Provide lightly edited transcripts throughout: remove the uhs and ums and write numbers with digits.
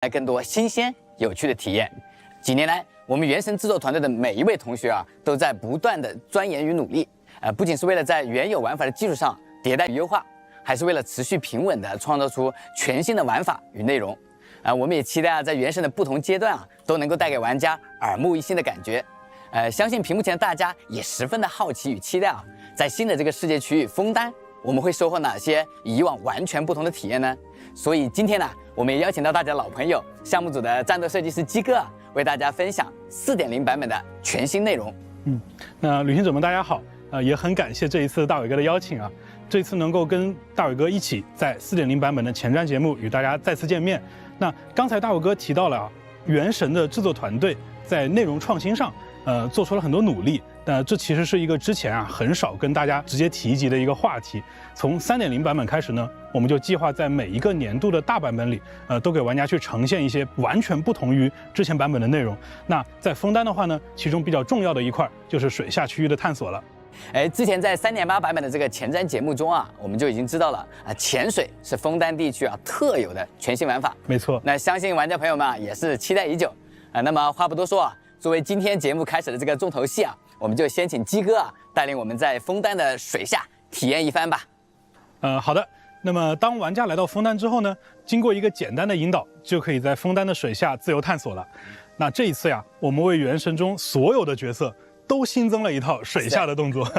来更多新鲜有趣的体验。几年来，我们原神制作团队的每一位同学啊，都在不断的钻研与努力。不仅是为了在原有玩法的基础上迭代与优化，还是为了持续平稳的创造出全新的玩法与内容。我们也期待在原神的不同阶段都能够带给玩家耳目一新的感觉。相信屏幕前的大家也十分的好奇与期待在新的这个世界区域枫丹，我们会收获哪些与以往完全不同的体验呢？所以今天呢，我们也邀请到大家老朋友项目组的战斗设计师鸡哥为大家分享4.0版本的全新内容。那旅行者们大家好，也很感谢这一次大伟哥的邀请啊。这次能够跟大伟哥一起在4.0版本的前瞻节目与大家再次见面。那刚才大伟哥提到了原神的制作团队在内容创新上，做出了很多努力。这其实是一个之前很少跟大家直接提及的一个话题。从3.0版本开始呢，我们就计划在每一个年度的大版本里，都给玩家去呈现一些完全不同于之前版本的内容。那在枫丹的话呢，其中比较重要的一块就是水下区域的探索了。之前在3.8版本的这个前瞻节目中我们就已经知道了潜水是枫丹地区特有的全新玩法。没错，那相信玩家朋友们也是期待已久那么话不多说作为今天节目开始的这个重头戏我们就先请鸡哥带领我们在枫丹的水下体验一番吧。好的。那么当玩家来到枫丹之后呢，经过一个简单的引导，就可以在枫丹的水下自由探索了。那这一次我们为原神中所有的角色都新增了一套水下的动作，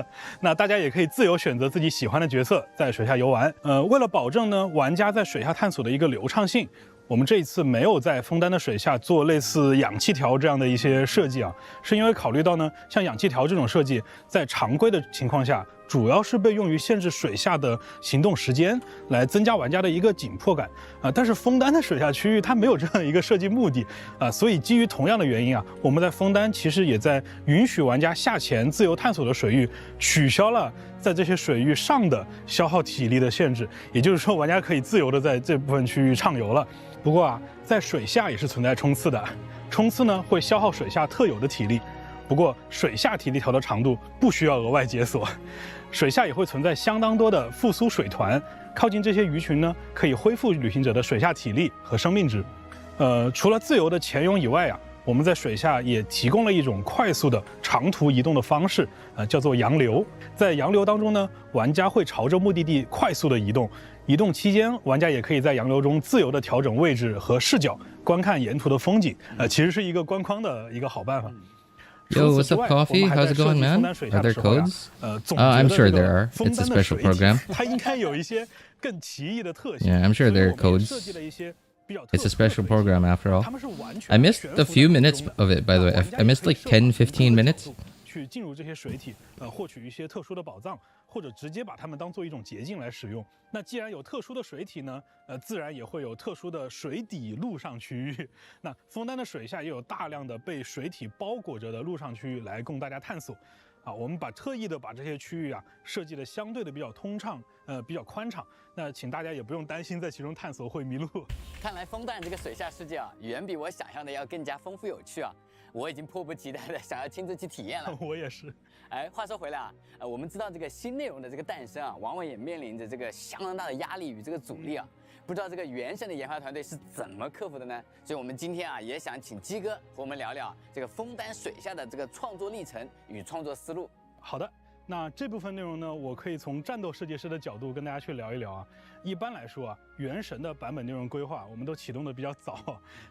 那大家也可以自由选择自己喜欢的角色在水下游玩。为了保证呢玩家在水下探索的一个流畅性，我们这一次没有在枫丹的水下做类似氧气条这样的一些设计是因为考虑到呢，像氧气条这种设计在常规的情况下，主要是被用于限制水下的行动时间，来增加玩家的一个紧迫感但是枫丹的水下区域它没有这样一个设计目的所以基于同样的原因我们在枫丹其实也在允许玩家下潜自由探索的水域取消了在这些水域上的消耗体力的限制，也就是说玩家可以自由的在这部分区域畅游了。不过在水下也是存在冲刺的，冲刺呢会消耗水下特有的体力。不过水下体力条的长度不需要额外解锁，水下也会存在相当多的复苏水团，靠近这些鱼群呢，可以恢复旅行者的水下体力和生命值。除了自由的潜泳以外我们在水下也提供了一种快速的长途移动的方式，叫做洋流。在洋流当中呢，玩家会朝着目的地快速的移动，移动期间，玩家也可以在洋流中自由的调整位置和视角，观看沿途的风景。其实是一个观光的一个好办法。Yo, what's up, Coffee? How's it going, man? Are there codes? I'm sure there are. It's a special program. 它应该有一些更奇异的特性。Yeah, I'm sure there are codes. It's a special program after all. I missed a few minutes of it, by the way. I missed like 10, 15 minutes. 去进入这些水体，获取一些特殊的宝藏，或者直接把它们当做一种捷径来使用。那既然有特殊的水体呢，自然也会有特殊的水底陆上区域。那枫丹的水下也有大量的被水体包裹着的陆上区域来供大家探索。我们特意的把这些区域设计的相对的比较通畅，比较宽敞。那请大家也不用担心在其中探索会迷路。看来枫丹这个水下世界远比我想象的要更加丰富有趣我已经迫不及待的想要亲自去体验了。我也是。话说回来我们知道这个新内容的这个诞生往往也面临着这个相当大的压力与这个阻力不知道这个原神的研发团队是怎么克服的呢？所以我们今天也想请鸡哥和我们聊聊这个枫丹水下的这个创作历程与创作思路。好的。那这部分内容呢，我可以从战斗设计师的角度跟大家去聊一聊一般来说原神的版本内容规划我们都启动的比较早，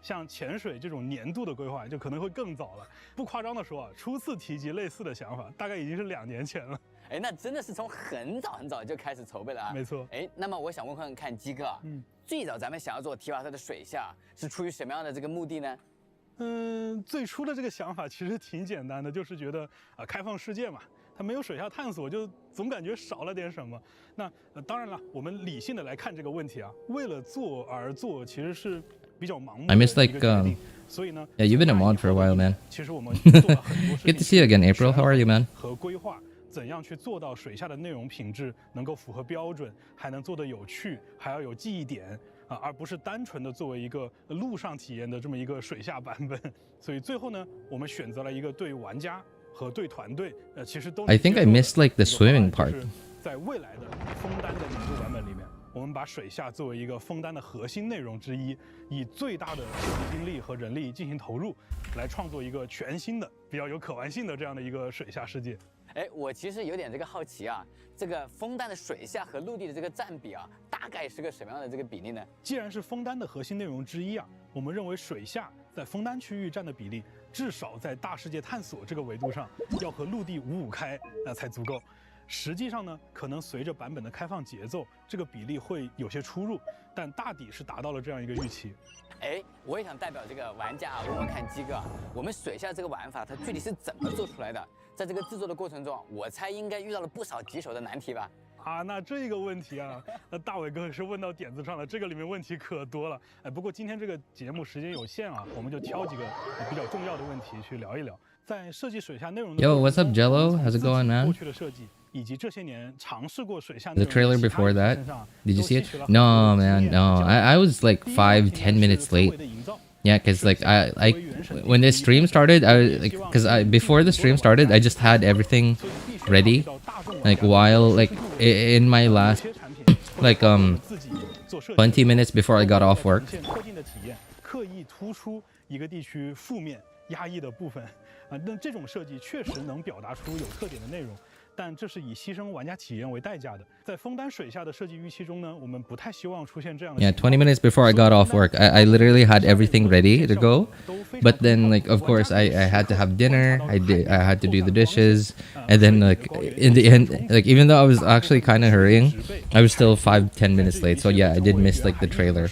像潜水这种年度的规划就可能会更早了。不夸张的说初次提及类似的想法，大概已经是2年前了。那真的是从很早很早就开始筹备了没错。那么我想问看鸡哥最早咱们想要做提瓦特的水下是出于什么样的这个目的呢？最初的这个想法其实挺简单的，就是觉得开放世界嘛，它没有水下探索，就总感觉少了点什么。那当然了，我们理性的来看这个问题为了做而做，其实是比较盲目的。I miss like yeah, you've been a mod for a while, man. 其实我们做了很多事情。Good to see you again, April. How are you, man? 和规划怎样去做到水下的内容品质能够符合标准，还能做得有趣，还要有记忆点而不是单纯的作为一个陆上体验的这么一个水下版本。所以最后呢，我们选择了一个对玩家和对团队其实都 I think I missed like the swimming part. 在未来的枫丹的年度版本里面，我们把水下作为一个枫丹的核心内容之一，以最大的设计精力和人力进行投入，来创作一个全新的、比较有可玩性的这样的一个水下世界。哎，我其实有点这个好奇啊，这个枫丹的水下和陆地的这个占比啊，大概是个什么样的这个比例呢？既然是枫丹的核心内容之一啊，我们认为水下在枫丹区域占的比例，至少在大世界探索这个维度上，要和陆地五开，才足够。实际上呢，可能随着版本的开放节奏，这个比例会有些出入，但大抵是达到了这样一个预期。哎，我也想代表这个玩家问问看鸡哥，我们水下这个玩法它具体是怎么做出来的？在这个制作的过程中，我猜应该遇到了不少棘手的难题吧？啊，那这个问题啊，那大伟哥是问到点子上了，这个里面问题可多了。哎，不过今天这个节目时间有限啊，我们就挑几个比较重要的问题去聊一聊。在设计水下内容的 Yo, what's up, Jello? How's it going, man? 过去的设计以及这些年尝试过水下 The trailer before that, did you see it? No, man, no. I was like 5-10 minutes late. Yeah, cause like I when the stream started, before the stream started, I just had everything ready, like while like in my last like 20 minutes before I got off work. 刻意突出一个地区负面压抑的部分啊，那这种设计确实能表达出有特点的内容。但这是以牺牲玩家体验为代价的。在枫丹水下的设计预期中呢，我们不太希望出现这样的。Yeah, 20 minutes before I got off work, I literally had everything ready to go, but then like of course I had to have dinner. I had to do the dishes, and then like in the end, like even though I was actually kind of hurrying, I was still 5-10 minutes late. So yeah, I did miss like the trailer.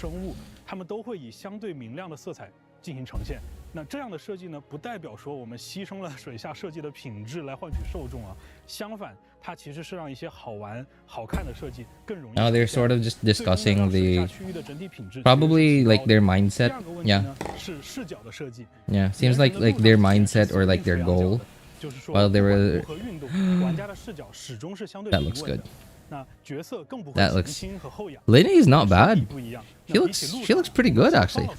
它们都会以相对明亮的色彩进行呈现。那这样的设计呢，不代表说我们牺牲了水下设计的品质来换取受众啊。相反，它其实是让一些好玩、好看的设计更容易。Now they're sort of just discussing the probably like their mindset. Yeah. 是视角的设计。Yeah, seems like their mindset or like their goal. While they were. That looks good. That looks. Lyney is not bad. She looks pretty good actually.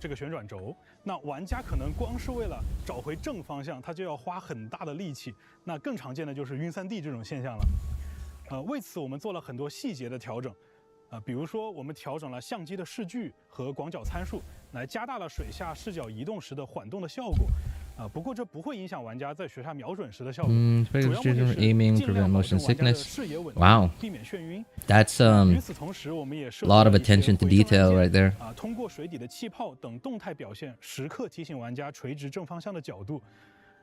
这个旋转轴，那玩家可能光是为了找回正方向，他就要花很大的力气。那更常见的就是晕3D 这种现象了。为此我们做了很多细节的调整。比如说我们调整了相机的视距和广角参数，来加大了水下视角移动时的缓动的效果。不过这不会影响玩家在水下瞄准时的效果。主要目的是 aiming, 尽量 prevent 保 motion 持玩家的 sickness. 视野稳定， Wow. 避免眩晕。 That's 与此同时，我们也设计 a lot 了 of 一些 attention to 回声 detail 按 right 键 there. 通过水底的气泡等动态表现，时刻提醒玩家垂直正方向的角度。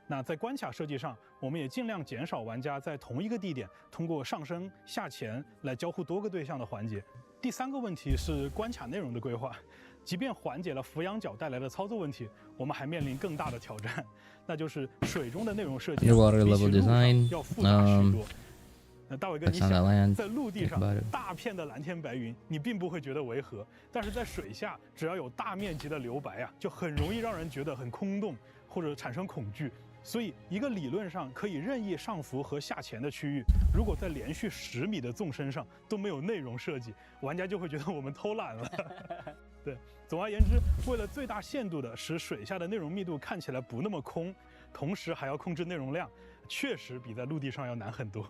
那在关卡设计上，我们也尽量减少玩家在同一个地点通过上升、下潜来交互多个对象的环节。第三个问题是关卡内容的规划。即便缓解了俯仰角带来的操作问题，我们还面临更大的挑战，那就是水中的内容设计 Underwater 比起 level 陆上 design. 要复杂许多。大伟哥，你 That's on that 想， land. 在陆地 Think 上 about it. 大片的蓝天白云，你并不会觉得违和；但是在水下，只要有大面积的留白啊，就很容易让人觉得很空洞或者产生恐惧。所以，一个理论上可以任意上浮和下潜的区域，如果在连续10米的纵深上都没有内容设计，玩家就会觉得我们偷懒了。对，总而言之，为了最大限度的使水下的内容密度看起来不那么空，同时还要控制内容量，确实比在陆地上要难很多。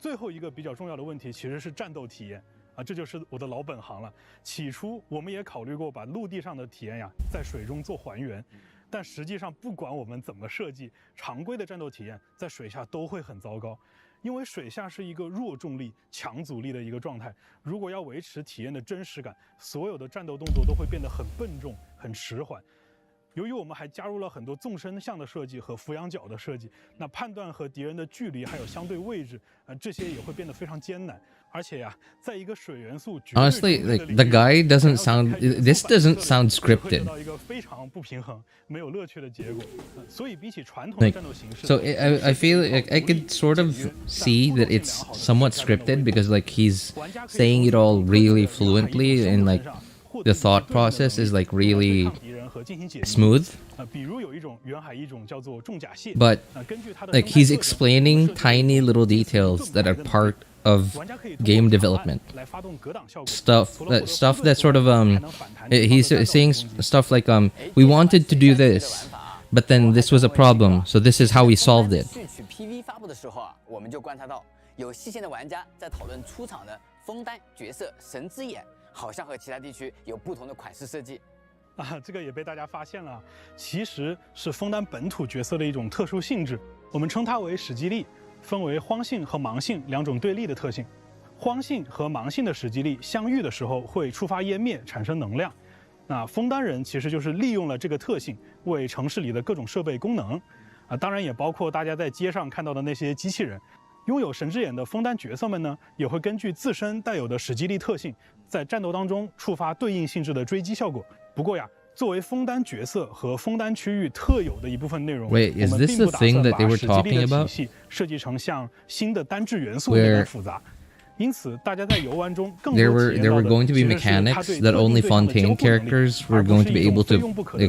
最后一个比较重要的问题其实是战斗体验啊，这就是我的老本行了。起初我们也考虑过把陆地上的体验呀在水中做还原。但实际上，不管我们怎么设计，常规的战斗体验在水下都会很糟糕，因为水下是一个弱重力、强阻力的一个状态。如果要维持体验的真实感，所有的战斗动作都会变得很笨重、很迟缓。由于我们还加入了很多纵深向的设计和俯仰角的设计，那判断和敌人的距离还有相对位置，这些也会变得非常艰难。而且呀，在一个水元素 Honestly, like the guy doesn't sound. This doesn't sound scripted. 到一个非常不平衡、没有乐趣的结果。所以比起传统的 Like, 战斗形式 so I feel like I could sort of see that it's somewhat scripted because like he's saying it all really fluently and like the thought process is like really smooth. But like he's explaining tiny little details that are part of game development. Stuff that sort of he's saying stuff like we wanted to do this, but then this was a problem, so this is how we solved it. 序曲 PV 发布的时候啊，我们就观察到有细心的玩家在讨论出场的枫丹角色神之眼好像和其他地区有不同的款式设计。这个也被大家发现了，其实是枫丹本土角色的一种特殊性质，我们称它为史基力，分为荒性和盲性两种对立的特性。荒性和盲性的史基力相遇的时候会触发湮灭，产生能量。那枫丹人其实就是利用了这个特性，为城市里的各种设备功能，当然也包括大家在街上看到的那些机器人。拥有神之眼的枫丹角色们呢，也会根据自身带有的史基力特性，在战斗当中触发对应性质的追击效果。不过呀，作为枫丹角色和枫丹区域特有的一部分内容，我们并不打算把史基力的体系设计成像新的单质元素那样复杂。因此，大家在游玩中更多体验到的 going to be mechanics that only Fontaine characters were going to be able to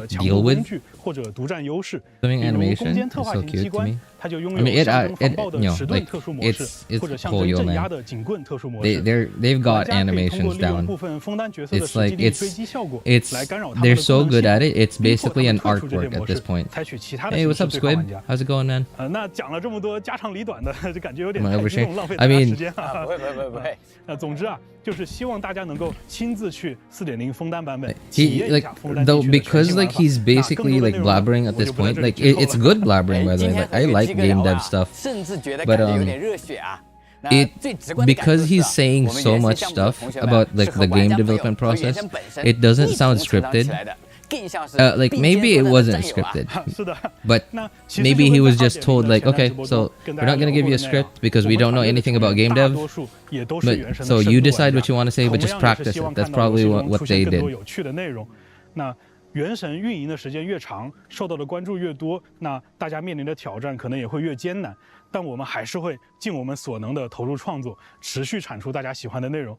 deal with. 或者独占优势。Swimming 比如 animation 攻坚特 is 化 so 型 cute 机 to 关 me. 它就拥 I mean, 有 it 象征防爆的 you know, 石盾 like 特殊模式， it's 或者象征 cool, 镇 man. 压的警棍特殊模式。 They've got 玩家可以通过 animations 利用 down. 部分枫丹角色的 It's 史 like 基力追击效果 it's 来干扰他们 they're 的 so 功能 good 性 at it. It's 逼迫他 basically 们 an 退出这些 artwork 模 at this 式 point. 采取其他的 Hey, 形 what's 式 up, 对抗 Squid? 玩家。 How's it going, man? 那讲了这么多家长里短的，就感觉有点 Am I 太激 oversharing? 动，浪费 I 大家 mean- 时间啊。不会。总之啊，就是希望大家能够亲自去4.0枫丹版本 He 体验一 like 下枫丹 though 地区的全 because 新玩 like 法。 he's 那更 basically 多的 like 内容呢 blabbering at 我 this 就不在 point. 这里 Like 剧透 it's 了。 good blabbering, by the 今 way. 天 Like 和 I 你 like 这个 game 聊 dev 啊 stuff. 甚至觉得 But, 感觉有点热血啊。那 It 最直观的感受 because 是 he's 啊 saying 我们 so 原生 much 项目的 stuff 同学们 about 是 like 和 the 玩 game 家朋友 development 和原 process. 生本身 It doesn't 一 sound 同成长起 scripted. 来的，更像是 Like 并 maybe 肩 it 作战的 wasn't 战友啊。 scripted. 是的 But 那其实 maybe 就 he 跟 was 在 just told 2.0 like, 的前 okay, 直播 so 中跟 we're 大 not 家 gonna 聊 give 过 you a 的那样 script because 我 we 们 don't know 团队的 anything 成 about 员 game 大 dev. 多数也都是 But 原神的 so 深 you 度 decide 玩 what 家 you want to say, 同 but just 样也是 practice 希 it. 望 That's 看到游 probably 戏 what 中 what 出现 they 更多 did. 有趣的内容。那原神运营的时间越长，受到的关注越多，那大家面临的挑战可能也会越艰难。但我们还是会尽我们所能的投入创作，持续产出大家喜欢的内容。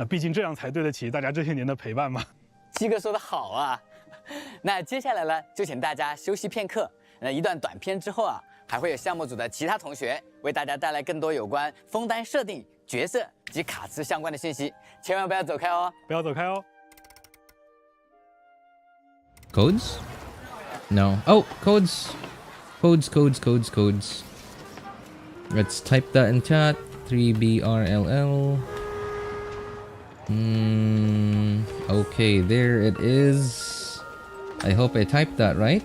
毕竟这样才对得起大家这些年的陪伴嘛。七哥说的好啊。那接下来呢，就请大家休息片刻。一段短片之后啊，还会有项目组的其他同学为大家带来更多有关枫丹设定、角色及卡池相关的信息，千万不要走开哦！不要走开哦。Codes? No. Oh, codes. Codes. Let's type that in chat. 3BRLL. Okay, there it is. I hope I typed that right.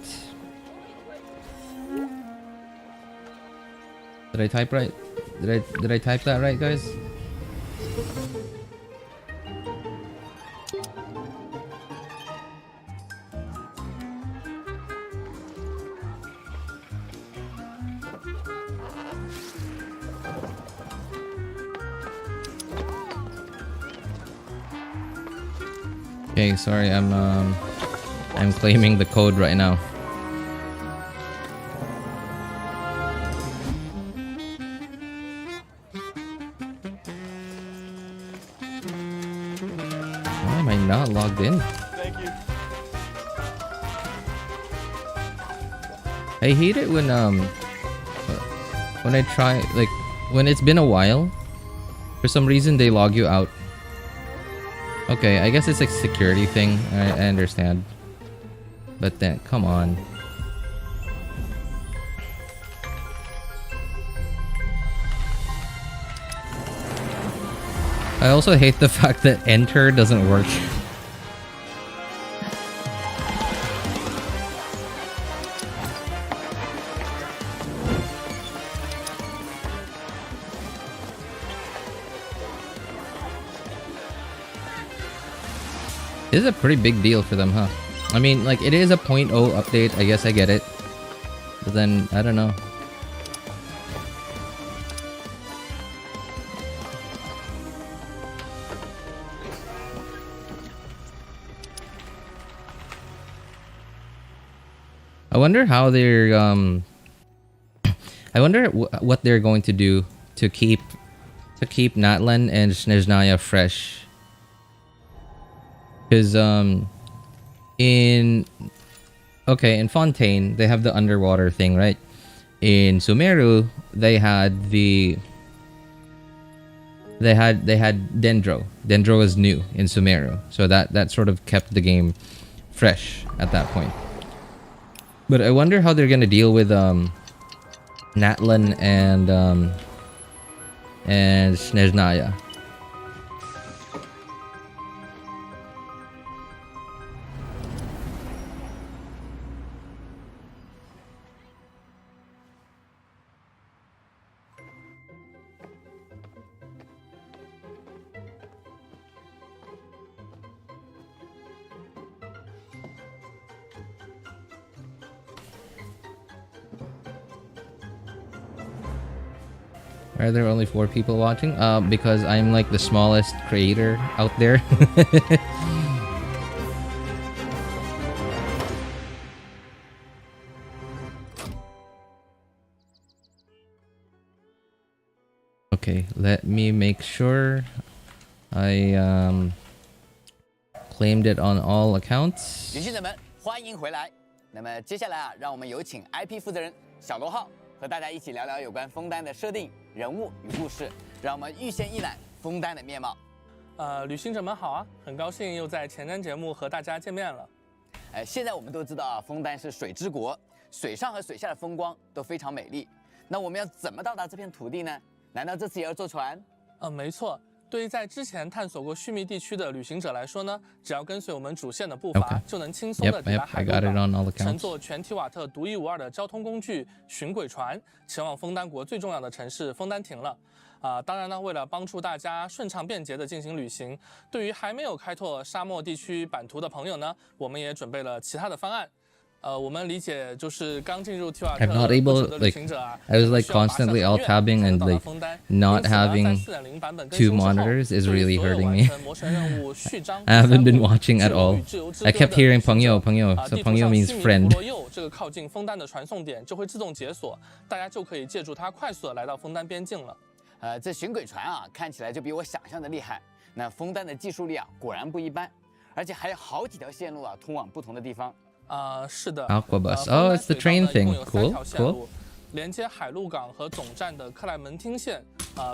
Did I type right? Did I type that right, guys? Okay, sorry, I'm claiming the code right now. Why am I not logged in? Thank you. I hate it when I try, like, when it's been a while, for some reason they log you out. Okay, I guess it's like security thing. I understand. But then, come on. I also hate the fact that enter doesn't work. This is a pretty big deal for them, huh? I mean, like, it is a 0.0 update. I guess I get it. But then, I don't know. I wonder how they're, I wonder what they're going to do to keep Natlan and Snezhnaya fresh. Because in Fontaine they have the underwater thing, right? In Sumeru they had Dendro. Dendro was new in Sumeru, so that sort of kept the game fresh at that point. But I wonder how they're gonna deal with Natlan and Snezhnaya. Why are there only 4 people watching? Because I'm like the smallest creator out there. Okay, let me make sure I claimed it on all accounts. 旅行者们，欢迎回来。那么接下来啊，让我们有请 IP 负责人小罗浩和大家一起聊聊有关枫丹的设定、人物与故事，让我们预先一览枫丹的面貌。旅行者们好啊，很高兴又在前瞻节目和大家见面了。现在我们都知道啊，枫丹是水之国，水上和水下的风光都非常美丽。那我们要怎么到达这片土地呢？难道这次也要坐船？没错。对于在之前探索过须弥地区的旅行者来说呢，只要跟随我们主线的步伐，就能轻松的抵达海陆港，乘坐全提瓦特独一无二的交通工具巡轨船，前往枫丹国最重要的城市枫丹亭了。当然呢，为了帮助大家顺畅便捷的进行旅行，对于还没有开拓沙漠地区版图的朋友呢，我们也准备了其他的方案。我们理解就是刚进入提瓦特的旅行者啊， I was like constantly alt tabbing and like not having 2 monitors is really hurting me. I haven't been watching at all. I kept hearing 朋友 so 朋友 means friend. 这个靠近枫丹的传送点就会自动解锁，大家就可以借助它快速的来到枫丹边境了。这巡轨船啊，看起来就比我想象的厉害。那枫丹的技术力啊，果然不一般，而且还有好几条线路啊，通往不同的地方。是的 Aqua bus. Oh, it's the train thing. Cool, cool. 连接海陆港和总站的克莱门汀线，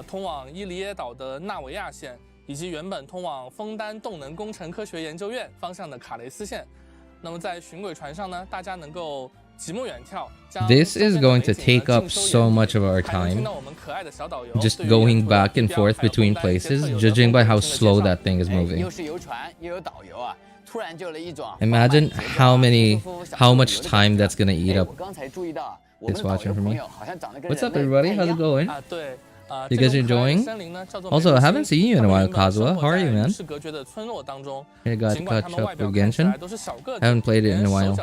通往伊犁耶岛的纳维亚线，以及原本通往枫丹动能工程科学研究院方向的卡雷斯线。那么在巡轨船上呢，大家能够极目远眺。This is going to take up so much of our time. Just going back and forth between places, judging by how slow that thing is moving. 又是游船又有导游啊。 Imagine how much time that's gonna eat up. It's watching for me. What's up, everybody? How's it going? You guys enjoying? Also, I haven't seen you in a while, Kazuha. How are you, man? I got to catch up with Genshin. I haven't played it in a while.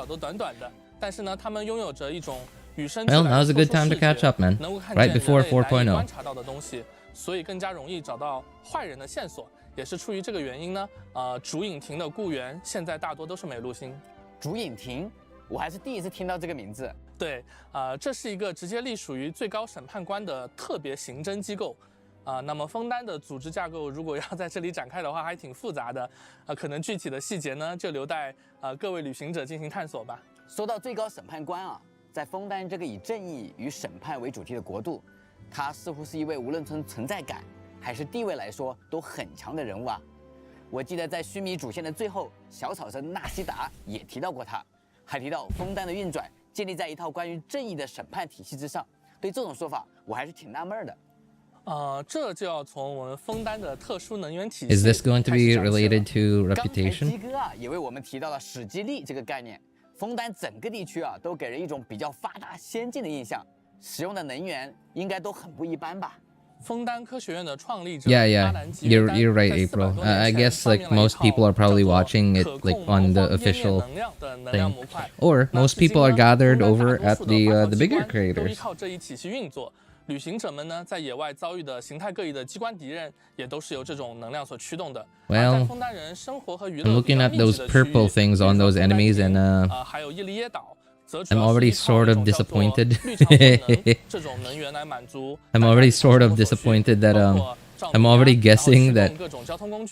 Well, now's a good time to catch up, man. Right before 4.0. 所以更加容易找到坏人的线索。 也是出于这个原因呢，竹影亭的雇员现在大多都是美陆星。竹影亭，我还是第一次听到这个名字。对，这是一个直接隶属于最高审判官的特别刑侦机构。那么枫丹的组织架构，如果要在这里展开的话，还挺复杂的。可能具体的细节呢，就留待各位旅行者进行探索吧。说到最高审判官啊，在枫丹这个以正义与审判为主题的国度，他似乎是一位无论从存在感 还是地位来说都很强的人物啊！我记得在须弥主线的最后，小草神纳西达也提到过他，还提到枫丹的运转建立在一套关于正义的审判体系之上。对这种说法，我还是挺纳闷的。这就要从我们枫丹的特殊能源体系。Is this going to be related to reputation? 鸡哥啊，也为我们提到了史基力这个概念。枫丹整个地区啊，都给人一种比较发达先进的印象，使用的能源应该都很不一般吧？ Yeah, you're right, April. I guess like most people are probably watching it like on the official thing, or most people are gathered over at the bigger creators. 旅行者们呢，在野外遭遇的形态各异的机关敌人，也都是由这种能量所驱动的。Well, I'm looking at those purple things on those enemies, and 还有伊犁耶岛。 I'm already sort of disappointed. I'm already sort of disappointed that I'm already guessing that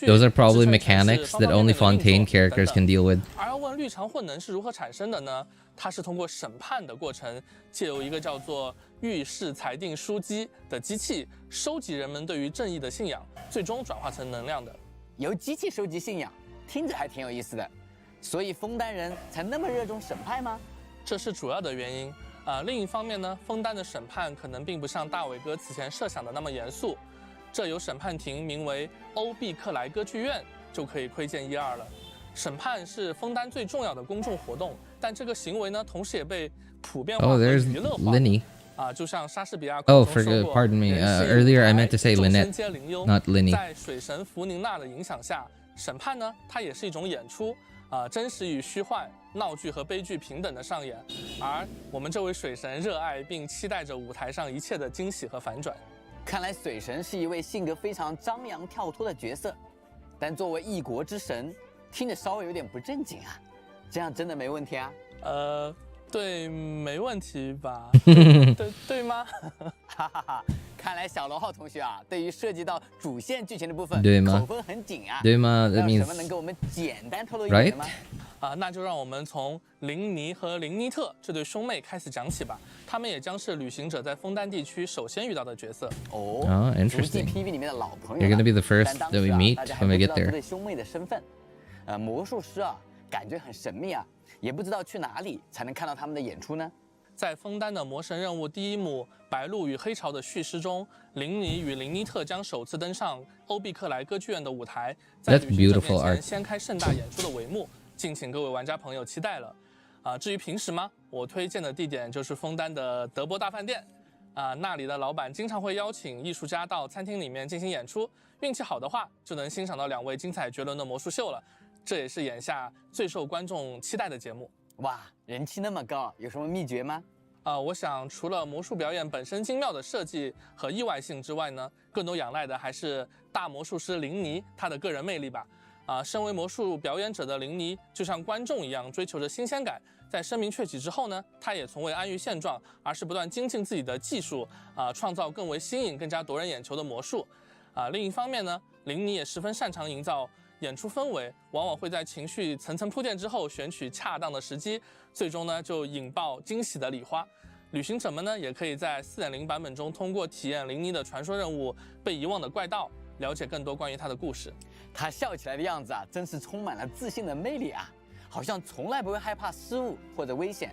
those are probably mechanics that only Fontaine characters can deal with. 而要问绿常混能是如何产生的呢？它是通过审判的过程，借由一个叫做预示裁定书机的机器，收集人们对于正义的信仰，最终转化成能量的。由机器收集信仰，听着还挺有意思的。所以枫丹人才那么热衷审判吗？ 这是主要的原因。另一方面呢，枫丹的审判可能并不像大伟哥此前设想的那么严肃。这有审判庭名为欧毕克莱歌剧院，就可以窥见一二了。审判是枫丹最重要的公众活动，但这个行为呢，同时也被普遍化和娱乐化。就像莎士比亚。Oh, pardon me. Earlier I meant to say Lynette, not Lyney. 在水神弗宁娜的影响下，审判呢，它也是一种演出。 真实与虚幻、闹剧和悲剧平等的上演，而我们这位水神热爱并期待着舞台上一切的惊喜和反转。看来水神是一位性格非常张扬跳脱的角色，但作为一国之神，听着稍微有点不正经啊。这样真的没问题啊？对，没问题吧？对吗？哈哈哈，看来小罗浩同学啊，对于涉及到主线剧情的部分，对吗？口风很紧啊。对吗？有什么能给我们简单透露一点的吗？那就让我们从林尼和林尼特这对兄妹开始讲起吧。他们也将是旅行者在枫丹地区首先遇到的角色。哦 ，interesting. PV 里面的老朋友。 You're gonna be the first that we meet when we get there. 这对兄妹的身份，魔术师啊，感觉很神秘啊，也不知道去哪里才能看到他们的演出呢？在枫丹的魔神任务第一幕《白鹿与黑潮》的叙事中，林尼与林尼特将首次登上欧毕克莱歌剧院的舞台，在旅行者面前掀开盛大演出的帷幕。敬请各位玩家朋友期待了。至于平时吗？我推荐的地点就是枫丹的德波大饭店。那里的老板经常会邀请艺术家到餐厅里面进行演出，运气好的话就能欣赏到2位精彩绝伦的魔术秀了。这也是眼下最受观众期待的节目。哇，人气那么高，有什么秘诀吗？我想除了魔术表演本身精妙的设计和意外性之外呢，更多仰赖的还是大魔术师林尼他的个人魅力吧。身为魔术表演者的林尼，就像观众一样追求着新鲜感。在声名鹊起之后呢，他也从未安于现状，而是不断精进自己的技术，创造更为新颖、更加夺人眼球的魔术。另一方面呢，林尼也十分擅长营造演出氛围，往往会在情绪层层铺垫之后，选取恰当的时机，最终呢就引爆惊喜的礼花。旅行者们呢，也可以在 4.0 版本中通过体验林尼的传说任务《被遗忘的怪盗》，了解更多关于他的故事。他笑起来的样子啊，真是充满了自信的魅力啊，好像从来不会害怕失误或者危险。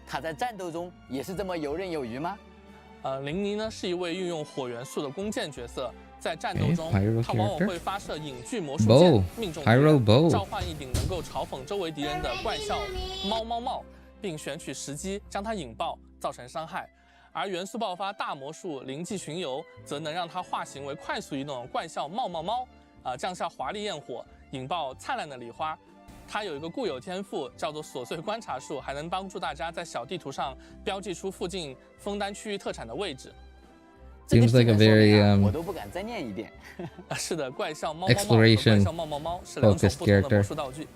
他在战斗中也是这么游刃有余吗？林尼呢是一位运用火元素的弓箭角色，在战斗中，他往往会发射影锯魔术箭，命中敌人，召唤一顶能够嘲讽周围敌人的怪笑猫猫帽，并选取时机将它引爆，造成伤害。而元素爆发大魔术灵迹巡游，则能让它化形为快速移动怪笑猫猫猫，降下华丽焰火，引爆灿烂的礼花。它有一个固有天赋，叫做琐碎观察术，还能帮助大家在小地图上标记出附近枫丹区域特产的位置。Seems like a very 我都不敢再念一遍。是的，怪笑猫猫猫和怪笑猫猫猫是2种不同的魔术道具。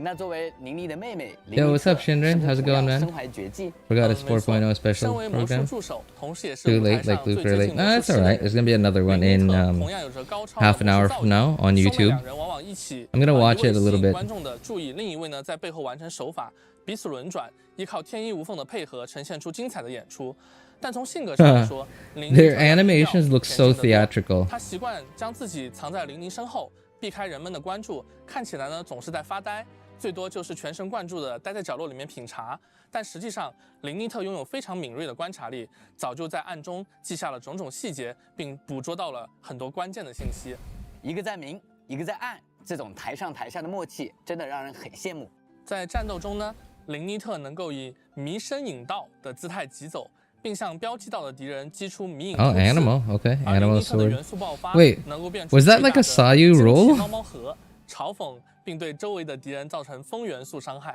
那作为林尼的妹妹 ，Yo, what's up, Shinrin? How's it going, man? 身怀绝技 Forgot it's 4.0 special 身为魔术 program. 助手，同时也是 Too 舞台 late, 上 like 最 Luke, 接 really. 近 No, 魔 that's 术师 alright. There's gonna be another one in 同样有着高超的 half an hour from now on 说 YouTube. 2人往往一起 I'm gonna watch it a little bit. 观众的注意，另一位呢在背后完成手法，彼此轮转，依靠天衣无缝的配合，呈现出精彩的演出。但从性格上来说，Their animations look so theatrical. 他习惯将自己藏在林尼身后，避开人们的关注，看起来呢总是在发呆，最多就是全神贯注的待在角落里面品茶。但实际上，林尼特拥有非常敏锐的观察力，早就在暗中记下了种种细节，并捕捉到了很多关键的信息。一个在明，一个在暗，这种台上台下的默契，真的让人很羡慕。在战斗中呢，林尼特能够以迷身引导的姿态疾走，并向标记到的敌人击出迷影。Oh, animal. Okay, animal sword. 元素爆发 Wait, 能够变出 was that like a Sayu roll? 猫猫盒，嘲讽并对周围的敌人造成风元素伤害。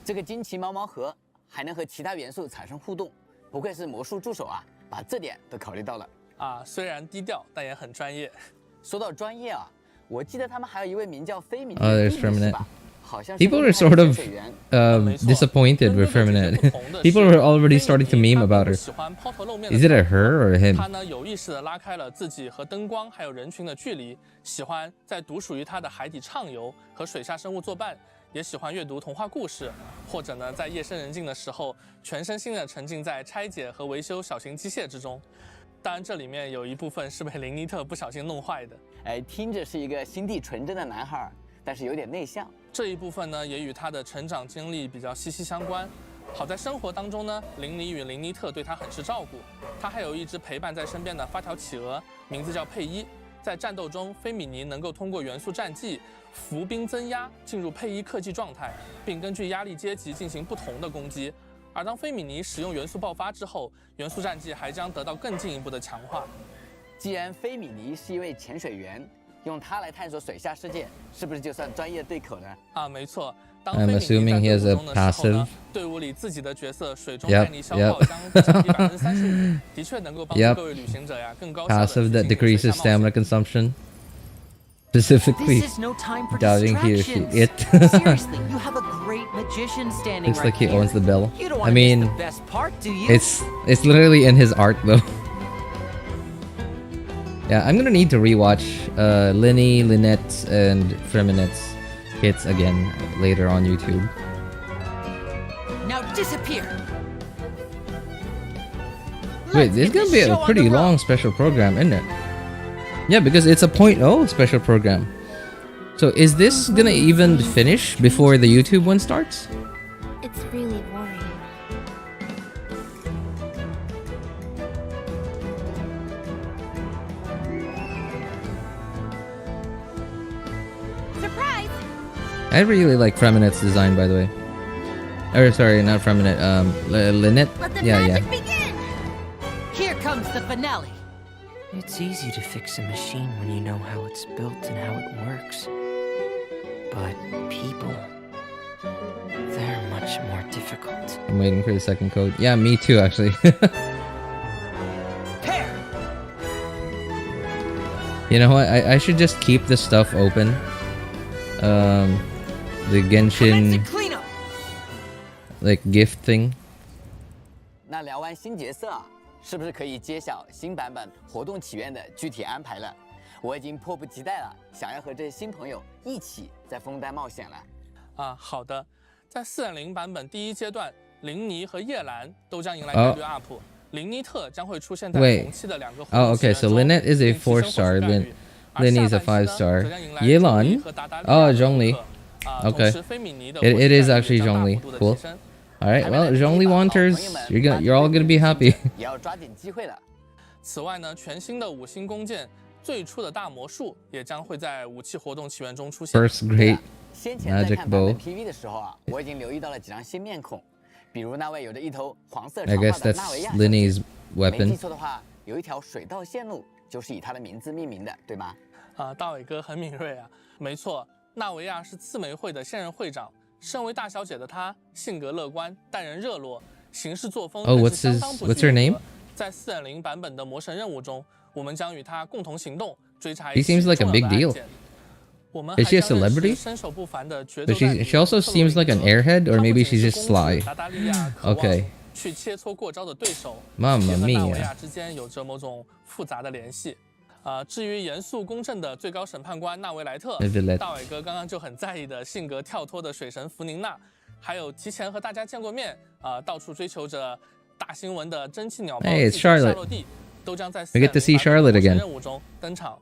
这个惊奇猫猫盒还能和其他元素产生互动，不愧是魔术助手啊，把这点都考虑到了。虽然低调，但也很专业。说到专业啊，我记得他们还有一位名叫菲米的 there's Freminet. 吧？好像 People are sort of disappointed with Freminet. People were already starting to meme about her. Is it a her or a him? 他呢有意识地拉开了自己和灯光还有人群的距离，喜欢在独属于他的海底畅游，和水下生物作伴，也喜欢阅读童话故事，或者呢在夜深人静的时候，全身心地沉浸在拆解和维修小型机械之中。当然，这里面有一部分是被林尼特不小心弄坏的。听着是一个心地纯真的男孩，但是有点内向。这一部分呢，也与他的成长经历比较息息相关。好在生活当中呢，林尼与林尼特对他很是照顾。他还有一只陪伴在身边的发条企鹅，名字叫佩伊。在战斗中，菲米尼能够通过元素战技伏兵增压，进入佩伊克技状态，并根据压力阶级进行不同的攻击。而当菲米尼使用元素爆发之后，元素战技还将得到更进一步的强化。既然菲米尼是一位潜水员，用它来探索水下世界，是不是就算专业对口呢？没错。I'm assuming he has a passive 队伍里自己的角色水中耐力消耗将降低35%，的确能够帮助各位旅行者呀更高效的 Passive that decreases stamina consumption. Specifically, doubting he or she it. Seriously, you have a great magician standing Looks right like he here. owns the bell. You don't I want to miss mean, the best part, do you? it's literally in his art though. Yeah, I'm gonna need to rewatch Lyney, Lynette, and Freminet's hits again later on YouTube. Now disappear. Wait, this is gonna be a pretty long special program, isn't it? Yeah, because it's a 0.0 special program. So is this gonna even finish before the YouTube one starts? It's really boring. Surprise! I really like Freminet's design, by the way. Or sorry, not Freminet. Lynette. Let the Yeah, magic yeah. begin! Here comes the finale. It's easy to fix a machine when you know how it's built and how it works. But people, they're much more difficult. I'm waiting for the second code. Yeah, me too, actually. Pair. You know what? I should just keep this stuff open. The Genshin Cleanup. like gift thing. 那聊完新角色啊，是不是可以揭晓新版本活动起源的具体安排了？我已经迫不及待了，想要和这些新朋友一起在枫丹冒险了。好的，在4.0版本第一阶段，林妮和叶兰都将迎来概率 up，林妮特将会出现在同期的2个活动 okay, so Lynette is a 4-star, Lyney is a 5-star. Yelan? Oh, Zhongli. Okay. It is actually Zhongli. Cool. Alright, well, Zhongli Wanters, you're all gonna be happy. 也要抓紧机会了。此外呢，全新的5星弓箭最初的大魔术也将会在武器活动起源中出现。 First great 先前在 magic 看版 bow. 本 PV 的时候啊，我已经留意到了几张新面孔，比如那位有着一头黄色 I 长 guess 发的 that's 纳维亚。 Lyney's 没记 weapon. 错的话，有一条水道线路就是以他的名字命名的，对吗？大伟哥很敏锐啊，没错，纳维亚是刺玫会的现任会长。身为大小姐的她，性格乐观，待人热络，行事作风更是相当不拘 what's her 一 name? 格。在4.0版本的魔神任务中，我们将与她共同行动，追查 He 一起 seems like a 重要 big 的案 deal. 件。我们 Is 还 she a 将认识 celebrity? 身手不凡的决 But 斗代理 she also 特洛伊 seems like an 格 airhead, or 她不 maybe 仅 she's 是 just 公主 sly. 达达利亚渴望 Okay. 去切磋过招的对手， Mamma 也和纳维 mia. 亚之间有着某种复杂的联系。至于严肃公正的最高审判官纳维莱特， Villette. 大伟哥刚刚就很在意的性格跳脱的水神弗宁娜，还有提前和大家见过面，到处追求着大新闻的蒸汽鸟报 Hey, it's 记者 Charlotte. 夏洛蒂，都将在 We get to see Charlotte again. 任务中登场。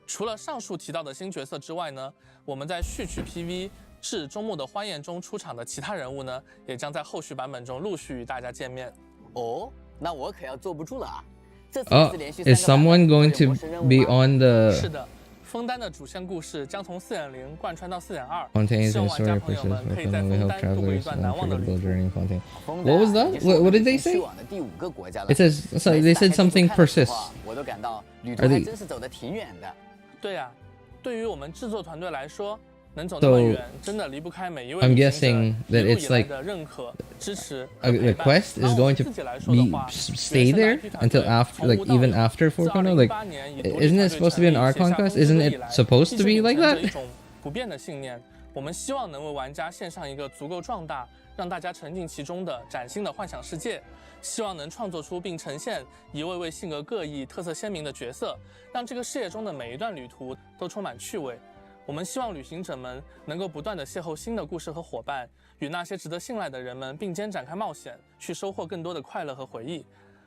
除了上述提到的新角色之外呢，我们在序曲 PV 至周末的欢宴中出场的其他人物呢，也将在后续版本中陆续与大家见面。哦，那我可要坐不住了啊！这次 Oh, 是连续 is 3个版 someone 本 going 都有 to 魔神任务 be 吗 on the 是的，枫丹的主线故事将从4.0贯穿到4.2， Fontaine 希望 is 玩家 story 朋友 process 们 for 可以在 we 枫 hope 丹度过一 travelers 段难忘的旅 unforgettable 途。 journey in Fontaine. 枫丹 What was 已 that? 经是 What 我 did they 去 say? 往的第5个国家了。 It says so 每 they 次 said 打开 something 地图看的时候 persists. 啊我都感到旅途 Are 还 they- 真是走得挺远的。对呀，对于我们制作团队来说，能走那么 So, 远，真的离不开每一位 I'm 旅行者 guessing that 一路 it's 以来 like 的认可、支持和 the 陪伴。 quest 拿 is 我 going 们 to 自己来说的 be 话， stay there 原神的 until 团 after 队 like even after 自 4.0 like 2018年以 isn't it supposed to be an art 独立团队 conquest? 成立 Isn't 写 it 下公司 supposed to 一 be 直 like 秉承着 that? 一种不变的信念，我们希望能为玩家献上一个足够壮大，让大家沉浸其中的崭新的幻想世界。希望能创作出并呈现一位位性格各异、特色鲜明的角色，让这个世界中的每一段旅途都充满趣味。我们希望旅行者们能够不断地邂逅新的故事和伙伴，与那些值得信赖的人们并肩展开冒险，去收获更多的快乐和回忆。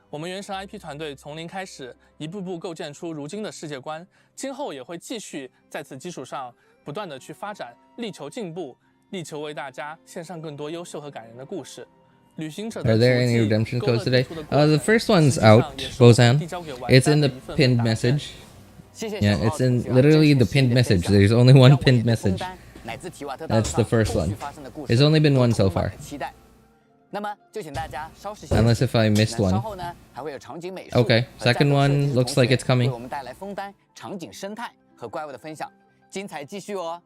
我们原神 IP 团队从零开始，一步步构建出如今的世界观，今后也会继续在此基础上不断地去发展，力求进步，力求为大家献上更多优秀和感人的故事。旅行者的 Are there 足 any 迹 redemption 勾勒 codes 地 today? 图的过程 The first one's 实际上 out, 也是我们 Bozan. 递交给玩 It's 家 in 的 the 一份 pinned 答辩。 message. 谢谢 Yeah, 小 it's 奥 in 同学啊 literally 这 the 些新 pinned 的分 message. 享 There's only 让 one 我 pinned 对枫 message. 丹乃至提瓦特道 That's 上 the first 后 one. 续发生的故 There's 事 only been 都 one so 充满 far. 了期待。那么就请大家稍事休息。 Unless if I missed 那 one. 稍后呢还会有场景美术 Okay, 和战 second 斗设 one 计的 looks 同 like 学 it's coming. 为我们带来枫丹场景生态和怪物的分享，精彩继续哦。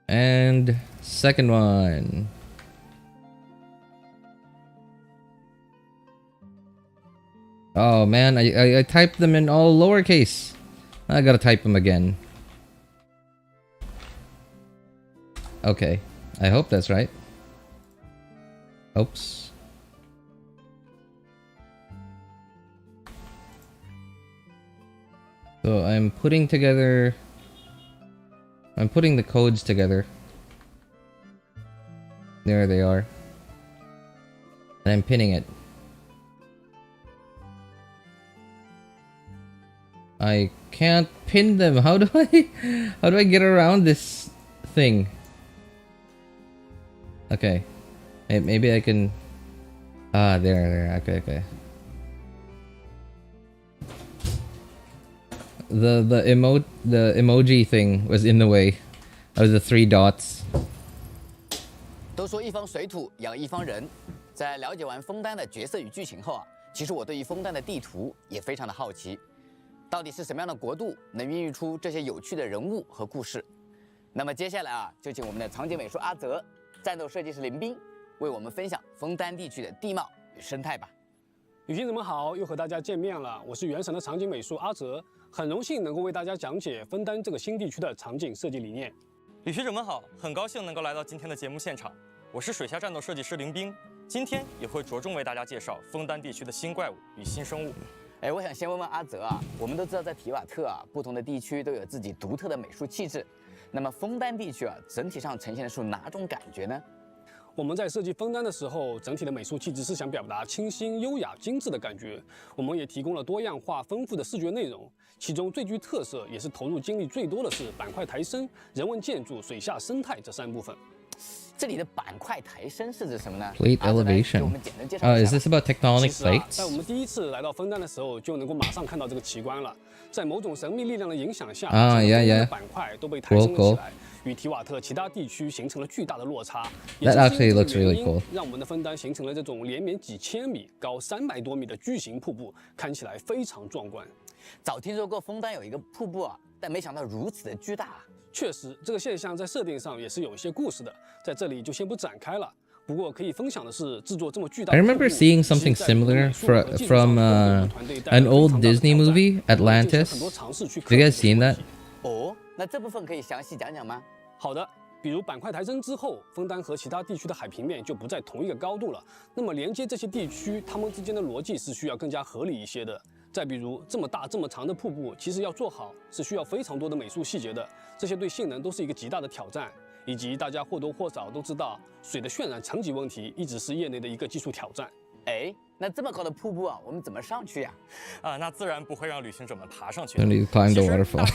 And second one. Oh man, I typed them in all lowercase. I gotta type them again. Okay, I hope that's right. Oops. So I'm putting the codes together. There they are. And I'm pinning it. I can't pin them. How do I get around this thing? Okay. Maybe I can there. Okay. The emoji thing was in the way. That was the 3 dots. 都说一方水土养一方人，在了解完枫丹的角色与剧情后啊，其实我对于枫丹的地图也非常的好奇，到底是什么样的国度能孕育出这些有趣的人物和故事？那么接下来啊，就请我们的场景美术阿泽、战斗设计师林斌为我们分享枫丹地区的地貌与生态吧。旅行者们好，又和大家见面了，我是原神的场景美术阿泽，很荣幸能够为大家讲解枫丹这个新地区的场景设计理念。旅行者们好，很高兴能够来到今天的节目现场，我是水下战斗设计师林斌，今天也会着重为大家介绍枫丹地区的新怪物与新生物。我想先问问阿泽啊，我们都知道在提瓦特啊，不同的地区都有自己独特的美术气质，那么枫丹地区啊，整体上呈现的是哪种感觉呢？我们在设计枫丹的时候，整体的美术气质是想表达清新、优雅、精致的感觉。我们也提供了多样化、丰富的视觉内容，其中最具特色也是投入精力最多的是板块抬升、人文建筑、水下生态这3部分。这里的板块抬升是指什么呢 ？Plate elevation. Is this about tectonic plates? 在我们第一次来到枫丹的时候，就能够马上看到这个奇观了。在某种神秘力量的影响下，板块都被抬升了起来。与提瓦特其他地区形成了巨大的落差，也是因为这个原因，让我们的枫丹形成了这种连绵几千米、高300多米的巨型瀑布，看起来非常壮观。早听说过枫丹有一个瀑布啊，但没想到如此的巨大。确实，这个现象在设定上也是有一些故事的，在这里就先不展开了。不过可以分享的是，制作这么巨大的 I remember seeing something similar from an old Disney movie, Atlantis. Have you guys seen that? 哦，那这部分可以详细讲讲吗？好的，比如板块抬升之后，枫丹和其他地区的海平面就不在同一个高度了。那么连接这些地区，它们之间的逻辑是需要更加合理一些的。再比如这么大这么长的瀑布，其实要做好是需要非常多的美术细节的，这些对性能都是一个极大的挑战。以及大家或多或少都知道，水的渲染层级问题一直是业内的一个技术挑战。那这么高的瀑布啊，我们怎么上去呀？那自然不会让旅行者们爬上去。Don't need to climb the waterfall.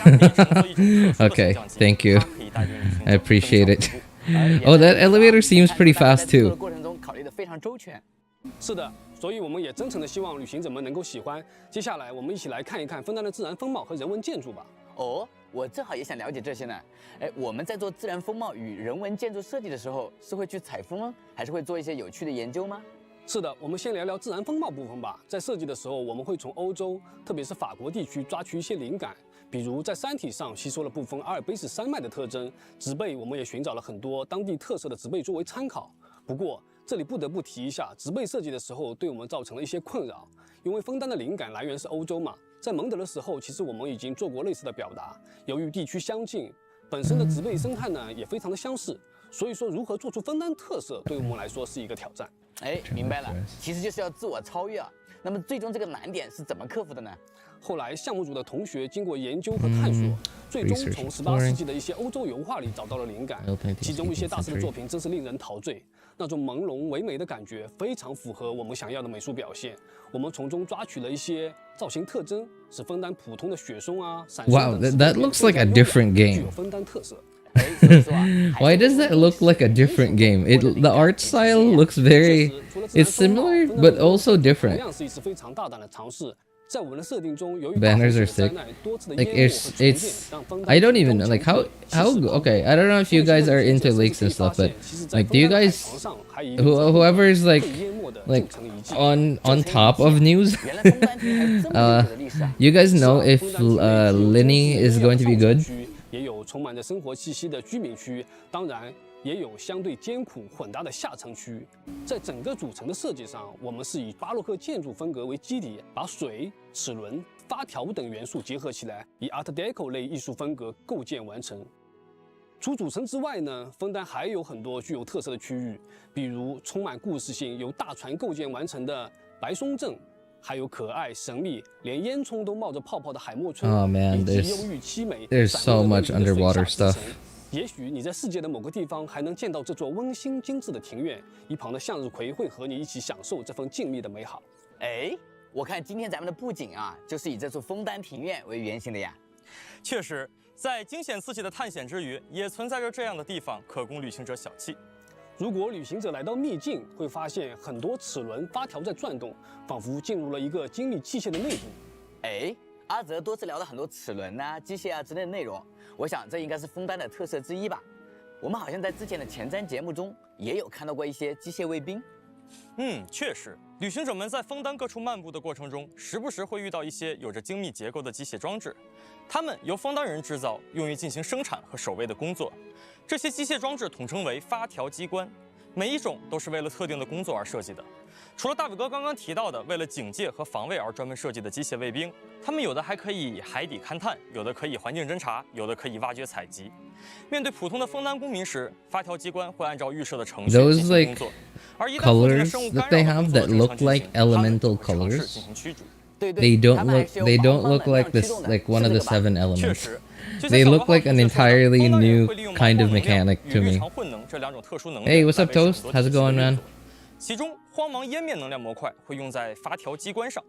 Okay, thank you. I appreciate it. Oh, that elevator seems pretty fast too. 过程中考虑得非常周全。是的，所以我们也真诚的希望旅行者们能够喜欢。接下来我们一起来看一看枫丹的自然风貌和人文建筑吧。哦，我正好也想了解这些呢。我们在做自然风貌与人文建筑设计的时候，是会去采风吗？还是会做一些有趣的研究吗？是的，我们先聊聊自然风貌部分吧。在设计的时候，我们会从欧洲，特别是法国地区抓取一些灵感，比如在山体上吸收了部分阿尔卑斯山脉的特征，植被我们也寻找了很多当地特色的植被作为参考。不过这里不得不提一下，植被设计的时候对我们造成了一些困扰，因为枫丹的灵感来源是欧洲嘛。在蒙德的时候，其实我们已经做过类似的表达。由于地区相近，本身的植被生态呢也非常的相似，所以说如何做出枫丹特色，对我们来说是一个挑战。明白了，其实就是要自我超越啊。那么最终这个难点是怎么克服的呢？后来项目组的同学经过研究和探索，最终从18世纪的一些欧洲油画里找到了灵感，其中一些大师的作品真是令人陶醉，那种朦胧唯美的感觉非常符合我们想要的美术表现。我们从中抓取了一些造型特征，使枫丹普通的雪松啊、闪烁 Wow, that looks like a different 具 game. 有枫丹特色。Why does that look like a different game? The art style looks very... It's similar, but also 同 different. 样是一次非常大胆的尝试。在我们的设定中，由于 Banners are sick. Like I don't even know like how okay, I don't know if you guys are into lakes and stuff, but like do you guys whoever's like on top of news you guys know if Lyney is going to be good? 也有充满着生活气息的居民区，当然也有相对艰苦混搭的下层区域。在整个主城的设计上，我们是以巴洛克建筑风格为基底，把水、齿轮、发条等元素结合起来，以 Art Deco 类艺术风格构建完成。除主城之外呢，枫丹还有很多具有特色的区域，比如充满故事性、由大船构建完成的白松镇，还有可爱神秘、连烟囱都冒着泡泡的海默村， Oh man, 以及忧郁凄美、there's so much underwater stuff. 也许你在世界的某个地方还能见到这座温馨精致的庭院，一旁的向日葵会和你一起享受这份静谧的美好。哎，我看今天咱们的布景啊，就是以这座枫丹庭院为原型的呀。确实，在惊险刺激的探险之余，也存在着这样的地方可供旅行者小憩。如果旅行者来到秘境，会发现很多齿轮发条在转动，仿佛进入了一个精密器械的内部。哎，阿泽多次聊了很多齿轮啊、机械啊之类的内容，我想这应该是枫丹的特色之一吧。我们好像在之前的前瞻节目中也有看到过一些机械卫兵。确实，旅行者们在枫丹各处漫步的过程中，时不时会遇到一些有着精密结构的机械装置，它们由枫丹人制造，用于进行生产和守卫的工作。这些机械装置统称为发条机关，每一种都是为了特定的工作而设计的。除了大伟哥刚刚提到的为了警戒和防卫而专门设计的机械卫兵，他们有的还可以海底勘探，有的可以环境侦察，有的可以挖掘采集。面对普通的枫丹公民时，发条机关会按照预设的程序进行工作，而一旦附近的生物干扰工作正常进行，他们会尝试进行驱逐。They don't look like this, like one of the 7 elements. They look like an entirely new kind of mechanic to me. Hey, what's up, Toast? How's it going, man? 其中，荒芒湮灭能量模块会用在发条机关上。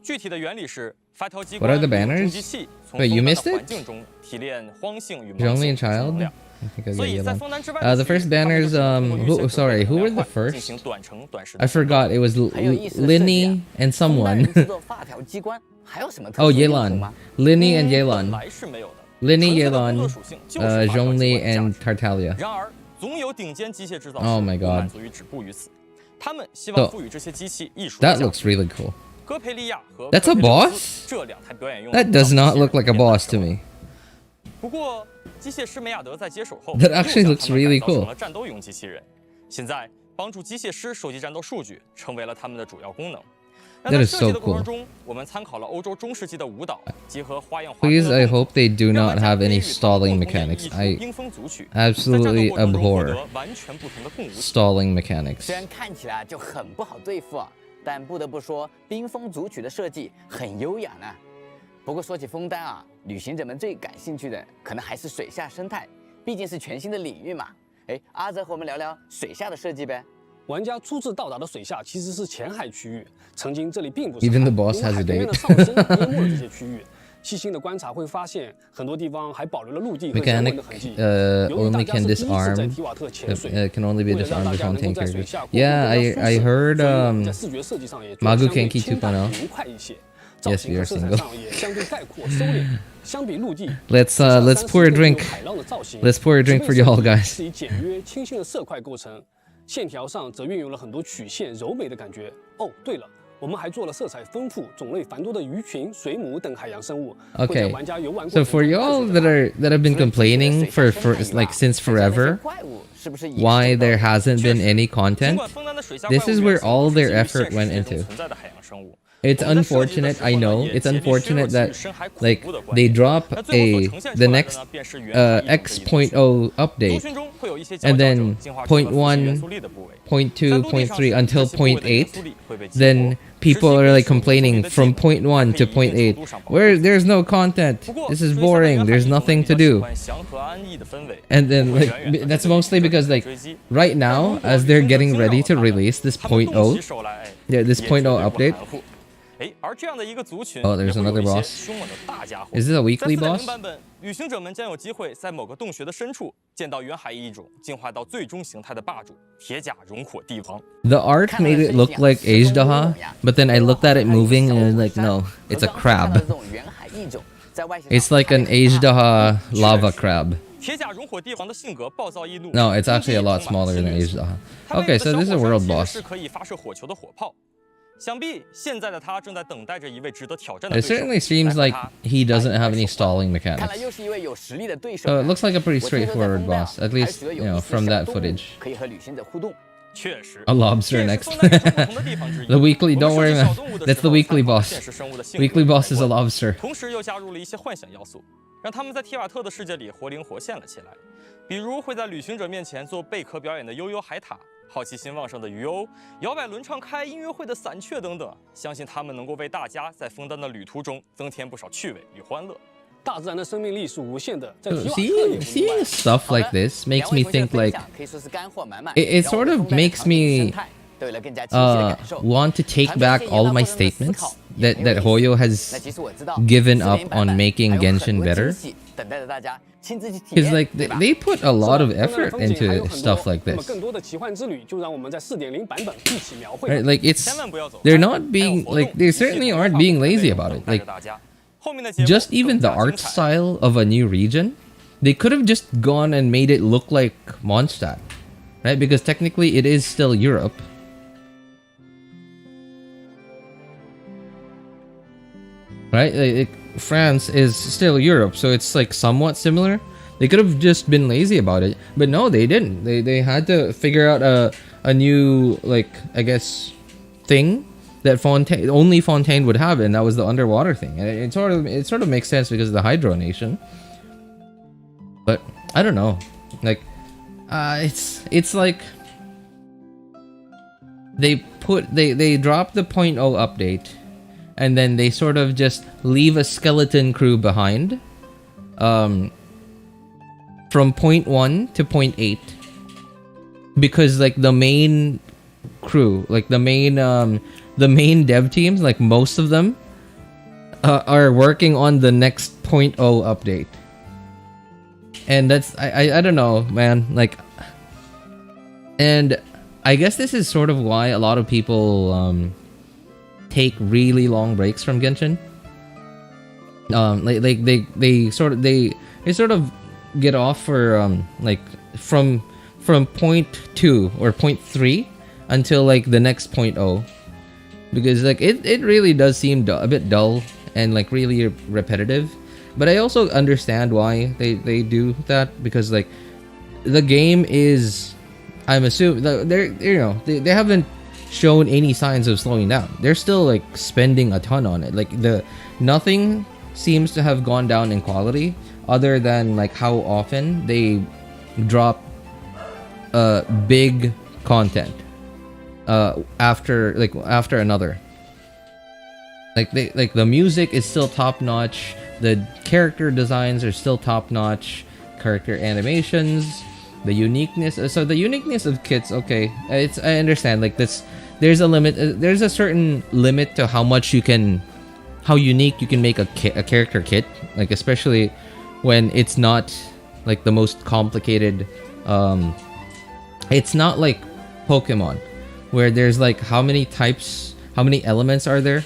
具体的原理是，发条机关 What are the 用 banners? 重机器从 Wait, you 枫丹 missed 的 it? 环境中提炼荒性与 You're 芒 only 性 a 质能 child? 量。 I think I 所 got 以 you 在 along. 枫丹之外 The first banners, sorry, who were the first? 进行短程短时的 I forgot. It was Lyney and 枫丹 someone. 人制作发条机关还有什么特 Oh, 殊的用途 Yelan. 吗？ Lyney and 本 Yelan. 来是没有的。 Lyney, 纯粹的工 Yelan, 作属性就是发条机关 Zhongli, 的价 and 值。 Tartaglia. 然而，总有顶尖机械制造 Oh 师 my 不 god. 满足于止步于此，他们希望 So, 赋予这些机器艺术的 That 价 looks 值。 really cool. 戈培利亚和 That's a 戈培留 boss? 斯这两台表演用 That does not look like a boss to me. 不过，机械师梅亚德在接手后， That actually 又 looks 将他们 really 改造成 cool. 了战斗用机器人。现在，帮助机械师收集战斗数据成为了他们的主要功能。那 That 在 is 设计 so 的过程 cool. 中，我们参考了欧洲中世纪的舞蹈，结合花样滑冰 Please, 的 I 动作 hope they do 让 not 玩家 have 可以 any 与他们 stalling 共同演绎 mechanics. 出 I 冰封组曲，在战斗 absolutely 过程中获 abhor 得完全不同的共舞体。 stalling mechanics. 虽然看起来就很不好对付啊，但不得不说，冰封组曲的设计很优雅呢。不过说起枫丹啊，旅行者们最感兴趣的可能还是水下生态，毕竟是全新的领域嘛。哎，阿泽和我们聊聊水下的设计呗。玩家初次到达的水下其实是浅海区域，曾经这里并不是 Even 海 the boss 因为 has a 海平面 date. 的上升淹没了这些区域。细心的观察会发现，很多地方还保留了陆地和人文 Mechanic 的痕迹。 only 由于大 can 家是第一次在 disarm. 提瓦特潜水， Can only be 为了让 disarmed 大 with 家能够 Fontaine 在水 characters. 下 Yeah, I heard 在视觉设计上也做 Magu 得相对 Kenki 清淡 2.0. 明快一些。造 Yes, 型 we 和 are 色彩 single. 上也相对概括收敛。相比陆地， Let's pour a drink. Let's pour a drink for y'all guys. 是以简约清新的色块构成，线条上则运用了很多曲线柔美的感觉。哦，对了，我们还做了色彩丰富、种类繁多的鱼群、水母等海洋生物。 Okay. So for y'all that have been complaining for like since forever, why there hasn't been any content, this is where all their effort went into. It's unfortunate, I know. It's unfortunate that like they drop the next X.0 update, and then 0.1, 0.2, 0.3 until 0.8. Then people are like complaining from 0.1 to 0.8, where there's no content. This is boring. There's nothing to do. And then like that's mostly because like right now, as they're getting ready to release this 0.0, this 0.0 update. Oh, there's another boss. Is this a weekly boss? 旅行者们将有机会在某个洞穴的深处见到远海异种进化到最终形态的霸主——铁甲熔火帝王。The art made it look like Ajdaha, but then I looked at it moving and I was like, no, it's a crab. It's like an Ajdaha lava crab. 铁甲熔火帝王的性格暴躁易怒。 No, it's actually a lot smaller than Ajdaha. Okay, so this is a world boss. 是可以发射火球的火炮。想必现在的他正在等待着一位值得挑战的 It 对手。 certainly seems like he doesn't have any stalling 看来 mechanics. 又是一位有实力的对手。 So it looks like a pretty 我听说在 straightforward 枫丹 boss, at least 还 you know 有 from 小 that 动物 footage. 可以和旅行者互动。确实 A lobster 这也是 next. 枫丹与众不同的地方之一 The weekly, 我 don't 们设 worry 计 man. 小动物的 That's 时 the 候 weekly 参考了 boss. 现实生物的性格 Weekly 和 boss is a 外观 lobster. 同时又加入了一些幻想要素，让他们在提瓦特的世界里活灵活现了起来。比如会在旅行者面前做贝壳表演的悠悠海獭，好奇心旺盛的鱼鸥，摇摆轮唱开音乐会的散雀等等，相信他们能够为大家在枫丹的旅途中增添不少趣味与欢乐。大自然的生命力是无限的，在提瓦特 Seeing stuff like this makes me think like 可以说是干货满满。 it sort of makes me 都有了更加清晰的感受。 want to take back all my statements that Hoyo 那 has 其实我知道 given up on making Genshin better. 等待着大家亲自去体 Because 验， like 对吧？ they put a lot of 枫丹的 effort 风景还有 into 很 stuff 多 like 那么 this. 更多的奇幻之旅，就让我们在4.0版本一起描绘。 Right? Like it's 千万不要走 they're 开 not being 还有活动 like they certainly aren't being lazy about it. 等待 Like 着大家后面的节目 just even 更 the 加 art 精彩 style of a new region, they could have just gone and made it look like Mondstadt, right? Because technically it is still Europe. Right? Like, France is still Europe, so it's like somewhat similar. They could have just been lazy about it, but no, they didn't. They had to figure out a new, like, I guess, thing that Fontaine only Fontaine would have, and that was the underwater thing. And it sort of makes sense because of the Hydro Nation. But I don't know, like, it's like they dropped the 0.0 update, and then they sort of just leave a skeleton crew behind, from 0.1 to 0.8, because like the main crew, like the main dev teams, like most of them are working on the next 0.0 update. And that's I don't know, man, like, and I guess this is sort of why a lot of people take really long breaks from Genshin. Like they sort of get off for like from 0.2 or 0.3 until like the next 0.0, because like it really does seem a bit dull and like really repetitive. But I also understand why they do that, because like the game is, I'm assuming they haven't shown any signs of slowing down. They're still like spending a ton on it. Like nothing seems to have gone down in quality, other than like how often they drop big content after another. Like the music is still top notch, the character designs are still top notch, character animations, the uniqueness. So the uniqueness of kits, okay, I understand. Like there's a limit. There's a certain limit to how unique you can make a character kit. Like especially when it's not like the most complicated. It's not like Pokemon, where there's like how many elements are there,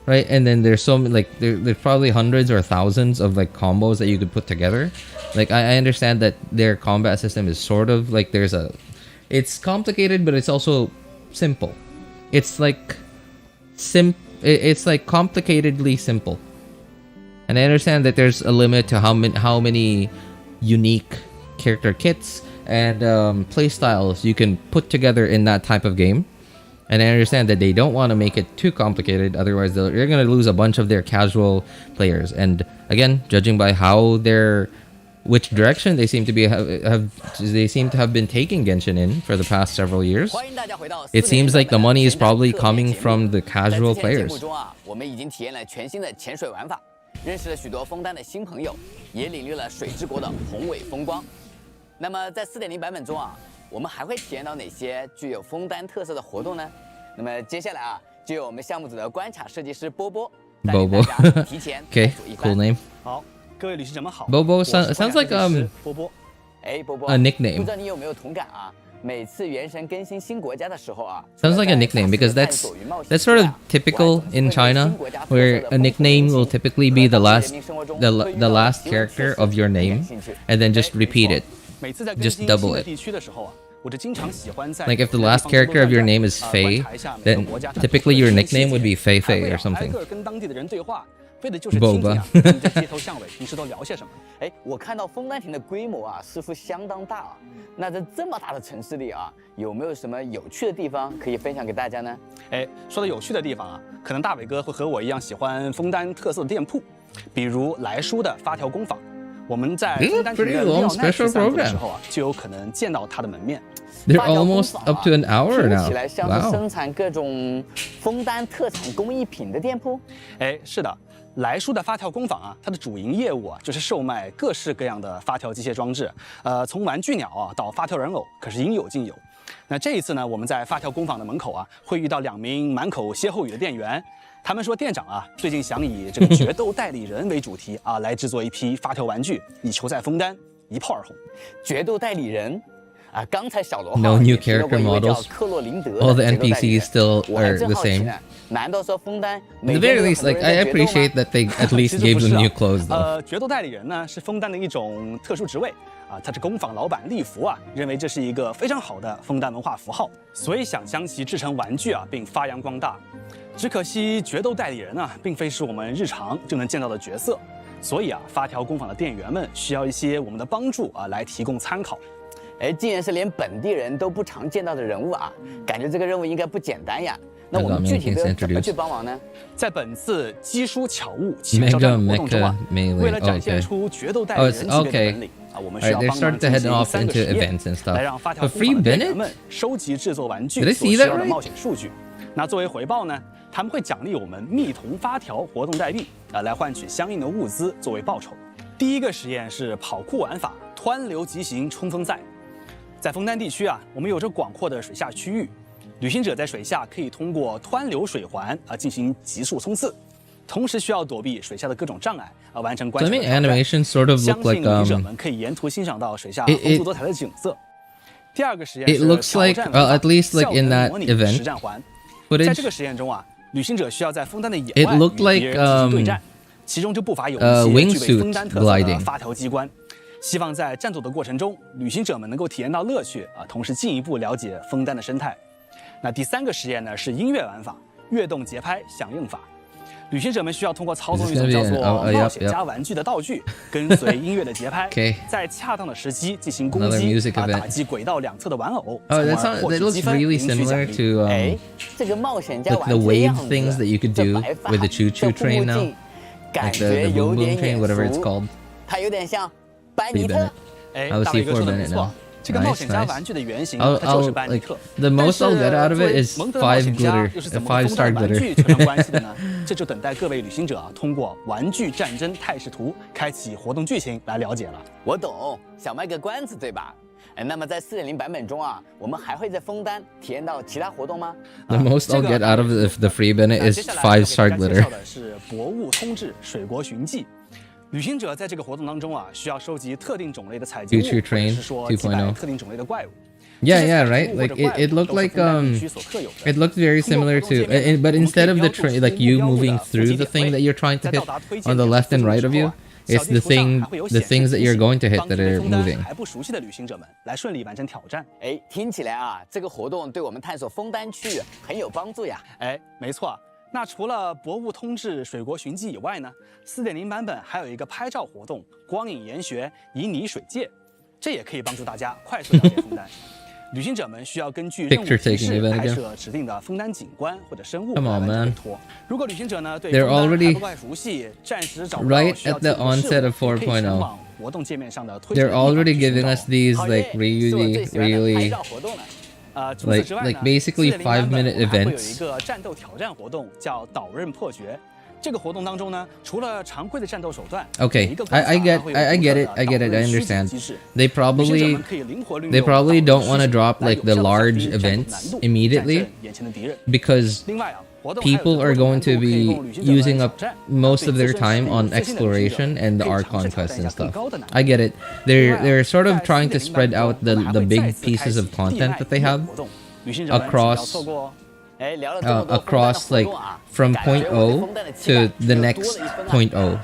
right? And then there's so many, like there's probably hundreds or thousands of like combos that you could put together. Like I understand that their combat system is sort of like it's complicated, but it's also simple. It's like it's like complicatedly simple. And I understand that there's a limit to how many unique character kits and playstyles you can put together in that type of game. And I understand that they don't want to make it too complicated, otherwise you're going to lose a bunch of their casual players. And again, judging by which direction they seem to have been taking Genshin in for the past several years, it seems like the money is probably coming from the casual players. 认识了许多枫丹的新朋友，也领略了水之国的宏伟风光。那么在4.0版本中啊，我们还会体验到哪些具有枫丹特色的活动呢？那么接下来啊，就由我们项目组的关卡设计师波波带领大家提前 Okay, cool name. 好，各位旅行者们好。 Bobo sounds like 波波。哎，波波 a nickname. 不知道你有没有同感啊？每次原神更新新国家的时候啊 Sounds like a nickname, because that's sort of typical in China, where a nickname will typically be the last character of your name, and then just repeat it. 每次在更 Just 新 double 新的 it. 地区的时候啊， Like if the last character of your name is Fei, then typically your nickname would be Fei Fei or something. 为的就是听听啊，他们在街头巷尾平时都聊些什么。哎，我看到枫丹亭的规模啊，似乎相当大啊。那在这么大的城市里啊，有没有什么有趣的地方可以分享给大家呢？哎，说到有趣的地方啊，可能大伟哥会和我一样喜欢枫丹特色的店铺，比如来书的发条工坊。我们在枫丹亭的廖奈去散步的时候啊，就有可能见到它的门面。 They're almost up to an hour now. 听起来像是生产各种枫丹特产工艺品的店铺。哎，是的。 来书的发条工坊啊，它的主营业务啊，就是售卖各式各样的发条机械装置，从玩具鸟啊到发条人偶，可是应有尽有。那这一次呢，我们在发条工坊的门口啊，会遇到2名满口歇后语的店员，他们说店长啊，最近想以这个决斗代理人为主题啊，来制作一批发条玩具，以求在枫丹一炮而红。决斗代理人。 啊，刚才小罗 No new character models. 克洛林德 All the NPCs still are the same. 难道说枫丹 At the very least, like I appreciate that they at least gave them new clothes, though. 决斗代理人呢是枫丹的一种特殊职位啊，他是工坊老板利福啊，认为这是一个非常好的枫丹文化符号，所以想将其制成玩具啊，并发扬光大。只可惜决斗代理人啊，并非是我们日常就能见到的角色，所以啊，发条工坊的店员们需要一些我们的帮助啊，来提供参考。 哎，既然是连本地人都不常见到的人物啊，感觉这个任务应该不简单呀。那我们具体的怎么去帮忙呢？在本次奇书巧物请招战活动中啊，为了展现出决斗代理人级别的本领啊，我们需要帮忙进行3个实验，来让发条工坊的店员们收集制作玩具所需要的冒险数据。那作为回报呢，他们会奖励我们蜜铜发条活动代币啊，来换取相应的物资作为报酬。第一个实验是跑酷玩法湍流急行冲锋赛。 在枫丹地区啊，我们有着广阔的水下区域，旅行者在水下可以通过湍流水环啊进行急速冲刺，同时需要躲避水下的各种障碍啊，完成关卡的挑战。相信旅行者们可以沿途欣赏到水下丰富多彩的景色。第二个实验是挑战校园模拟实战环。在这个实验中啊，旅行者需要在枫丹的野外与敌人进行对战，其中就不乏有一些具备枫丹特色的发条机关。 希望在战斗的过程中，旅行者们能够体验到乐趣啊，同时进一步了解枫丹的生态。那第3个实验呢是音乐玩法，跃动节拍响应法。旅行者们需要通过操纵一种叫做冒险家玩具的道具，跟随音乐的节拍，在恰当的时机进行攻击啊，打击轨道两侧的玩偶，从而获取积分，赢取奖励。哎，这个冒险家玩具 wave things that you could do with the choo-choo train now, like the boom boom train, whatever it's called. 它有点像。 班尼特，哎，大伟哥说的没错，这个冒险家玩具的原型它就是班尼特。The most I'll get out of it is 5 glitter, 又是怎么 5 和 star 玩 glitter. 具扯上关系的呢？这就等待各位旅行者啊，通过玩具战争态势图开启活动剧情来了解了。我懂，想卖个关子，对吧？那么在4.0版本中啊，我们还会在枫丹体验到其他活动吗 ？The most I'll get out of the free Bennett is 5 star glitter. 的是博物通志水国寻迹。 旅行者在这个活动当中啊，需要收集特定种类的采集物，或者是说击败特定种类的怪物。Yeah, yeah, right. Like it looked like it looked very similar to, but instead of the train, like you moving through the thing that you're trying to hit on the left and right of you, it's the things that you're going to hit that are moving. 还不熟悉的旅行者们来顺利完成挑战。哎，听起来啊，这个活动对我们探索枫丹区域很有帮助呀。哎，没错。 那除了博物通志水国寻迹以外呢，4.0版本还有一个拍照活动——光影研学旖旎水界，这也可以帮助大家快速了解枫丹。旅行者们需要根据任务提示拍摄指定的枫丹景观或者生物来完成托。如果旅行者呢对枫丹还不太熟悉，暂时找不到需要进行的事物，可以前往活动界面上的推荐。 They're already giving us these like really like basically 5-minute events. 有一个战斗挑战活动叫岛刃破决。这个活动当中呢，除了常规的战斗手段 ，Okay, I get it, I understand. They probably don't want to drop like the large events immediately because people are going to be using up most of their time on exploration and the Archon quests and stuff. I get it. They're sort of trying to spread out the big pieces of content that they have across across like from point O to the next point O.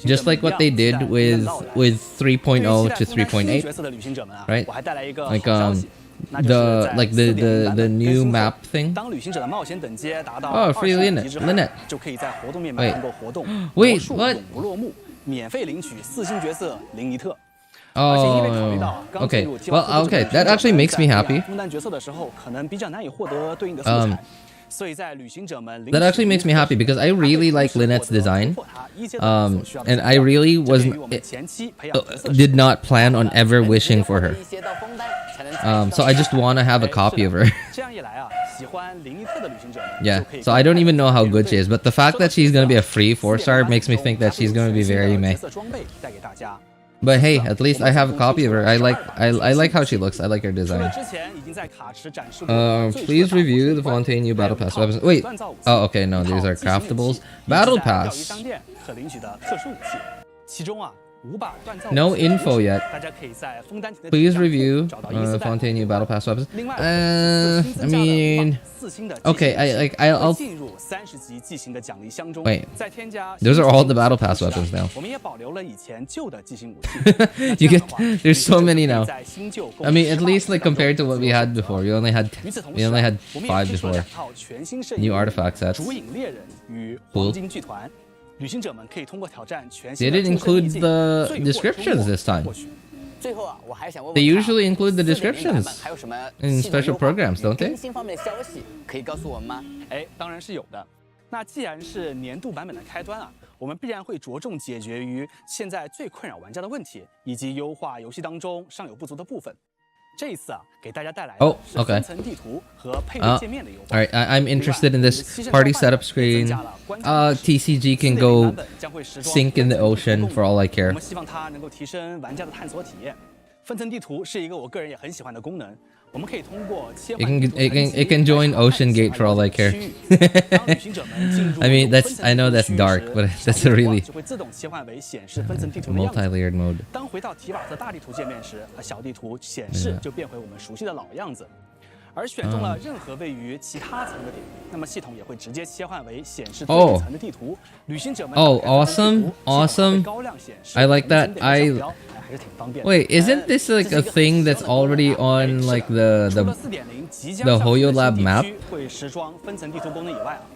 Just like what they did with 3.0 to 3.8, right? Like the new map thing. Oh, free Lynette. Wait, what? Oh, okay. Well, okay. That actually makes me happy. That actually makes me happy because I really like Lynette's design, and I really did not plan on ever wishing for her. So I just want to have a copy of her. Yeah, so I don't even know how good she is, but the fact that she's gonna be a free 4-star makes me think that she's gonna be very meh. But hey, at least I have a copy of her. I like how she looks. I like her design. Please review the Fontaine new Battle Pass weapons. Wait. Oh, okay. No, these are craftables. Battle Pass. No info yet. Please review Fontaine new Battle Pass weapons. I mean, okay. I'll. Wait. Those are all the Battle Pass weapons now. You get. There's so many now. I mean, at least like compared to what we had before. We only had 5 before. New artifact sets. Cool. They didn't include the descriptions this time. They usually include the descriptions in special programs, don't they? 那既然是年度版本的开端啊，我们必然会着重解决于现在最困扰玩家的问题，以及优化游戏当中尚有不足的部分。这一次啊，给大家带来的是分层地图和配对界面的优化。Alright, I'm interested in this party setup screen. TCG can go sink in the ocean for all I care. 我们希望它能够提升玩家的探索体验。分层地图是一个我个人也很喜欢的功能。 我们可以通过切换 It can join Ocean Gate for all I care. I mean, I know that's dark, but that's a really multi-layered mode. 当回到提瓦特大地图界面时，小地图显示就变回我们熟悉的老样子。而选中了任何位于其他层的点，那么系统也会直接切换为显示对应层的地图。旅行者们 awesome. I like that. Wait, isn't this like a thing that's already on like the Hoyo Lab map?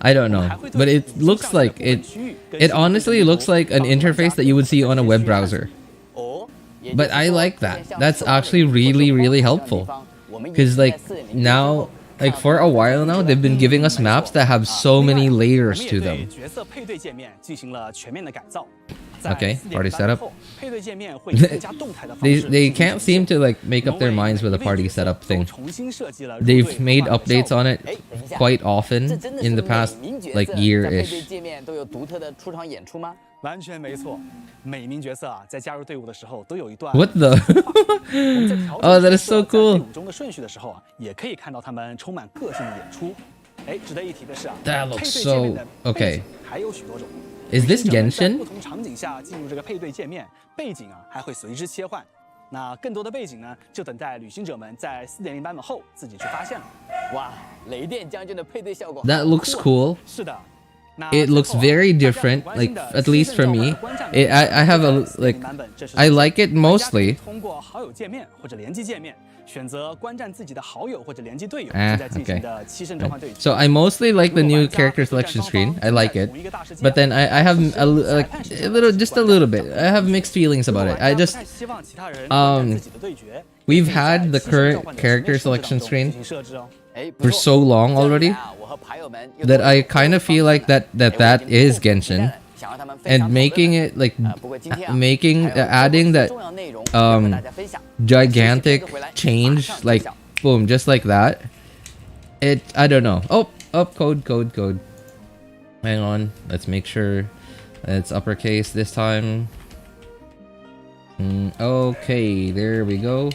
I don't know, but it looks like it honestly looks like an interface that you would see on a web browser. But I like that. That's actually really helpful. Because like now, like for a while now, they've been giving us maps that have so many layers to them. Okay, party setup. They can't seem to like make up their minds with a party setup thing. They've made updates on it quite often in the past like year-ish. 完全没错，每名角色啊，在加入队伍的时候都有一段。What the? Oh, that is so cool. 队伍中的顺序的时候啊，也可以看到他们充满个性的演出。哎，值得一提的是啊， That looks so okay. 还有许多种。 Is this Genshin? 不同场景下进入这个配对界面，背景啊还会随之切换。那更多的背景呢，就等待旅行者们在4.0版本后自己去发现了。哇，雷电将军的配对效果。 That looks cool. 是的。 It looks very different, like at least for me. I have a like I like it mostly. Okay. So I mostly like the new character selection screen. I like it, but then I have just a little bit. I have mixed feelings about it. I just we've had the current character selection screen for so long already that I kind of feel like that is Genshin, and making it like adding that gigantic change, like boom, just like that. I don't know. Oh, code. Hang on, let's make sure it's uppercase this time. Okay, there we go.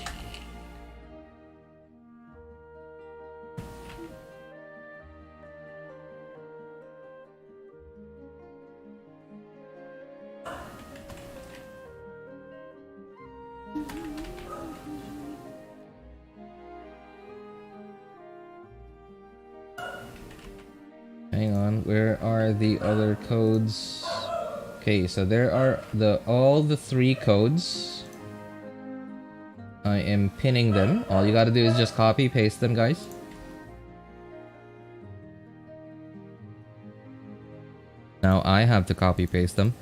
on. Where are the other codes? Okay, so there are all the 3 codes. I am pinning them. All you gotta do is just copy paste them, guys. Now I have to copy paste them.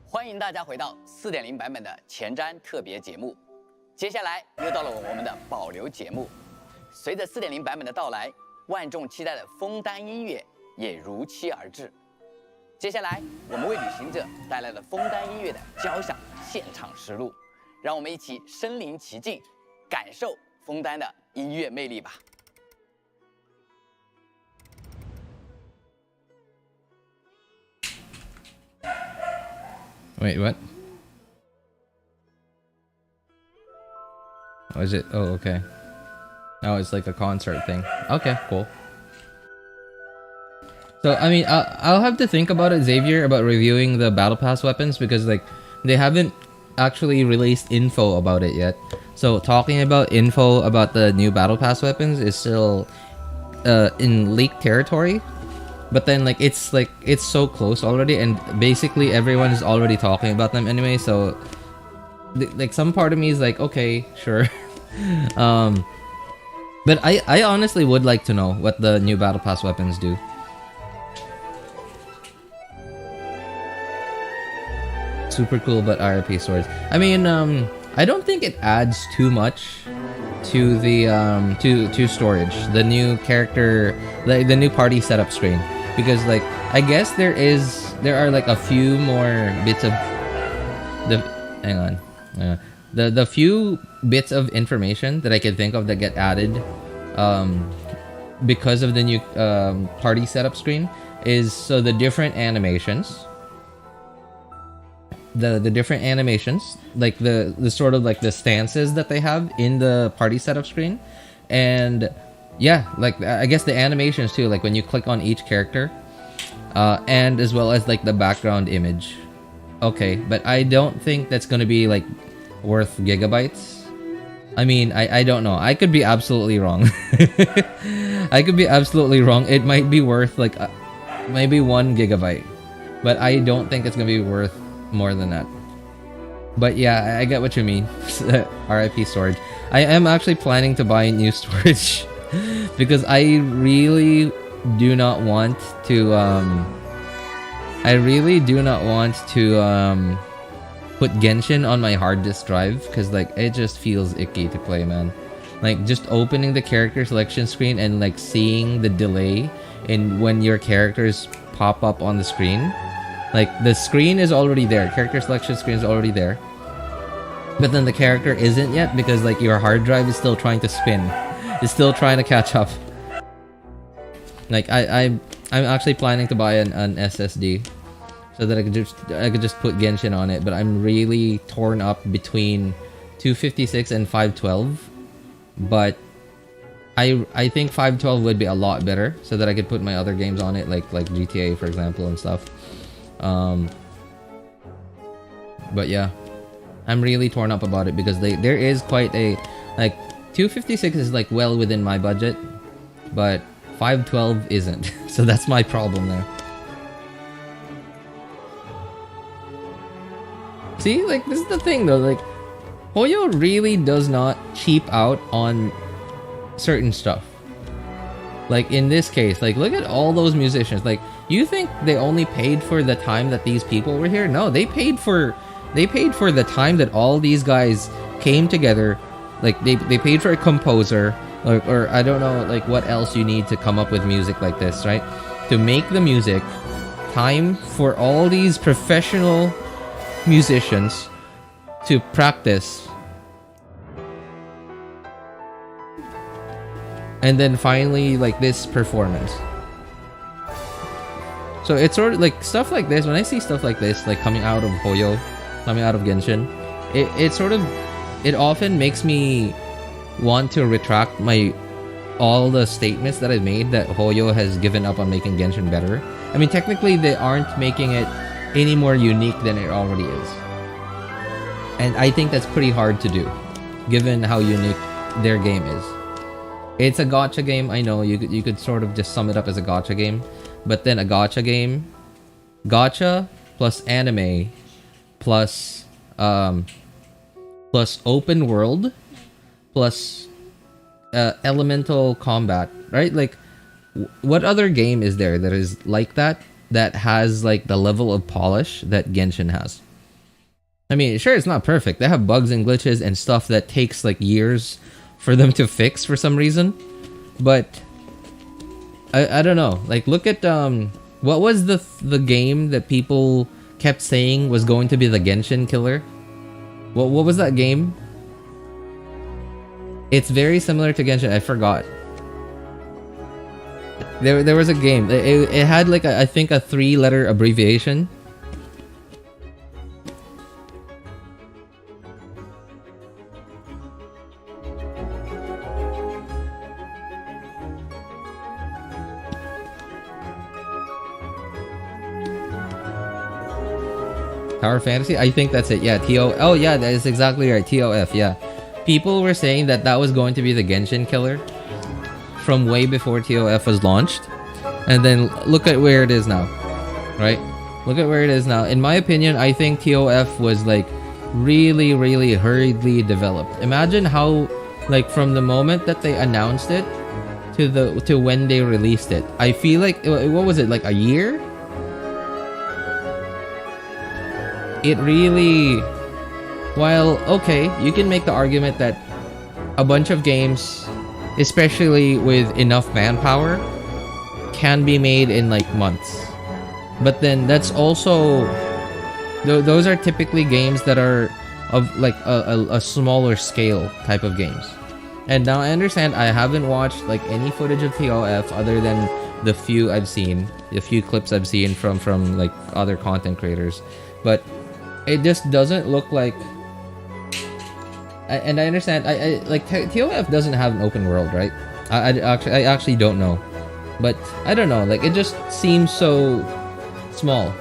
欢迎大家回到4.0版本的前瞻特别节目。接下来又到了我们的保留节目。随着4.0版本的到来，万众期待的枫丹音乐也如期而至。接下来，我们为旅行者带来了枫丹音乐的交响现场实录，让我们一起身临其境，感受枫丹的音乐魅力吧。Wait, what? Oh, is it? Oh, okay. Oh, it's like a concert thing. Okay, cool. So, I mean, I'll have to think about it, Xavier, about reviewing the Battle Pass weapons, because, like, they haven't actually released info about it yet. So, talking about info about the new Battle Pass weapons is still in leaked territory. But then, like, it's so close already, and basically everyone is already talking about them anyway, so like, some part of me is like, okay, sure. But I honestly would like to know what the new Battle Pass weapons do. Super cool, but RP swords. I mean, I don't think it adds too much to the to storage, the new character, the new party setup screen, because, like, I guess there are like a few more bits of the few bits of information that I can think of that get added because of the new party setup screen is, so the different animations, the different animations, like the sort of like the stances that they have in the party setup screen, and yeah, like, I guess the animations too, like when you click on each character, and as well as like the background image. Okay, but I don't think that's gonna be like worth gigabytes. I mean, I don't know. I could be absolutely wrong. I could be absolutely wrong. It might be worth like maybe 1 gigabyte, but I don't think it's gonna be worth more than that. But yeah, I get what you mean. RIP storage. I am actually planning to buy new storage because I really do not want to put Genshin on my hard disk drive, because like it just feels icky to play, man. Like, just opening the character selection screen and like seeing the delay in when your characters pop up on the screen. Like, the screen is already there, character selection screen is already there, but then the character isn't yet because like your hard drive is still trying to spin. It's still trying to catch up. Like, I'm actually planning to buy an SSD so that I could just put Genshin on it, but I'm really torn up between 256 and 512. But I think 512 would be a lot better, so that I could put my other games on it, like GTA, for example, and stuff. But yeah, I'm really torn up about it because there is quite a, like, 256 is like well within my budget, but 512 isn't. So that's my problem there. See, like, this is the thing though, like, Hoyo really does not cheap out on certain stuff. Like, in this case, like, look at all those musicians. Like, you think they only paid for the time that these people were here? No, they paid for the time that all these guys came together. Like, they paid for a composer, or I don't know, like, what else you need to come up with music like this, right? To make the music, time for all these professional musicians to practice, and then finally, like, this performance. So it's sort of like stuff like this. When I see stuff like this, like coming out of Hoyo, coming out of Genshin, it often makes me want to retract all the statements that I've made that Hoyo has given up on making Genshin better. I mean, technically they aren't making it any more unique than it already is. And I think that's pretty hard to do, given how unique their game is. It's a gacha game, I know, you could sort of just sum it up as a gacha game, but then a gacha game, gacha plus anime plus plus open world plus elemental combat, right? Like, what other game is there that is like that has like the level of polish that Genshin has? I mean, sure, it's not perfect. They have bugs and glitches and stuff that takes like years for them to fix for some reason, but I don't know. Like, look at what was the game that people kept saying was going to be the Genshin killer? What was that game? It's very similar to Genshin. I forgot. There was a game. It had like I think a 3-letter abbreviation. Tower Fantasy? I think that's it. Yeah, Oh yeah, that is exactly right. TOF, yeah. People were saying that was going to be the Genshin killer from way before TOF was launched. And then look at where it is now. Right? Look at where it is now. In my opinion, I think TOF was like really, really hurriedly developed. Imagine how, like, from the moment that they announced it to when they released it. I feel like, what was it, like a year? It really, while okay, you can make the argument that a bunch of games, especially with enough manpower, can be made in like months. But then that's also, those are typically games that are of like a smaller scale type of games. And now I understand I haven't watched like any footage of TOF other than the few I've seen, the few clips I've seen from like other content creators, but it just doesn't look like. And I understand, I like TOF doesn't have an open world, right? I actually don't know, but I don't know. Like, it just seems so small,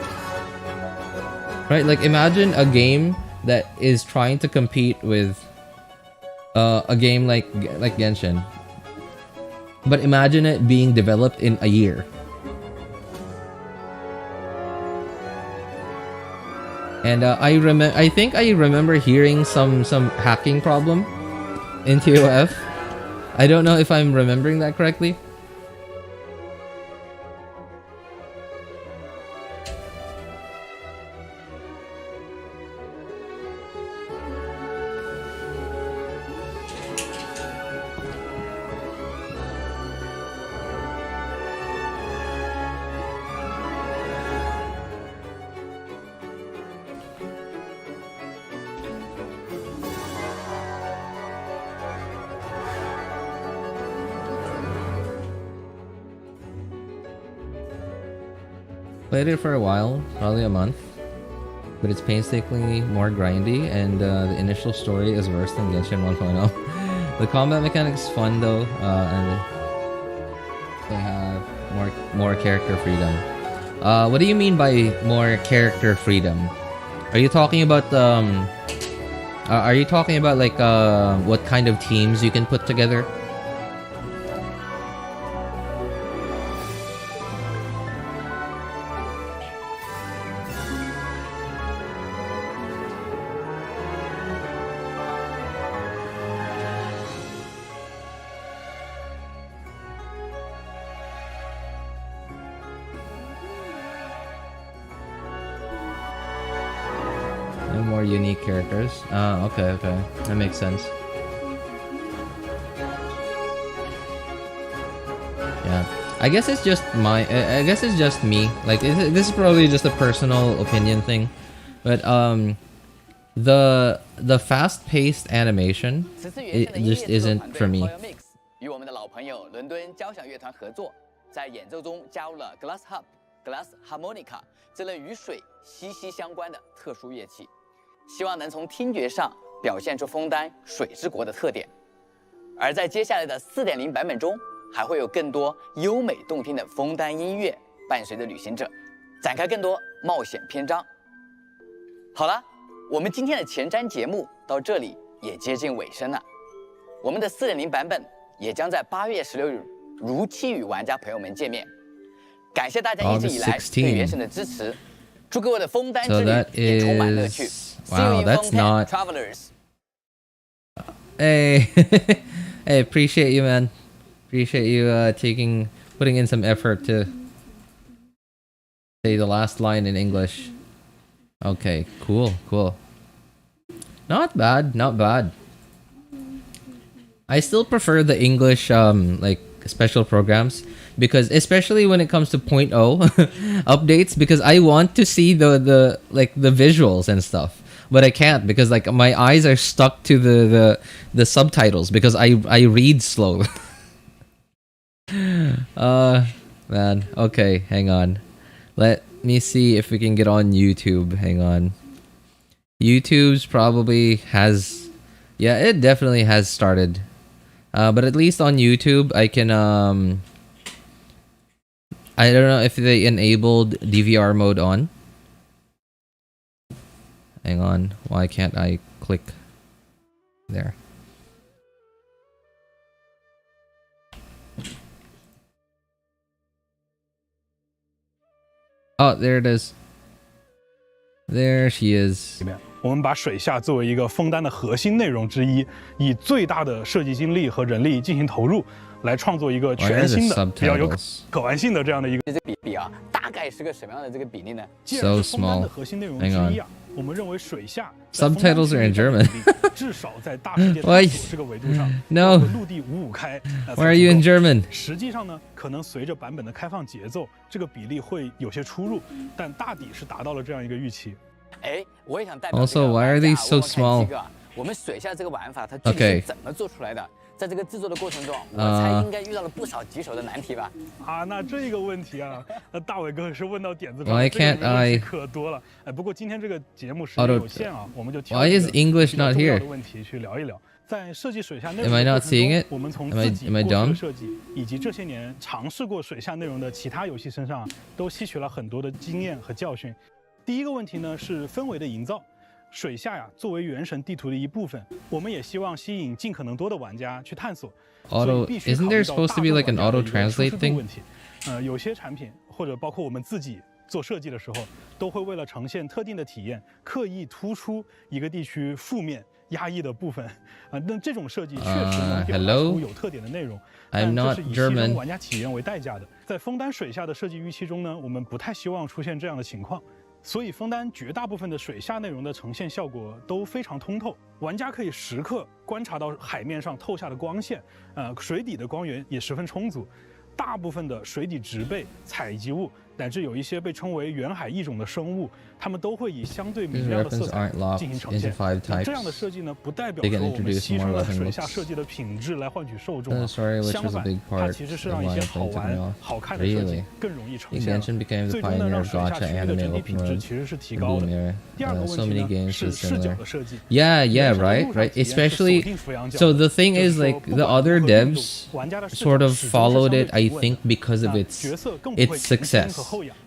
right? Like, imagine a game that is trying to compete with a game like Genshin, but imagine it being developed in a year. And I think I remember hearing some hacking problem in TOF. I don't know if I'm remembering that correctly. Played it for a while, probably a month, but it's painstakingly more grindy, and the initial story is worse than Genshin 1.0. The combat mechanics is fun though, and they have more character freedom. What do you mean by more character freedom? Are you talking about like what kind of teams you can put together? More unique characters. Okay, that makes sense. Yeah, I guess it's just me. Like, this is probably just a personal opinion thing, but the fast-paced animation, it just isn't for me. 与我们的老朋友伦敦交响乐团合作，在演奏中加入了 glass harmonica 这类与水息息相关的特殊乐器，希望能从听觉上表现出枫丹水之国的特点。而在接下来的 4.0 版本中，还会有更多优美动听的枫丹音乐伴随着旅行者，展开更多冒险篇章。好了，我们今天的前瞻节目到这里也接近尾声了。我们的4.0版本也将在8月16日如期与玩家朋友们见面。感谢大家一直以来对原神的支持，祝各位的枫丹之旅也充满乐趣。Wow, that's not. Travelers. Hey, hey, appreciate you, man. Appreciate you putting in some effort to say the last line in English. Okay, cool. Not bad, not bad. I still prefer the English like special programs, because especially when it comes to 0.0 updates, because I want to see the visuals and stuff, but I can't because like my eyes are stuck to the subtitles because I read slow. Man, okay, hang on. Let me see if we can get on YouTube. Hang on. YouTube's probably has, yeah, it definitely has started. But at least on YouTube, I can, I don't know if they enabled DVR mode on. Hang on. Why can't I click there? Oh, there it is. There she is. 我们把水下作为一个枫丹的核心内容之一，以最大的设计精力和人力进行投入，来创作一个全新的、比较有可玩性的这样的一个。这比啊，大概是个什么样的这个比例呢 ？So small. 核心内容之一啊，我们认为水下 subtitles are in German. 至少在大世界探索这个维度上 ，No. 陆地5.5开。Why are you in German? 实际上呢，可能随着版本的开放节奏，这个比例会有些出入，但大抵是达到了这样一个预期。哎，我也想代表 Also, why are they so small? 我们水下这个玩法它具体是怎么做出来的？在这个制作的过程中，我猜应该遇到了不少棘手的难题吧？啊，那这个问题啊，大伟哥是问到点子上， Why can't I? 可多了。哎，不过今天这个节目时间有限啊，我们就挑 Why is English not here? 的问题去聊一聊。在设计水下内容 Am I not seeing it? 我们从自己过去的设计，以及这些年尝试过水下内容的其他游戏身上，都吸取了很多的经验和教训。第一个问题呢是氛围的营造。水下呀，作为原神地图的一部分，我们也希望吸引尽可能多的玩家去探索。Isn't there supposed to be like an auto translate thing? 有些产品或者包括我们自己做设计的时候，都会为了呈现特定的体验，刻意突出一个地区负面压抑的部分。那这种设计确实能表达出有特点的内容，但这是以牺牲玩家体验为代价的。在枫丹水下的设计预期中呢，我们不太希望出现这样的情况。所以枫丹绝大部分的水下内容的呈现效果都非常通透，玩家可以时刻观察到海面上透下的光线，水底的光源也十分充足。大部分的水底植被、采集物，乃至有一些被称为远海异种的生物，它们都会以相对明亮的色彩进行呈现。这样的设计呢，不代表说我们牺牲了水下设计的品质来换取受众啊，相反，它其实是让一些好玩、好看的设计更容易呈现。最终呢，让水下区域的整体品质其实是提高的。第二个问题呢是视角的设计。Yeah, right. Especially, so the thing is, like the other devs sort of followed it, I think, because of its success.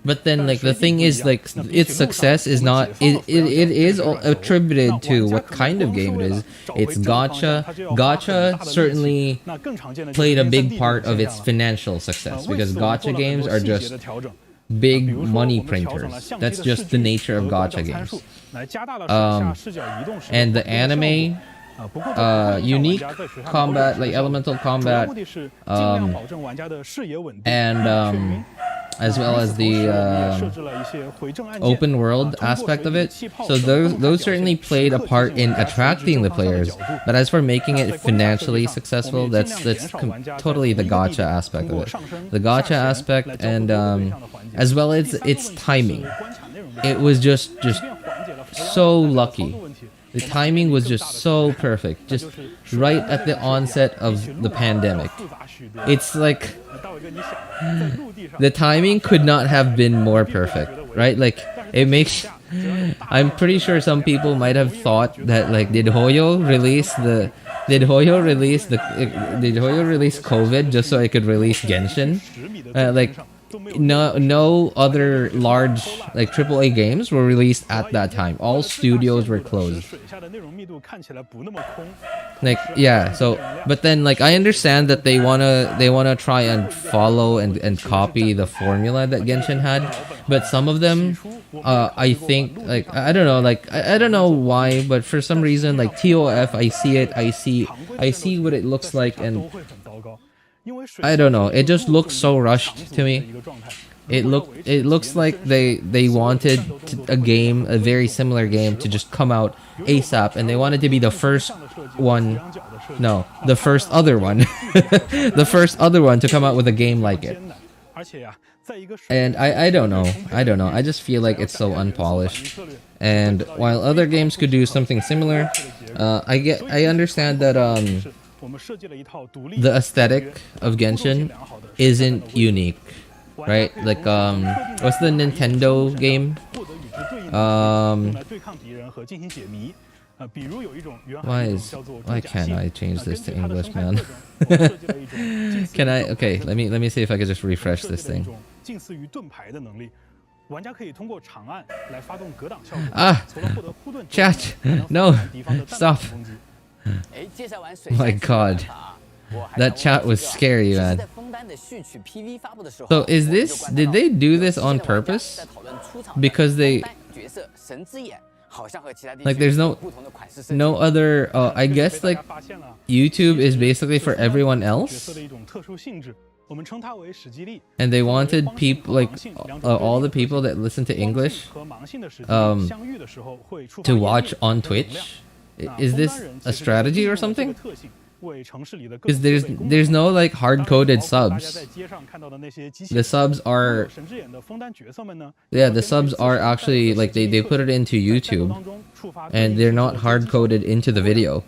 But then, like the thing is, like its success is not. It is attributed to what kind of game it is. It's gacha. Gacha certainly played a big part of its financial success because gacha games are just big money printers. That's just the nature of gacha games. And the anime, unique combat, like elemental combat, and as well as the open world aspect of it. So those certainly played a part in attracting the players. But as for making it financially successful, that's totally the gacha aspect of it. The gacha aspect, and as well as its timing. It was just so lucky. The timing was just so perfect, just right at the onset of the pandemic. It's like the timing could not have been more perfect, right? Like it makes. I'm pretty sure some people might have thought that like did Hoyo release COVID just so I could release Genshin? no other large like AAA games were released at that time. All studios were closed. Like yeah, so but then like I understand that they wanna try and follow and copy the formula that Genshin had, but some of them I think like I don't know, like I don't know why, but for some reason like TOF, I see it, I see what it looks like, and I don't know, it just looks so rushed to me. It looks like they wanted a very similar game to just come out ASAP, and they wanted to be the first one, no, the first other one, the first other one to come out with a game like it. And I don't know, I just feel like it's so unpolished. And while other games could do something similar, I understand that the aesthetic of Genshin isn't unique, right? Like what's the Nintendo game? Why can't I change this to English, man? Can I? Okay, let me see if I can just refresh this thing. Ah, chat, no, stop. My god, that chat was scary, man. So did they do this on purpose? Because they, like, there's no other, I guess like YouTube is basically for everyone else, and they wanted people like all the people that listen to English to watch on Twitch. Is this a strategy or something? Because there's no like hard-coded subs. The subs are, yeah, the subs are actually like they put it into YouTube, and they're not hard-coded into the video.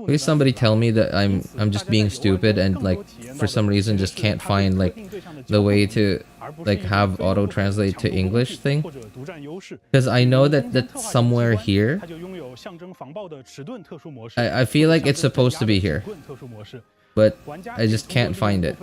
Please somebody tell me that I'm just being stupid and like for some reason just can't find like the way to like have auto translate to English thing, because I know that that's somewhere here. I feel like it's supposed to be here, but I just can't find it.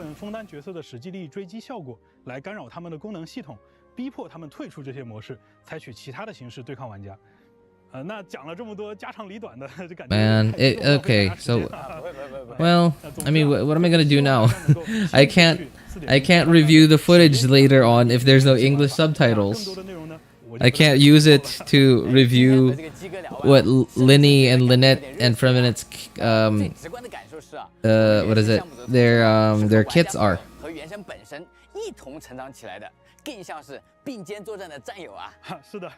Man, okay, so well, I mean, what am I gonna do now? I can't review the footage later on if there's no English subtitles. I can't use it to review what Lyney and Lynette and Freminet's what is it? Their kits are. 一同成长起来的，更像是并肩作战的战友啊！是的，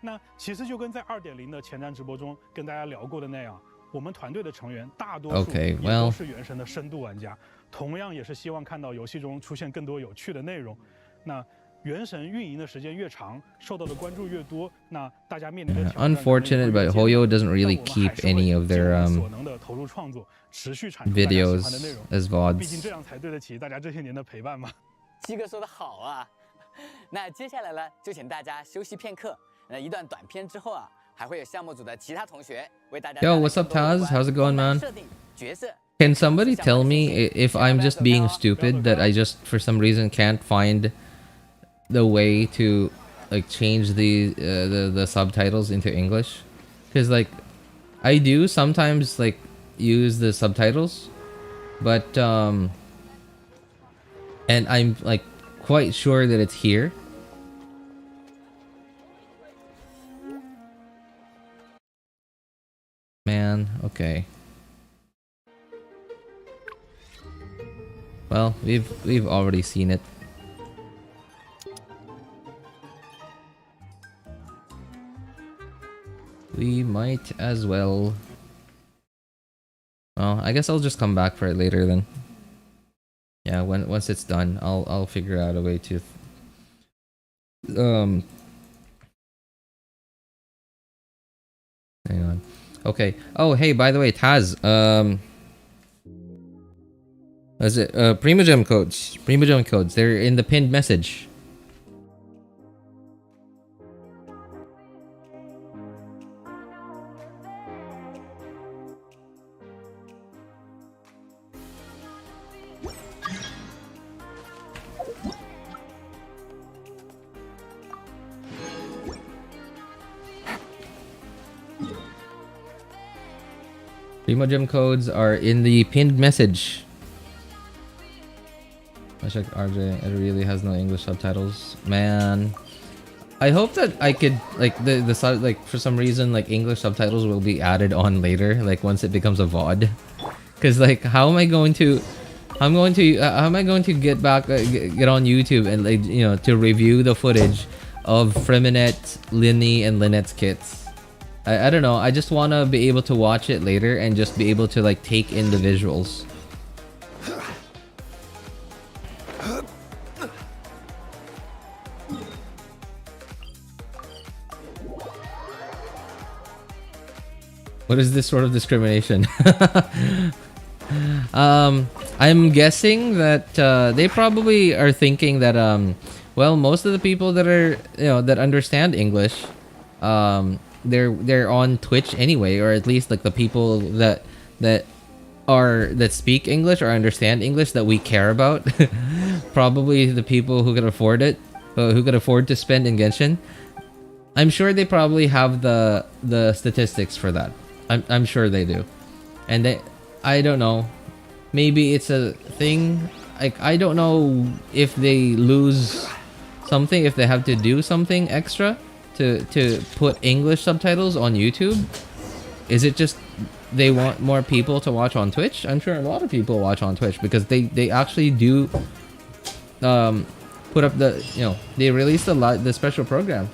那其实就跟在2.0的前瞻直播中跟大家聊过的那样，我们团队的成员大多数也都是原神的深度玩家，同样也是希望看到游戏中出现更多有趣的内容。那原神运营的时间越长，受到的关注越多，那大家面临的挑战。Unfortunate, but Hoyo doesn't really keep any of their videos as VODs. 毕竟这样才对得起大家这些年的陪伴嘛。七哥说的好啊，那接下来呢，就请大家休息片刻。那一段短片之后啊，还会有项目组的其他同学为大家。Yo, what's up, Taz? How's it going, man? Can somebody tell me if I'm just being stupid that I just for some reason can't find the way to like change the subtitles into English? Because like I do sometimes like use the subtitles, but and I'm like quite sure that it's here. Man, okay. Well, we've already seen it. We might as well. Well, I guess I'll just come back for it later then. Yeah, once it's done, I'll figure out a way to hang on. Okay. Oh, hey, by the way, Taz, is it Primogem codes? Primogem codes. They're in the pinned message. Primo gem codes are in the pinned message. I checked RJ. It really has no English subtitles. Man, I hope that I could like like for some reason like English subtitles will be added on later, like once it becomes a VOD. Cause like how am I going to get back get on YouTube and like to review the footage of Freminet, Lyney, and Lynette's kits? I don't know. I just want to be able to watch it later and just be able to like take in the visuals. What is this sort of discrimination? I'm guessing that they probably are thinking that well, most of the people that are that understand English, they're on Twitch anyway, or at least like the people that speak English or understand English that we care about. Probably the people who can afford it, who could afford to spend in Genshin. I'm sure they probably have the statistics for that. I'm sure they do, and I don't know. Maybe it's a thing. Like I don't know if they lose something, if they have to do something extra to put English subtitles on YouTube. Is it just they want more people to watch on Twitch? I'm sure a lot of people watch on Twitch because they actually do put up the they released the special program.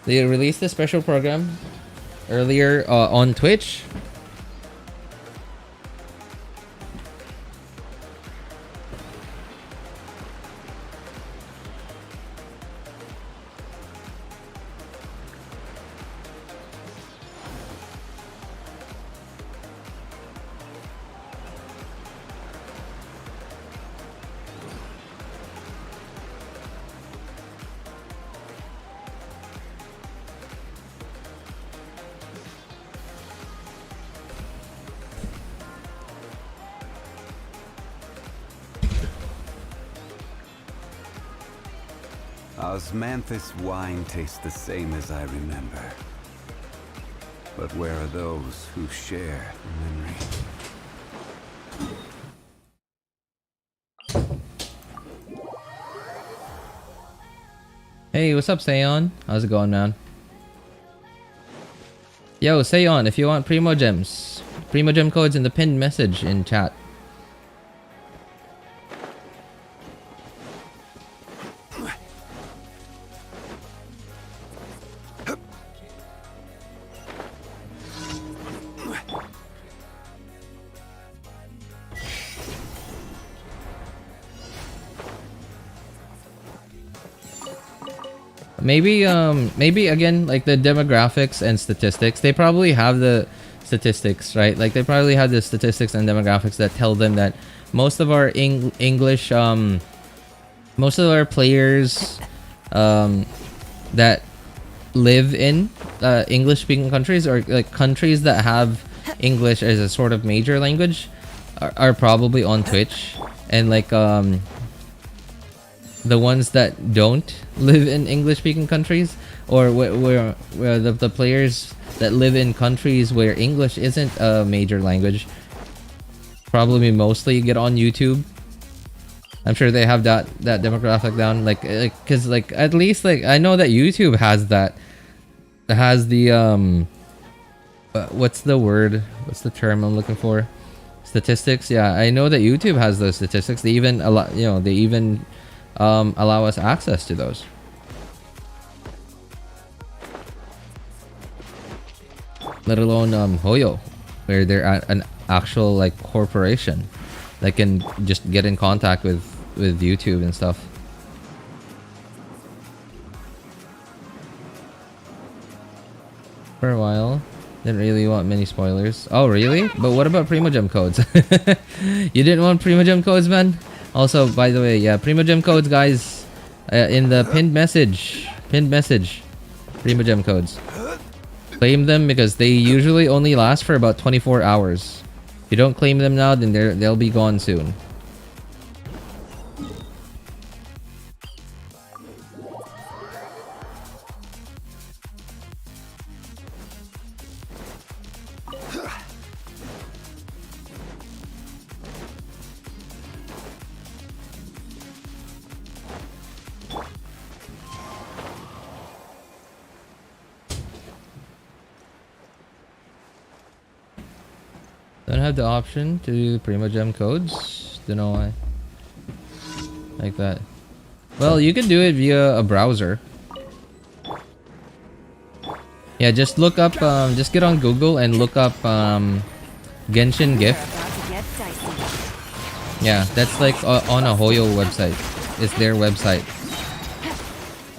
They released the special program earlier on Twitch. Osmanthus wine tastes the same as I remember. But where are those who share memory? Hey, what's up, Sayon? How's it going, man? Yo, Sayon, if you want Primo Gems, Primo Gem codes in the pinned message in chat. Maybe again, like the demographics and statistics, they probably have the statistics, right? Like they probably have the statistics and demographics that tell them that most of our English, most of our players that live in English-speaking countries, or like countries that have English as a sort of major language, are probably on Twitch. And like the ones that don't live in English-speaking countries, or where the players that live in countries where English isn't a major language, probably mostly get on YouTube. I'm sure they have that demographic down, like because like at least like I know that YouTube has that, has the what's the word? What's the term I'm looking for? Statistics. Yeah, I know that YouTube has those statistics. They even allow, they even allow us access to those. Let alone Hoyo, where they're at an actual like corporation that can just get in contact with YouTube and stuff. For a while, didn't really want many spoilers. Oh really? But what about Primo Gem codes? You didn't want Primo Gem codes, man? Also, by the way, yeah, Primo Gem codes, guys, in the pinned message, Primo Gem codes. Claim them because they usually only last for about 24 hours. If you don't claim them now, then they'll be gone soon. Don't have the option to do Primo Gem codes. Don't know why. Like that. Well, you can do it via a browser. Yeah, just look up, just get on Google and look up Genshin GIF. Yeah, that's like on a Hoyo website. It's their website.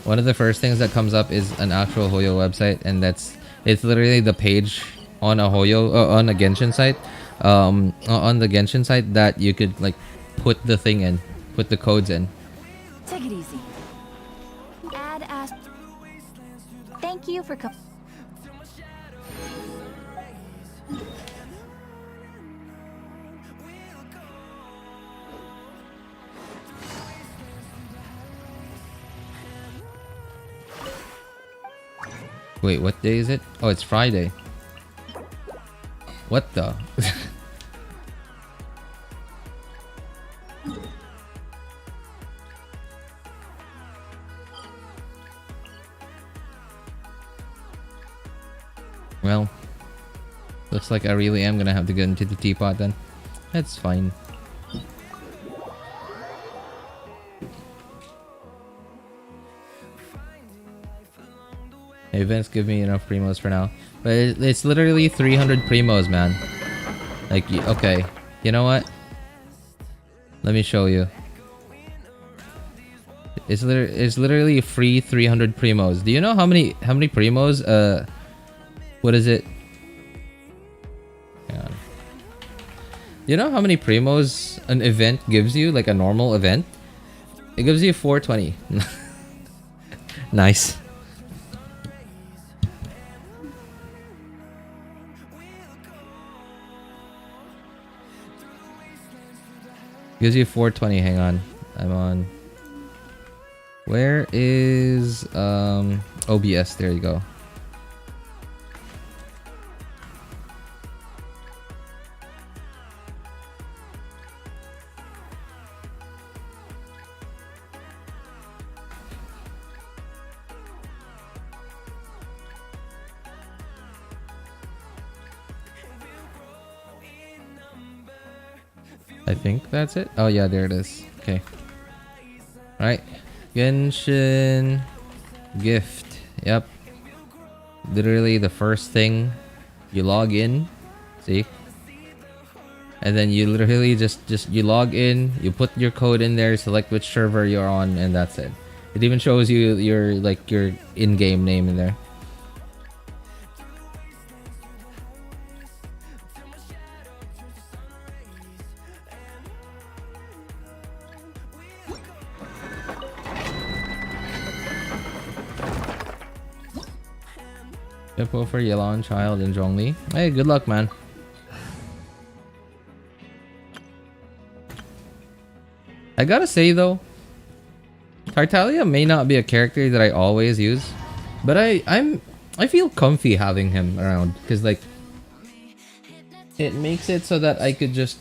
One of the first things that comes up is an actual Hoyo website, and it's literally the page on a Hoyo on a Genshin site, on the Genshin site that you could like put the thing in, put the codes in. Take it easy. Ad asked. Thank you for coming. Wait, what day is it? Oh, it's Friday. What the? Well, looks like I really am gonna have to get into the teapot then. That's fine. Hey Vince, give me enough primos for now. But it's literally 300 primos, man. Like, okay, you know what? Let me show you. It's literally free 300 primos. Do you know how many primos? What is it? Hang on. You know how many primos an event gives you? Like a normal event? It gives you 420. Nice. Gives you 420. Hang on, I'm on. Where is OBS? There you go. I think that's it. Oh yeah, there it is. Okay. Alright. Genshin gift. Yep. Literally the first thing you log in. See? And then you literally just you log in, you put your code in there, select which server you're on, and that's it. It even shows you your in-game name in there. Hippo for Yelan, Child, and Zhongli. Hey, good luck, man. I gotta say though, Tartaglia may not be a character that I always use, but I feel comfy having him around because like it makes it so that I could just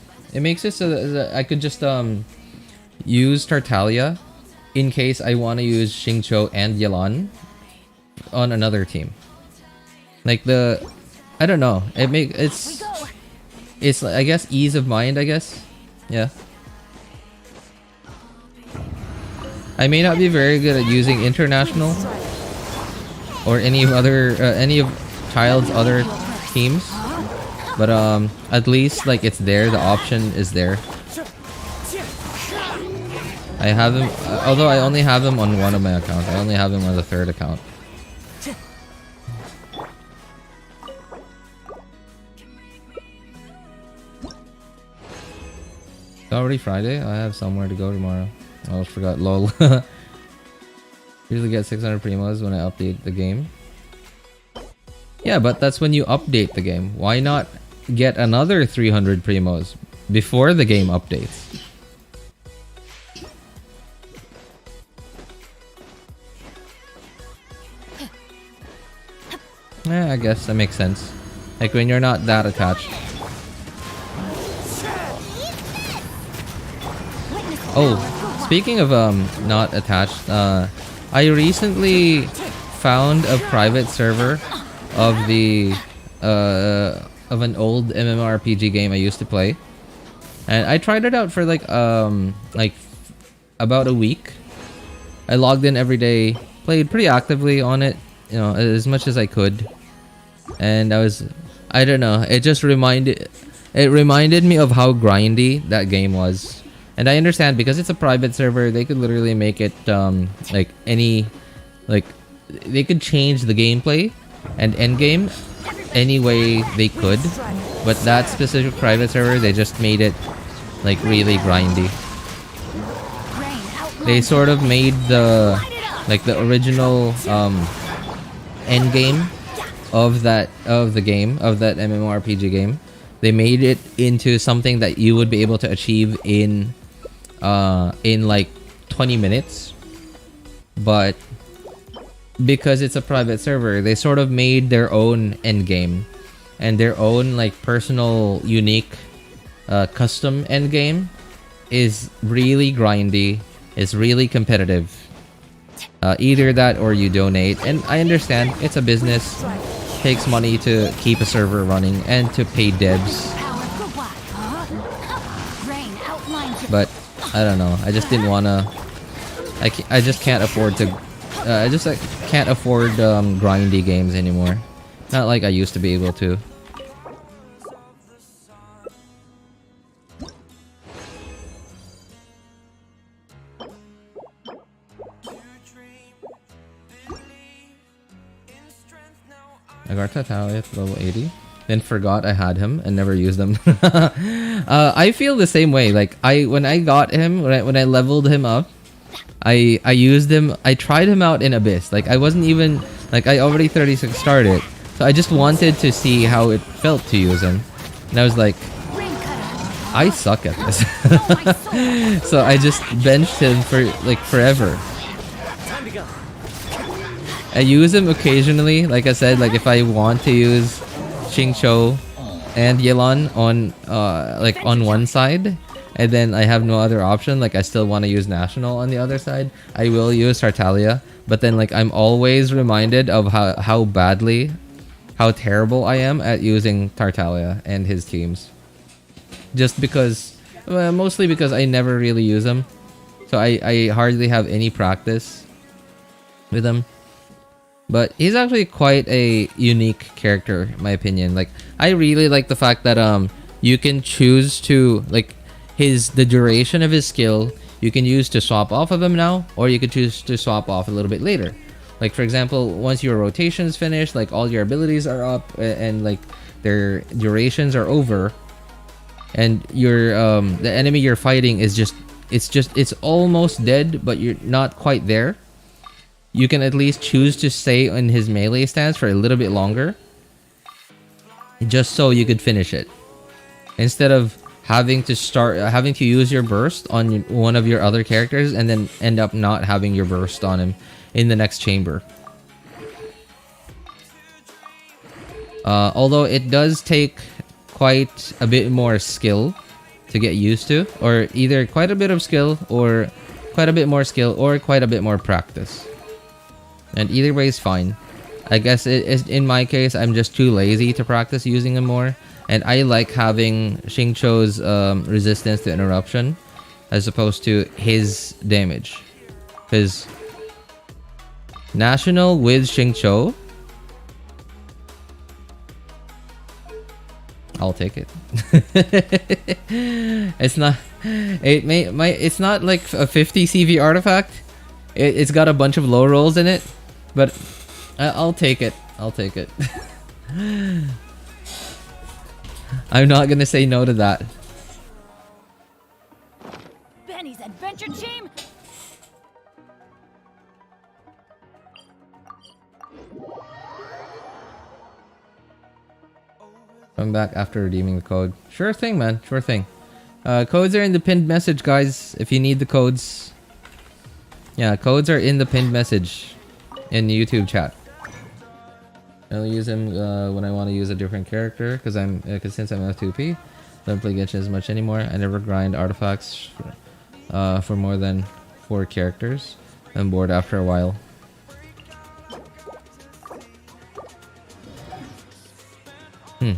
use Tartaglia in case I want to use Xingqiu and Yelan on another team. Like I don't know. It's I guess ease of mind. I guess, yeah. I may not be very good at using international or any of Child's other teams, but at least like it's there. The option is there. I have them, although I only have them on one of my accounts. I only have them on the third account. It's already Friday. I have somewhere to go tomorrow. I almost forgot. Lol. Usually get 600 primos when I update the game. Yeah, but that's when you update the game. Why not get another 300 primos before the game updates? Yeah, I guess that makes sense. Like when you're not that attached. Oh, speaking of not attached, I recently found a private server of the of an old MMORPG game I used to play, and I tried it out for like about a week. I logged in every day, played pretty actively on it, you know, as much as I could, and I don't know, it reminded me of how grindy that game was. And I understand, because it's a private server, they could literally make it they could change the gameplay and end game any way they could, but that specific private server, they just made it like really grindy. They sort of made the original end game of that MMORPG game. They made it into something that you would be able to achieve in like 20 minutes, but because it's a private server, they sort of made their own end game and their own like personal unique custom end game is really grindy, is really competitive. Either that or you donate, and I understand it's a business, takes money to keep a server running and to pay devs, but I don't know, I just didn't wanna, I just can't afford to can't afford grindy games anymore, not like I used to be able to. I got Tatalia at level 80, then forgot I had him and never used him. I feel the same way. Like when I got him, when I leveled him up, I used him. I tried him out in Abyss. Like I wasn't even like, I already 36 started, so I just wanted to see how it felt to use him, and I was like, I suck at this. So I just benched him for like forever. I use him occasionally, like I said, like if I want to use Xingqiu and Yelan on on one side, and then I have no other option, like I still want to use National on the other side, I will use Tartaglia. But then like I'm always reminded of how terrible I am at using Tartaglia and his teams. Just because, mostly because I never really use them, so I hardly have any practice with them. But he's actually quite a unique character, in my opinion. Like I really like the fact that you can choose to like the duration of his skill you can use to swap off of him now, or you could choose to swap off a little bit later. Like for example, once your rotation's finished, like all your abilities are up and like their durations are over, and your the enemy you're fighting is it's almost dead, but you're not quite there. You can at least choose to stay in his melee stance for a little bit longer, just so you could finish it, instead of having to use your burst on one of your other characters and then end up not having your burst on him in the next chamber. Although it does take quite a bit more skill to get used to, or either quite a bit of skill, or quite a bit more skill, or quite a bit more practice. And either way is fine. I guess in my case, I'm just too lazy to practice using him more, and I like having Xingqiu's resistance to interruption as opposed to his damage. Because National with Xingqiu, I'll take it. It's not like a 50 CV artifact. It's got a bunch of low rolls in it, but I'll take it. I'll take it. I'm not gonna say no to that. Benny's adventure team. Come back after redeeming the code. Sure thing, man. Sure thing. Codes are in the pinned message, guys. If you need the codes. Yeah, codes are in the pinned message in the YouTube chat. I'll use him when I want to use a different character, because since I'm F2P, don't play Genshin as much anymore. I never grind artifacts for more than 4 characters. I'm bored after a while.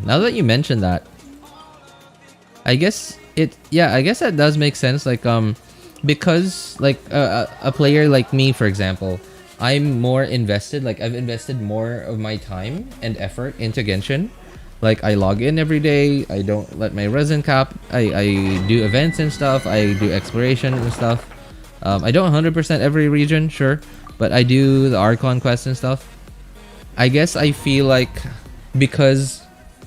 Now that you mention that, I guess I guess that does make sense. Like because like a player like me, for example, I'm more invested. Like I've invested more of my time and effort into Genshin. Like I log in every day. I don't let my resin cap. I do events and stuff. I do exploration and stuff. I don't 100% every region, sure, but I do the Archon quests and stuff. I guess I feel like because,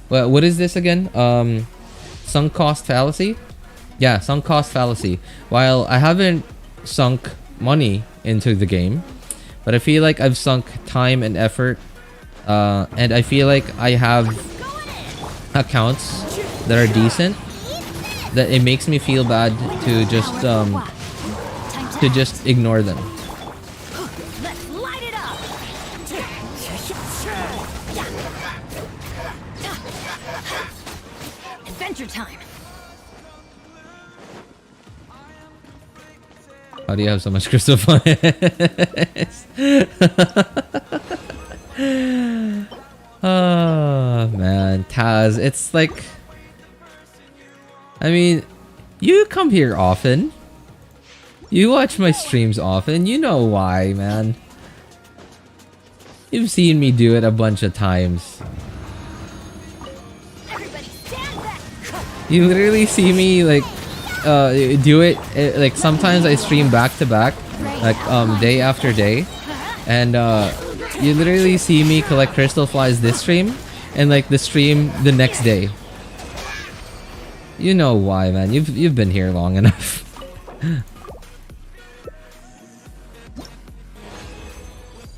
well, what is this again? Sunk cost fallacy? Yeah, sunk cost fallacy. While I haven't sunk money into the game, but I feel like I've sunk time and effort, and I feel like I have accounts that are decent, that it makes me feel bad to just ignore them. Let's light it up. Adventure time. How do you have so much crystal fire? Oh man, Taz, it's like, I mean, you come here often. You watch my streams often. You know why, man. You've seen me do it a bunch of times. You literally see me like do it like sometimes I stream back to back, like day after day, and you literally see me collect crystal flies this stream and like the stream the next day. You know why, man. You've been here long enough.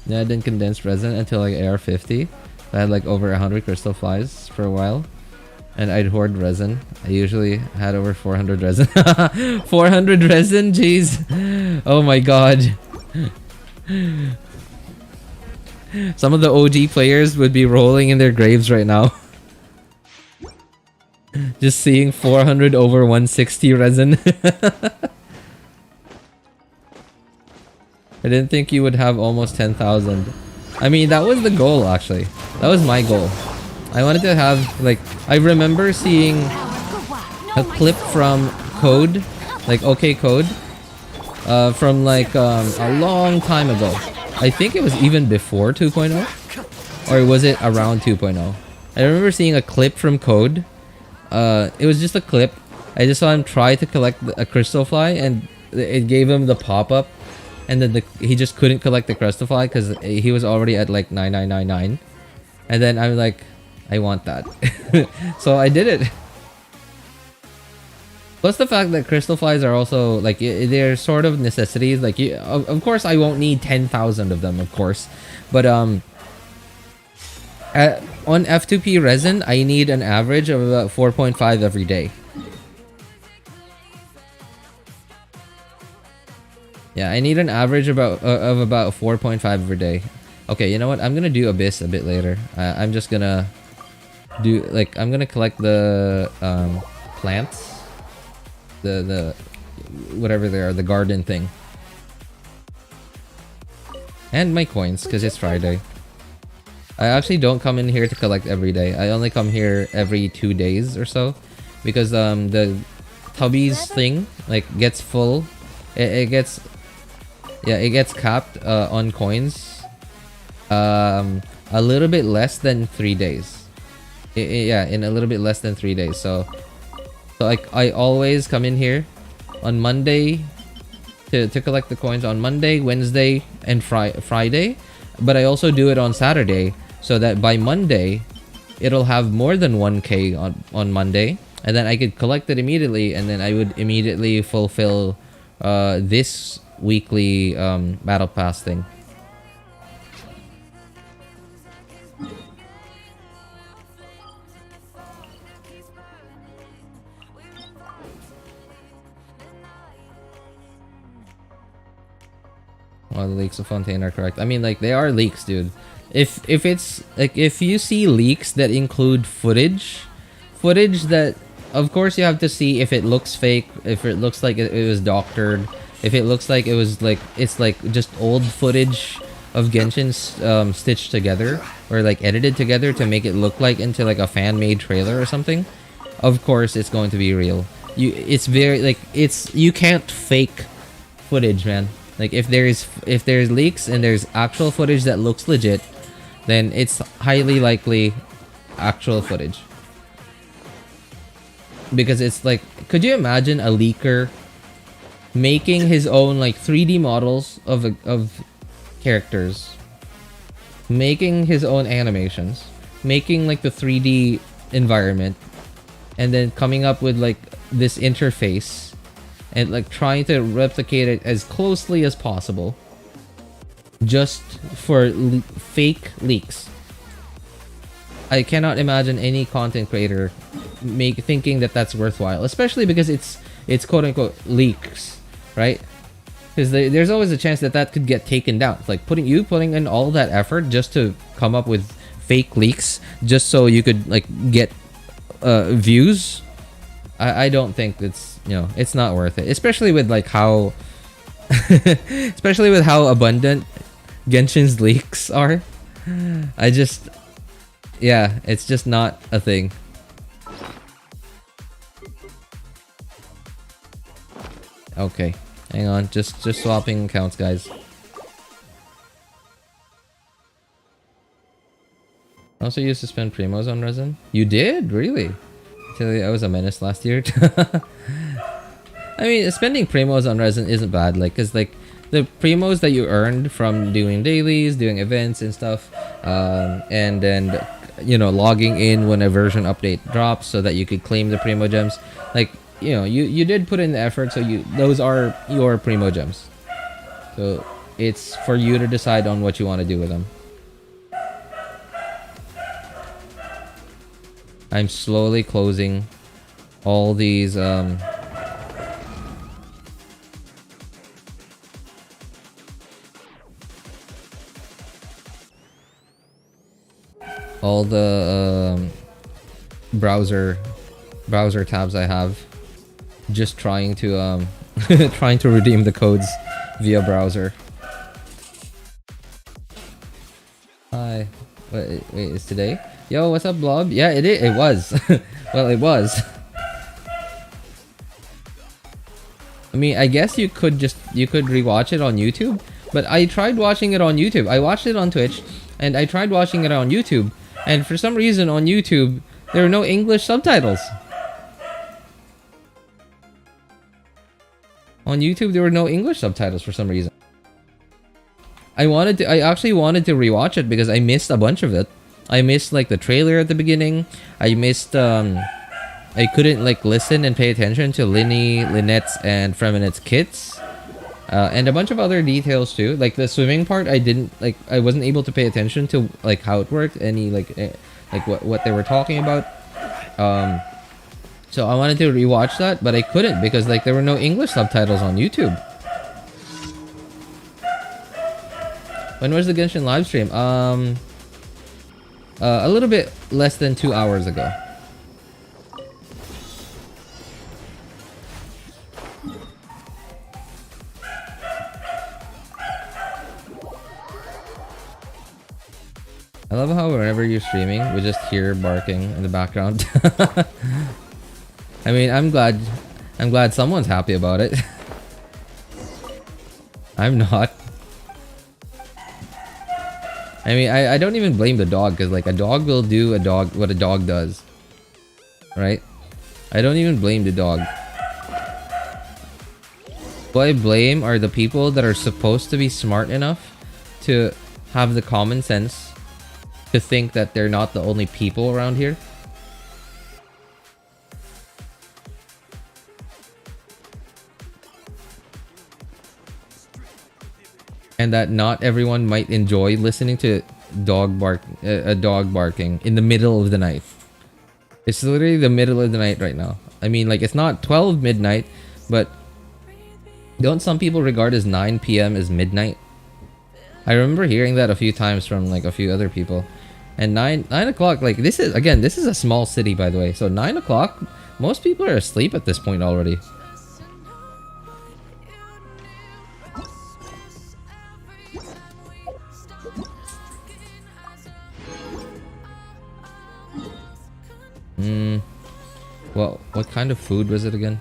Yeah, I didn't condense resin until like AR50. I had like over 100 crystal flies for a while, and I'd hoard resin. I usually had over 400 resin. 400 resin, jeez. Oh my god. Some of the OG players would be rolling in their graves right now. Just seeing 400 over 160 resin. I didn't think you would have almost 10,000. I mean, that was the goal, actually. That was my goal. I wanted to have, like, I remember seeing a clip from Code, like OK Code, from like a long time ago. I think it was even before 2.0, or was it around 2.0? I remember seeing a clip from Code. It was just a clip. I just saw him try to collect a crystal fly, and it gave him the pop-up, and then he just couldn't collect the crystal fly because he was already at like 9999. And then I'm like, I want that. So I did it. Plus the fact that crystal flies are also like, they're sort of necessities. Like, of course I won't need 10,000 of them, of course, but on F2P resin I need an average of about 4.5 every day. Yeah, I need an average of about 4.5 every day. Okay, you know what? I'm gonna do Abyss a bit later. I'm just gonna do, like, I'm gonna collect the plants, the whatever they are, the garden thing, and my coins because it's Friday. I actually don't come in here to collect every day. I only come here every 2 days or so, because the Tubby's thing like gets full. It gets capped on coins. A little bit less than 3 days. Yeah, in a little bit less than 3 days. So like I always come in here on Monday to collect the coins on Monday, Wednesday, and Friday. But I also do it on Saturday, so that by Monday it'll have more than 1k on Monday, and then I could collect it immediately, and then I would immediately fulfill this weekly battle pass thing. Well, the leaks of Fontaine are correct. I mean, like, they are leaks, dude. If it's like, if you see leaks that include footage that, of course, you have to see if it looks fake, if it looks like it was doctored, if it looks like it was like, it's like just old footage of Genshin stitched together or like edited together to make it look like into like a fan-made trailer or something, of course it's going to be real. It's very like you can't fake footage, man. Like if there's leaks and there's actual footage that looks legit, then it's highly likely actual footage. Because it's like, could you imagine a leaker making his own like 3D models of characters, making his own animations, making like the 3D environment, and then coming up with like this interface and like trying to replicate it as closely as possible just for fake leaks? I cannot imagine any content creator thinking that that's worthwhile, especially because it's quote unquote leaks, right? Because there's always a chance that could get taken down. It's like putting in all that effort just to come up with fake leaks just so you could like get views. I don't think it's, you know, it's not worth it, especially with like how especially with how abundant Genshin's leaks are. Yeah, it's just not a thing. Okay, hang on, just swapping accounts, guys. I also used to spend primos on resin. You did? Really? I tell you, I was a menace last year. I mean, spending primos on resin isn't bad, like, cause like the primos that you earned from doing dailies, doing events and stuff, and then, you know, logging in when a version update drops so that you could claim the primo gems. Like, you know, you did put in the effort, so those are your primo gems. So it's for you to decide on what you want to do with them. I'm slowly closing all these all the browser tabs I have, just trying to trying to redeem the codes via browser. Hi. Wait, is today? Yo, what's up, Blob? Yeah, it was. Well, it was. I mean, I guess you could rewatch it on YouTube, but I tried watching it on YouTube. I watched it on Twitch, and I tried watching it on YouTube, and for some reason on YouTube there were no English subtitles. On YouTube there were no English subtitles for some reason. I actually wanted to rewatch it because I missed a bunch of it. I missed like the trailer at the beginning. I missed I couldn't like listen and pay attention to Lyney, Lynette's, and Freminet's kits. And a bunch of other details too. Like the swimming part, I wasn't able to pay attention to like how it worked, any like what they were talking about. So I wanted to rewatch that, but I couldn't because like there were no English subtitles on YouTube. When was the Genshin live stream? A little bit less than 2 hours ago. I love how whenever you're streaming, we just hear barking in the background. I mean, I'm glad someone's happy about it. I'm not. I mean, I don't even blame the dog, because like a dog will do what a dog does, right? I don't even blame the dog. What I blame are the people that are supposed to be smart enough to have the common sense to think that they're not the only people around here. And that not everyone might enjoy listening to a dog barking in the middle of the night. It's literally the middle of the night right now. I mean, like, it's not 12 midnight, but don't some people regard as 9 p.m. as midnight? I remember hearing that a few times from like a few other people. And 9 o'clock, like, this is a small city, by the way. So 9 o'clock, most people are asleep at this point already. kind of food was it again?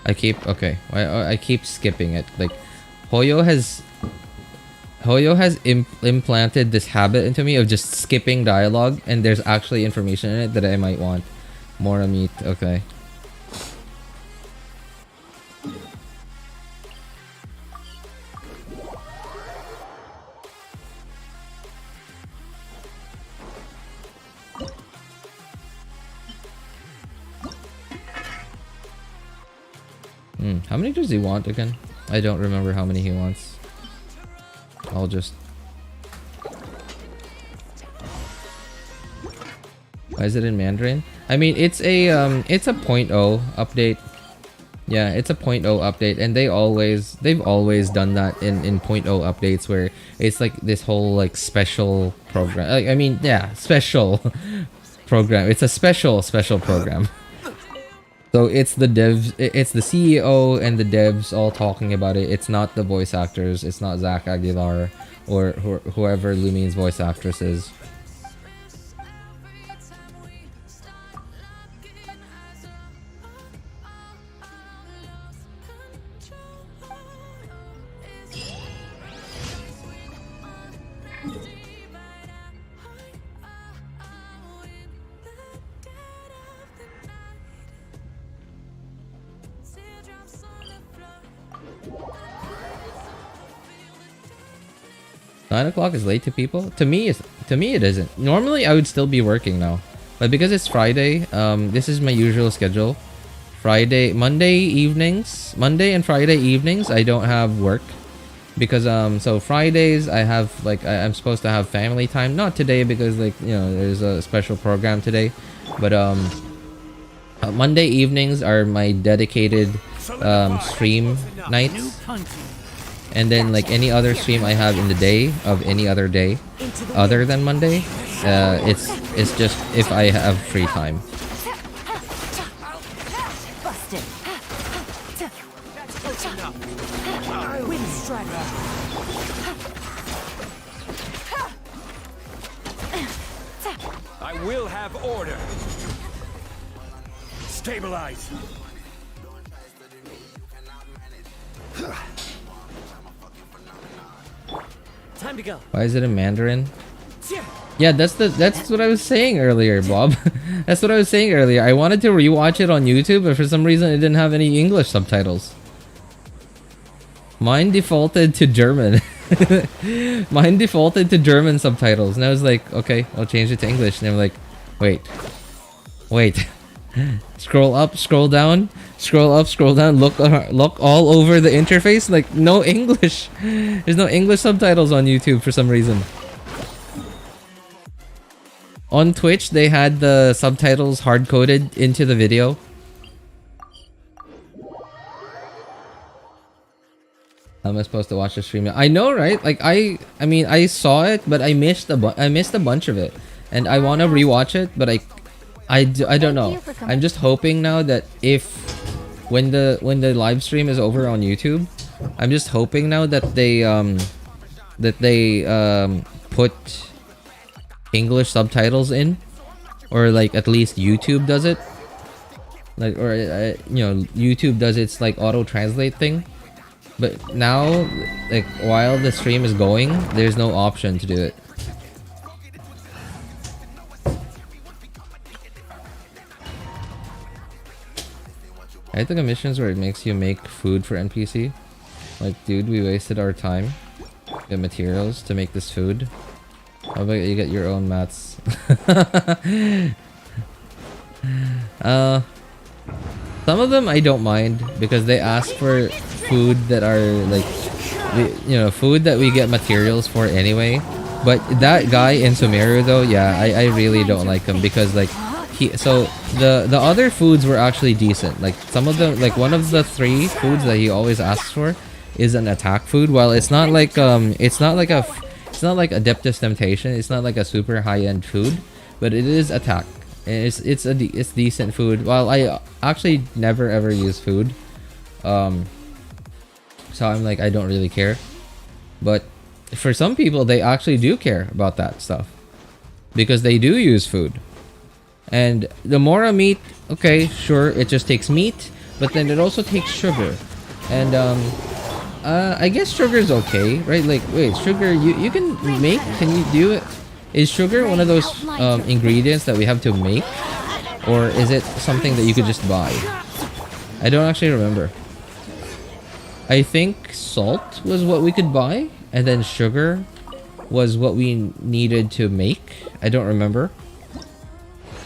I keep skipping it. Like Hoyo has implanted this habit into me of just skipping dialogue, and there's actually information in it that I might want. More meat, okay. How many does he want again? I don't remember how many he wants. I'll just... Why is it in Mandarin? I mean, it's a 0.0 update. Yeah, it's a 0.0 update, and they've always done that in 0.0 updates, where it's like this whole like special program. Like, I mean, yeah, special program. It's a special program. So it's the devs, it's the CEO and the devs all talking about it. It's not the voice actors. It's not Zach Aguilar or whoever Lumine's voice actress is. O'clock is late to people. To me it isn't. Normally I would still be working now, but because it's Friday, this is my usual schedule. Monday and Friday evenings I don't have work, because so Fridays I have like I'm supposed to have family time. Not today because like, you know, there's a special program today, but Monday evenings are my dedicated stream nights. And then like any other stream I have in the day of any other day other than Monday, it's just if I have free time. I will have order. Stabilize. Time to go. Why is it in Mandarin? Yeah, that's what I was saying earlier, Bob. That's what I was saying earlier. I wanted to rewatch it on YouTube, but for some reason it didn't have any English subtitles. Mine defaulted to German. Mine defaulted to German subtitles, and I was like, okay, I'll change it to English. And I'm like, wait. Scroll up, scroll down, scroll up, scroll down, look all over the interface, like no English. There's no English subtitles on YouTube for some reason. On Twitch they had the subtitles hard-coded into the video. How am I supposed to watch the stream? I know, right? Like I mean I saw it, but I missed a bunch of it, and I want to rewatch it, but I don't know. I'm just hoping now that when the live stream is over on YouTube, I'm just hoping now that they put English subtitles in, or like at least YouTube does it, like, or you know, YouTube does its like auto translate thing. But now, like while the stream is going, there's no option to do it. I think missions where it makes you make food for NPC. Like, dude, we wasted our time, get materials to make this food. How about you get your own mats? Some of them I don't mind because they ask for food that are like, you know, food that we get materials for anyway. But that guy in Sumeru though, yeah, I really don't like him because like so the other foods were actually decent. Like some of them, like one of the 3 foods that he always asks for is an attack food. While it's not like Adeptus Temptation, it's not like a super high-end food, but it is attack. And it's decent food. While I actually never ever use food, so I'm like, I don't really care. But for some people, they actually do care about that stuff because they do use food. And the Mora meat, okay, sure, it just takes meat, but then it also takes sugar. And I guess sugar is okay, right? Like, wait, sugar, you can make? Can you do it? Is sugar one of those ingredients that we have to make? Or is it something that you could just buy? I don't actually remember. I think salt was what we could buy, and then sugar was what we needed to make. I don't remember.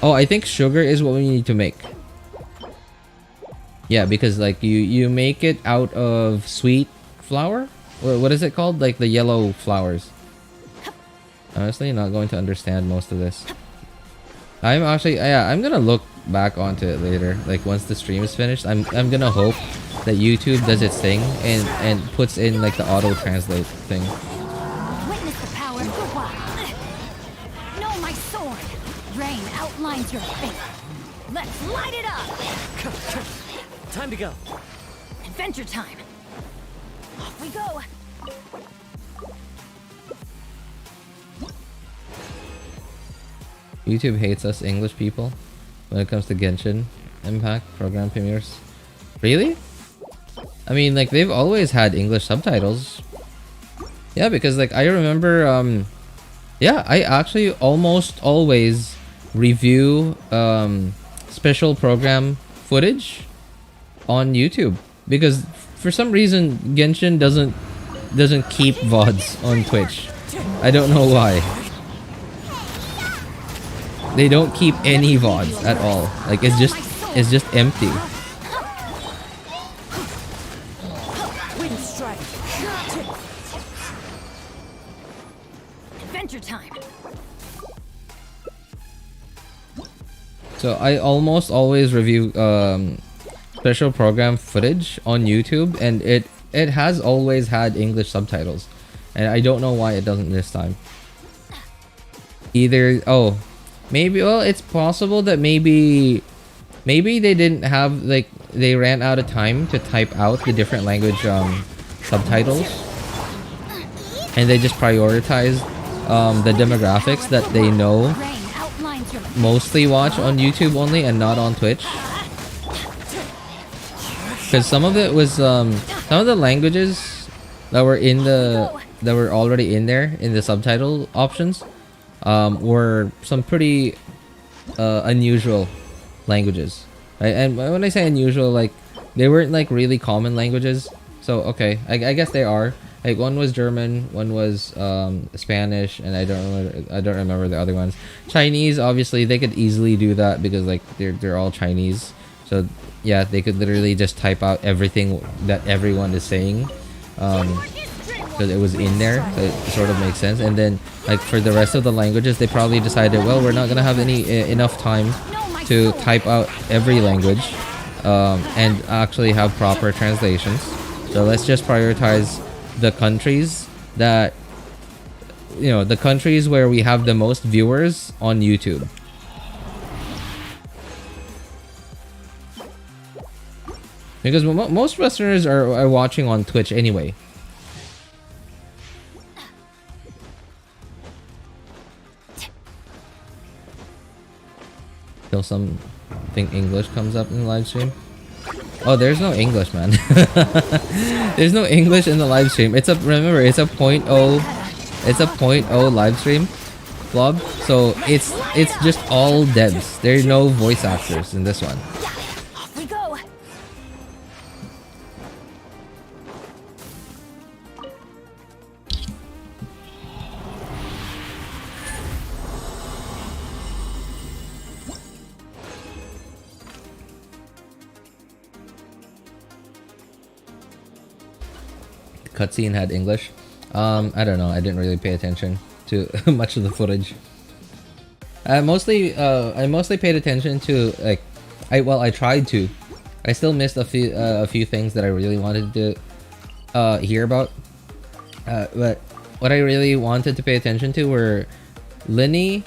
Oh, I think sugar is what we need to make. Yeah, because like you make it out of sweet flour? What is it called? Like the yellow flowers. Honestly, not going to understand most of this. I'm actually, yeah, I'm gonna look back onto it later. Like once the stream is finished, I'm gonna hope that YouTube does its thing and puts in like the auto translate thing. Witness the power for what? Know my sword. Rain outlines your fate. Let's light it up. Time to go. Adventure time. Off we go. YouTube hates us English people when it comes to Genshin Impact program premieres. Really? I mean, like, they've always had English subtitles. Yeah, because like I remember yeah, I actually almost always review special program footage on YouTube because for some reason Genshin doesn't keep VODs on Twitch. I don't know why. They don't keep any VODs at all. Like it's just empty. Adventure time. So I almost always review special program footage on YouTube, and it has always had English subtitles, and I don't know why it doesn't this time. Either maybe, well, it's possible that maybe they didn't have, like, they ran out of time to type out the different language subtitles, and they just prioritized the demographics that they know mostly watch on YouTube only and not on Twitch. Because some of it was some of the languages that were already in there in the subtitle options were some pretty unusual languages, right? And when I say unusual, like they weren't like really common languages. So okay, I guess they are. Like one was German, one was Spanish, and I don't remember the other ones. Chinese, obviously, they could easily do that because like they're all Chinese. So yeah, they could literally just type out everything that everyone is saying, because it was in there. So it sort of makes sense. And then like for the rest of the languages, they probably decided, well, we're not gonna have enough time to type out every language and actually have proper translations. So let's just prioritize the countries that, you know, the countries where we have the most viewers on YouTube. Because most Westerners are watching on Twitch anyway. Till something English comes up in the live stream. Oh, there's no English, man. There's no English in the live stream. Remember, it's a 0.0 live stream blob. So it's just all devs. There are no voice actors in this one. Off we go. Cutscene had English. I don't know. I didn't really pay attention to much of the footage. I mostly paid attention to like, I tried to. I still missed a few things that I really wanted to hear about. But what I really wanted to pay attention to were Lyney,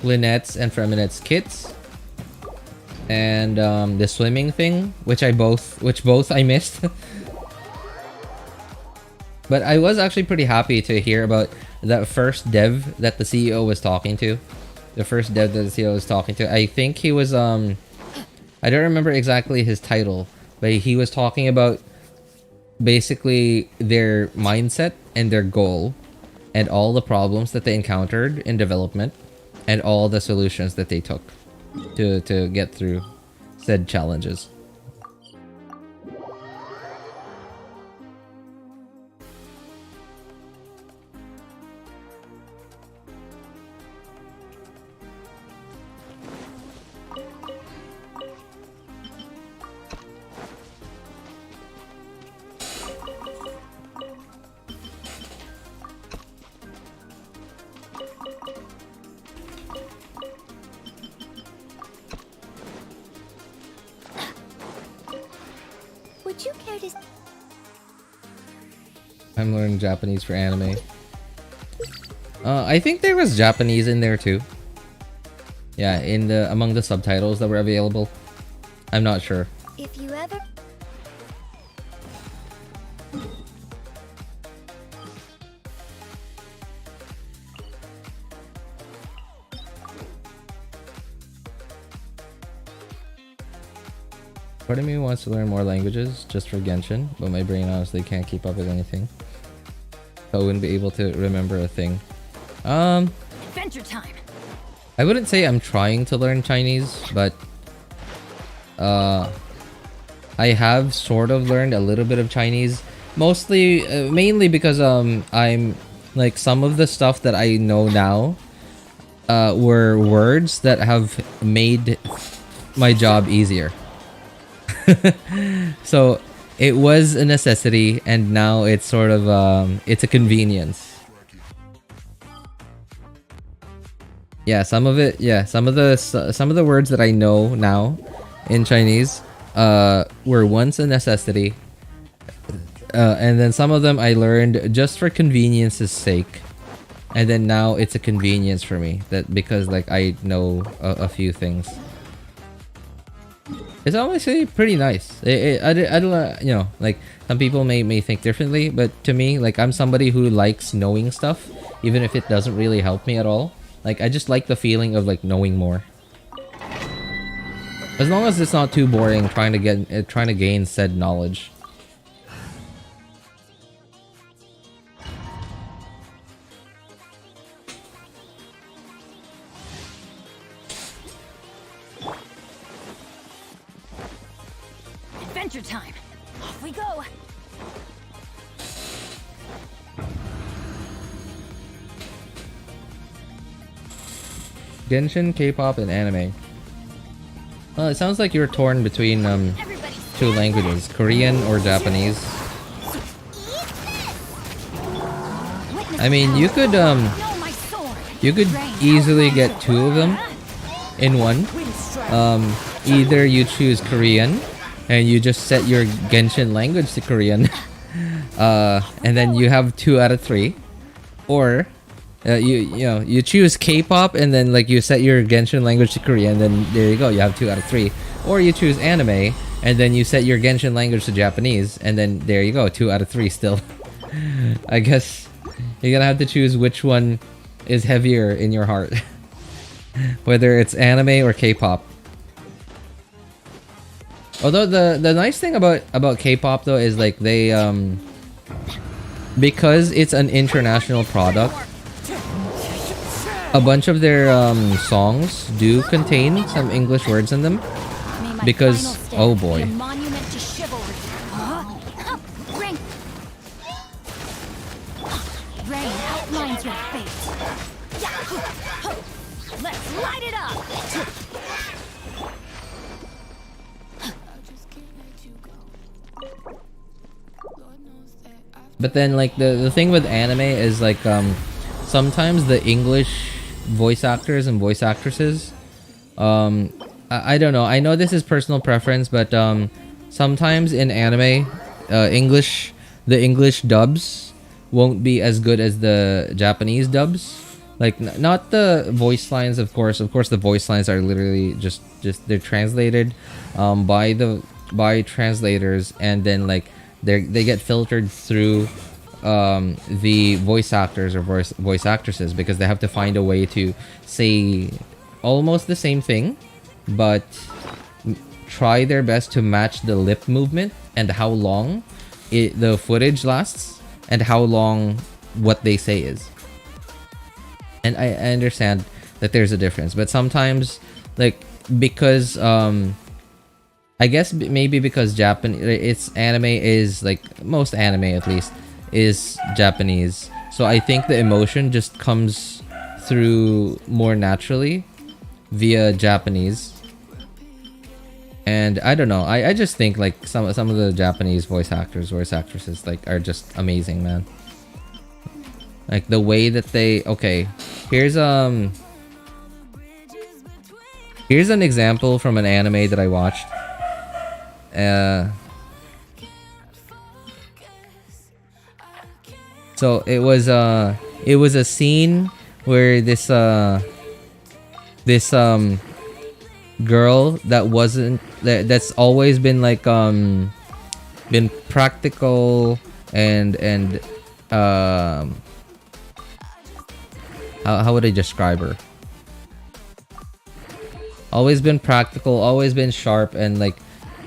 Lynette's, and Freminet's kits, and the swimming thing, which both I missed. But I was actually pretty happy to hear about that first dev that the CEO was talking to. The first dev that the CEO was talking to. I think he was I don't remember exactly his title, but he was talking about basically their mindset and their goal and all the problems that they encountered in development and all the solutions that they took to get through said challenges. Would you care to... I'm learning Japanese for anime. I think there was Japanese in there too. Yeah, in the among the subtitles that were available. I'm not sure. If you ever... Part of me wants to learn more languages just for Genshin, but my brain honestly can't keep up with anything. So I wouldn't be able to remember a thing. Adventure time. I wouldn't say I'm trying to learn Chinese, but I have sort of learned a little bit of Chinese, mostly mainly because I'm like some of the stuff that I know now were words that have made my job easier. So it was a necessity, and now it's sort of it's a convenience. Yeah, some of it. Yeah, some of the words that I know now in Chinese were once a necessity, and then some of them I learned just for convenience's sake, and then now it's a convenience for me that because like I know a few things. It's honestly pretty nice. I don't, you know, like some people may think differently, but to me, like I'm somebody who likes knowing stuff, even if it doesn't really help me at all. Like I just like the feeling of like knowing more. As long as it's not too boring trying to gain said knowledge. Adventure time. Off we go. Genshin, K-pop, and anime. Well, it sounds like you're torn between two languages, Korean or Japanese. I mean, you could easily get two of them in one. Either you choose Korean and you just set your Genshin language to Korean, and then you have 2 out of 3, or you choose K-pop and then like you set your Genshin language to Korean, then there you go, you have 2 out of 3. Or you choose anime and then you set your Genshin language to Japanese, and then there you go, 2 out of 3 still. I guess you're gonna have to choose which one is heavier in your heart, whether it's anime or K-pop. Although the nice thing about K-pop though is like they because it's an international product, a bunch of their songs do contain some English words in them, because oh boy. Rain outlines your fate. Let's light it up. But then like the thing with anime is like sometimes the English voice actors and voice actresses, I don't know, I know this is personal preference, but sometimes in anime the English dubs won't be as good as the Japanese dubs. Like not the voice lines, of course the voice lines are literally just they're translated by translators, and then like they get filtered through the voice actors or voice actresses, because they have to find a way to say almost the same thing, but try their best to match the lip movement and how long the footage lasts and how long what they say is. And I understand that there's a difference, but sometimes, like, because I guess maybe because it's anime is, like, most anime at least is Japanese, so I think the emotion just comes through more naturally via Japanese. And I don't know, I just think like some of the Japanese voice actresses like are just amazing, man. Like the way that they, okay, here's an example from an anime that I watched. So it was a scene where this girl that's always been like been practical and how would I describe her? Always been practical, always been sharp, and like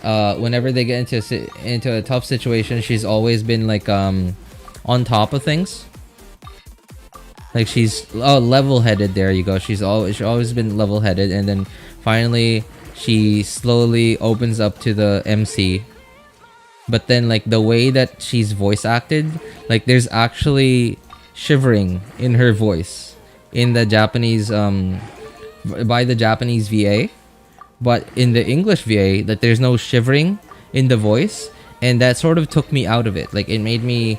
whenever they get into a tough situation, she's always been like on top of things. Like she's level-headed. There you go. She's always been level-headed, and then finally she slowly opens up to the MC. But then like the way that she's voice acted, like there's actually shivering in her voice in the Japanese by the Japanese VA, but in the English VA that there's no shivering in the voice, and that sort of took me out of it. Like it made me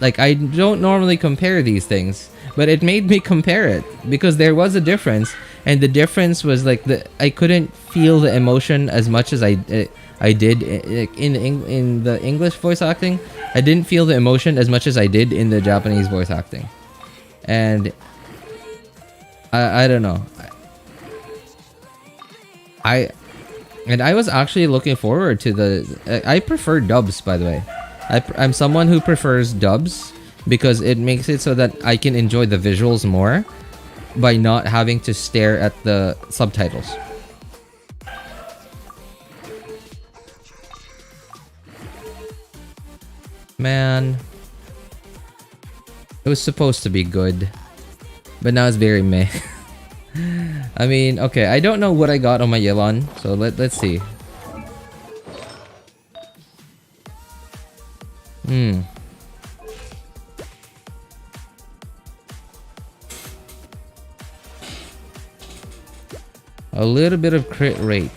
like, I don't normally compare these things, but it made me compare it because there was a difference, and the difference was like I couldn't feel the emotion as much as I did in the English voice acting. I didn't feel the emotion as much as I did in the Japanese voice acting, and I don't know. I was actually looking forward to I prefer dubs, by the way. I'm someone who prefers dubs because it makes it so that I can enjoy the visuals more by not having to stare at the subtitles. Man, it was supposed to be good, but now it's very meh. I mean, okay, I don't know what I got on my Yelan, so let's see. A little bit of crit rate,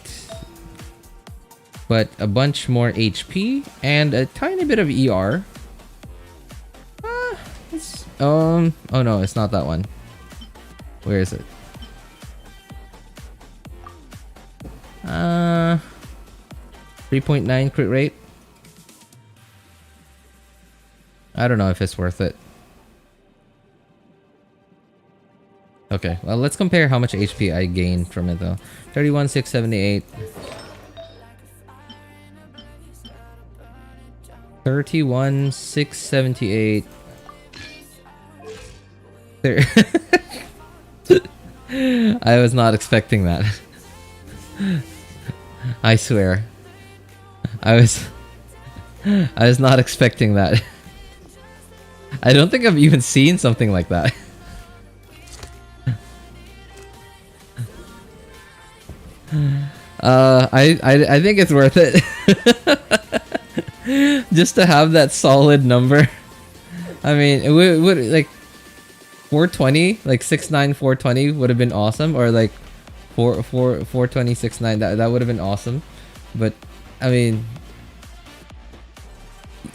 but a bunch more HP and a tiny bit of ER. Oh no, it's not that one. Where is it? 3.9 crit rate. I don't know if it's worth it. Okay, well, let's compare how much HP I gained from it though. 31,678. 31,678. I was not expecting that. I swear. I was not expecting that. I don't think I've even seen something like that. I think it's worth it. Just to have that solid number. I mean, it would like 420, like 6'9", 420 would have been awesome, or like 420, 6'9", that would have been awesome. But I mean,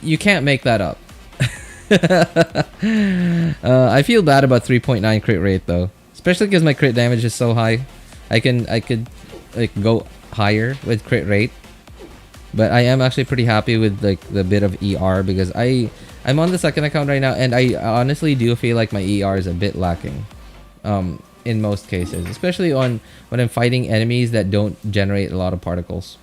you can't make that up. I feel bad about 3.9 crit rate though, especially because my crit damage is so high. I could like go higher with crit rate, but I am actually pretty happy with like the bit of ER because I'm on the second account right now, and I honestly do feel like my ER is a bit lacking in most cases, especially when I'm fighting enemies that don't generate a lot of particles.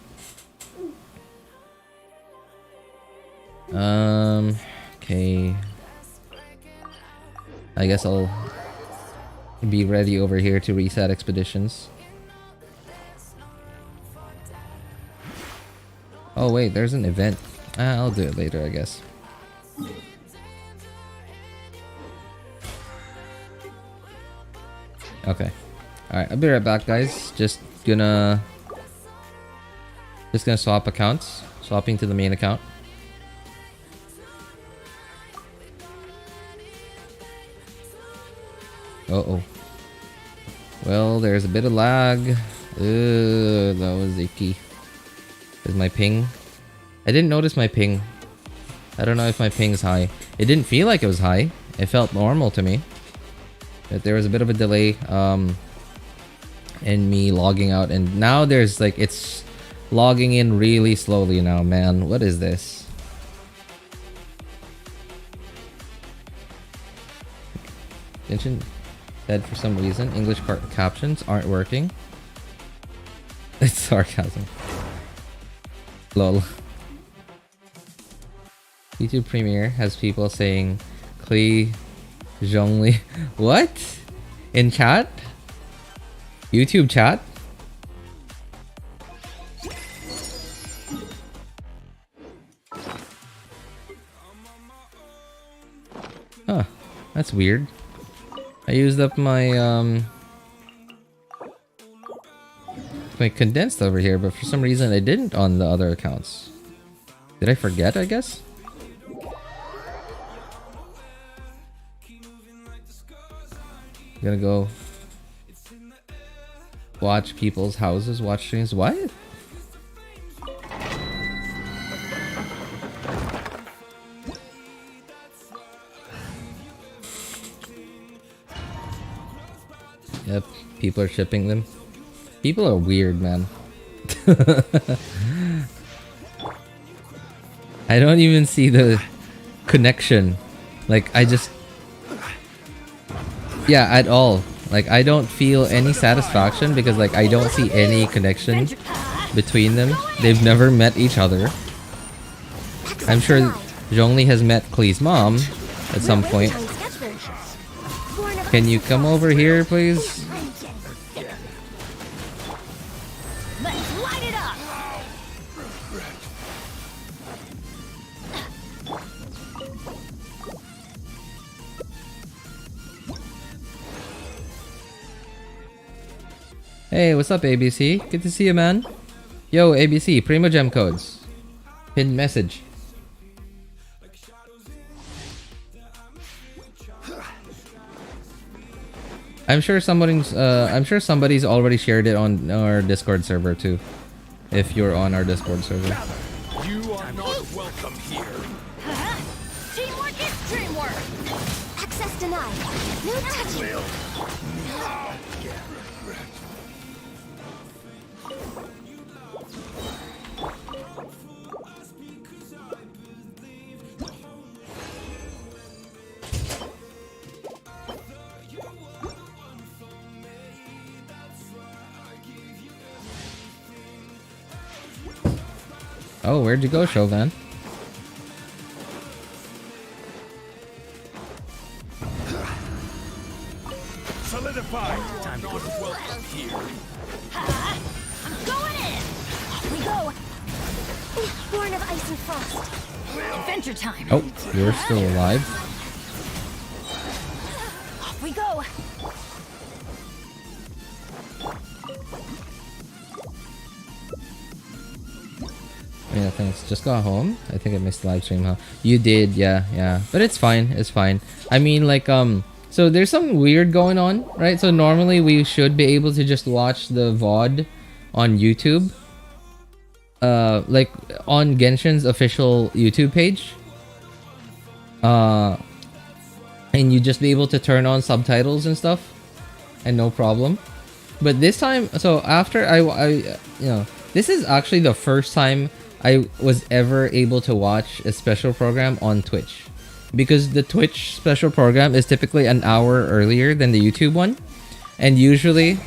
Okay. I guess I'll be ready over here to reset expeditions. Oh wait, there's an event. I'll do it later, I guess. Okay. Alright, I'll be right back, guys. Just gonna swap accounts. Swapping to the main account. Uh-oh. Well, there's a bit of lag. That was icky. Is my ping? I didn't notice my ping. I don't know if my ping's high. It didn't feel like it was high. It felt normal to me. But there was a bit of a delay in me logging out. And now there's like, it's logging in really slowly now, man. What is this? Genshin said for some reason English captions aren't working. It's sarcasm. Lol. YouTube Premiere has people saying Klee, Zhongli. What? In chat? YouTube chat? Huh. That's weird. I used up my my condensed over here, but for some reason I didn't on the other accounts. Did I forget, I guess? Gonna go watch people's houses, watch streams. What? Yep, people are shipping them. People are weird, man. I don't even see the connection. Like, I just... Yeah, at all. Like, I don't feel any satisfaction because, like, I don't see any connection between them. They've never met each other. I'm sure Zhongli has met Klee's mom at some point. Can you come over here, please? Let's light it up. Hey, what's up, ABC? Good to see you, man. Yo, ABC, Primo Gem codes. Pinned message. I'm sure somebody's already shared it on our Discord server too. If you're on our Discord server. You are not welcome here. Teamwork is dreamwork. Access denied. No touching. Oh, where'd you go, Chauvin? Solidify. Time to not welcome here. I'm going in. Off we go. Born of ice and frost. Adventure time. Oh, you're still alive. Off we go. Yeah, thanks. Just got home. I think I missed the live stream, huh? You did, yeah. But it's fine. It's fine. I mean, like, so there's something weird going on, right? So normally we should be able to just watch the VOD on YouTube. Like, on Genshin's official YouTube page. And you just be able to turn on subtitles and stuff. And no problem. But this time, so after I you know, this is actually the first time I was ever able to watch a special program on Twitch, because the Twitch special program is typically an hour earlier than the YouTube one, and usually,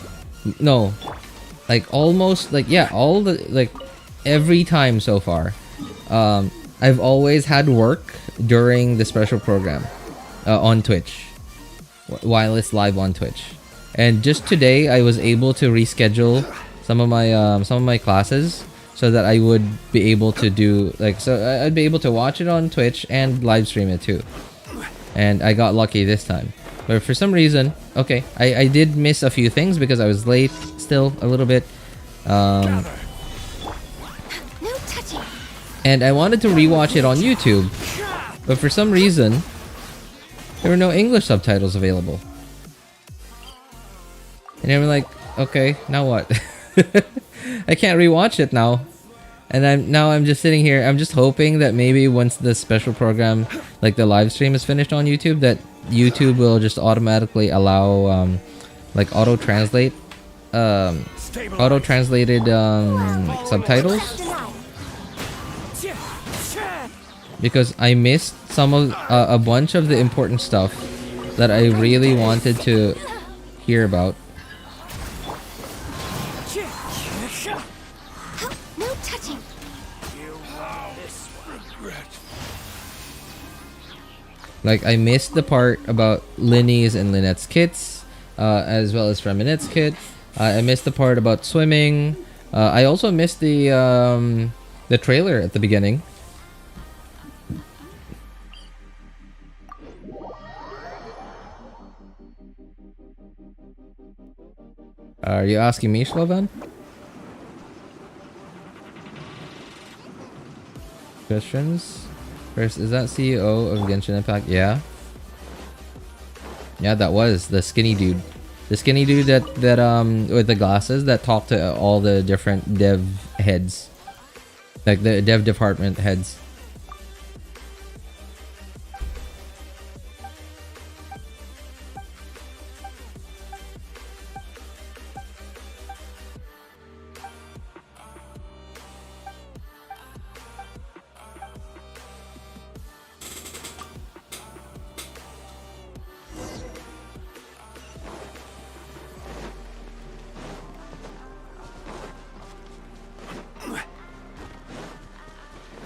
no, like almost like, yeah, all the, like every time so far, I've always had work during the special program on Twitch while it's live on Twitch. And just today I was able to reschedule some of my classes so that I would be able to do I'd be able to watch it on Twitch and live stream it too. And I got lucky this time. But for some reason, okay, I did miss a few things because I was late still a little bit. And I wanted to rewatch it on YouTube, but for some reason there were no English subtitles available. And I'm like, okay, now what? I can't rewatch it now. And I'm just sitting here. I'm just hoping that maybe once the special program, like the live stream, is finished on YouTube, that YouTube will just automatically allow like auto-translated subtitles. Because I missed some of a bunch of the important stuff that I really wanted to hear about. No touching. Like I missed the part about Lyney's and Lynette's kits, as well as Freminet's kit. I missed the part about swimming. I also missed the trailer at the beginning. Are you asking me, Slovan? Questions? First, is that CEO of Genshin Impact? Yeah. Yeah, that was the skinny dude. The skinny dude that with the glasses that talked to all the different dev heads. Like the dev department heads.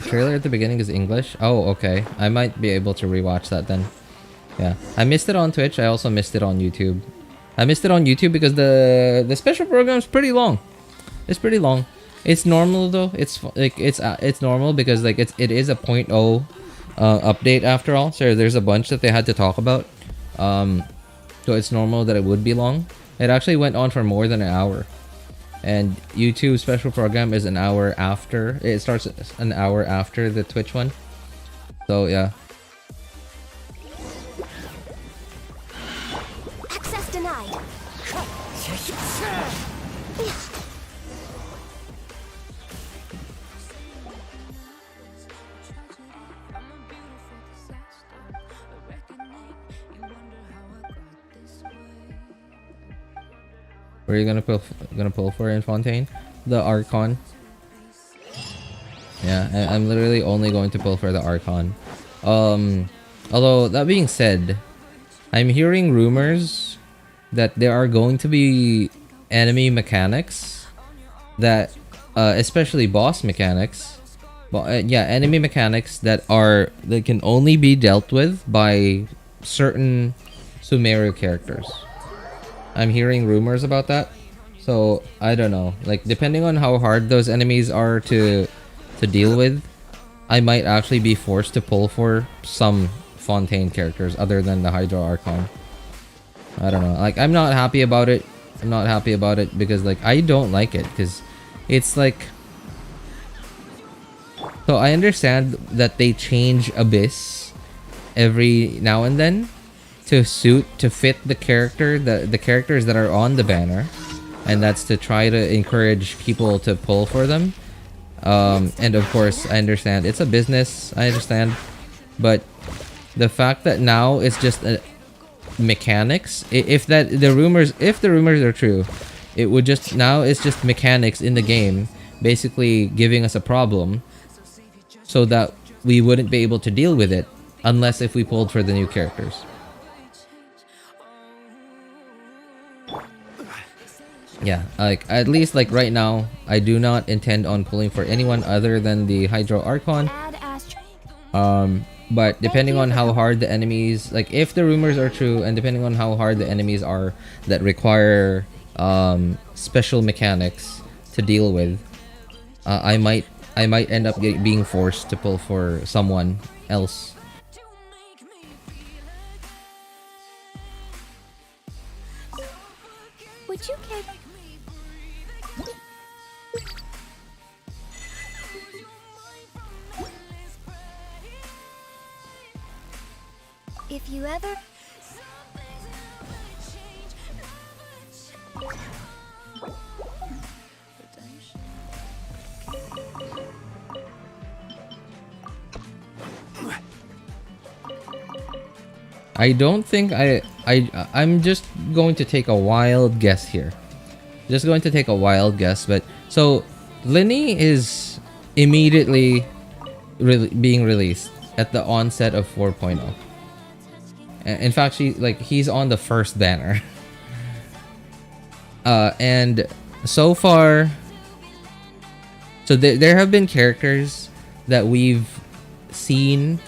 Trailer at the beginning is English. Oh, okay. I might be able to rewatch that then. Yeah, I missed it on Twitch. I also missed it on YouTube. I missed it on YouTube because the special program is pretty long. It's pretty long. It's normal though. It's like it's normal because like it is a 0.0 update after all. So there's a bunch that they had to talk about. So it's normal that it would be long. It actually went on for more than an hour. And YouTube special program is an hour after. It starts an hour after the Twitch one. So yeah. Access denied. Where are you gonna pull for in Fontaine? The Archon. Yeah, I'm literally only going to pull for the Archon. Although that being said, I'm hearing rumors that there are going to be enemy mechanics that, especially boss mechanics, enemy mechanics that can only be dealt with by certain Sumeru characters. I'm hearing rumors about that, so I don't know. Like depending on how hard those enemies are to deal with, I might actually be forced to pull for some Fontaine characters other than the Hydro Archon. I don't know. Like I'm not happy about it. I'm not happy about it because like I don't like it because it's like. So I understand that they change Abyss every now and then to fit the characters that are on the banner, and that's to try to encourage people to pull for them. And of course I understand it's a business, I understand, but the fact that now it's just mechanics, if the rumors are true, it would just now it's just mechanics in the game basically giving us a problem so that we wouldn't be able to deal with it unless if we pulled for the new characters. Yeah, like at least right now, I do not intend on pulling for anyone other than the Hydro Archon. But depending on how hard the enemies, like if the rumors are true, and depending on how hard the enemies are that require special mechanics to deal with, I might end up being forced to pull for someone else. Would you care? If you ever... I don't think I'm just going to take a wild guess here. Just going to take a wild guess, but so Lyney is immediately being released at the onset of 4.0. In fact, he's on the first banner. And so far, so there have been characters that we've seen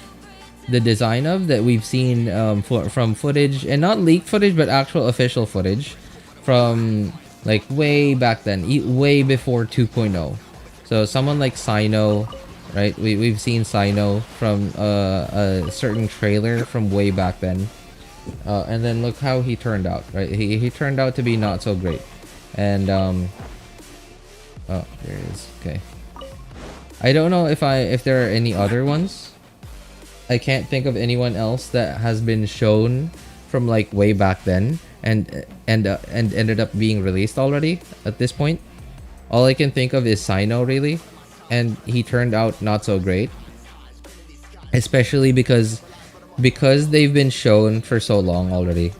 the design of, that we've seen from footage, and not leaked footage, but actual official footage from like way back then, way before 2.0. So someone like Sino, right? We've seen Sino from a certain trailer from way back then, and then look how he turned out, right? He turned out to be not so great, and oh, there it is. Okay, I don't know if there are any other ones. I can't think of anyone else that has been shown from like way back then and ended up being released already at this point. All I can think of is Sino, really, and he turned out not so great, especially because they've been shown for so long already.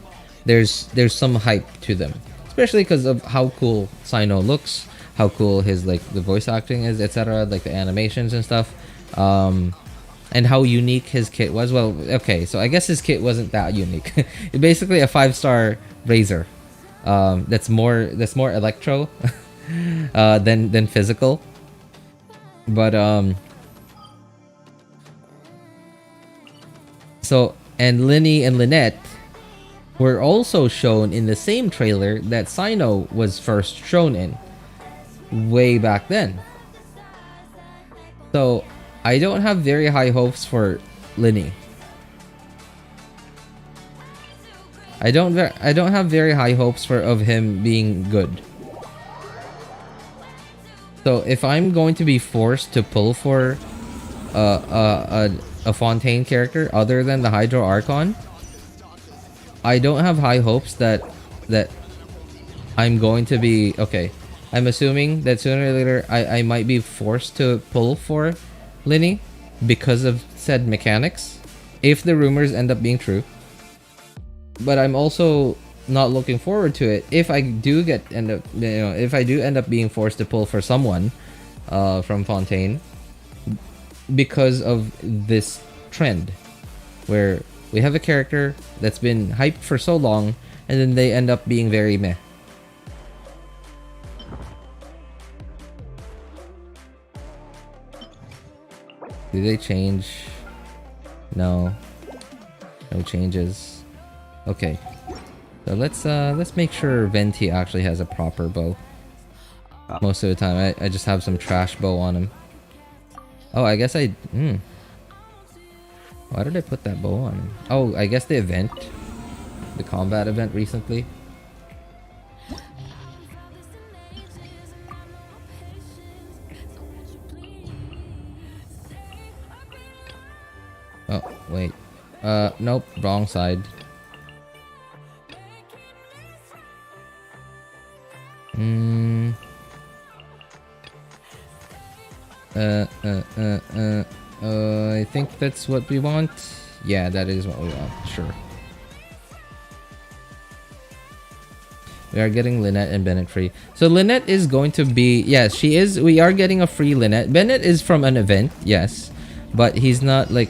There's some hype to them, especially because of how cool Sino looks, how cool his like the voice acting is, etc., like the animations and stuff. And how unique his kit was. Well, okay, so I guess his kit wasn't that unique. It's basically a 5-star Razor. That's more electro than physical. But so, and Lyney and Lynette were also shown in the same trailer that Sino was first shown in way back then. So I don't have very high hopes for Lyney. I don't have very high hopes of him being good. So if I'm going to be forced to pull for a Fontaine character other than the Hydro Archon, I don't have high hopes that I'm going to be okay. I'm assuming that sooner or later I might be forced to pull for Lyney because of said mechanics, if the rumors end up being true. But I'm also not looking forward to it if I do end up being forced to pull for someone from Fontaine because of this trend where we have a character that's been hyped for so long and then they end up being very meh. Do they change? No changes. Okay, so let's make sure Venti actually has a proper bow. Most of the time I just have some trash bow on him. Oh, I guess why did I put that bow on him? Oh, I guess the combat event recently. Oh, wait. Nope, wrong side. I think that's what we want. Yeah, that is what we want, sure. We are getting Lynette and Bennett free. So Lynette is going to be, yes, she is. We are getting a free Lynette. Bennett is from an event, yes. But he's not like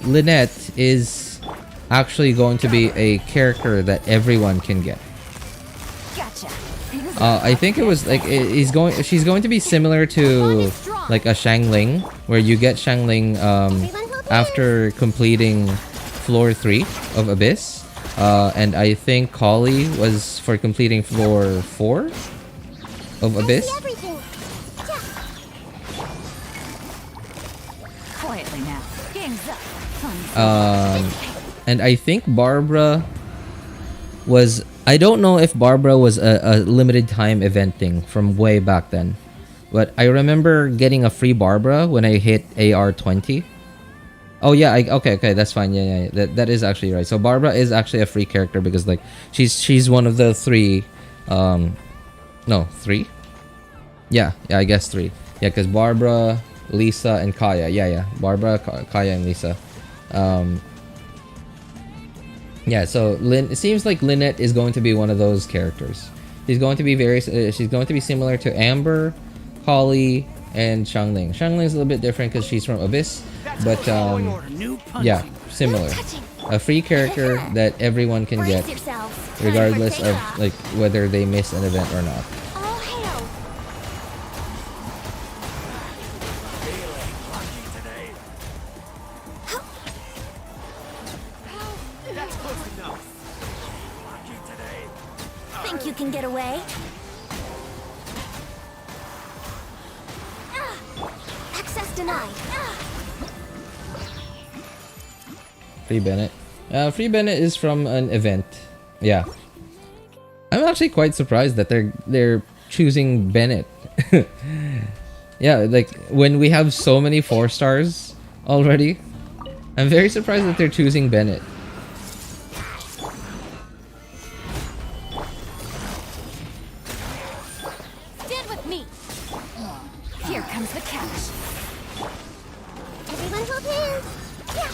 Lynette is actually going to be a character that everyone can get. Gotcha. I think it was like she's going to be similar to like a Xiangling, where you get Xiangling after completing floor 3 of Abyss, and I think Kali was for completing floor 4 of Abyss. Quietly now. Game's up. And I think Barbara was, I don't know if Barbara was a limited time event thing from way back then, but I remember getting a free Barbara when I hit AR 20. Oh yeah, okay, that's fine. Yeah, that is actually right. So Barbara is actually a free character because like she's one of the 3, no 3. Yeah, I guess 3. Yeah, because Barbara, Lisa, and Kaya. Yeah, Barbara, Kaya, and Lisa. Yeah, so it seems like Lynette is going to be one of those characters. She's going to be she's going to be similar to Amber, Holly, and Xiangling. Xiangling is a little bit different because she's from Abyss, but yeah, similar. A free character that everyone can get, regardless of like whether they miss an event or not. Think you can get away? Access denied. Free Bennett. Free Bennett is from an event. Yeah. I'm actually quite surprised that they're choosing Bennett. Yeah, like when we have so many 4 stars already, I'm very surprised that they're choosing Bennett. Stand with me. Here comes the cash. Everyone hold hands. Yeah.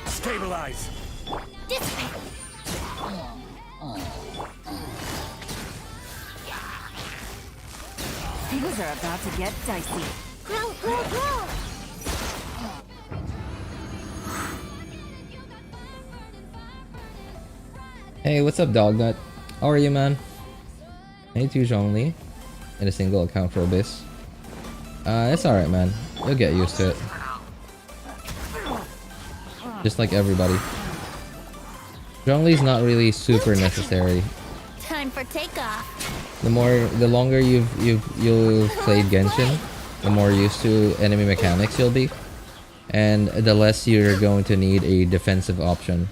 Stabilize. Dissipate. Things are about to get dicey. Grow. Hey, what's up, Dognut? How are you, man? 92 only in a single account for Abyss. It's alright, man. You'll get used to it. Just like everybody. Zhongli's not really super necessary. Time for takeoff. The longer you've played Genshin, the more used to enemy mechanics you'll be, and the less you're going to need a defensive option.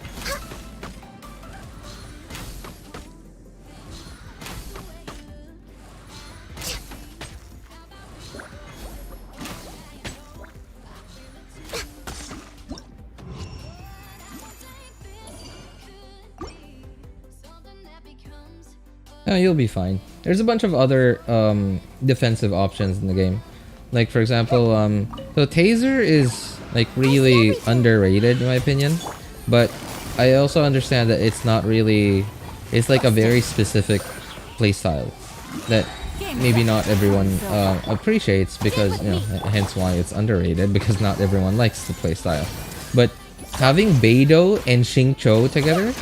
No, you'll be fine. There's a bunch of other defensive options in the game. Like for example, so Taser is like really underrated in my opinion, but I also understand that it's not really, it's like a very specific playstyle that maybe not everyone appreciates, because you know, hence why it's underrated, because not everyone likes the playstyle. But having Beidou and Xingqiu together,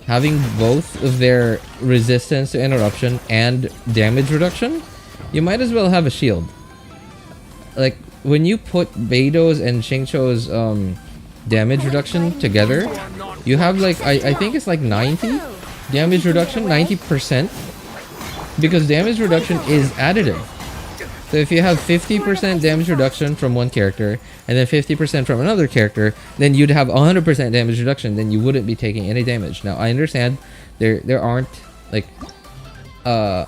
having both of their resistance to interruption and damage reduction, you might as well have a shield. Like when you put Beidou's and Xingqiu's damage reduction together, you have like I think it's like 90 damage reduction, 90%, because damage reduction is additive. So if you have 50% damage reduction from one character and then 50% from another character, then you'd have 100% damage reduction, then you wouldn't be taking any damage. Now I understand there aren't that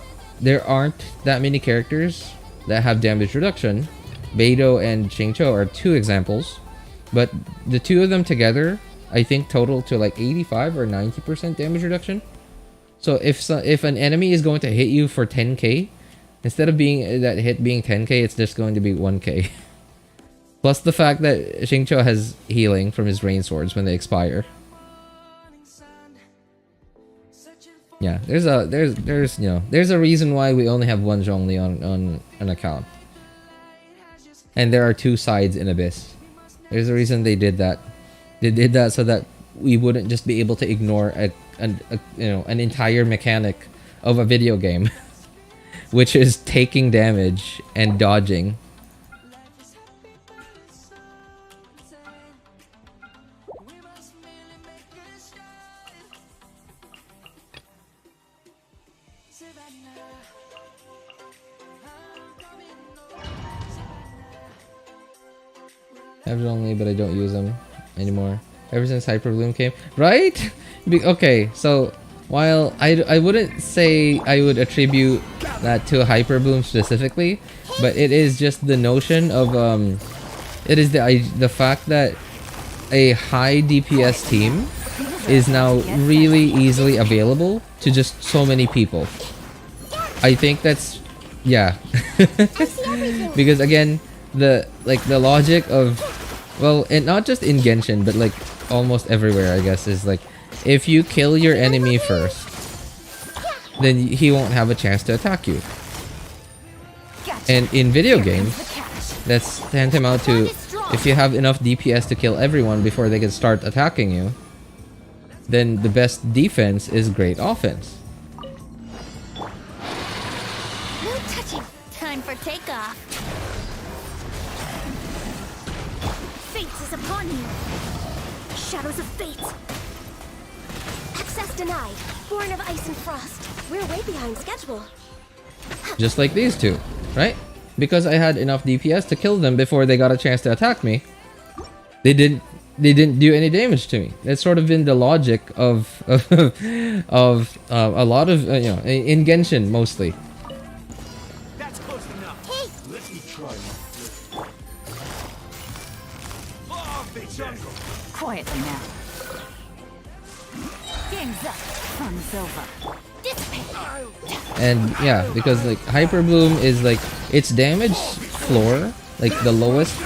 many characters that have damage reduction. Beidou and Xingqiu are 2 examples, but the 2 of them together I think total to like 85 or 90% damage reduction. So if an enemy is going to hit you for 10k, instead of being that hit being 10k, it's just going to be 1k. Plus the fact that Xingqiu has healing from his rain swords when they expire. Yeah, there's a reason why we only have one Zhongli on an account. And there are two sides in Abyss. There's a reason they did that. They did that so that we wouldn't just be able to ignore an entire mechanic of a video game, which is taking damage and dodging. I have it only, but I don't use them anymore. Ever since Hyper Bloom came, right? Okay, so while I wouldn't say I would attribute that to Hyper Bloom specifically, but it is just the notion of it is the fact that a high DPS team is now really easily available to just so many people. I think that's, yeah. Because again, the logic of, well, and not just in Genshin, but like almost everywhere, I guess, is like, if you kill your enemy first, then he won't have a chance to attack you. And in video games, that's tantamount to, if you have enough DPS to kill everyone before they can start attacking you, then the best defense is great offense. No touching. Time for takeoff. Fate is upon you. Shadows of fate. Access denied. Born of ice and frost. We're way behind schedule. Just like these two, right? Because I had enough DPS to kill them before they got a chance to attack me. They didn't do any damage to me. That's sort of been the logic of a lot of in Genshin mostly. That's close enough. Hey. Let me try. Off the jungle. Quietly now. Game's up. Fun's over. And yeah, because like Hyper Bloom is like its damage floor, like the lowest,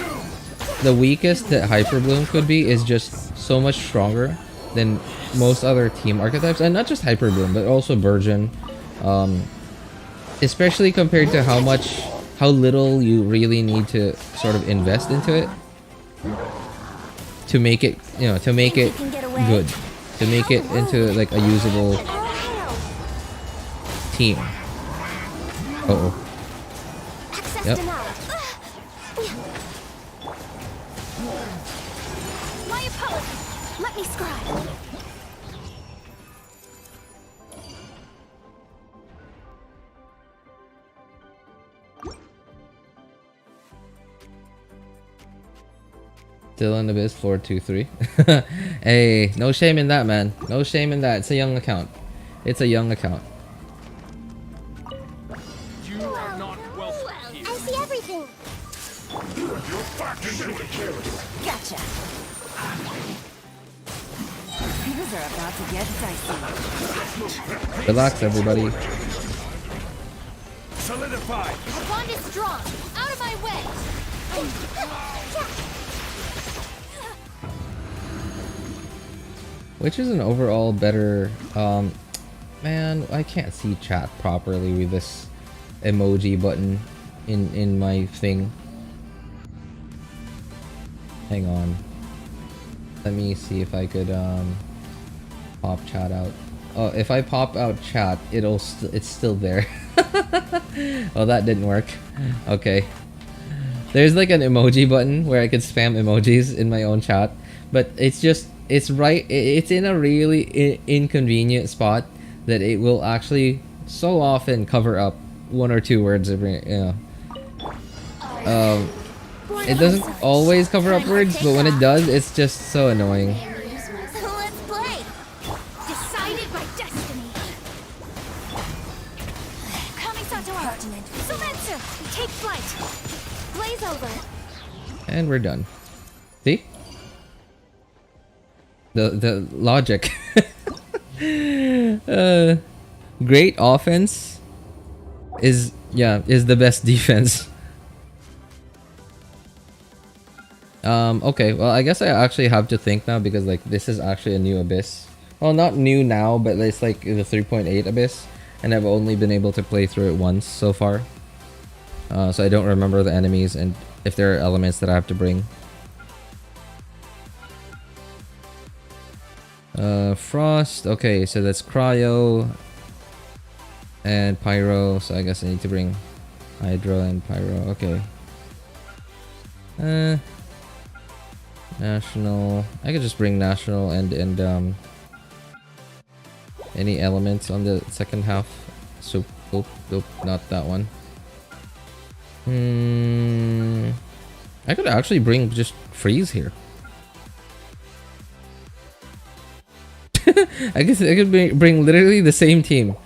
the weakest that Hyper Bloom could be is just so much stronger than most other team archetypes, and not just Hyper Bloom, but also Burgeon, especially compared to how little you really need to sort of invest into it to make it, to make it good, to make it into like a usable team. Uh-oh. Yep. My apologies. Let me scribe. Still in Abyss 423. Hey, no shame in that, man. No shame in that. It's a young account. It's a young account. You are not welcome here. I see everything. Gotcha. Things are about to get dicey. Relax, everybody. Solidify. The bond is strong. Out of my way. Which is an overall better, man, I can't see chat properly with this emoji button in my thing. Hang on. Let me see if I could pop chat out. Oh, if I pop out chat, it's still there. Well, that didn't work. Okay. There's like an emoji button where I could spam emojis in my own chat, but it's in a really inconvenient spot that it will actually so often cover up one or two words every, it doesn't always cover up words, but when it does, it's just so annoying. Let's play. Decided by destiny. Kamisato Continent. Sumetsu. Take flight. Blaze over. And we're done. See? The logic. Great offense is the best defense. Okay, well, I guess I actually have to think now, because like this is actually a new Abyss well, not new now, but it's like the 3.8 Abyss, and I've only been able to play through it once so far. So I don't remember the enemies and if there are elements that I have to bring. Frost. Okay, so that's Cryo and Pyro. So I guess I need to bring Hydro and Pyro. Okay. National. I could just bring National and any elements on the second half. So, nope, not that one. I could actually bring just Freeze here. I guess I could bring literally the same team.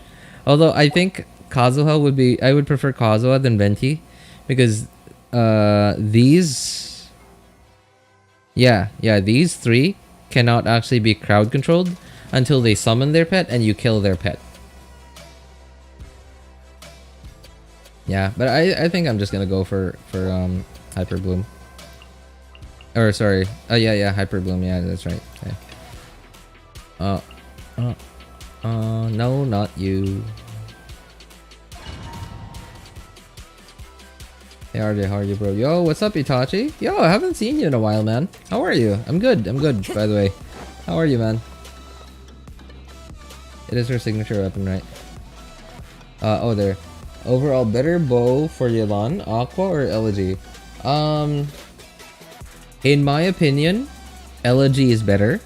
Although I think Kazuha would be... I would prefer Kazuha than Venti. Because these... Yeah, these three cannot actually be crowd controlled until they summon their pet and you kill their pet. Yeah, but I think I'm just gonna go for Hyper Bloom. Or sorry, yeah, Hyper Bloom. Yeah, that's right. Okay. No, not you. Hey, RJ, how are you, bro? Yo, what's up, Itachi? Yo, I haven't seen you in a while, man. How are you? I'm good, by the way. How are you, man? It is her signature weapon, right? Oh, there. Overall, better bow for Yelan, Aqua, or Elegy? In my opinion, Elegy is better.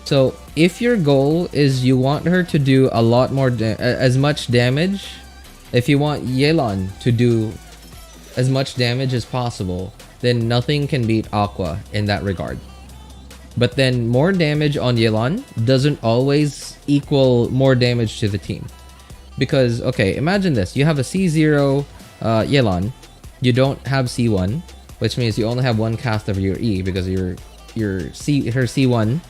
So, if your goal is you want her to do a lot more, as much damage, if you want Yelan to do as much damage as possible, then nothing can beat Aqua in that regard. But then more damage on Yelan doesn't always equal more damage to the team. Because, okay, imagine this. You have a C0 Yelan. You don't have C1, which means you only have one cast of your E because her C1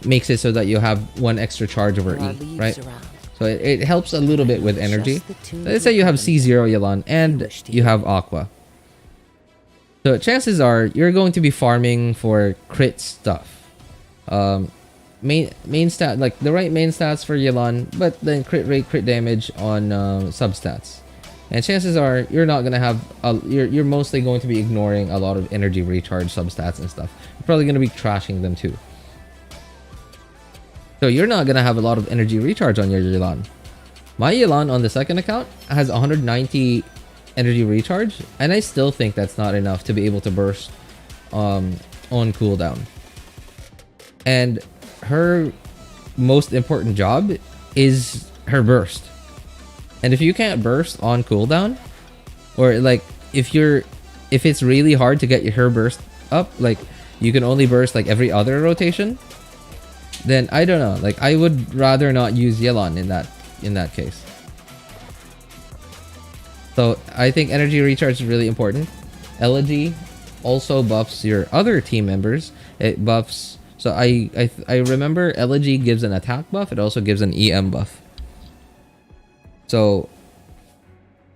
makes it so that you have one extra charge over E, right? So it helps a little bit with energy. So let's say you have C0 Yelan and you have Aqua. So chances are you're going to be farming for crit stuff. Main stat, like the right main stats for Yelan, but then crit rate, crit damage on substats. And chances are you're not gonna have you're mostly going to be ignoring a lot of energy recharge substats and stuff. You're probably gonna be trashing them too. So you're not gonna have a lot of energy recharge on your Yelan. My Yelan on the second account has 190 energy recharge, and I still think that's not enough to be able to burst on cooldown. And her most important job is her burst. And if you can't burst on cooldown, or like if it's really hard to get her burst up, like you can only burst like every other rotation, then I don't know. Like I would rather not use Yelan in that case. So I think energy recharge is really important. Elegy also buffs your other team members. It buffs. So I remember Elegy gives an attack buff. It also gives an EM buff. So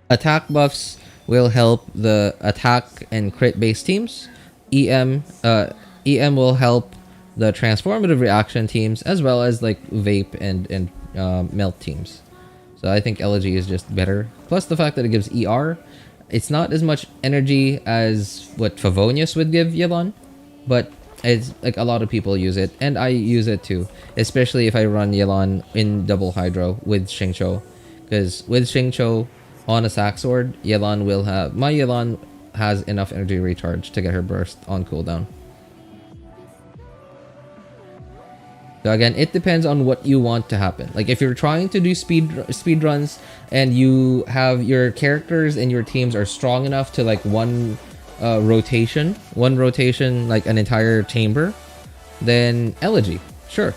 attack buffs will help the attack and crit based teams. EM will help the transformative reaction teams, as well as like vape and melt teams. So I think Elegy is just better. Plus the fact that it gives ER. It's not as much energy as what Favonius would give Yelan, but it's like a lot of people use it, and I use it too, especially if I run Yelan in double hydro with Xingqiu, because with Xingqiu on a sack sword, my Yelan has enough energy recharge to get her burst on cooldown. So again, it depends on what you want to happen. Like if you're trying to do speed runs and you have your characters and your teams are strong enough to like one rotation like an entire chamber, then Elegy, sure.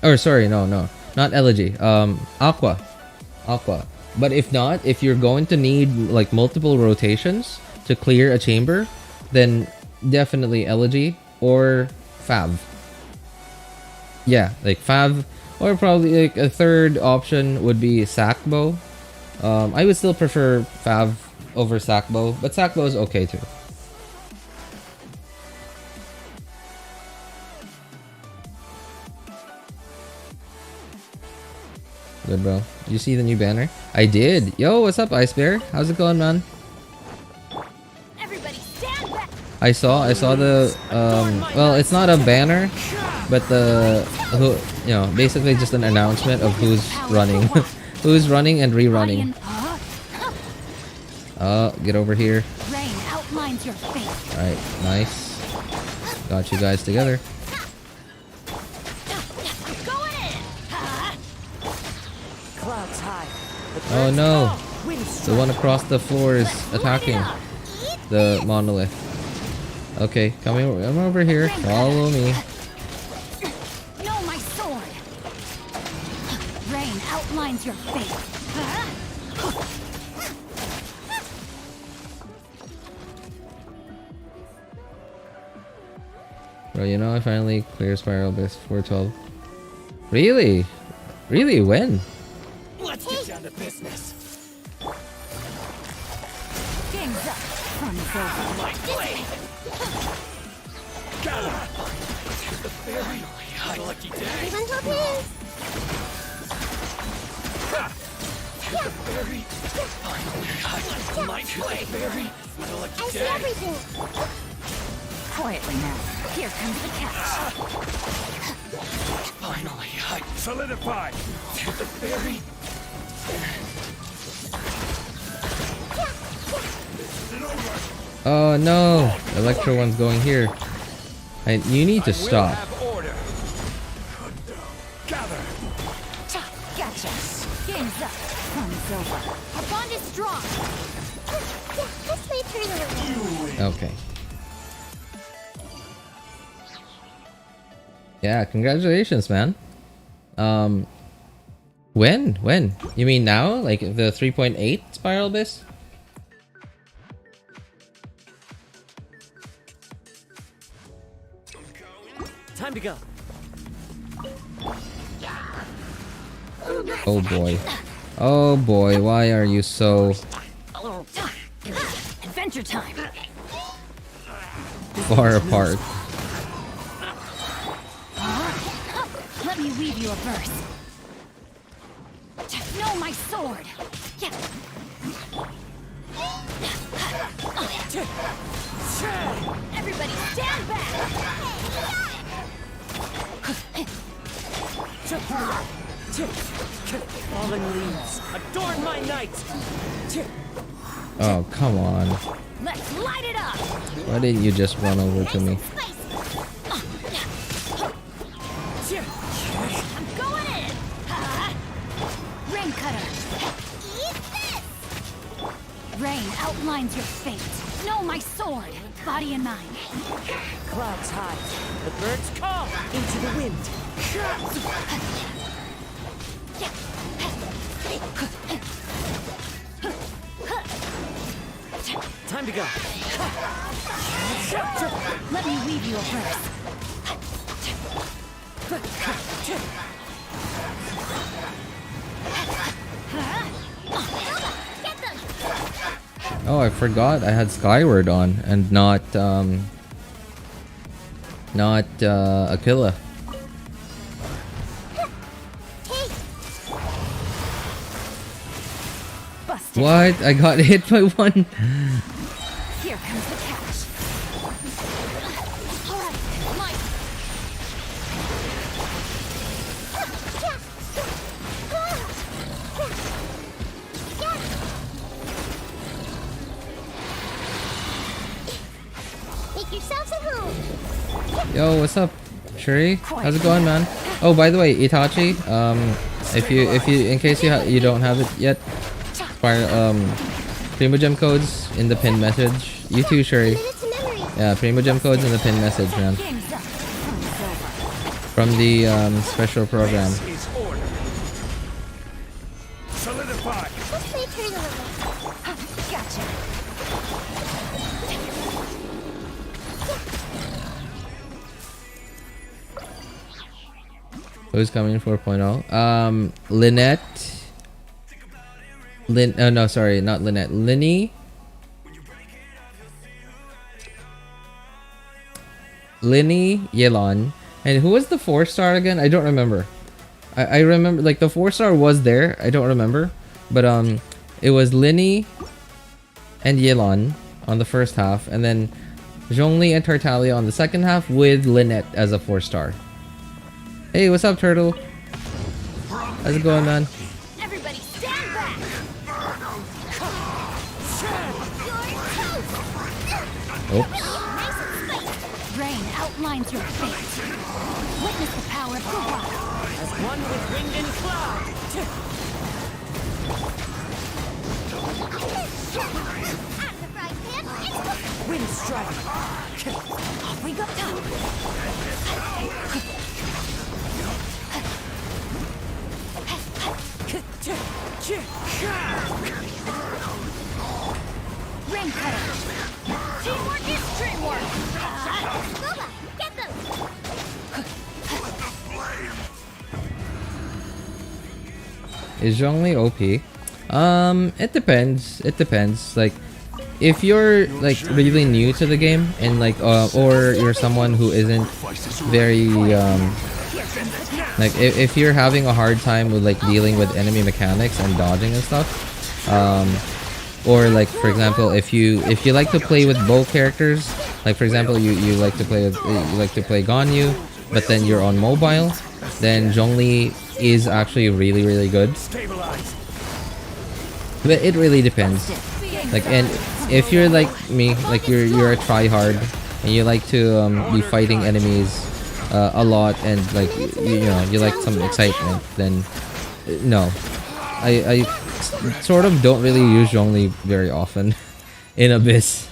Or sorry, no, not Elegy. Aqua. But if not, if you're going to need like multiple rotations to clear a chamber, then definitely Elegy or Fav. Yeah, like Fav, or probably like a third option would be Sackbow. I would still prefer Fav over Sackbow, but Sackbow is okay too. Good, bro. Did you see the new banner? I did. Yo, what's up, Ice Bear? How's it going, man? Everybody stand back. I saw the well, it's not a banner, but basically just an announcement of who's running. Who's running and rerunning. Get over here. Rain outlines your face. Alright, nice. Got you guys together. Clouds high. Oh no! The one across the floor is attacking the monolith. Okay, come over here. Follow me. No, my sword. Rain outlines your face. Bro, you know I finally clear Spiral Abyss 412. Really? Really? When? Let's get down to business. Game's up. Fun's over. My blade. Got him. The fairy. Had a lucky day. Everyone help me. The fairy. Finally. My fairy. Had a lucky day. Everything. Quietly now. Here comes the catch. Finally. Solidify. The fairy. Oh no! Electro one's going here. You need to stop. Gather. Gotcha. Game's up. Fun's over. Our bond is strong. Let's wait for the Okay. Yeah, congratulations, man. When? When? You mean now? Like the 3.8 Spiral Abyss? Time to go. Oh boy. Oh boy, why are you so adventure time. far apart? Let me weave you a verse. No, my sword. Everybody stand back. Fallen leaves, adorn my night. Oh, come on. Let's light it up. Why didn't you just run over to me? I'm going in. Rain cutter. Eat this. Rain outlines your fate. No, my sword. Body and mind. Clouds high, the birds call into the wind. Time to go. Let me weave you a verse. Oh, I forgot I had Skyward on and not Aquila. What? I got hit by one. Here comes the catch. Make yourselves at home. Yo, what's up, Shuri? How's it going, man? Oh, by the way, Itachi, if you in case you don't have it yet, Primogem codes in the pin message. You too, Shuri. Yeah, Primogem codes in the pin message, man. From the special program. Solidify. Gotcha. Who's coming 4.0? Lynette. No, sorry, not Lynette. Lyney Lyney, Yelan, and who was the 4-star again? I don't remember. I remember like the 4-star was there. I don't remember, but it was Lyney and Yelan on the first half, and then Zhongli and Tartaglia on the second half with Lynette as a 4-star. Hey, what's up, Turtle? How's it going, man? Everybody stand back! Oops. Rain outlines your fate. Witness the power of Kokomi. As one with wind and cloud. Wind strike. Off we go. Rain cutter. Teamwork is dreamwork. Scuba, get them. Is Zhongli OP? It depends. It depends. Like, if you're like really new to the game and like, or you're someone who isn't very like, if you're having a hard time with like dealing with enemy mechanics and dodging and stuff, or like for example, if you like to play with bow characters, like for example, you like to play Ganyu, but then you're on mobile, then Zhongli is actually really good. But it really depends. Like, and if you're like me, like you're a tryhard and you like to be fighting enemies a lot, and like you know you like some excitement, then no, I sort of don't really use Zhongli very often in Abyss.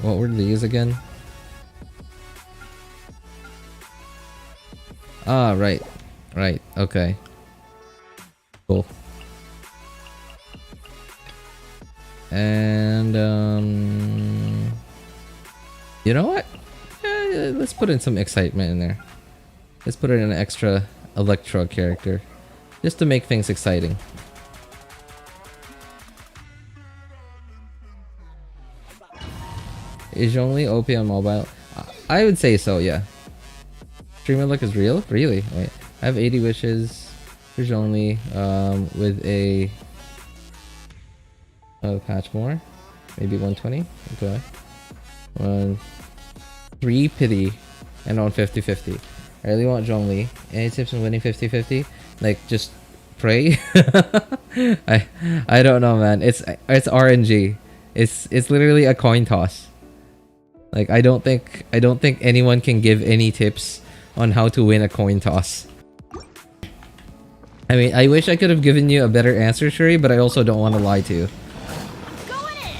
What were these again? Ah, right, okay, cool. And you know what? Let's put in some excitement in there. Let's put in an extra Electro character, just to make things exciting. Is only OP on mobile? I would say so, yeah. Streamer luck is real? Really? Wait, I have 80 wishes. There's only with a patch more, maybe 120. Okay. 3 pity and on 50-50. I really want Zhongli. Any tips on winning 50-50? Like, just pray. I don't know, man. It's RNG. It's literally a coin toss. Like, I don't think anyone can give any tips on how to win a coin toss. I mean, I wish I could have given you a better answer, Shuri, but I also don't want to lie to you. Going in.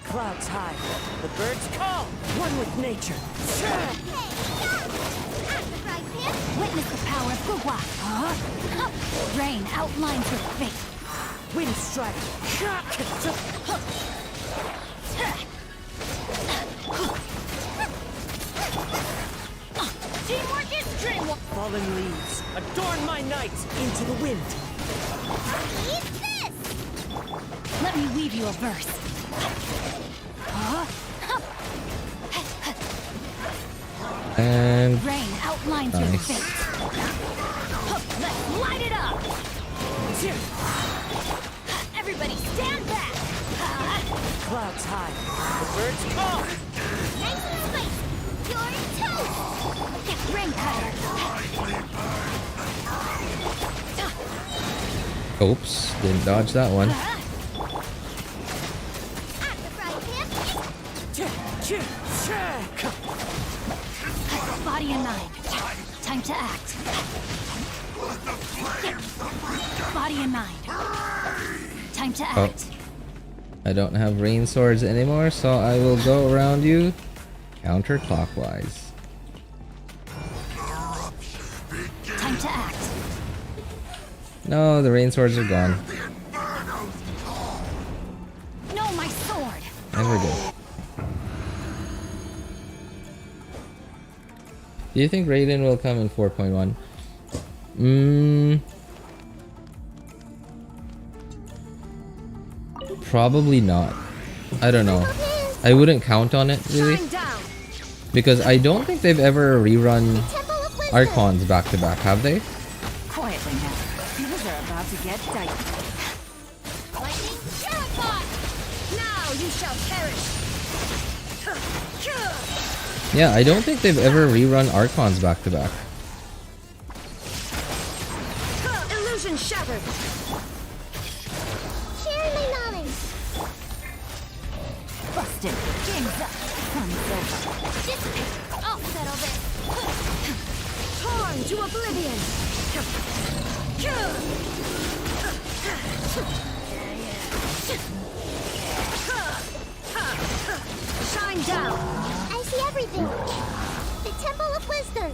Clouds high. The birds call. One with nature. Witness the power of Kokomi. Rain outlines your fate. Wind strike. Teamwork is dreamwork. Fallen leaves. Adorn my night into the wind. Eat this. Let me weave you a verse. And Rain outlines your nice. fate. Let's light it up. Everybody stand back. Clouds high. The birds call. Nice and spicy. You're toast. Get rain cutter. oops, didn't dodge that one. Body and mind. Time to act. Body and mind. Time to act. I don't have rain swords anymore, so I will go around you counterclockwise. Time to act. No, the rain swords are gone. No, my sword. And we're good. Do you think Raiden will come in 4.1? Probably not. I don't know. I wouldn't count on it really, because I don't think they've ever rerun Archons back to back, have they? Quietly now. Things are about to get dicey. Lightning terrified! Now you shall perish! Yeah, I don't think they've ever rerun Archons back to back. Illusion shattered! Share my knowledge! Busted. Game's up. Fun's over. I'll settle this! Torn to oblivion! Shine down! I see everything! The Temple of Wisdom!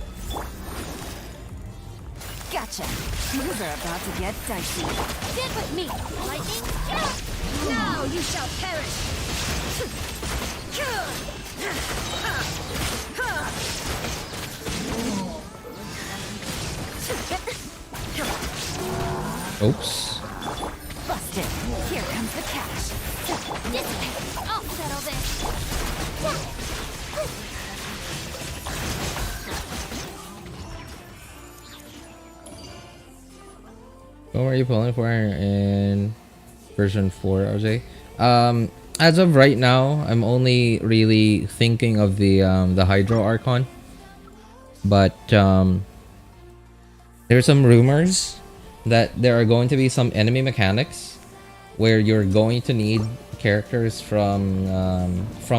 Gotcha. Things are about to get dicey. Get with me, lightning! Now you shall perish! Oops. Busted. Here comes the cash. Dissipate! I'll settle this! What were you pulling for in version 4, RJ? As of right now, I'm only really thinking of the Hydro Archon. But there's some rumors that there are going to be some enemy mechanics where you're going to need characters from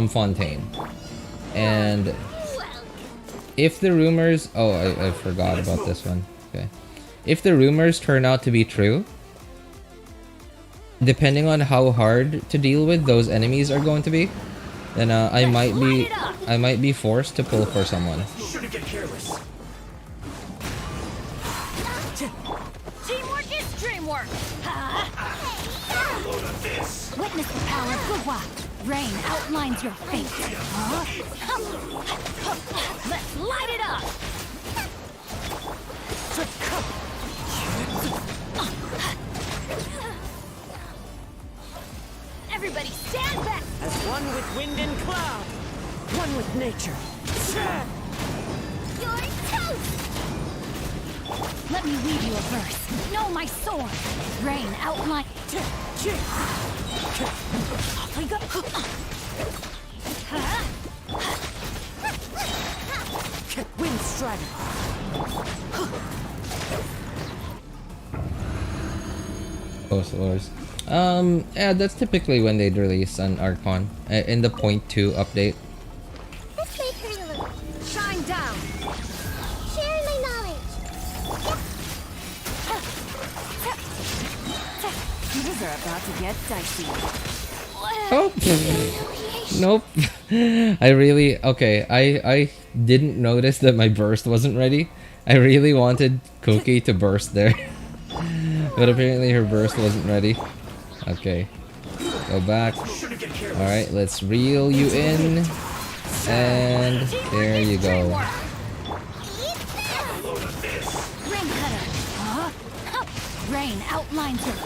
Fontaine. And if the rumors... Oh, I forgot about this one. Okay. If the rumors turn out to be true, depending on how hard to deal with those enemies are going to be, then I might be forced to pull for someone. Shouldn't get careless. Teamwork is dreamwork! Load of this. Witness the power of Gugwa. Rain outlines your fate. Let's light it up! Everybody stand back! As one with wind and cloud, one with nature. You're toast! Let me weave you a verse. Know my sword. Rain outline. Wind strider. Post Wars. Yeah, that's typically when they'd release an Archon in the 0.2 update. This way, Perilous. Shine down! Share my knowledge! Things are about to get dicey. Oh, nope. I really... Okay, I didn't notice that my burst wasn't ready. I really wanted Cookie to burst there. But apparently her burst wasn't ready. Okay. Go back. Alright, let's reel you in. And there you go. Rain cutter. Rain outlines your...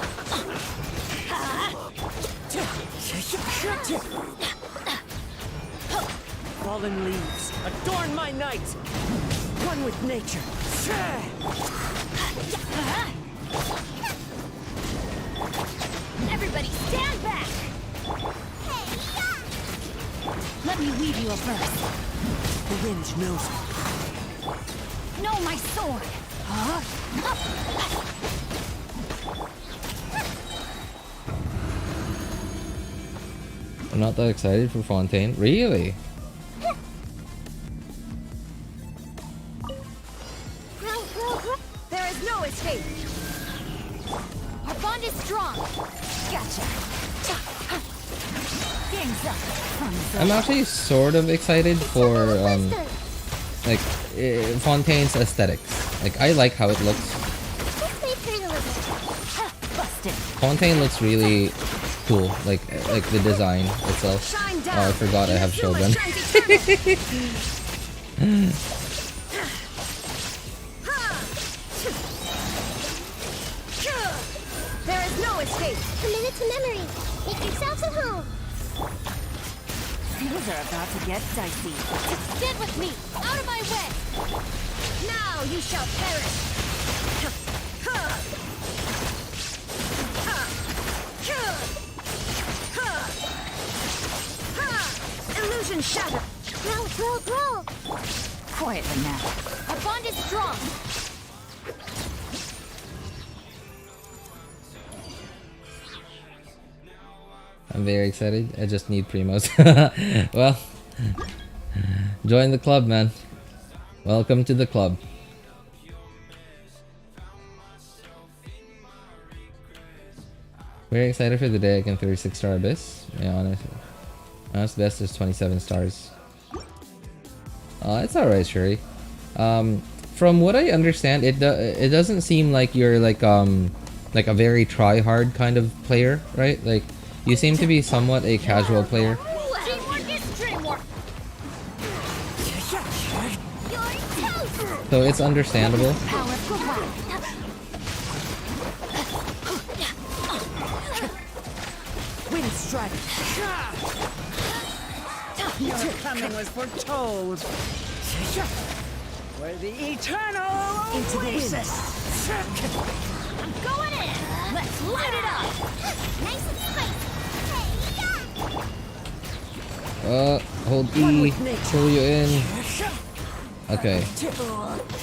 Fallen leaves, adorn my night. One with nature. Everybody stand back! Let me weave you a verse. The wind knows it. Know my sword. I'm not that excited for Fontaine. Really? There is no escape! Our bond is strong! Gotcha. Game's up. I'm actually sort of excited for like Fontaine's aesthetics. Like I like how it looks. Fontaine looks really cool. Like the design itself. Oh, I forgot I have Shogun. There is no escape! Commit it to memory! Make yourselves at home. Things are about to get dicey. Get with me. Out of my way. Now you shall perish. Illusion shatter. Grow. Quietly now. Our bond is strong. I'm very excited. I just need primos. Well, join the club, man. Welcome to the club. Very excited for the day I can 36-star Abyss. Yeah, honest best is 27 stars. It's alright, Shuri. From what I understand, it doesn't seem like you're like a very try-hard kind of player, right? Like, you seem to be somewhat a casual player. Teamwork is dreamwork. So it's understandable. Wind strike. Your coming was foretold. We're the eternal into the oasis. I'm going in. Let's light it up. Nice and spicy. Hold E. Pull you in. Okay.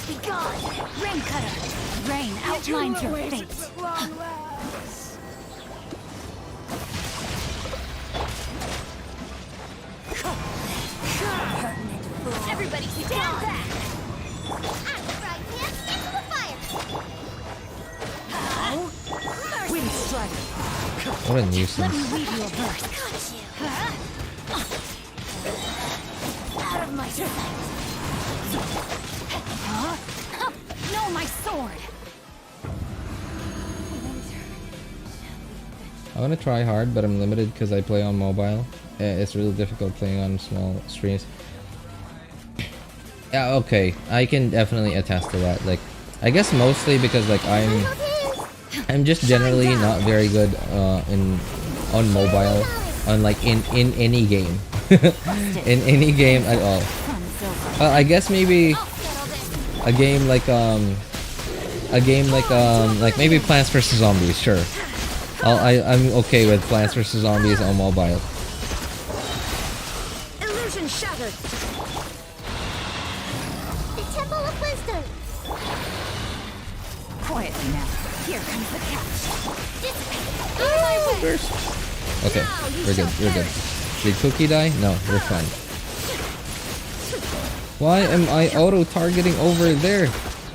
Be gone. Rain cutter. Rain outlines your fate. Everybody stand back. Into the fire. Wind strike. What a nuisance. Let me weave you a verse. Out of my sight. No, my sword. I want to try hard, but I'm limited because I play on mobile. It's really difficult playing on small streams. Yeah, okay. I can definitely attest to that. Like, I guess mostly because like I'm just generally not very good on mobile, on like in any game, in any game at all. I guess maybe a game like maybe Plants vs Zombies. Sure, I'm okay with Plants vs Zombies on mobile. Illusion shattered. The Temple of Wisdom. Quietly now. Here comes the catch. Out of my way. Okay, we're good. We're good. Did Cookie die? No, we're fine. Why am I auto-targeting over there?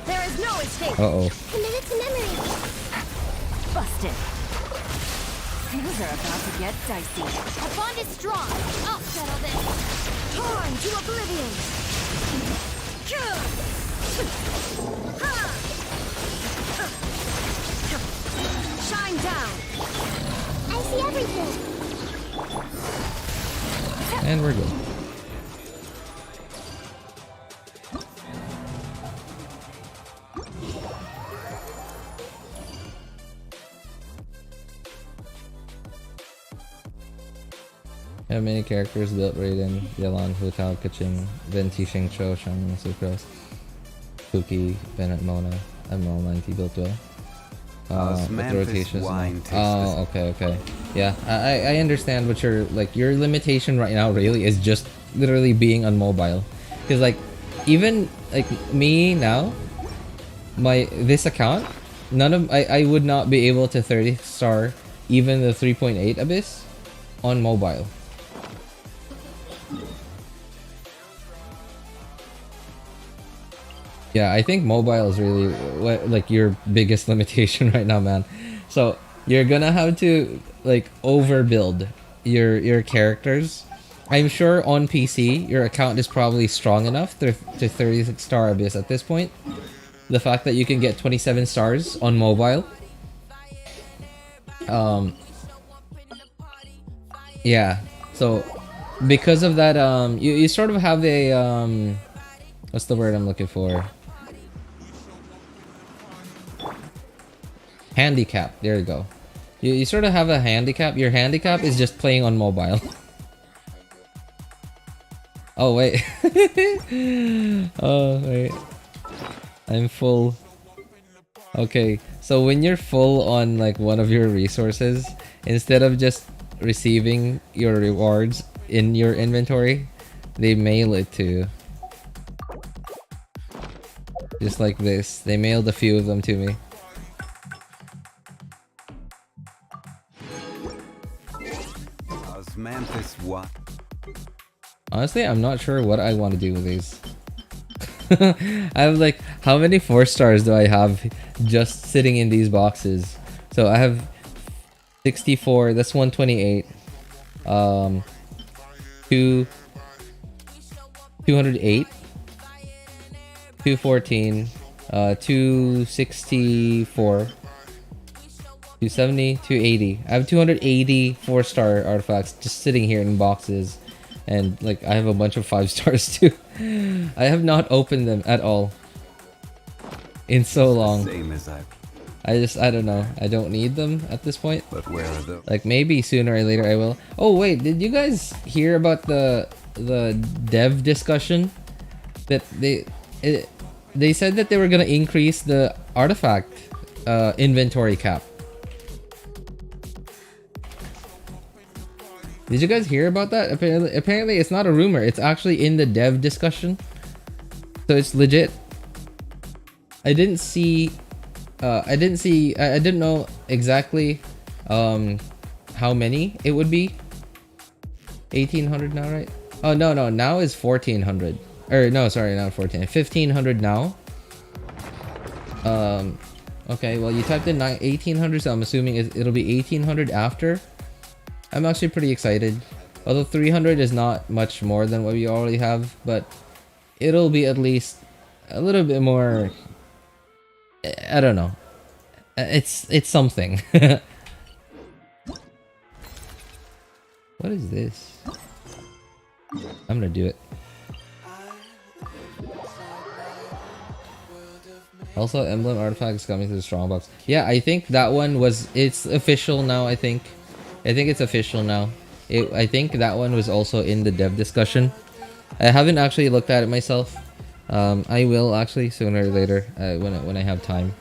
There is no escape. Uh-oh. Committed to memory. Busted. Things are about to get dicey. Our bond is strong. I'll settle this. Torn to oblivion. Shine down. I see everything. And we're good. I have many characters built Raiden, Yelan, Hu Tao, Kaching, Venti, Shing Cho, Shang, Sucrose, Kuki, Bennett, Mona, Admiral 90 built well. With the rotations. Oh, okay. Yeah, I understand what your limitation right now really is just literally being on mobile. Because like, even like me now, this account, I would not be able to 30-star even the 3.8 Abyss on mobile. Yeah, I think mobile is really like your biggest limitation right now, man. So you're gonna have to like overbuild your characters. I'm sure on PC your account is probably strong enough to 36-star Abyss at this point. The fact that you can get 27 stars on mobile. Yeah. So because of that, you sort of have a what's the word I'm looking for? Handicap. There you go. You sort of have a handicap. Your handicap is just playing on mobile. Oh wait. Oh wait. I'm full. Okay, so when you're full on like one of your resources, instead of just receiving your rewards in your inventory, they mail it to you. Just like this. They mailed a few of them to me. Osmanthus what? Honestly, I'm not sure what I want to do with these. I have like, how many 4 stars do I have just sitting in these boxes? So I have 64, that's 128. 208, 214, 264, 270, 280. I have 280 4-star artifacts just sitting here in boxes. And like I have a bunch of 5 stars too. I have not opened them at all in so long. I don't know. I don't need them at this point. But where are those? Like maybe sooner or later I will. Oh wait, did you guys hear about the dev discussion that they said that they were gonna increase the artifact inventory cap? Did you guys hear about that? Apparently it's not a rumor. It's actually in the dev discussion. So it's legit. I didn't know exactly how many it would be. 1800 now, right? Oh no, now is 1400. Or no, sorry, not 14. 1500 now. Okay, well you typed in 1800, so I'm assuming it'll be 1800 after. I'm actually pretty excited. Although 300 is not much more than what we already have, but it'll be at least a little bit more. I don't know. It's something. What is this? I'm gonna do it. Also, emblem artifacts coming to the strongbox. Yeah, I think that one was. It's official now. I think it's official now. I think that one was also in the dev discussion. I haven't actually looked at it myself. I will actually sooner or later when I have time.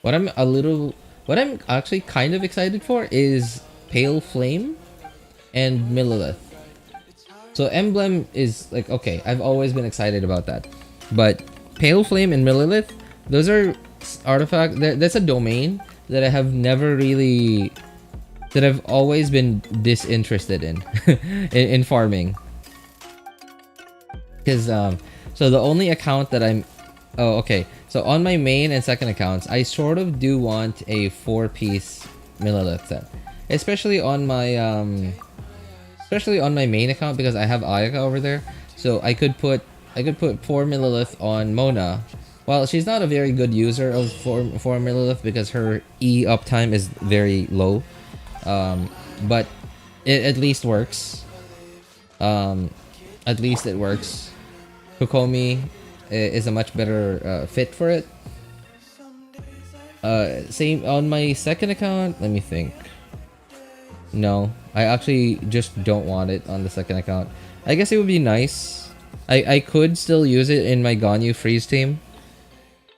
What I'm actually kind of excited for is Pale Flame and Millilith. So emblem is like, okay, I've always been excited about that, but Pale Flame and Millilith, those are artifact. That's a domain that I have never really, that I've always been disinterested in, in farming. Because so the only account that I'm, oh okay, so on my main and second accounts, I sort of do want a 4-piece Millilith set, especially on my main account because I have Ayaka over there. So I could put 4 Millilith on Mona. Well, she's not a very good user of 4 Millilith because her E uptime is very low, but it at least works. At least it works. Kokomi is a much better fit for it. Same on my second account. Let me think. No, I actually just don't want it on the second account. I guess it would be nice. I could still use it in my Ganyu freeze team.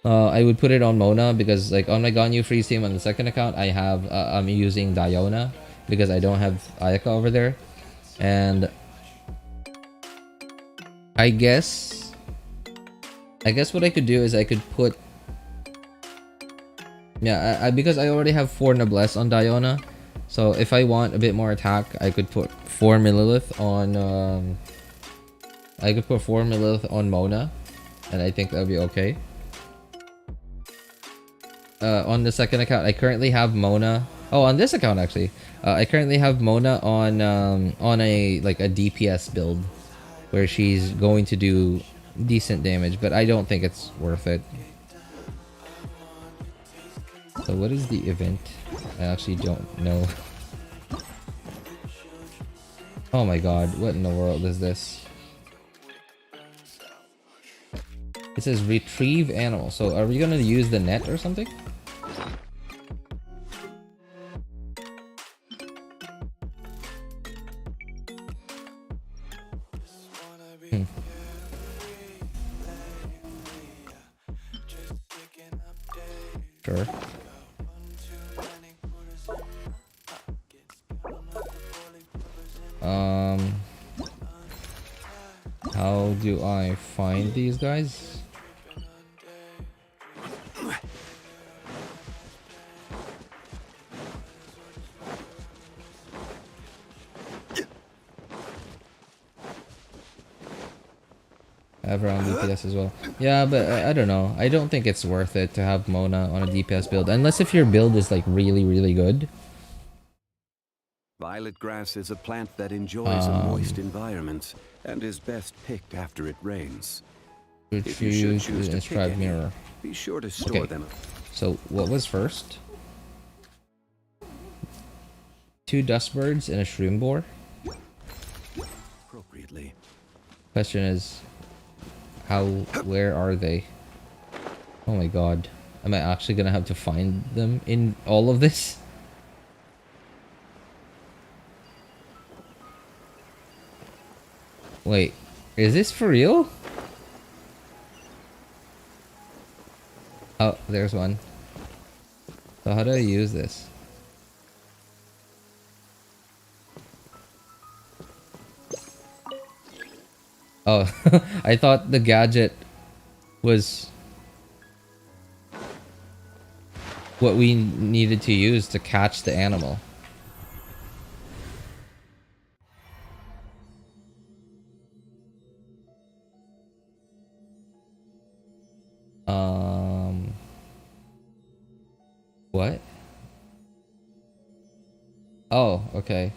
I would put it on Mona because like on my Ganyu freeze team on the second account I have I'm using Diona because I don't have Ayaka over there. And I guess what I could do is I could put, yeah, because I already have 4 Noblesse on Diona. So if I want a bit more attack, I could put 4 Millilith on Mona, and I think that would be okay. On the second account, I currently have Mona. Oh, on this account actually, I currently have Mona on a like a DPS build, where she's going to do decent damage, but I don't think it's worth it. So what is the event? I actually don't know. Oh my god, what in the world is this? It says retrieve animal. So are we gonna use the net or something? Sure. How do I find these guys? I have around DPS as well. Yeah, but I don't know. I don't think it's worth it to have Mona on a DPS build. Unless if your build is like really, really good. Violet grass is a plant that enjoys a moist environment and is best picked after it rains. If you should choose to pick any, be sure to store them. So what was first? 2 dust birds and a shroom boar. Appropriately. Question is, where are they? Oh my god. Am I actually gonna have to find them in all of this? Wait, is this for real? Oh, there's one. So how do I use this? Oh, I thought the gadget was what we needed to use to catch the animal. What? Oh, okay.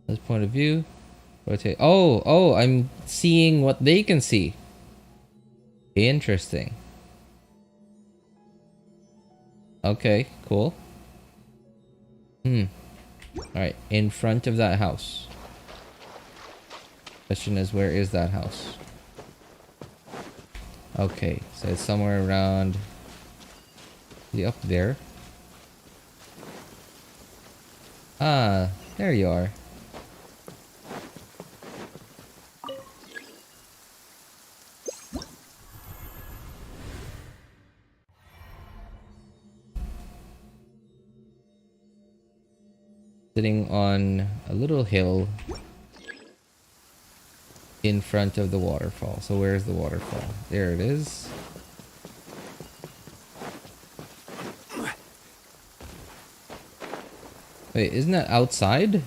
This point of view. Rotate. Oh, I'm seeing what they can see. Interesting. Okay, cool. Alright, in front of that house. Question is, where is that house? Okay, so it's somewhere around... Is he up there? Ah, there you are. Sitting on a little hill in front of the waterfall. So where's the waterfall? There it is. Wait, isn't that outside?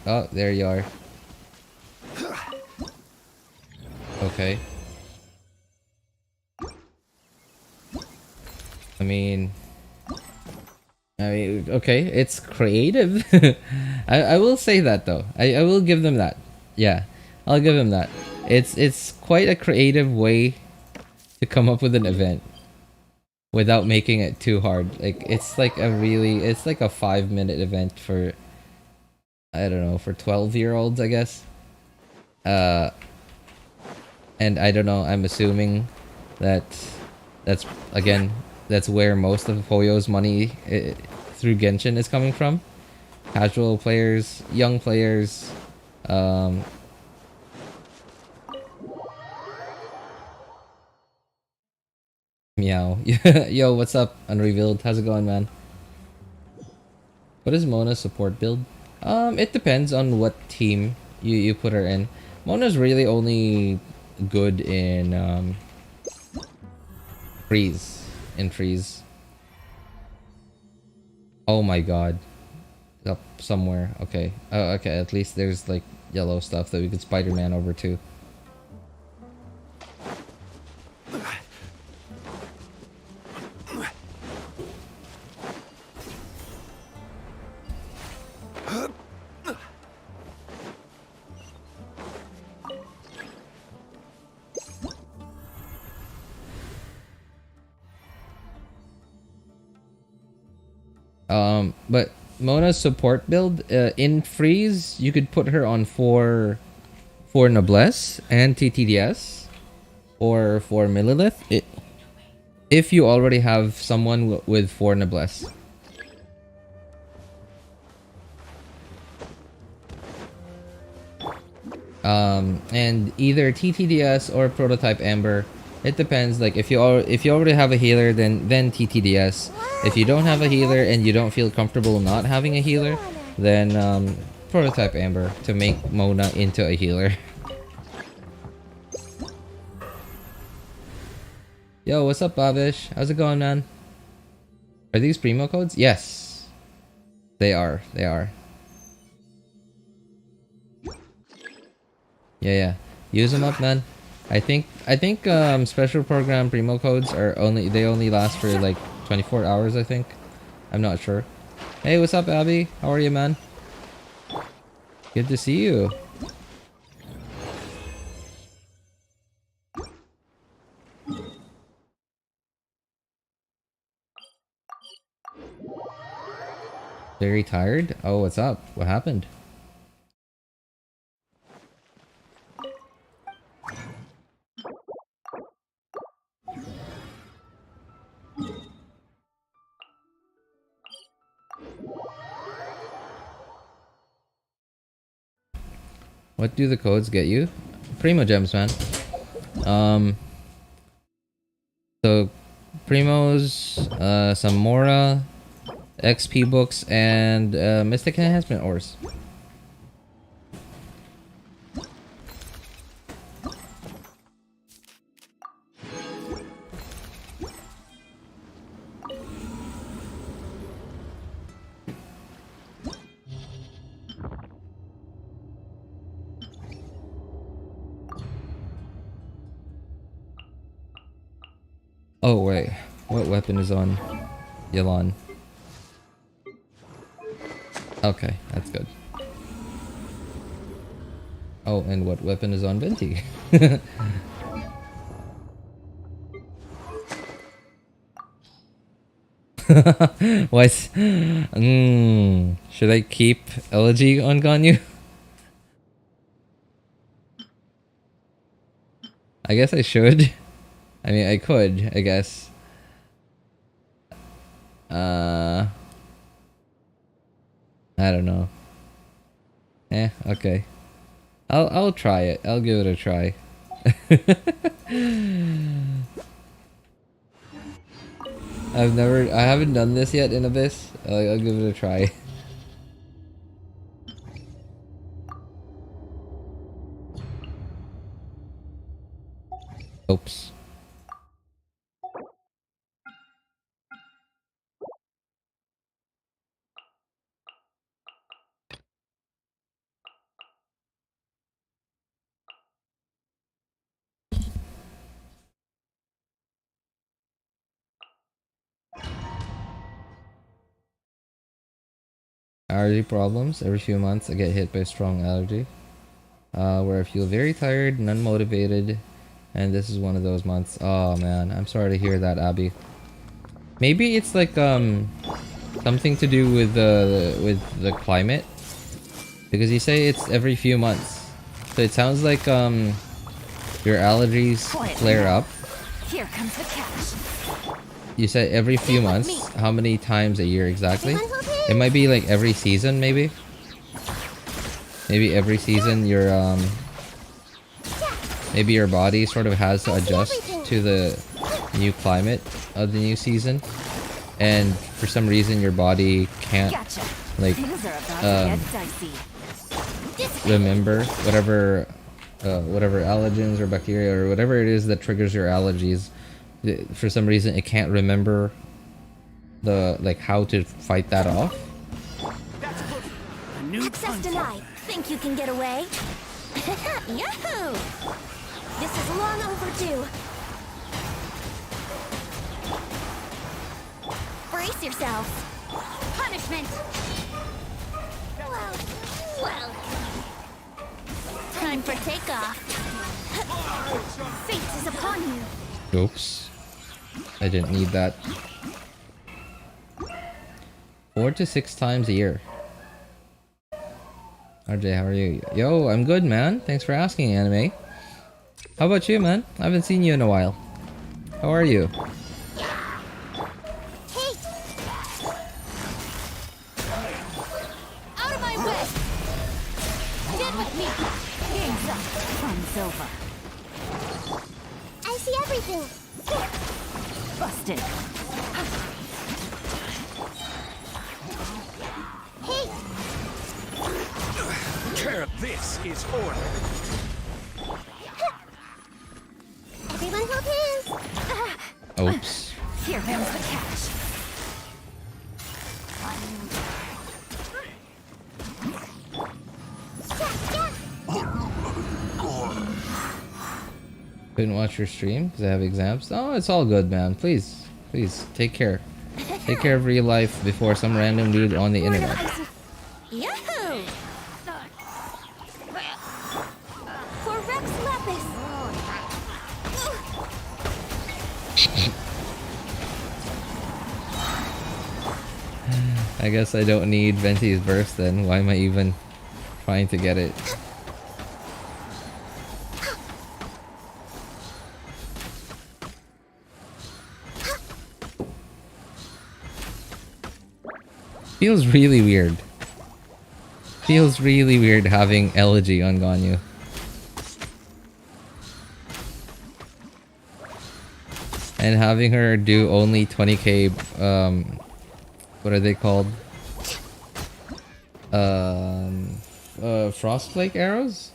Oh, there you are. Okay. I mean, okay, it's creative. I will say that though. I will give them that. Yeah, I'll give them that. It's quite a creative way to come up with an event without making it too hard. Like it's like a 5-minute event for, I don't know, for 12-year-olds, I guess. And I don't know, I'm assuming that's where most of Hoyo's money through Genshin is coming from. Casual players, young players, meow. Yo, what's up, Unrevealed? How's it going, man? What is Mona's support build? It depends on what team you put her in. Mona's really only good in freeze. Oh my god. Up somewhere. Okay. Oh, okay, at least there's like yellow stuff that we could Spider-Man over to. But Mona's support build, in freeze, you could put her on 4 Noblesse and TTDS, or 4 Millilith, if you already have someone with 4 Noblesse. And either TTDS or Prototype Amber. It depends. Like if you already have a healer, then TTDS. If you don't have a healer and you don't feel comfortable not having a healer, then Prototype Amber to make Mona into a healer. Yo, what's up, Babish? How's it going, man? Are these Primo codes? Yes, they are. They are. Yeah. Use them up, man. I think special program Primo codes are only last for like 24 hours, I think. I'm not sure. Hey, what's up, Abby? How are you, man? Good to see you. Very tired? Oh, what's up? What happened? What do the codes get you? Primo gems, man. So Primos, some Mora, XP books, and Mystic Enhancement ores. Oh wait, what weapon is on Yelan? Okay, that's good. Oh, and what weapon is on Venti? What? Should I keep Elegy on Ganyu? I guess I should. I mean, I could, I guess. I don't know. Okay. I'll try it. I'll give it a try. I haven't done this yet in Abyss. I'll give it a try. Oops. Allergy problems. Every few months I get hit by a strong allergy. Where I feel very tired and unmotivated. And this is one of those months. Oh man, I'm sorry to hear that, Abby. Maybe it's like something to do with the climate. Because you say it's every few months. So it sounds like your allergies flare up. Here comes the catch. You said every few months. How many times a year exactly? It might be like every season, maybe. Maybe every season maybe your body sort of has to adjust to the new climate of the new season, and for some reason your body can't like remember whatever allergens or bacteria or whatever it is that triggers your allergies. For some reason it can't remember how to fight that off. Access denied. Think you can get away? Yahoo! This is long overdue. Brace yourselves. Punishment. Well. Time for takeoff. Fate is upon you. Oops. I didn't need that. 4 to 6 times a year. RJ, how are you? Yo, I'm good, man. Thanks for asking, Anime. How about you, man? I haven't seen you in a while. How are you? Out of my way! Get with me! Game's up. Fun's over. I see everything. Busted. Hey! This is order. Everyone hold hands! Oops. Here comes the catch. Couldn't watch your stream because I have exams. Oh, it's all good, man. Please, take care. Take care of real life before some random dude on the internet. Yahoo! For Rex Lapis! I guess I don't need Venti's burst then. Why am I even trying to get it? Feels really weird. Feels really weird having Elegy on Ganyu. And having her do only 20k, what are they called? Frostflake arrows?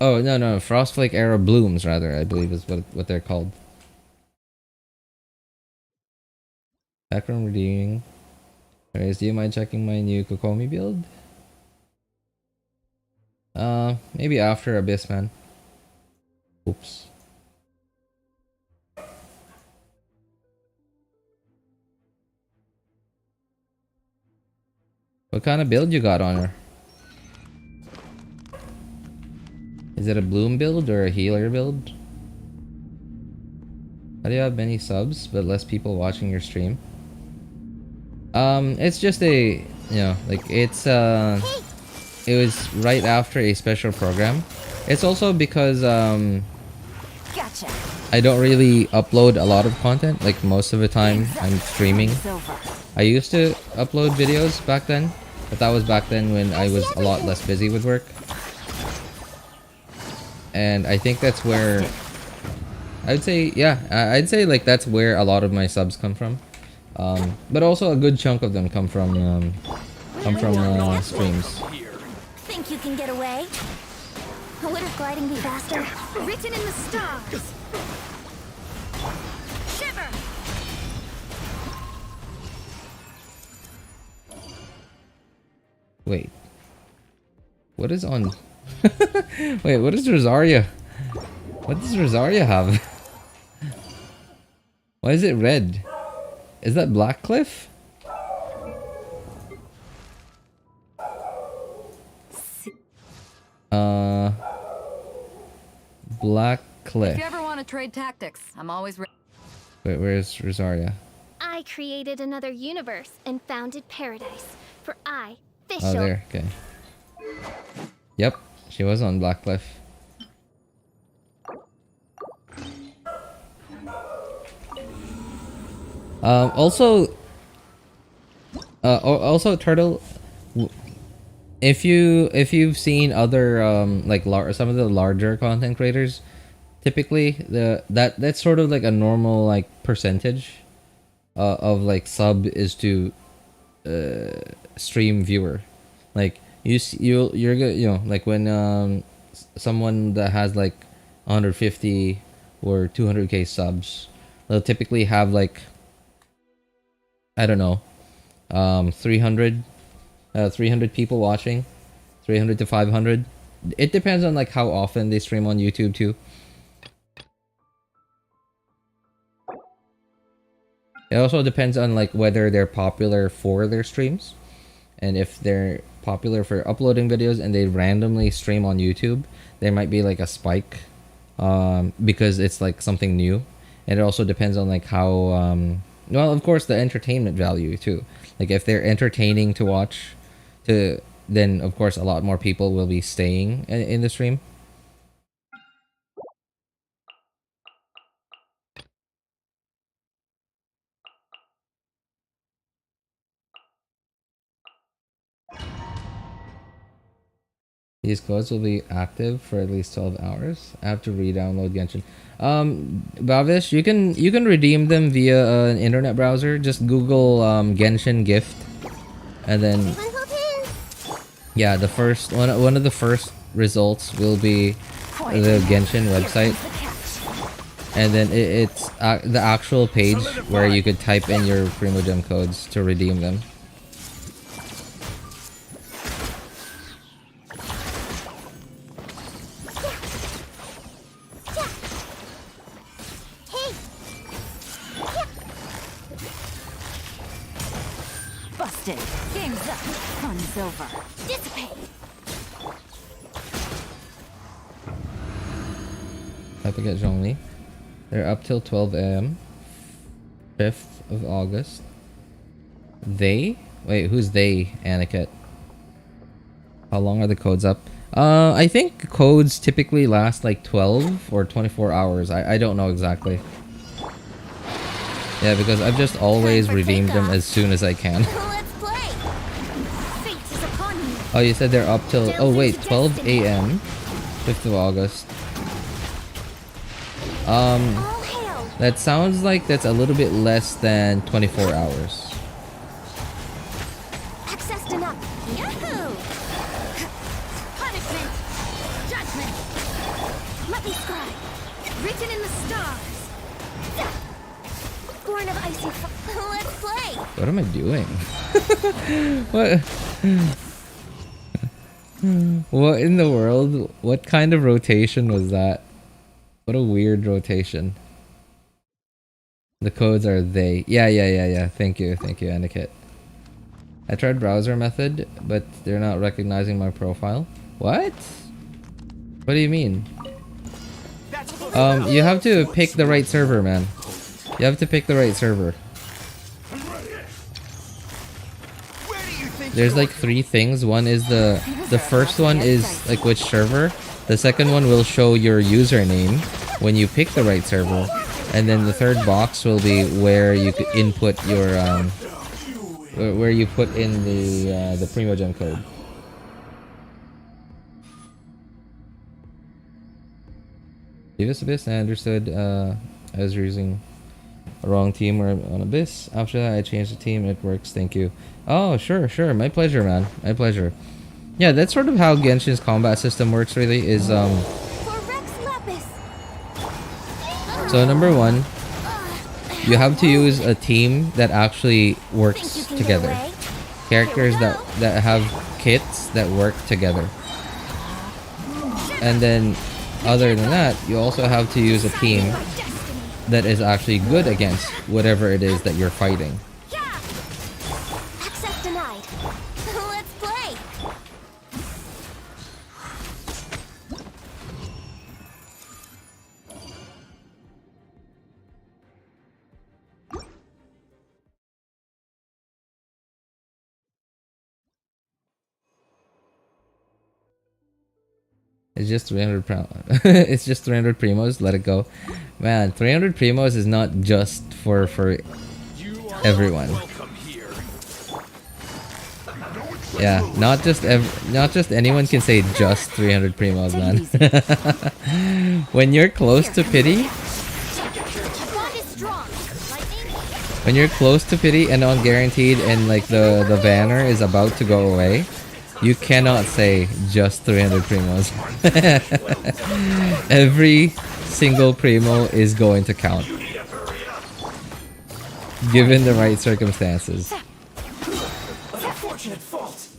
Oh, no, Frostflake arrow blooms, rather, I believe is what they're called. Background redeeming. Anyways, do you mind checking my new Kokomi build? Maybe after Abyss, man. Oops. What kind of build you got on her? Is it a bloom build or a healer build? How do you have many subs but less people watching your stream? It's just a, like it's it was right after a special program. It's also because Gotcha. I don't really upload a lot of content. Like most of the time I'm streaming. I used to upload videos back then, but that was back then when I was a lot less busy with work. And I think that's where I'd say, I'd say like that's where a lot of my subs come from. But also a good chunk of them come from streams. Think you can get away? Wouldn't gliding be faster? Written in the stars. Shiver. Wait. What is on? Wait, what is Rosaria? What does Rosaria have? Why is it red? Is that Blackcliff? Blackcliff. If you ever want to trade tactics, I'm always ready. Wait, where's Rosaria? I created another universe and founded paradise. For I, Oh, Fischl. there. Okay. Yep, she was on Blackcliff. Also, Turtle, if you've seen other like some of the larger content creators, typically that's sort of like a normal like percentage of like sub is to stream viewer. Like you're good, like when someone that has like 150 or 200k subs, they'll typically have like, I don't know, 300 people watching, 300 to 500. It depends on like how often they stream on YouTube too. It also depends on like whether they're popular for their streams, and if they're popular for uploading videos and they randomly stream on YouTube, there might be like a spike because it's like something new. And it also depends on like how well, of course, the entertainment value too. Like if they're entertaining to watch, then of course a lot more people will be staying in the stream. These codes will be active for at least 12 hours. I have to re-download Genshin. Bavish, you can redeem them via an internet browser. Just Google Genshin gift, and then yeah, the first one of the first results will be the Genshin website, and then it's the actual page where you could type in your Primogem codes to redeem them. Busted. Game's up. Fun's over. Dissipate. Type again, Zhongli. They're up till 12 a.m. 5th of August. They? Wait, who's they, Aniket? How long are the codes up? I think codes typically last like 12 or 24 hours. I don't know exactly. Yeah, because I've just always redeemed them as soon as I can. Oh, you said they're up till... Oh, wait, 12 a.m. 5th of August. That sounds like that's a little bit less than 24 hours. Access enough. Yahoo! Punishment. Judgment. Let me scribe. Written in the stars. Born of icy fire. Let's play. What am I doing? What? What in the world? What kind of rotation was that? What a weird rotation. The codes are they. Yeah. Thank you, Aniket. I tried browser method, but they're not recognizing my profile. What? What do you mean? You have to pick the right server, man. You have to pick the right server. There's like 3 things. One is the first one is like which server. The second one will show your username when you pick the right server, and then the third box will be where you could input your where you put in the Primogem code. Previous Abyss, I understood I was using a wrong team or on Abyss. After that I changed the team. It works. Thank you. Oh, sure. My pleasure, man. My pleasure. Yeah, that's sort of how Genshin's combat system works, really, is, so number 1, you have to use a team that actually works together. Characters that have kits that work together. And then, other than that, you also have to use a team that is actually good against whatever it is that you're fighting. Access denied. Let's play. It's just 300 it's just 300 primos. Let it go, man. 300 primos is not just for everyone. Yeah, not just anyone can say just 300 primos, man. When you're close to pity, and on guaranteed, and like the banner is about to go away, you cannot say just 300 primos. Every single primo is going to count, given the right circumstances. Unfortunate fault.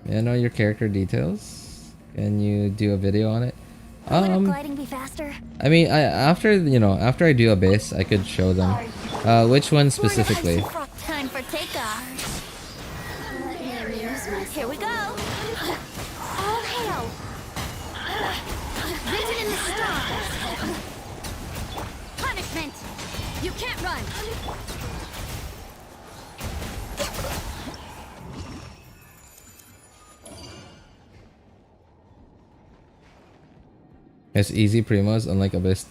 May I know your character details? Can you do a video on it? Would gliding be faster? I mean, after I do Abyss, I could show them. Which one specifically? Time for takeoff. Here we go. All hail. Written in run! It's easy primos, unlike Abyss.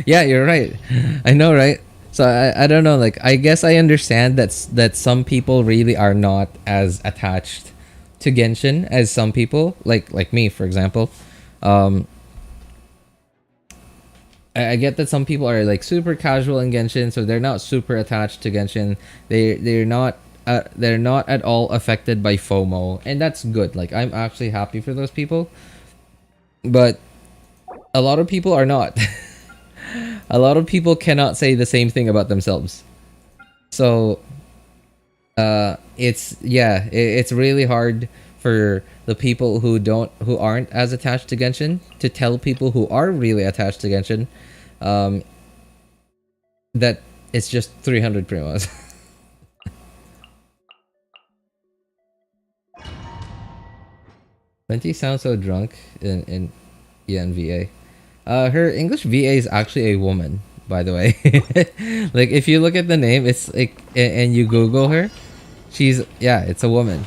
Yeah, you're right. I know, right? So I don't know, like, I guess I understand that some people really are not as attached to Genshin as some people, like me, for example. I get that some people are like super casual in Genshin, so they're not super attached to Genshin. They're not at all affected by FOMO, and that's good. Like, I'm actually happy for those people. But a lot of people are not. A lot of people cannot say the same thing about themselves. So it's really hard for the people who aren't as attached to Genshin to tell people who are really attached to Genshin that it's just 300 primos. Venti sounds so drunk in VA. Her English VA is actually a woman, by the way. Like, if you look at the name, it's like, and you Google her, it's a woman.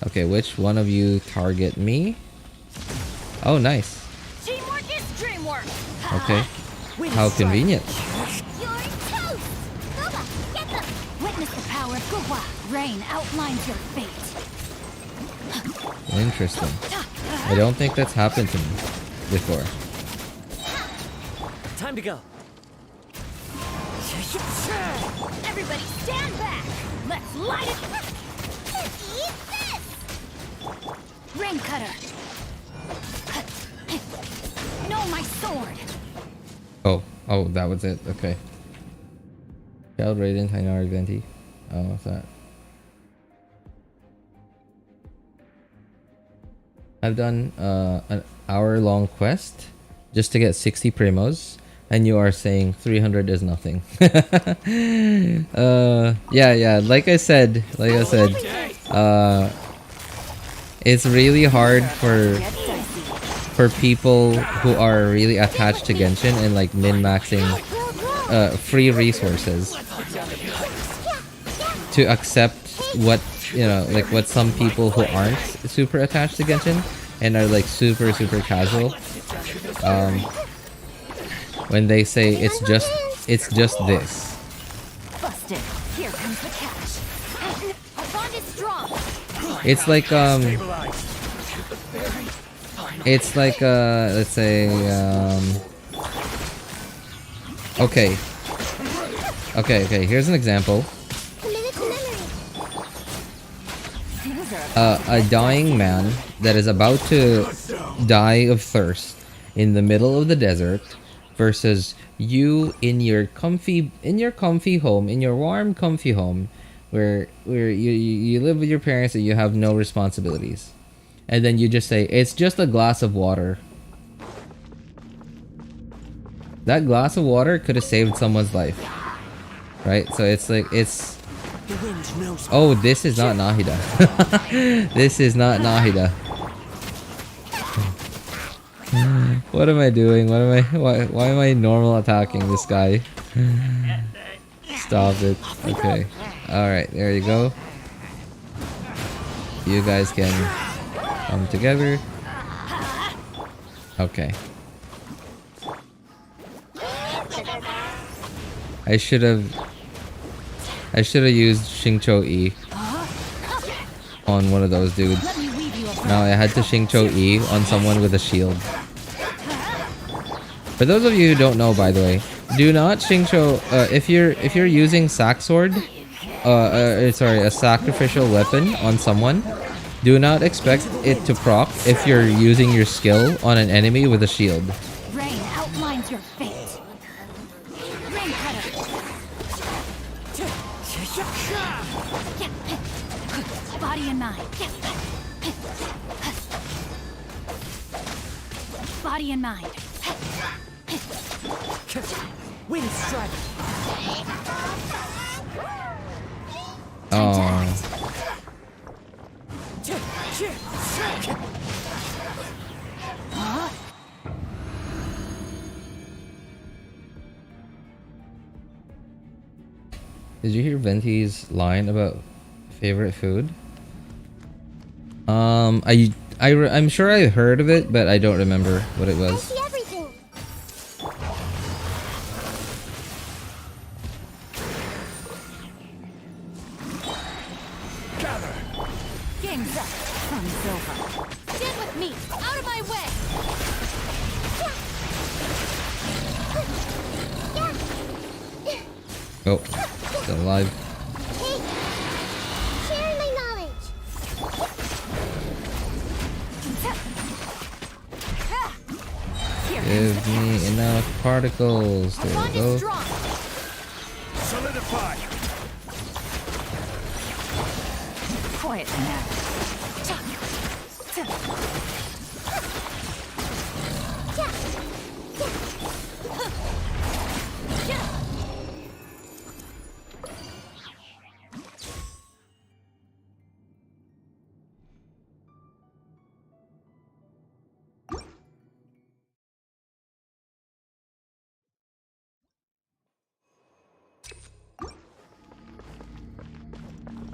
Okay, which one of you target me? Oh, nice. Teamwork is dreamwork. Okay. How convenient. You're toast. Thoma, get them. Witness the power of Gugwa. Rain outlines your fate. Interesting. I don't think that's happened to me before. Time to go. Everybody stand back. Let's light it. Eat this. Rain cutter. No, my sword. Oh, that was it. Okay. Child Radiant, Hynari Venti. Oh, what's that? I've done an hour-long quest just to get 60 primos, and you are saying 300 is nothing. Yeah. Like I said, it's really hard for people who are really attached to Genshin and like min-maxing free resources to accept what, you know, like what some people who aren't super attached to Genshin and are like super casual, when they say it's just this. Busted. Here comes the catch. Our bond is strong. It's like let's say okay, here's an example. A dying man that is about to die of thirst in the middle of the desert versus you in your comfy home, in your warm comfy home where you live with your parents and you have no responsibilities, and then you just say it's just a glass of water. That glass of water could have saved someone's life, right? So it's like, oh, this is not Nahida. This is not Nahida. What am I doing? Why am I normal attacking this guy? Stop it. Okay. Alright, there you go. You guys can come together. Okay. I should have used Xingqiu E on one of those dudes. Now I had to Xingqiu E on someone with a shield. For those of you who don't know, by the way, do not Xingqiu if you're using sack sword, a sacrificial weapon on someone, do not expect it to proc if you're using your skill on an enemy with a shield. Rain outlines your fate. Rain cutter. Body and mind. Body and mind. Wind strike. Oh. Did you hear Venti's line about favorite food? I'm sure I heard of it, but I don't remember what it was. Game's up. Fun's over. Stand with me. Out of my way. Oh, still alive. Hey, sharing my knowledge. Give me enough particles. There we go. Solidify. Quiet now.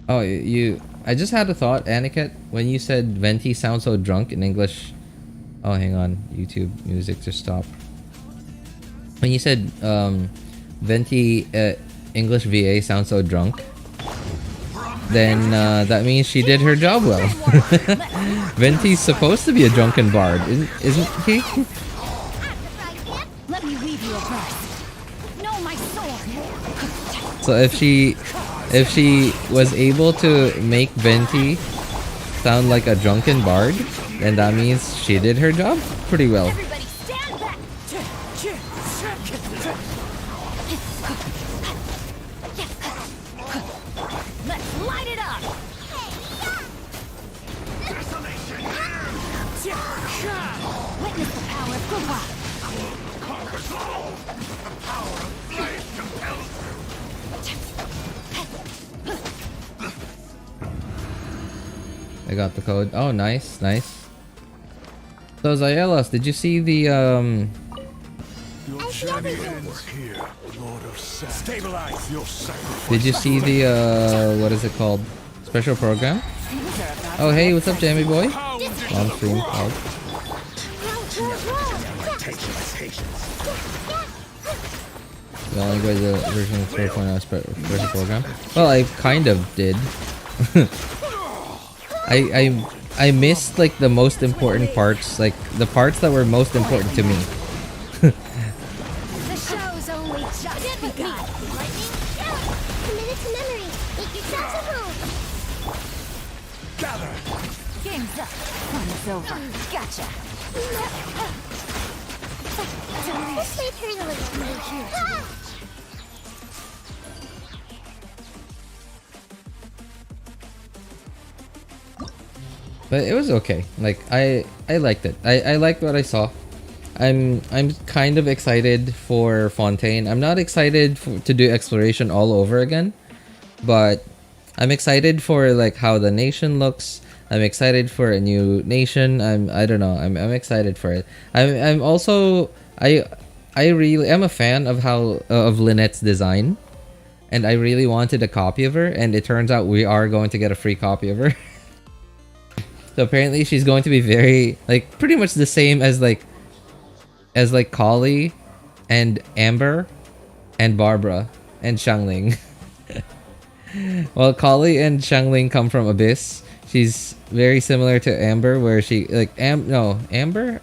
Oh, I just had a thought, Aniket, when you said Venti sounds so drunk in English. Oh, hang on. YouTube music just stopped. When you said Venti English VA sounds so drunk, then that means she did her job well. Venti's supposed to be a drunken bard, isn't he? Let me weave you a verse. Know my sword. So if she was able to make Venti sound like a drunken bard, then that means she did her job pretty well. Everybody stand back. Let's light it up. Witness the power of Kokomi. Conquers all. The power of faith compels. I got the code. Oh, nice, nice. So Zayelos, did you see the Your journey ends here, Lord of Sand. Stabilize your sacrifice. Did you see the what is it called? Special program? Oh hey, what's up, Jamie boy? Long stream called. You only go the version of 4.0 special program? Well, I kind of did. I missed like the most important parts, like the parts that were most important to me. The show's only just begun. Lightning, committed to memory. Make yourselves at home. Gather. Game's up. Fun's over. Gotcha. This may hurt a little. But it was okay. Like I liked it. I liked what I saw. I'm kind of excited for Fontaine. I'm not excited to do exploration all over again, but I'm excited for like how the nation looks. I'm excited for a new nation. I don't know. I'm excited for it. I'm also I really am a fan of how of Lynette's design, and I really wanted a copy of her, and it turns out we are going to get a free copy of her. So apparently she's going to be very like pretty much the same as like Kali and Amber and Barbara and Xiangling. Well, Kali and Xiangling come from Abyss. She's very similar to Amber, where she like Amber?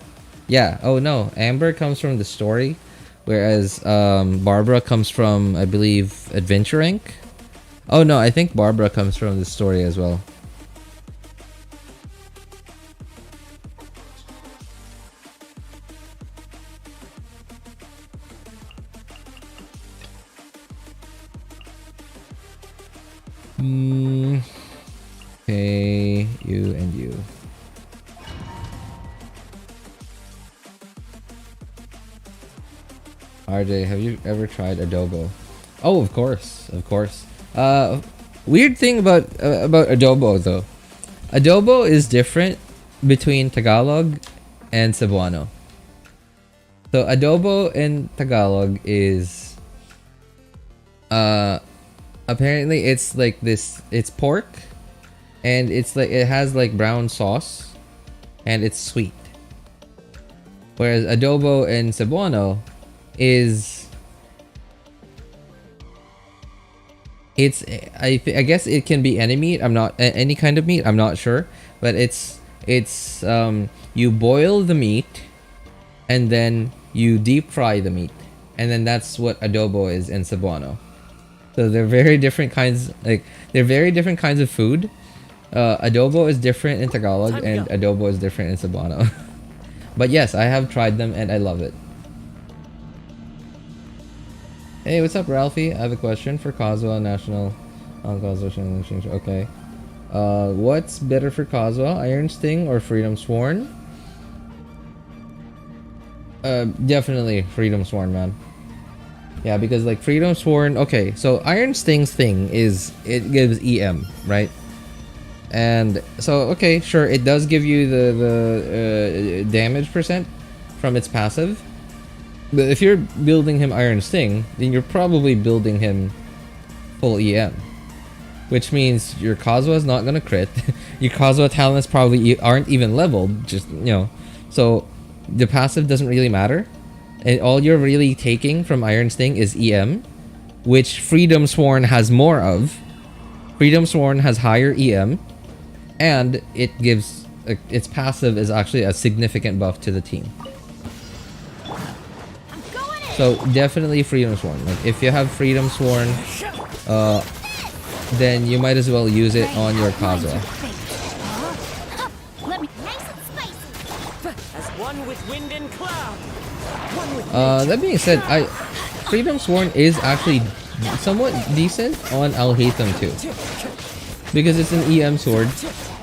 Yeah, oh no, Amber comes from the story, whereas Barbara comes from, I believe, Adventure Inc. Oh no, I think Barbara comes from the story as well. Okay, you and you. RJ, have you ever tried adobo? Oh, of course, of course. Weird thing about adobo though. Adobo is different between Tagalog and Cebuano. So adobo in Tagalog is Apparently, it's like this. It's pork, and it's like it has like brown sauce, and it's sweet. Whereas adobo and cebuano is, I guess it can be any meat. I'm not any kind of meat. I'm not sure, but it's you boil the meat, and then you deep fry the meat, and then that's what adobo is in cebuano. So they're very different kinds. Like they're very different kinds of food. Adobo is different in Tagalog, and adobo is different in Cebuano. But yes, I have tried them and I love it. Hey, what's up, Ralphie? I have a question for Kazuha National. Okay. What's better for Kazuha, Iron Sting or Freedom Sworn? Definitely Freedom Sworn, man. Yeah, because like Freedom Sworn, okay, so Iron Sting's thing is it gives EM, right? And so, okay, sure, it does give you the damage percent from its passive. But if you're building him Iron Sting, then you're probably building him full EM. Which means your Kazuha is not gonna crit. Your Kazuha talents probably aren't even leveled, just, you know. So, the passive doesn't really matter. And all you're really taking from Iron Sting is EM, which Freedom Sworn has more of. Freedom Sworn has higher EM, and it gives its passive is actually a significant buff to the team. So definitely Freedom Sworn. Like if you have Freedom Sworn, then you might as well use it on your Kazuha. That being said, Freedom Sworn is actually somewhat decent on Al-Haytham too, because it's an EM sword.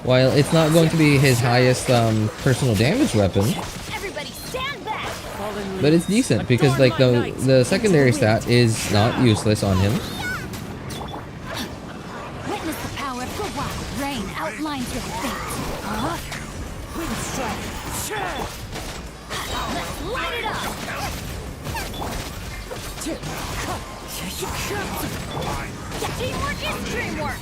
While it's not going to be his highest personal damage weapon, but it's decent because like the secondary stat is not useless on him. Witness the power of Gawak. Rain outlines your fate. Wind strike. Let's light it up. Teamwork is dreamwork.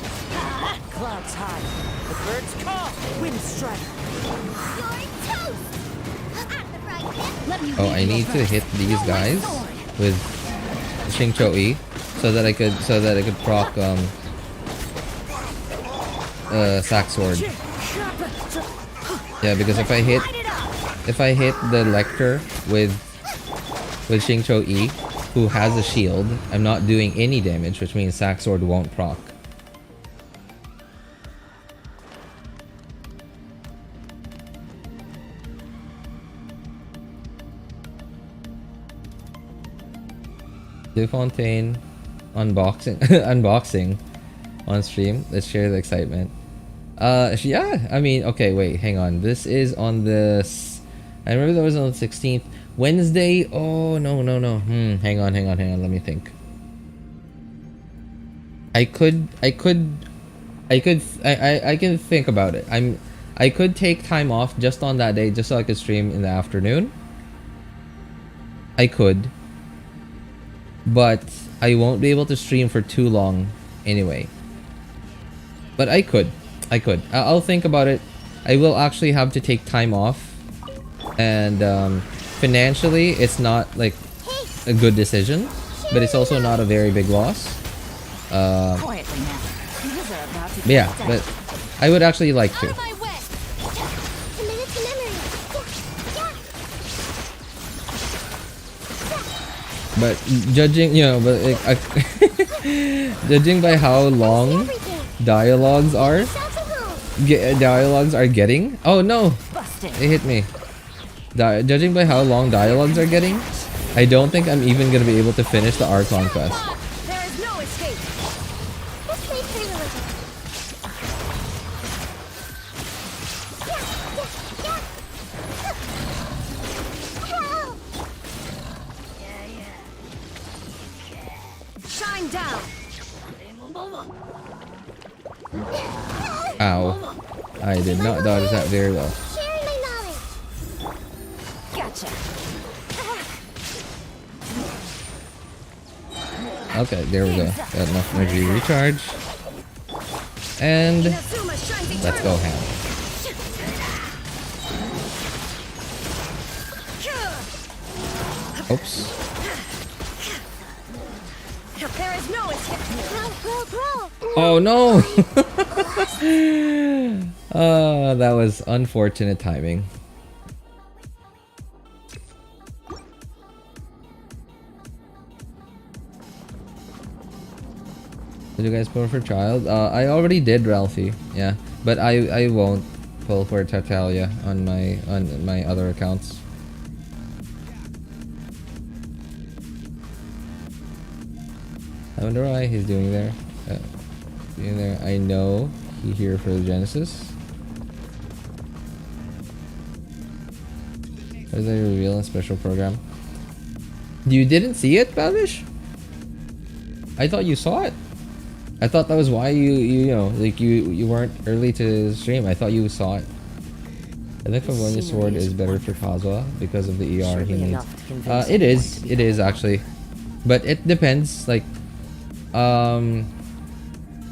Clouds high. The birds call. Wind strike. You're toast. Oh, I need to hit these guys with Xing Chou E so that I could proc Sack Sword. Yeah, because if I hit the Lecter with Xing Chou E, who has a shield, I'm not doing any damage, which means Sack Sword won't proc. Do Fontaine unboxing on stream. Let's share the excitement. Yeah, I mean, okay, wait, hang on. This is on the... I remember that was on the 16th. Wednesday? Oh, no. Hang on. Let me think. I can think about it. I could take time off just on that day, just so I could stream in the afternoon. I could. But I won't be able to stream for too long anyway. But I could. I'll think about it. I will actually have to take time off. And financially, it's not like a good decision. But it's also not a very big loss. Yeah, but I would actually like to. But judging, you know, judging by how long dialogues are getting. Oh no, it hit me. Judging by how long dialogues are getting, I don't think I'm even gonna be able to finish the Archon quest. There is no escape. Shine down. Ow. I did not dodge that very well. Sharing my knowledge. Gotcha. Okay, there we go. Got enough energy recharge. And let's go ham. Oops. There is no escape. Oh no! That was unfortunate timing. Did you guys pull for child? I already did, Ralphie. Yeah, but I won't pull for Tartaglia on my other accounts. I wonder why he's doing there. I know he's here for the Genesis. What did they reveal in special program? You didn't see it, Babish? I thought you saw it. I thought that was why you know, like you weren't early to stream. I thought you saw it. I think Favonia's sword is better for Kazuha because of the ER he needs. It is actually, but it depends. Like,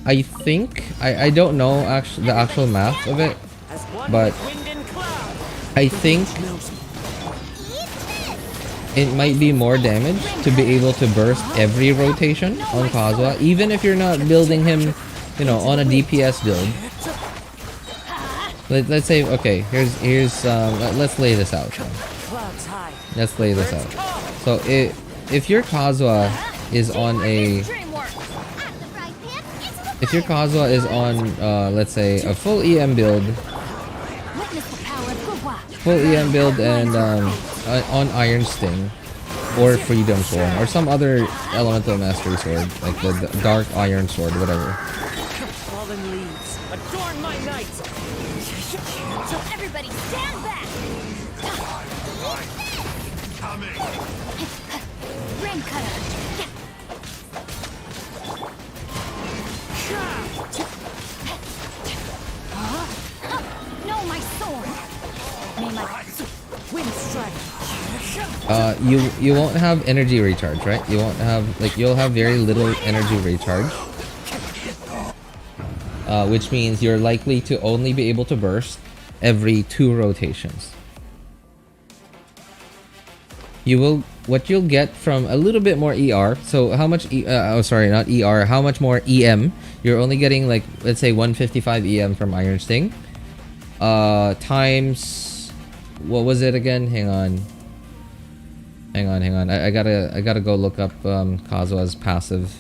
I think I don't know the actual math of it, but I think it might be more damage to be able to burst every rotation on Kazuha, even if you're not building him, you know, on a DPS build. Let's say, okay, here's let's lay this out. Let's lay this out. So if your Kazuha is on a let's say a full EM build and on Iron Sting or Freedom Sword or some other elemental mastery sword, like the Dark Iron Sword, whatever. Fallen leaves adorn my night. So everybody stand back. Rain cutter. No, my sword. May my wind strike. You won't have energy recharge, right? You won't have, like, you'll have very little energy recharge, which means you're likely to only be able to burst every 2 rotations. What you'll get from a little bit more ER. So how much not ER, how much more EM? You're only getting, like, let's say 155 EM from Iron Sting. Times, what was it again? Hang on. I gotta go look up Kazuha's passive.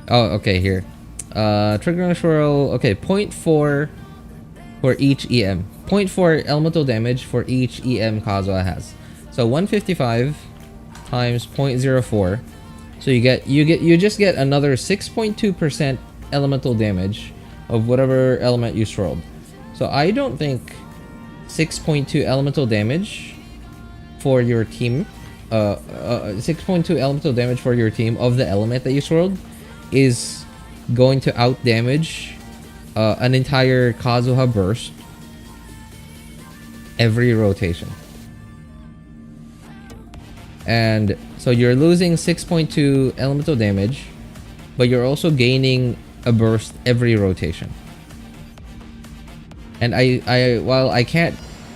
Oh, okay, here. Trigger Swirl, okay, 0.4 for each EM. 0.4 elemental damage for each EM Kazuha has. So 155 times 0.04. So you just get another 6.2% elemental damage of whatever element you swirled. So I don't think 6.2 elemental damage for your team, 6.2 elemental damage for your team of the element that you swirled is going to out damage an entire Kazuha burst every rotation. And so you're losing 6.2 elemental damage, but you're also gaining a burst every rotation. And while I can't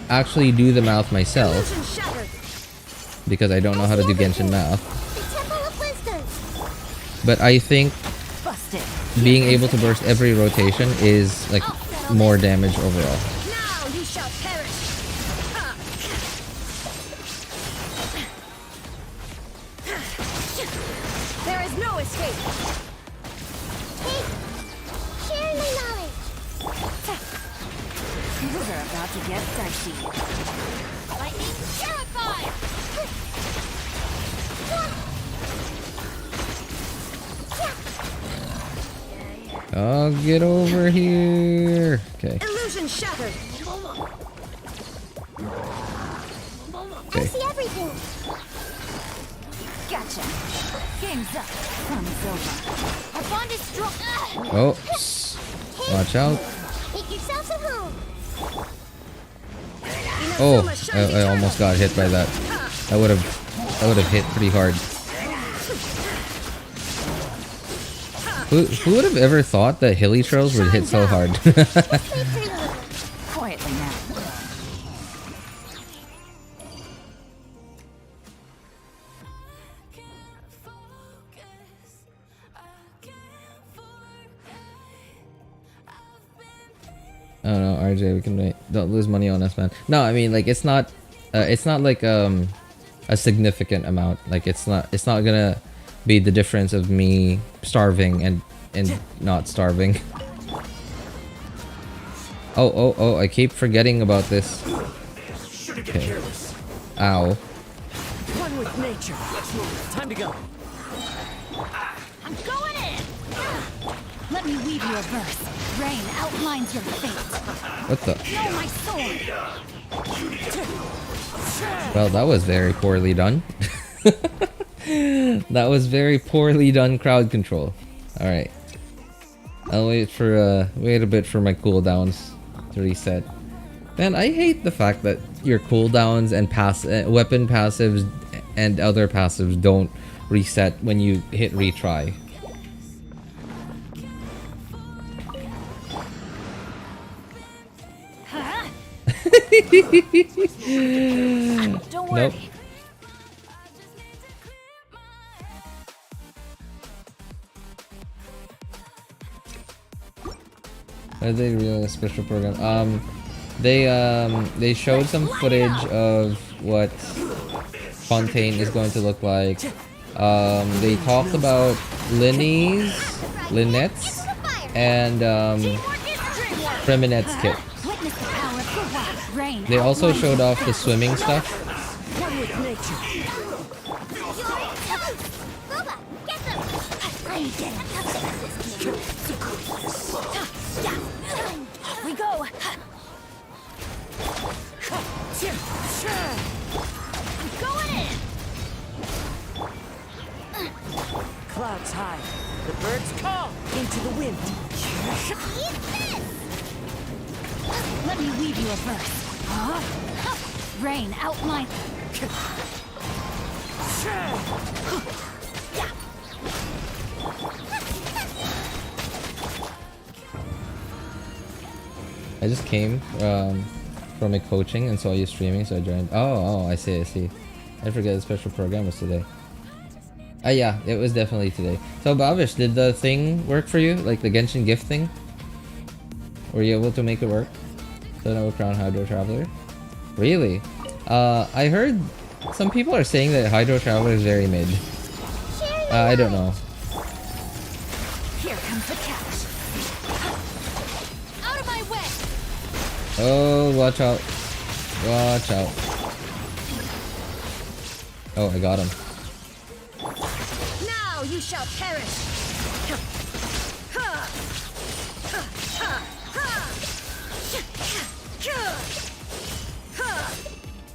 actually do the math myself because I don't know how to do Genshin math, but I think being able to burst every rotation is like more damage overall. Now you shall perish. There is no escape. Share my knowledge. Things are about to get dicey. Lightning terrified. Oh, get over here. Okay. Illusion shattered. Okay. I see everything. Gotcha. Game's up. Fun's over. Our bond is strong. Oh, watch out. Make yourselves at home. Oh, I almost got hit by that. That would have hit pretty hard. Who would have ever thought that hilly trails would hit so hard? Quietly now. I don't know, RJ, we can wait. Don't lose money on us, man. No, I mean, like, it's not like a significant amount. Like, it's not gonna be the difference of me starving and not starving. Oh, I keep forgetting about this. Okay. Ow. One with nature. Let's move. Time to go. I'm going in. Let me weave you a verse. Rain outlines your fate. What the? Know my sword. Well, that was very poorly done. That was very poorly done crowd control. Alright. I'll wait a bit for my cooldowns to reset. Man, I hate the fact that your cooldowns and weapon passives and other passives don't reset when you hit retry. Don't worry. Nope. Are they really a special program? They showed some footage of what Fontaine is going to look like. They talked about Lynette's and Freminet's kit. They also showed off the swimming stuff. We go. I'm going in. Clouds high. The birds call into the wind. Let me weave you a verse. Rain outline. I just came from a coaching and saw you streaming, so I joined. Oh, I see. I forget the special program was today. Yeah, it was definitely today. So Babish, did the thing work for you? Like the Genshin gift thing? Were you able to make it work? So no Crown Hydro Traveler? Really? I heard some people are saying that Hydro Traveler is very mid. I don't know. Here comes the catch. Out of my way. Oh, watch out. Watch out. Oh, I got him. Now you shall perish.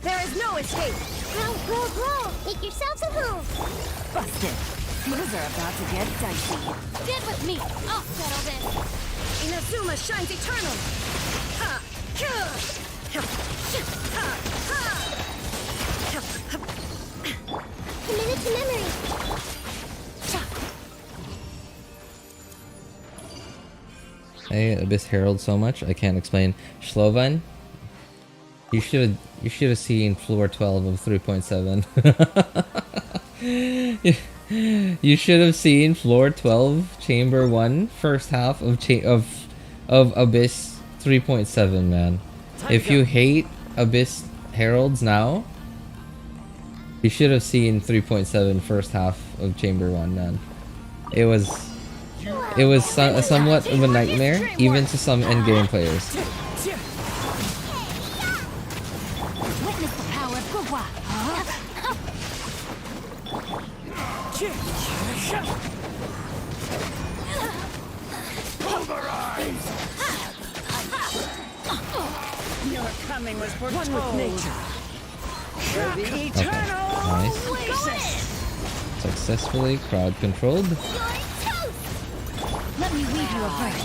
There is no escape. Grow. Make yourselves a move. Busted. Things are about to get dicey. Get with me. I'll settle this. Inazuma shines eternal. Commit it to memory. I hate Abyss Herald so much I can't explain. Shlovan, you should have seen floor 12 of 3.7. You should have seen floor 12 chamber 1 first half of Abyss 3.7, man. If you hate Abyss Heralds now, you should have seen 3.7 first half of chamber 1, man. It was somewhat of a nightmare, even to some endgame players. Witness the power of Gugwa. Your coming was foretold. One with nature. The eternal Nice. Successfully crowd controlled. Let me weave you a verse.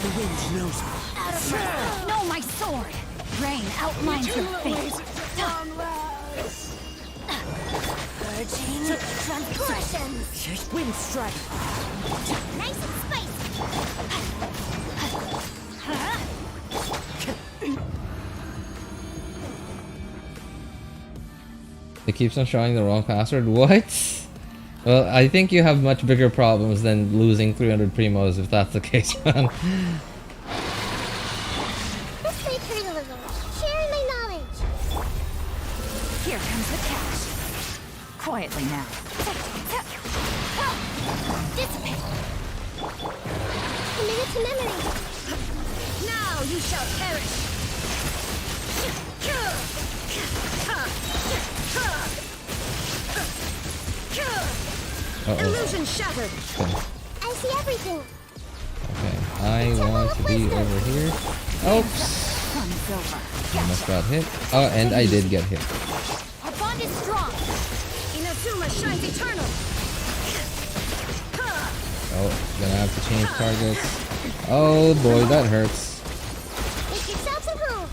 The wind knows me. Know my sword. Rain outlines your fate. Purging transgressions. Wind strike. Nice and spicy. It keeps on showing the wrong password. What? Well, I think you have much bigger problems than losing 300 primos if that's the case, man. This way, Perilous. Sharing my knowledge. Here comes the cash. Quietly now. Dissipate. Commit it to memory. Now you shall perish. Illusion shattered. Okay. I see everything. Okay, I want to be over here. Oops. Almost got hit. Oh, and I did get hit. Our bond is strong. Inazuma shines eternal. Oh, gonna have to change targets. Oh boy, that hurts. Make yourself some home.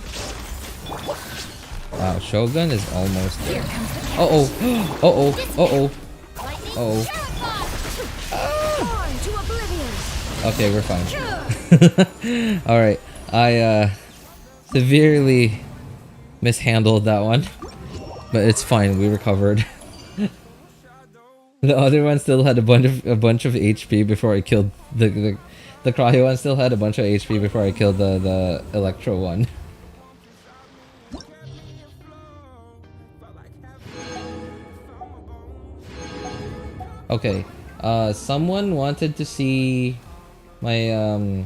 Wow, Shogun is almost there. Uh-oh. Uh-oh. Uh-oh. Uh-oh. Okay, we're fine. Alright. I severely mishandled that one. But it's fine, we recovered. The other one still had a bunch of HP before I killed the cryo one still had a bunch of HP before I killed the Electro one. Okay, someone wanted to see my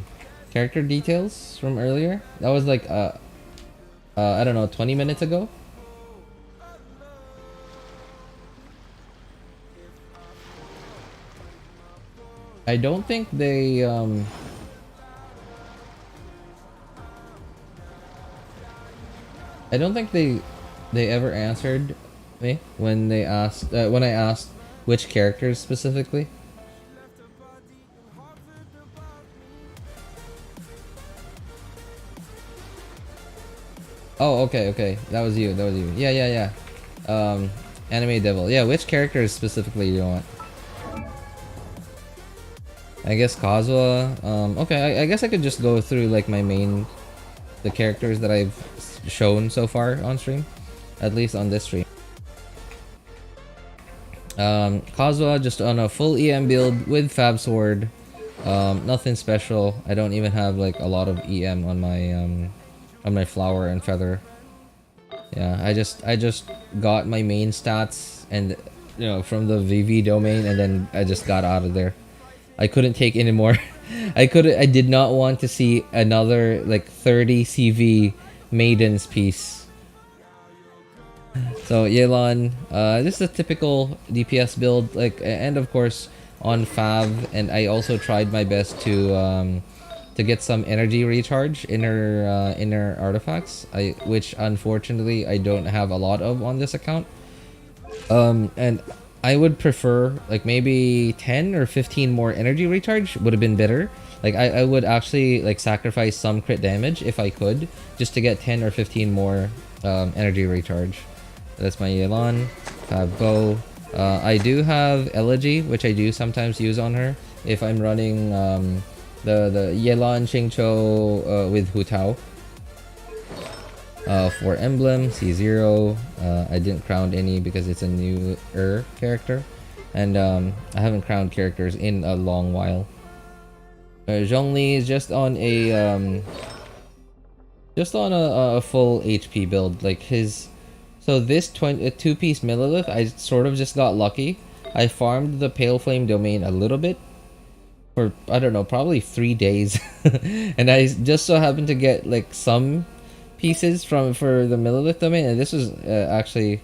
character details from earlier. That was like I don't know, 20 minutes ago. I don't think they I don't think they ever answered me when they asked when I asked which characters specifically. Oh, okay. That was you. Yeah. Anime Devil. Yeah, which characters specifically do you want? I guess Kazuha. Okay, I guess I could just go through like the characters that I've shown so far on stream, at least on this stream. Kazuha just on a full EM build with Fab Sword. Nothing special. I don't even have like a lot of EM on my flower and feather. Yeah, I just got my main stats and from the VV domain, and then I just got out of there. I couldn't take any more. I did not want to see another like 30 CV Maidens piece. So Yelan, this is a typical DPS build, and of course on Fav, and I also tried my best to get some energy recharge inner artifacts, which unfortunately I don't have a lot of on this account. And I would prefer like maybe 10 or 15 more energy recharge would have been better. Like I would actually like sacrifice some crit damage if I could, just to get 10 or 15 more energy recharge. That's my Yelan. Fab Bow. I do have Elegy, which I do sometimes use on her if I'm running the Yelan Xingqiu with Hu Tao. For emblem, C0. I didn't crown any because it's a newer character, and I haven't crowned characters in a long while. Zhongli is just on a full HP build, like his. So this 2-piece Millilith, I sort of just got lucky. I farmed the Pale Flame domain a little bit for, I don't know, probably 3 days, and I just so happened to get like some pieces for the Millilith domain, and this was actually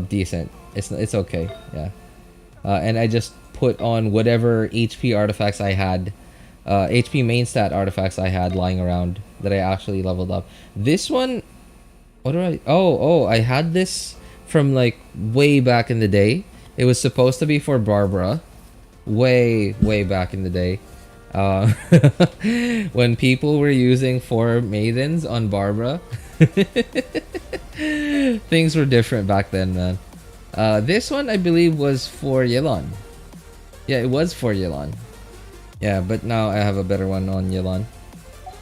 decent. It's okay, yeah. And I just put on whatever HP artifacts I had, HP main stat artifacts I had lying around that I actually leveled up. This one, what do I? Oh, I had this from like way back in the day. It was supposed to be for Barbara, way back in the day. When people were using 4 maidens on Barbara, Things were different back then, man. This one I believe was for Yelan. Yeah, it was for Yelan. Yeah, but now I have a better one on Yelan.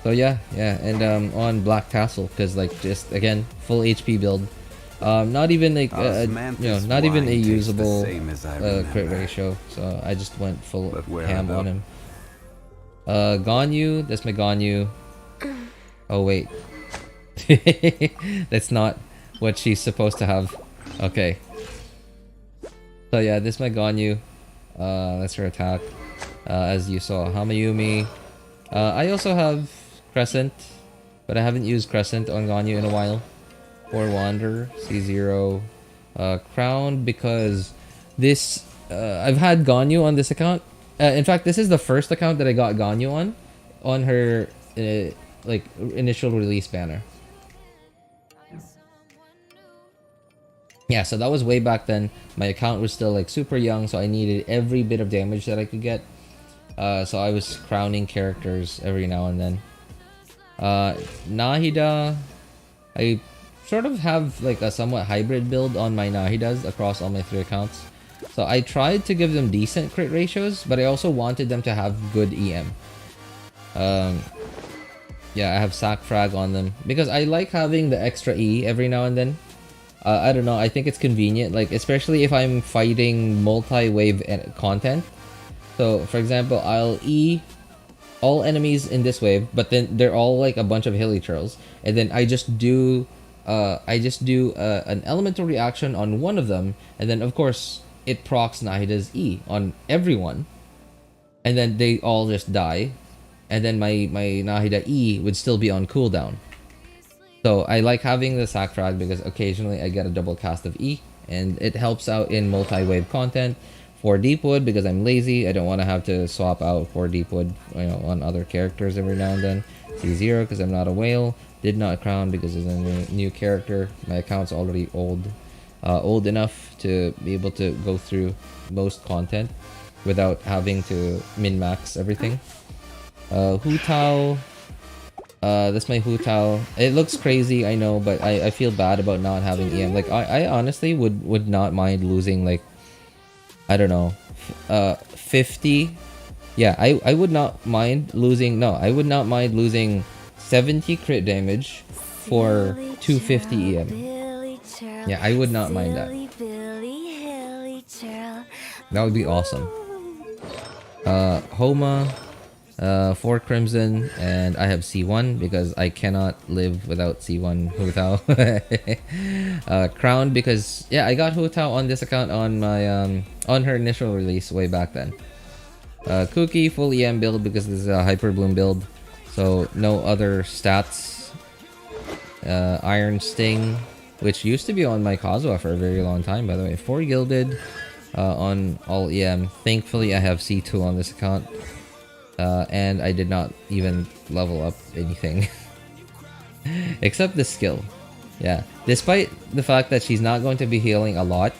So yeah, and on Black Castle, because like just again full HP build. Not even like not even a usable crit ratio. So I just went full ham on him. Ganyu, that's my Ganyu. Oh wait, that's not what she's supposed to have. Okay. So yeah, this is my Ganyu. That's her attack. As you saw, Hamayumi. I also have Crescent, but I haven't used Crescent on Ganyu in a while. Or Wander, C0, Crown, because this I've had Ganyu on this account. In fact, this is the first account that I got Ganyu on her like initial release banner. Yeah, so that was way back then. My account was still like super young, so I needed every bit of damage that I could get. So I was crowning characters every now and then. Nahida, I sort of have like a somewhat hybrid build on my Nahidas across all my 3 accounts. So I tried to give them decent crit ratios, but I also wanted them to have good EM. Yeah, I have sack frag on them because I like having the extra E every now and then. I don't know, I think it's convenient, like especially if I'm fighting multi-wave content. So for example, I'll E all enemies in this wave, but then they're all like a bunch of hilly churls, and then I just do an elemental reaction on one of them, and then of course it procs Nahida's E on everyone, and then they all just die, and then my Nahida E would still be on cooldown. So I like having the sack frag because occasionally I get a double cast of E, and it helps out in multi-wave content. For Deepwood, because I'm lazy, I don't want to have to swap out for Deepwood, on other characters every now and then. C0 because I'm not a whale. Did not crown because it's a new character. My account's already old enough to be able to go through most content without having to min-max everything. Hu Tao. That's my Hu Tao. It looks crazy, I know, but I feel bad about not having EM. Like I honestly would not mind losing like, I don't know, 50. Yeah, I would not mind losing. No, I would not mind losing 70 crit damage for 250 EM. Yeah, I would not mind that. That would be awesome. Homa, 4 Crimson, and I have C1 because I cannot live without C1 Hu Tao. Crown because yeah, I got Hu Tao on this account on my on her initial release way back then. Cookie full EM build because this is a Hyper Bloom build, so no other stats. Iron Sting, which used to be on my Kazuha for a very long time, by the way. 4 Gilded on all EM. Thankfully, I have C2 on this account. And I did not even level up anything except the skill. Yeah, despite the fact that she's not going to be healing a lot,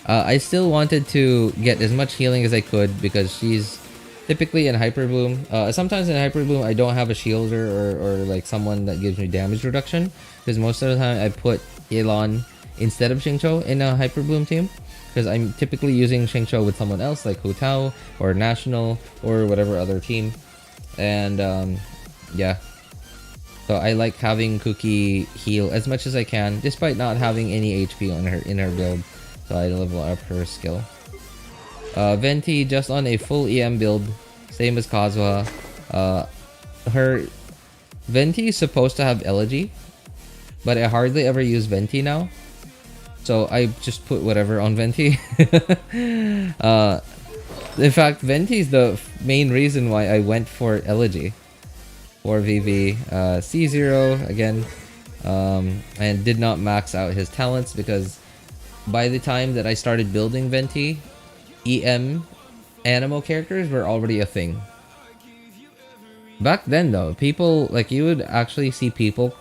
I still wanted to get as much healing as I could because she's typically in Hyper Bloom. Sometimes in Hyper Bloom I don't have a shielder or like someone that gives me damage reduction, because most of the time I put Elan instead of Xingqiu in a Hyper Bloom team, because I'm typically using Xingqiu with someone else like Hu Tao or National or whatever other team. And yeah, so I like having Cookie heal as much as I can despite not having any HP on her in her build, so I level up her skill. Venti just on a full EM build, same as Kazuha. Her Venti is supposed to have Elegy, but I hardly ever use Venti now, so I just put whatever on Venti. In fact, Venti is the main reason why I went for Elegy for VV. C0 again, and did not max out his talents because by the time that I started building Venti, EM Animo characters were already a thing. Back then though, people, like, you would actually see people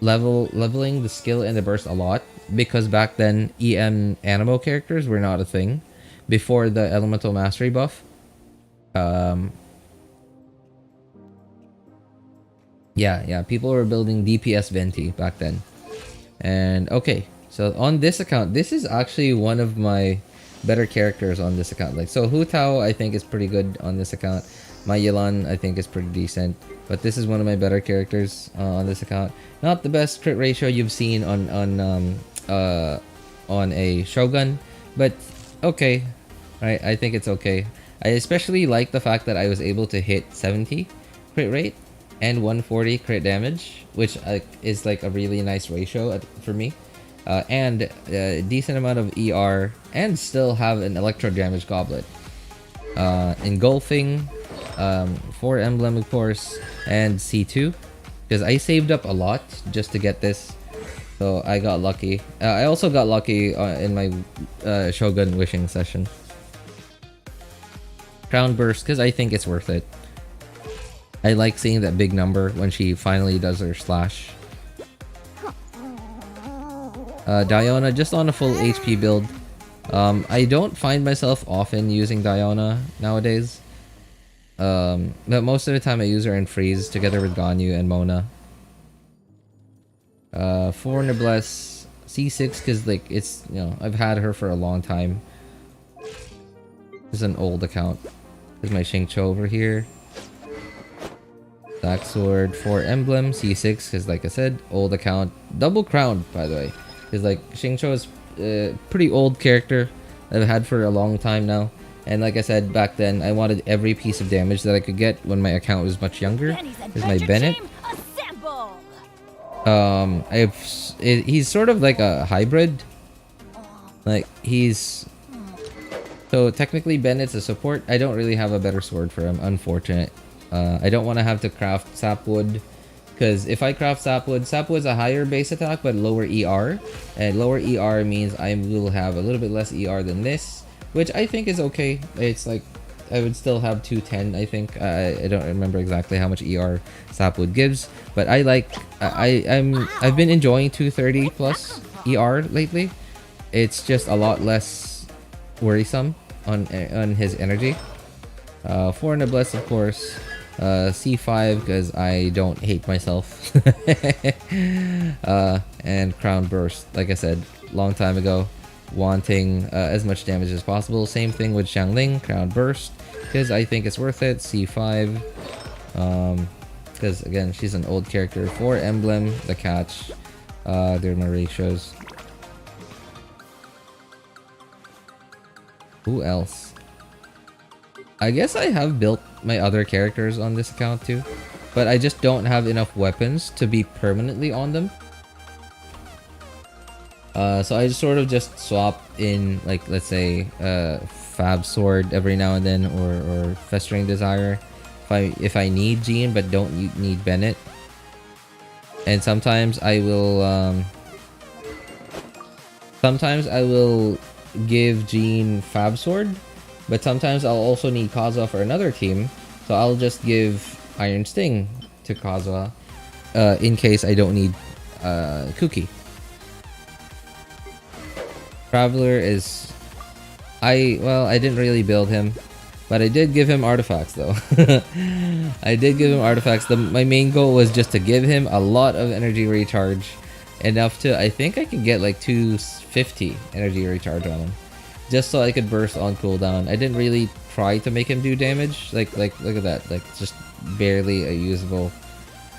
leveling the skill and the burst a lot, because back then EM Animo characters were not a thing before the Elemental Mastery buff. Yeah, people were building DPS Venti back then. And okay, so on this account, this is actually one of my better characters on this account. Like, so Hu Tao I think is pretty good on this account. My Yelan I think is pretty decent, but this is one of my better characters on this account. Not the best crit ratio you've seen on a Shogun, but okay. I think it's okay. I especially like the fact that I was able to hit 70 crit rate and 140 crit damage, which is like a really nice ratio for me. And a decent amount of ER, and still have an electro damage goblet. Engulfing, 4 emblem of course, and C2, because I saved up a lot just to get this, so I got lucky. I also got lucky in my Shogun wishing session. Crown Burst, because I think it's worth it. I like seeing that big number when she finally does her slash. Diona, just on a full HP build. I don't find myself often using Diona nowadays. But most of the time I use her in Freeze together with Ganyu and Mona. 4 Noblesse, C6, because like it's, you know, I've had her for a long time. This is an old account. There's my Xingqiu over here. Black Sword, 4 Emblem, C6, because like I said, old account. Double Crowned, by the way. Because like Xingqiu is a pretty old character that I've had for a long time now. And like I said back then, I wanted every piece of damage that I could get when my account was much younger. Here's my Bennett. He's sort of like a hybrid. Like he's... So technically Bennett's a support. I don't really have a better sword for him, unfortunate. I don't want to have to craft Sapwood, because if I craft Sapwood's a higher base attack but lower ER, and lower ER means I will have a little bit less ER than this, which I think is okay. It's like I would still have 210, I think. I don't remember exactly how much ER Sapwood gives, but I like I've been enjoying 230 plus ER lately. It's just a lot less worrisome on his energy. 4 Noblesse, of course. C5 because I don't hate myself. And Crown Burst, like I said, long time ago, wanting as much damage as possible. Same thing with Xiangling, Crown Burst, because I think it's worth it. C5, because again, she's an old character. 4 Emblem, the catch. They're my ratios. Who else? I guess I have built my other characters on this account too, but I just don't have enough weapons to be permanently on them. So I just sort of just swap in, like, let's say Fab Sword every now and then, or Festering Desire if I need Jean but don't need Bennett. And sometimes I will give Jean Fab Sword, but sometimes I'll also need Kazuha for another team, so I'll just give Iron Sting to Kazuha in case I don't need Kuki. Traveler is... I didn't really build him, but I did give him artifacts though. I did give him artifacts. My main goal was just to give him a lot of energy recharge, enough to, I think I could get like 250 energy recharge on him, just so I could burst on cooldown. I didn't really try to make him do damage. Like look at that, like just barely a usable.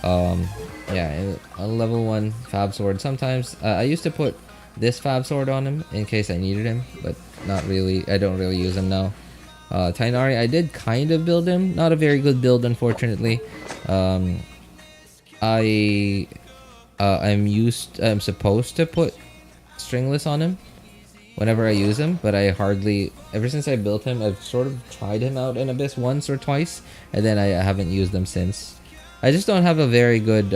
Yeah, a level 1 Fab Sword. Sometimes I used to put this Fab Sword on him in case I needed him, but not really. I don't really use him now. Tainari, I did kind of build him. Not a very good build, unfortunately. I'm supposed to put Stringless on him whenever I use him, but I hardly, ever since I built him, I've sort of tried him out in Abyss once or twice, and then I haven't used them since. I just don't have a very good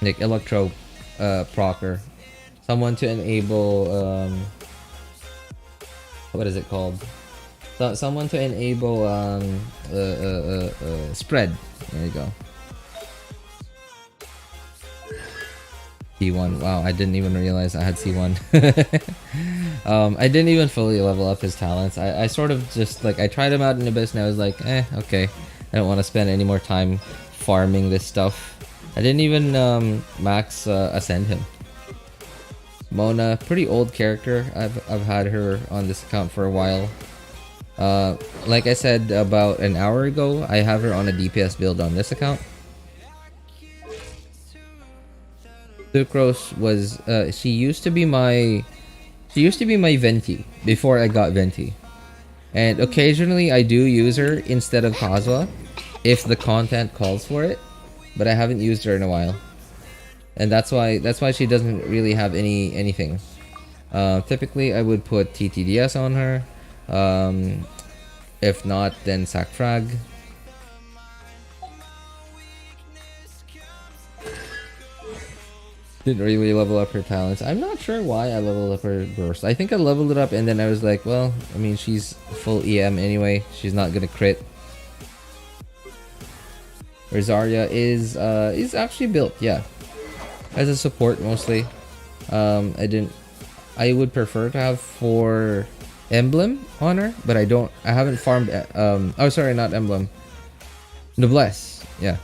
like Electro procer. Someone to enable what is it called? Someone to enable spread. There you go. C1. Wow, I didn't even realize I had C1. I didn't even fully level up his talents. I sort of just, like, I tried him out in Abyss and I was like, okay. I don't want to spend any more time farming this stuff. I didn't even max ascend him. Mona, pretty old character. I've had her on this account for a while. Like I said about an hour ago, I have her on a DPS build on this account. Sucrose was she used to be my Venti before I got Venti. And occasionally I do use her instead of Kazuha if the content calls for it, but I haven't used her in a while. And that's why she doesn't really have anything. Typically I would put TTDS on her. If not, then Sac Frag. Didn't really level up her talents. I'm not sure why I leveled up her burst. I think I leveled it up and then I was like, well, I mean, she's full EM anyway. She's not gonna crit. Rosaria is actually built, yeah, as a support mostly. I would prefer to have 4 emblem on her, but I haven't farmed oh sorry, not emblem, noblesse, yeah,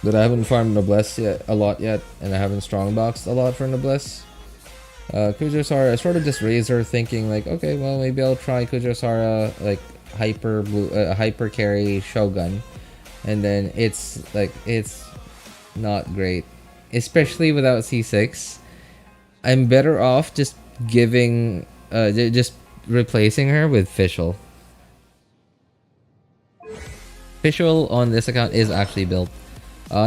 but I haven't farmed noblesse a lot yet, and I haven't strongboxed a lot for noblesse. Kujosara, I sort of just Razor thinking like, okay, well, maybe I'll try Kujosara like hyper carry Shogun, and then it's not great, especially without C6. I'm better off just giving just replacing her with Fischl. Fischl on this account is actually built.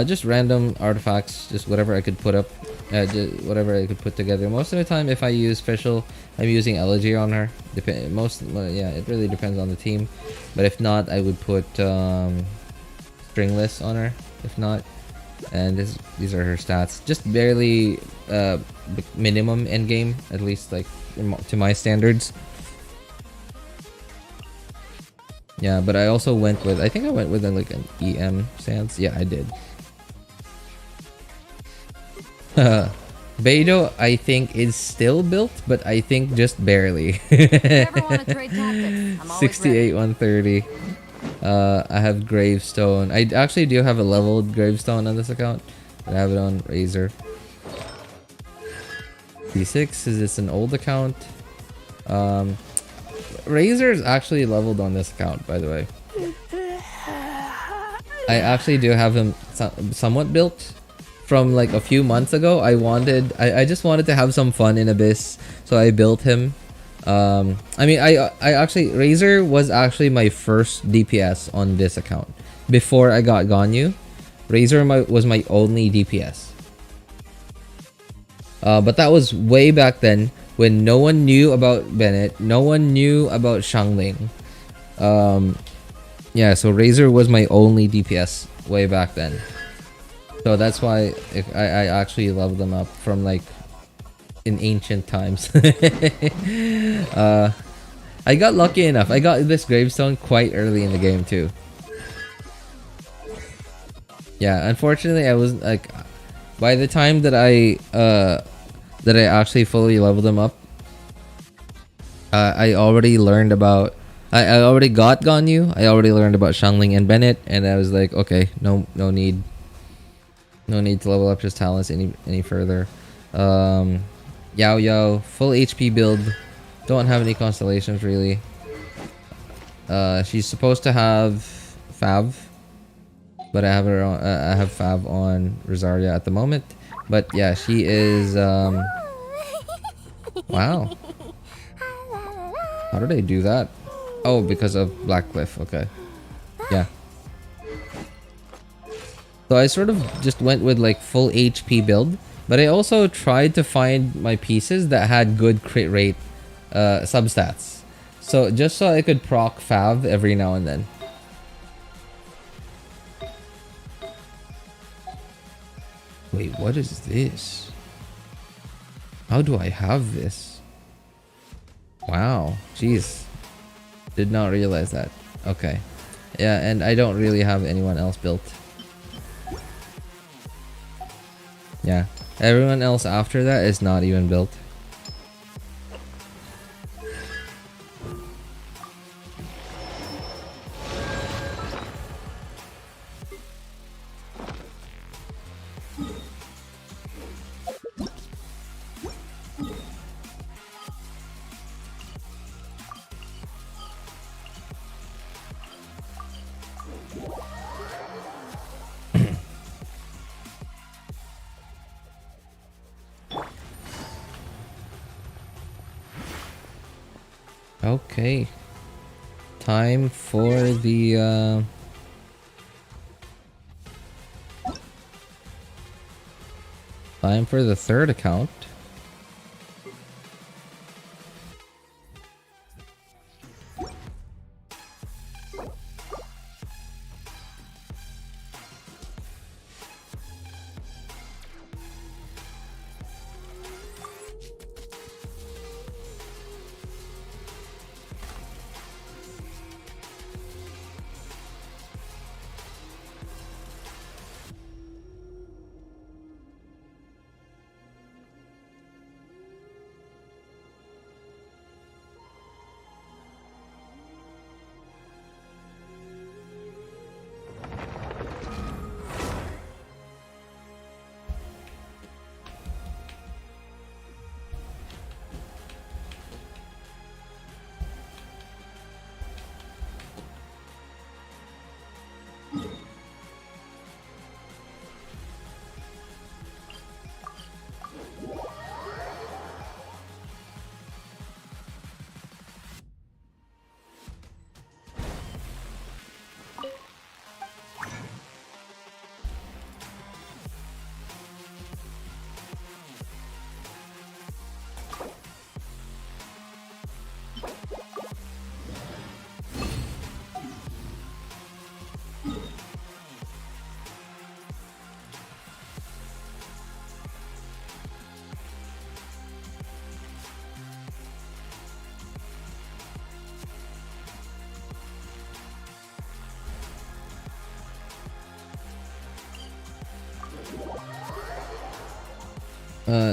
Just random artifacts, just whatever I could put up, whatever I could put together. Most of the time, if I use Fischl, I'm using Elegy on her. Yeah, it really depends on the team. But if not, I would put Stringless on her. If not, and these are her stats. Just barely minimum endgame, at least like to my standards. Yeah, but I also went with, I think I went with like an EM stance. Yeah, I did. Beidou, I think, is still built, but I think just barely. 68, 130. I have Gravestone. I actually do have a leveled Gravestone on this account, but I have it on Razor. D6, is this an old account? Razor is actually leveled on this account, by the way. I actually do have him somewhat built from like a few months ago. I just wanted to have some fun in Abyss, so I built him. I mean, I actually, Razor was actually my first DPS on this account. Before I got Ganyu, Razor was my only DPS. But that was way back then, when no one knew about Bennett, no one knew about Xiangling. Yeah, so Razor was my only DPS way back then. So that's why I actually leveled them up from like in ancient times. I got lucky enough. I got this Gravestone quite early in the game too. Yeah, unfortunately I wasn't like, by the time that I actually fully leveled them up, I already learned about, I already got Ganyu, I already learned about Xiangling and Bennett, and I was like, okay, no need to level up his talents any further. Yao Yao, full HP build, don't have any constellations really. She's supposed to have Fav, but I have her on, I have Fav on Rosaria at the moment. But yeah, she is wow. How did I do that? Oh, because of Blackcliff. Okay. Yeah. So I sort of just went with like full HP build, but I also tried to find my pieces that had good crit rate substats. So just so I could proc Fav every now and then. Wait, what is this? How do I have this? Wow, jeez. Did not realize that. Okay. Yeah, and I don't really have anyone else built. Yeah, everyone else after that is not even built. Okay. Time for the third account.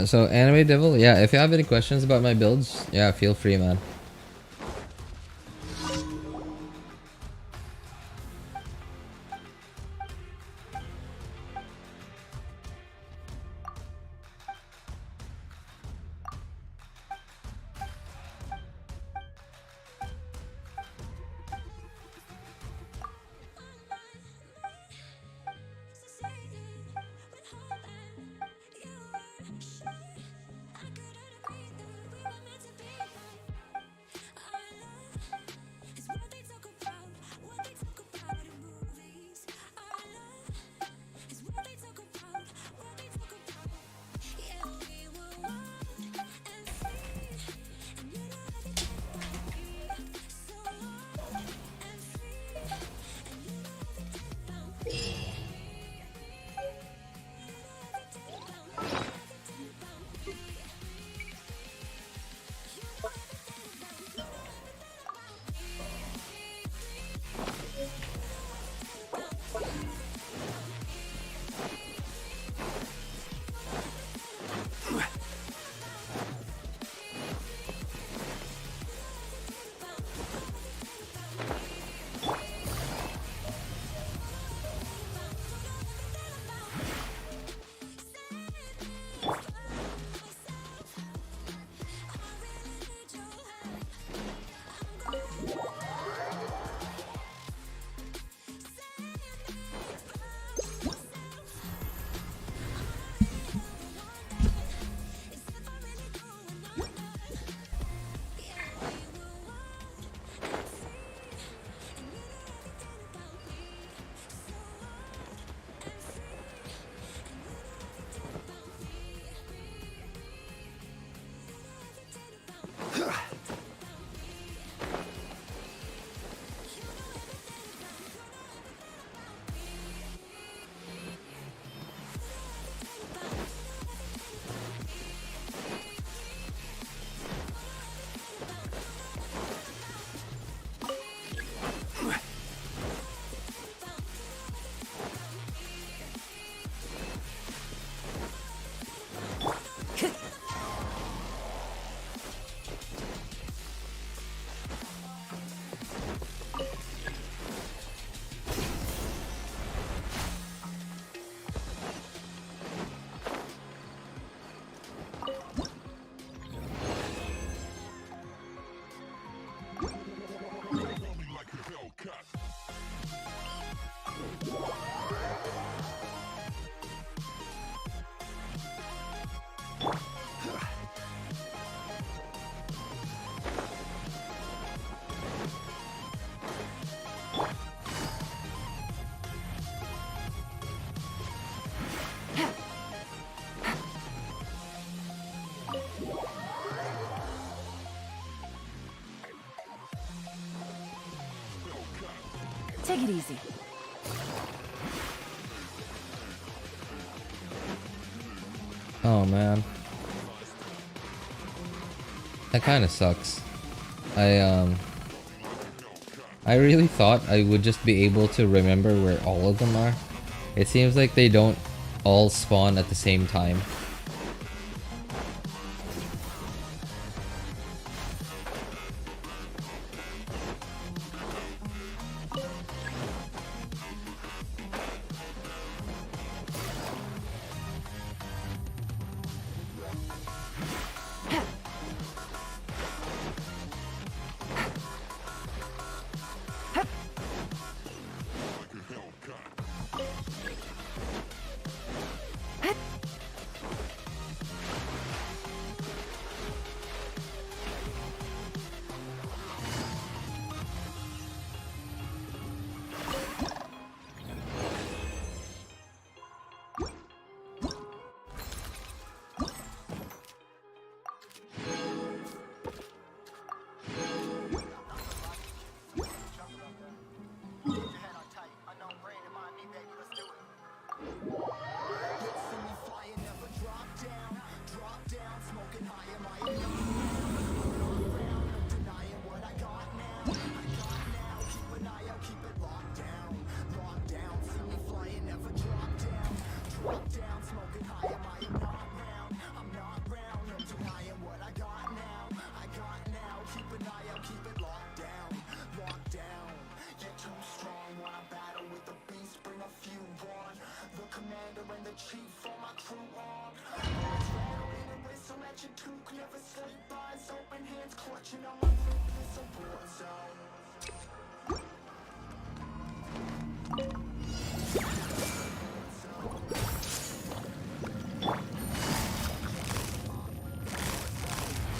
So Anime Devil, yeah, if you have any questions about my builds, yeah, feel free, man. Take it easy. Oh man. That kind of sucks. I really thought I would just be able to remember where all of them are. It seems like they don't all spawn at the same time.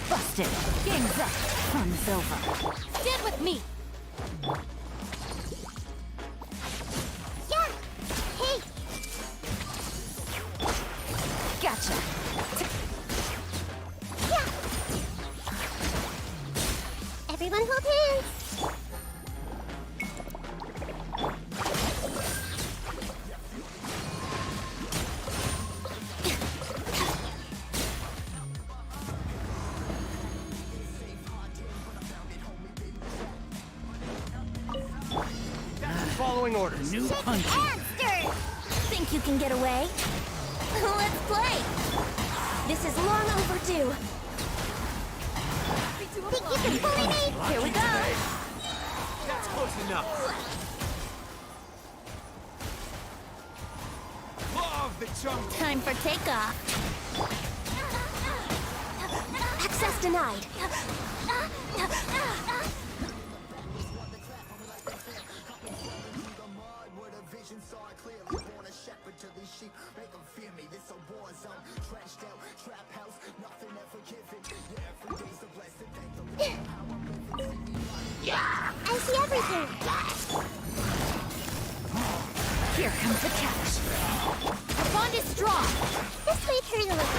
Busted. Game's up. Fun's over. Stand with me. Yeah. Hey. Gotcha. Yeah. Everyone hold hands. Following orders. New punch. Monster! Think you can get away? Let's play. This is long overdue. Think you can bully me? Here we go. That's close enough. Love the jump. Time for takeoff. Access denied. I see everything. Here comes the catch. The bond is strong. This way, Perilous.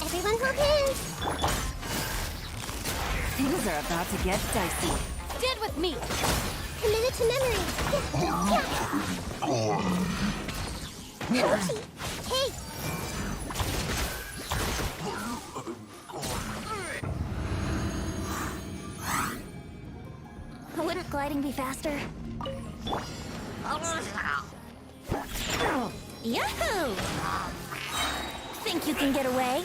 Everyone hold hands. Things are about to get dicey. Stand with me. Committed to memory. Hey. Wouldn't gliding be faster? Yahoo! Think you can get away?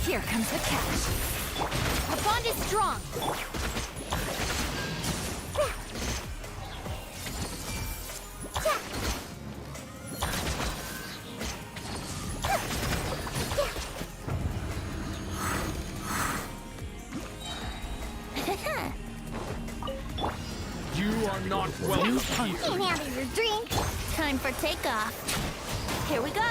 Here comes the catch. Our bond is strong. You are not welcome here. Can't handle your drink. Time for takeoff. Here we go.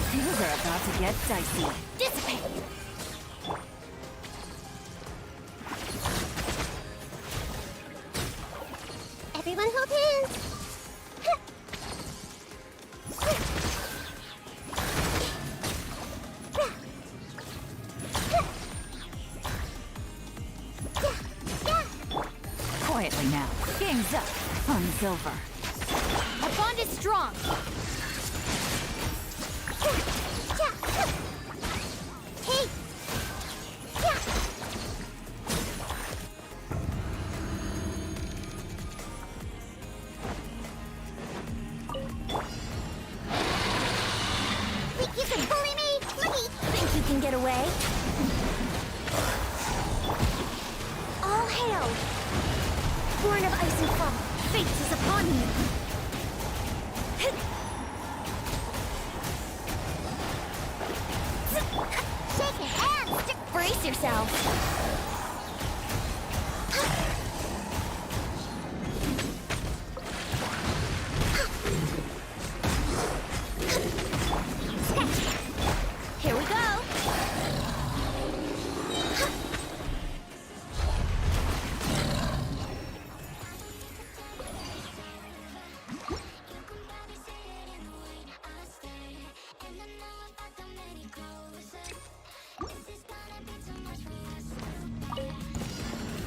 Things are about to get dicey. Dissipate! Everyone hold hands! Quietly now. Game's up. Fun's over. Our bond is strong. Hey! You can bully me? Looky! Think you can get away? All hail! Born of ice and frost, fate is upon you! Shake your hands! Brace yourself! Here we go!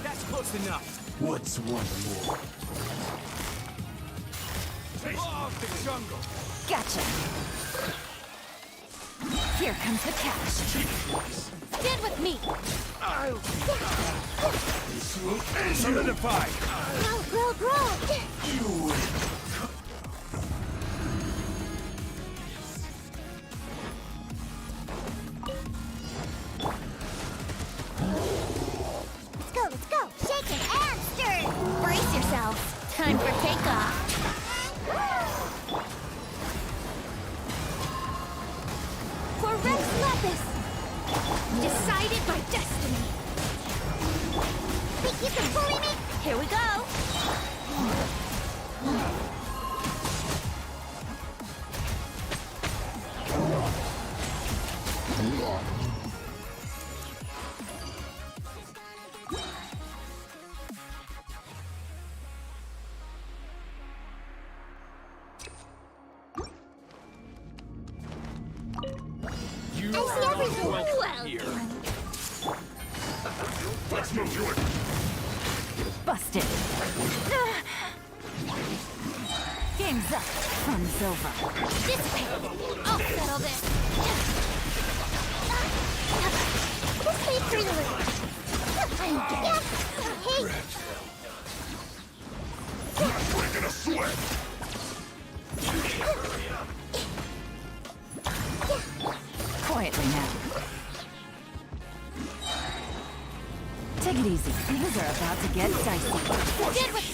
That's close enough. What's one more? Law of the jungle. Gotcha! Here comes the catch. Stand with me! This will end. Solidify. Grow! You win. Let's go! Shake it and stir! Brace yourself! Time for takeoff! For Rex Lapis! Decided by destiny! Think you can bully me? Here we go! You I see are everything! not welcome Well here. done! Let's move to it. Busted! Game's up. Fun's over. Dissipate! I'll settle this! This way, Prelude! I'm dead! Hey! Breaking a sweat. Quietly now. Take it easy. Things are about to get dicey. Did what...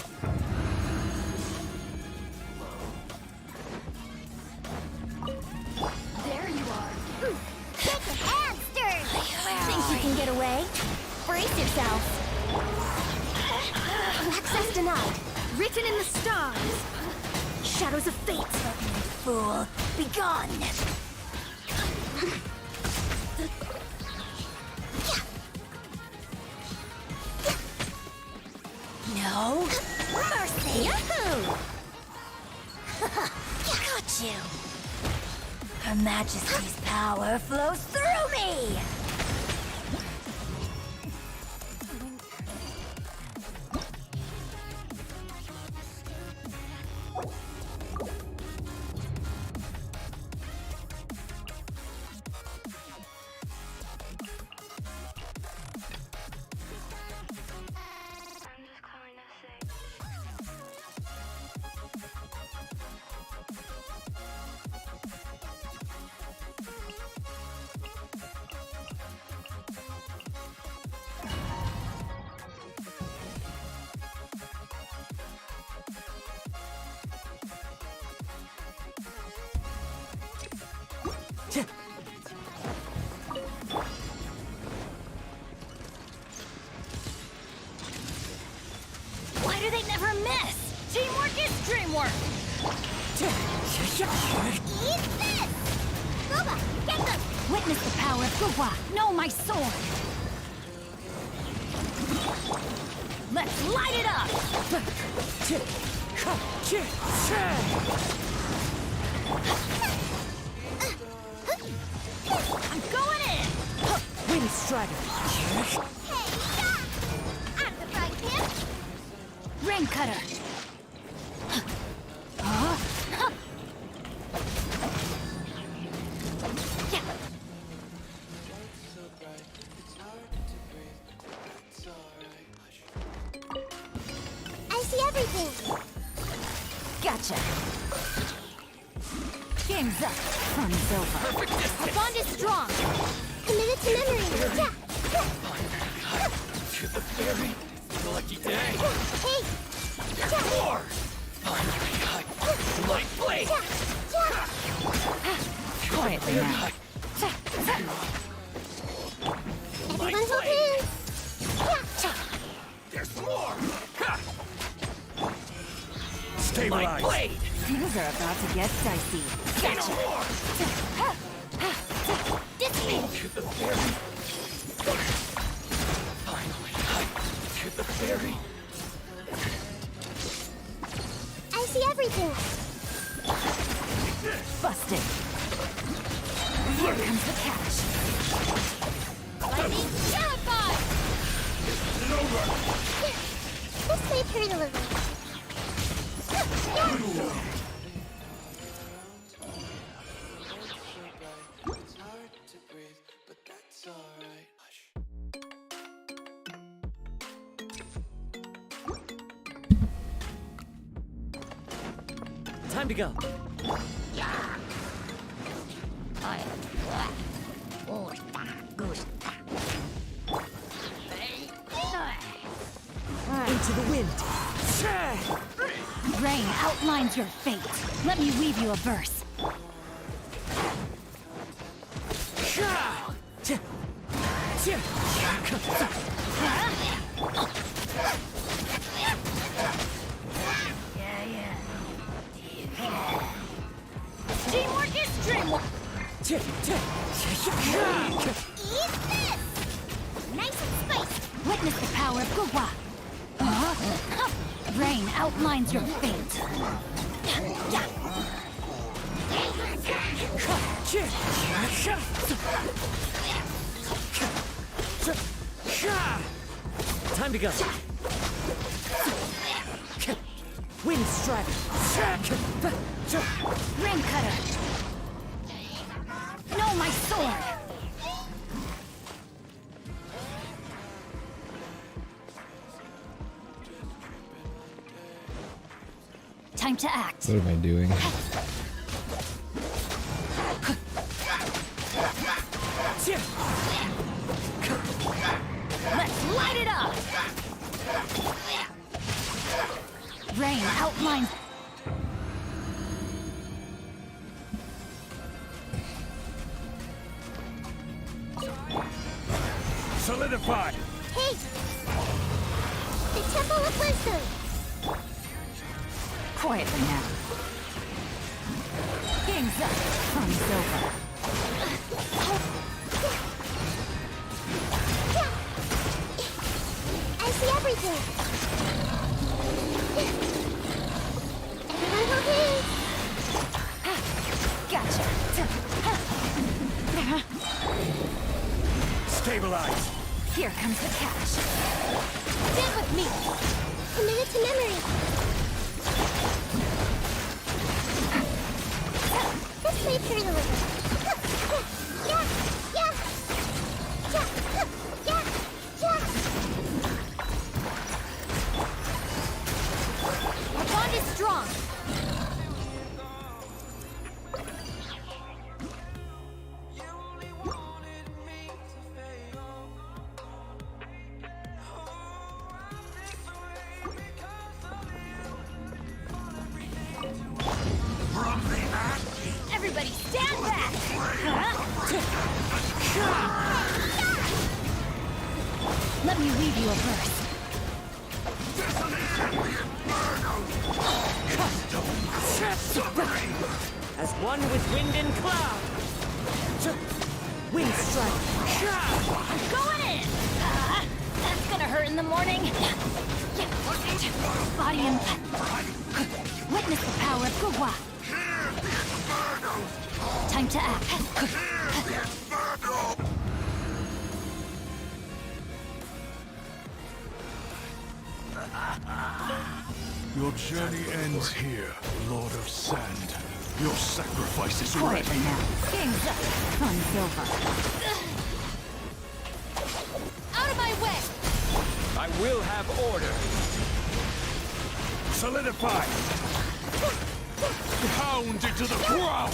There you are. Take your hand, stir! Think you can get away? Brace yourself. Access denied. Written in the stars. Shadows of fate. Fool, be gone. No mercy! Yahoo! Got you! Her Majesty's power flows through me! Why do they never miss? Teamwork is dreamwork! Eat this! Guba, get them! Witness the power of Guba! Know my sword! Let's light it up! I'm going in! Wind Strider! Hey, stop! I'm the right hip! Rain Cutter! I see everything! Gotcha! Game's up! Fun's over! Our bond is strong! Committed to memory! To the very lucky day! Hey! More! Light blade! Quietly now. Everyone hold hands! There's more! Stabilize! Blade! Things are about to get dicey. Gotcha! Dissipate! To the very... Finally, to the very... I see everything! Busted! Here comes the catch! Lightning terrified! It's over! Let's play Perilous. It's hard to breathe, but that's alright. Hush. Time to go. Into the wind. Rain outlines your fate. Let me weave you a verse. Teamwork is dreamwork. Eat this! Nice and spiced. Witness the power of Guwa. Rain outlines your fate. Time to go. Wind Strider. Rain Cutter. Know my sword. Time to act. What am I doing? Let's light it up! Rain outlines. Solidify! Hey! The Temple of Wisdom! Quietly now. Game's up. Fun's over. I see everything! Stabilize. Here comes the catch. Stand with me. Commit it to memory. This way, Perilous. Yeah, yeah. Our bond is strong. Everybody stand back! Let me weave you a verse. As one with wind and cloud. Wind strike. I'm going in! That's gonna hurt in the morning. Body and... Witness the power of Gugwa. Time to act. Your journey ends here, Lord of Sand. Your sacrifice is ready. Forever now. Game's up. Sun Silver. Out of my way! I will have order. Solidify. Pound into the ground.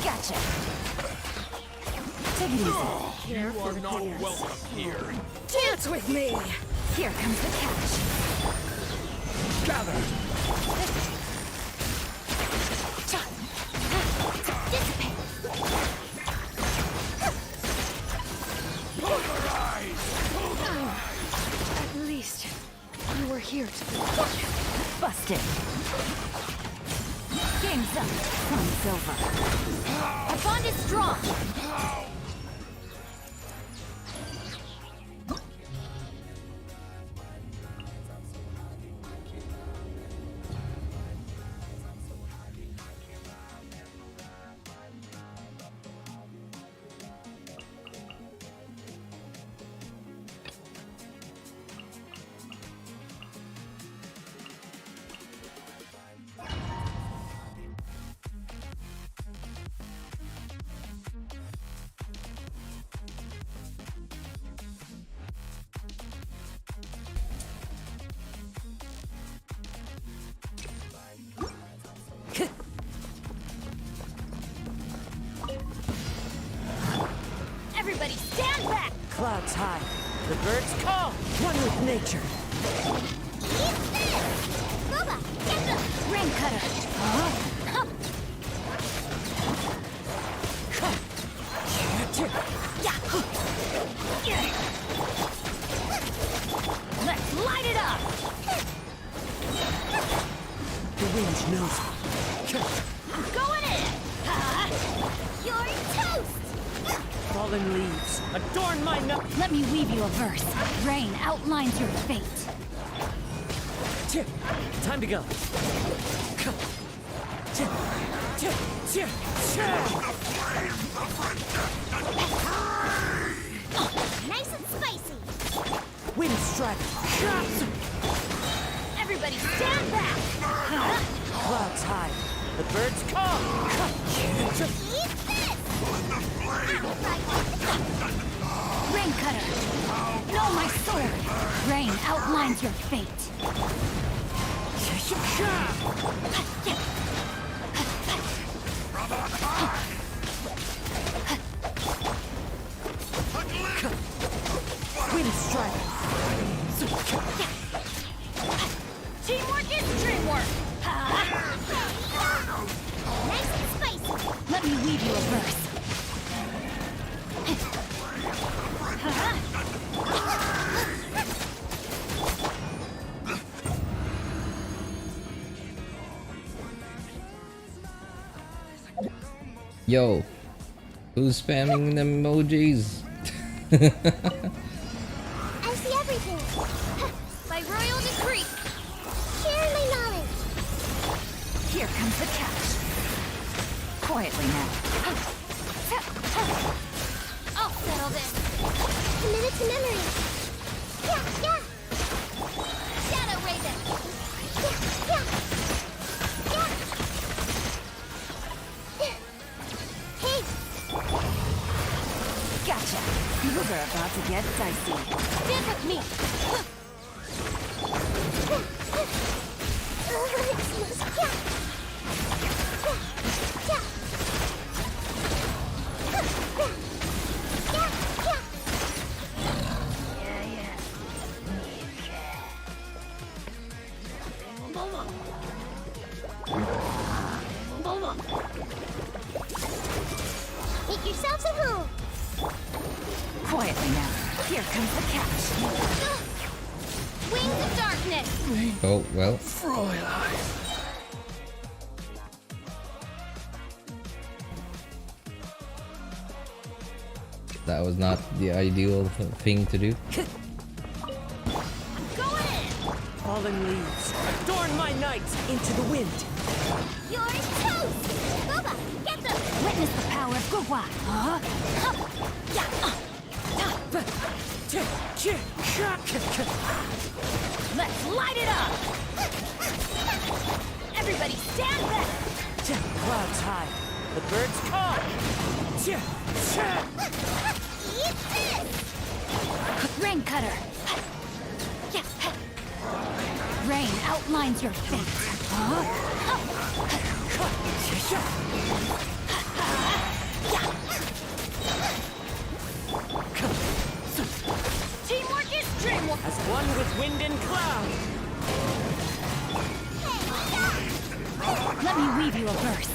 Gotcha. Take it easy. You are not welcome here. Dance with me! Here comes the catch. Gather. Dissipate. Pulverize. At least you were here to busted. Game's up. Sun Silver. Our bond is strong. Everybody stand back! Clouds high. The birds call. One with nature. Eat this! Boba, get them! Rain cutter. Let's light it up! The wind knows me. I'm going in! You're toast! Fallen leaves. Adorn my nut. Let me weave you a verse. Rain outlines your fate. Time to go. Nice and spicy! Wind strike. Everybody stand back! Clouds high. The birds call. Eat this! Rain cutter. Know my sword. Rain outlines your fate. Wind strike. Teamwork is dreamwork. Nice and spicy! Let me weave you a verse. Yo, who's spamming the emojis? I see everything! By royal decree. Share my knowledge! Here comes the catch. Quietly now. I'll settle this. Commit it to memory. Yeah. Shadow Raven. Yeah. Hey. Gotcha. Things are about to get dicey. Stand with me. Make yourselves at home. Quietly now. Here comes the catch. Wings of darkness. Oh, well. That was not the ideal thing to do. Go in. Fallen leaves, adorn my night into the wind. You're toast. Boba, get them. Witness the power of Gugwa. Let's light it up. Everybody stand back. Clouds high, the birds call. Eat this. Rain cutter. Rain outlines your fate. Teamwork is dreamwork. As one with wind and cloud. Let me weave you a verse.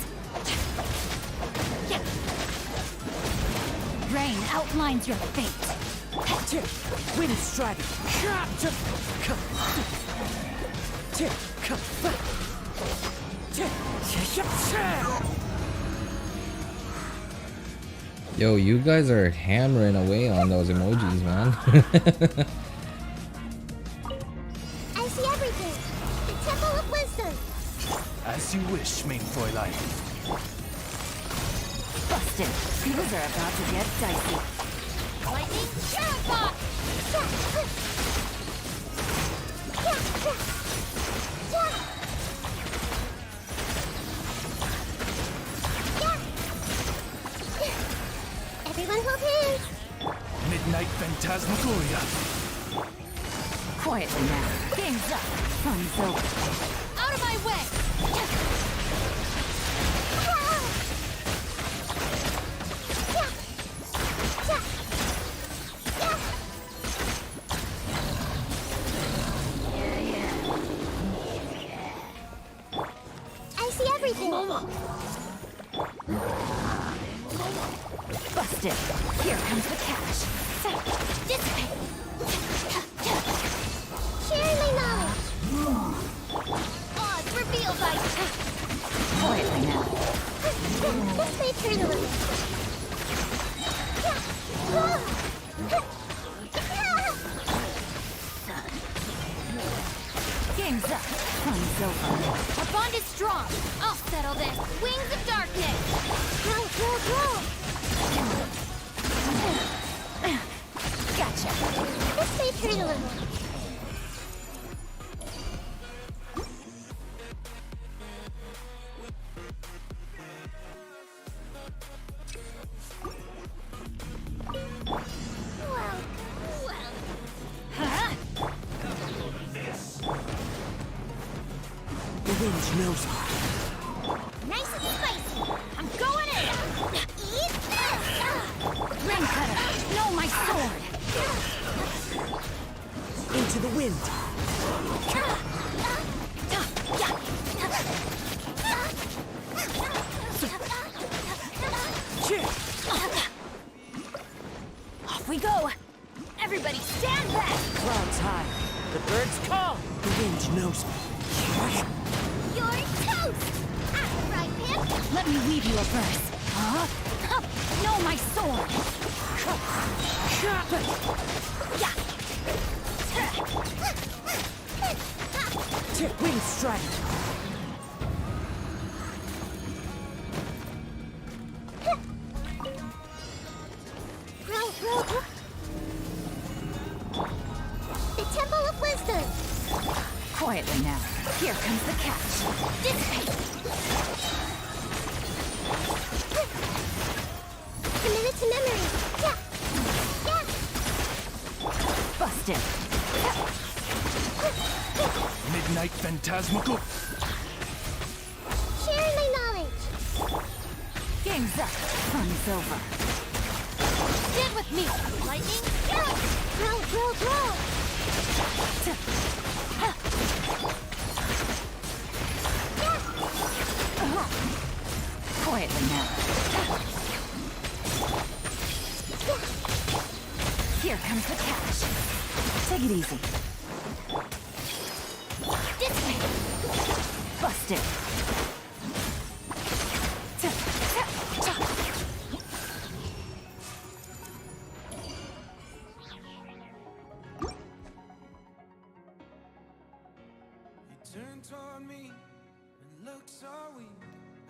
Rain outlines your fate. Wind strike. Yo, you guys are hammering away on those emojis, man. I see everything. The Temple of Wisdom. As you wish, main Fräulein. Busted. Things are about to get dicey. Lightning Shadow Box. Everyone hold hands. Midnight Phantasmagoria. Quietly now. Game's up. Fun's over. Out of my way. I see everything. Busted. Here comes the cash. Dissipate. Sharing my knowledge. Odds revealed by. Quietly now. This may turn a little. Game's up. Fun's over. Our bond is strong. I'll settle this. Wings of darkness. Go. Gotcha. This may turn a little. The wind knows me. Nice and spicy. I'm going in. Eat this. Rain cutter. Know my sword. Into the wind. Off we go. Everybody stand back. Clouds high, the birds call. The wind knows me. You're toast. Right, Pip. Let me weave you a verse. Know my sword. Wind strike. comes the catch. Dissipate. Commit it to memory. Yeah. Yeah. Busted. Midnight Phantasmical. Sharing my knowledge. Game's up. Fun's over. Stand with me. Lightning. Roll, roll, roll. Quietly now. Here comes the catch. Take it easy. Dissipate. Busted. Turn toward me and look so weak.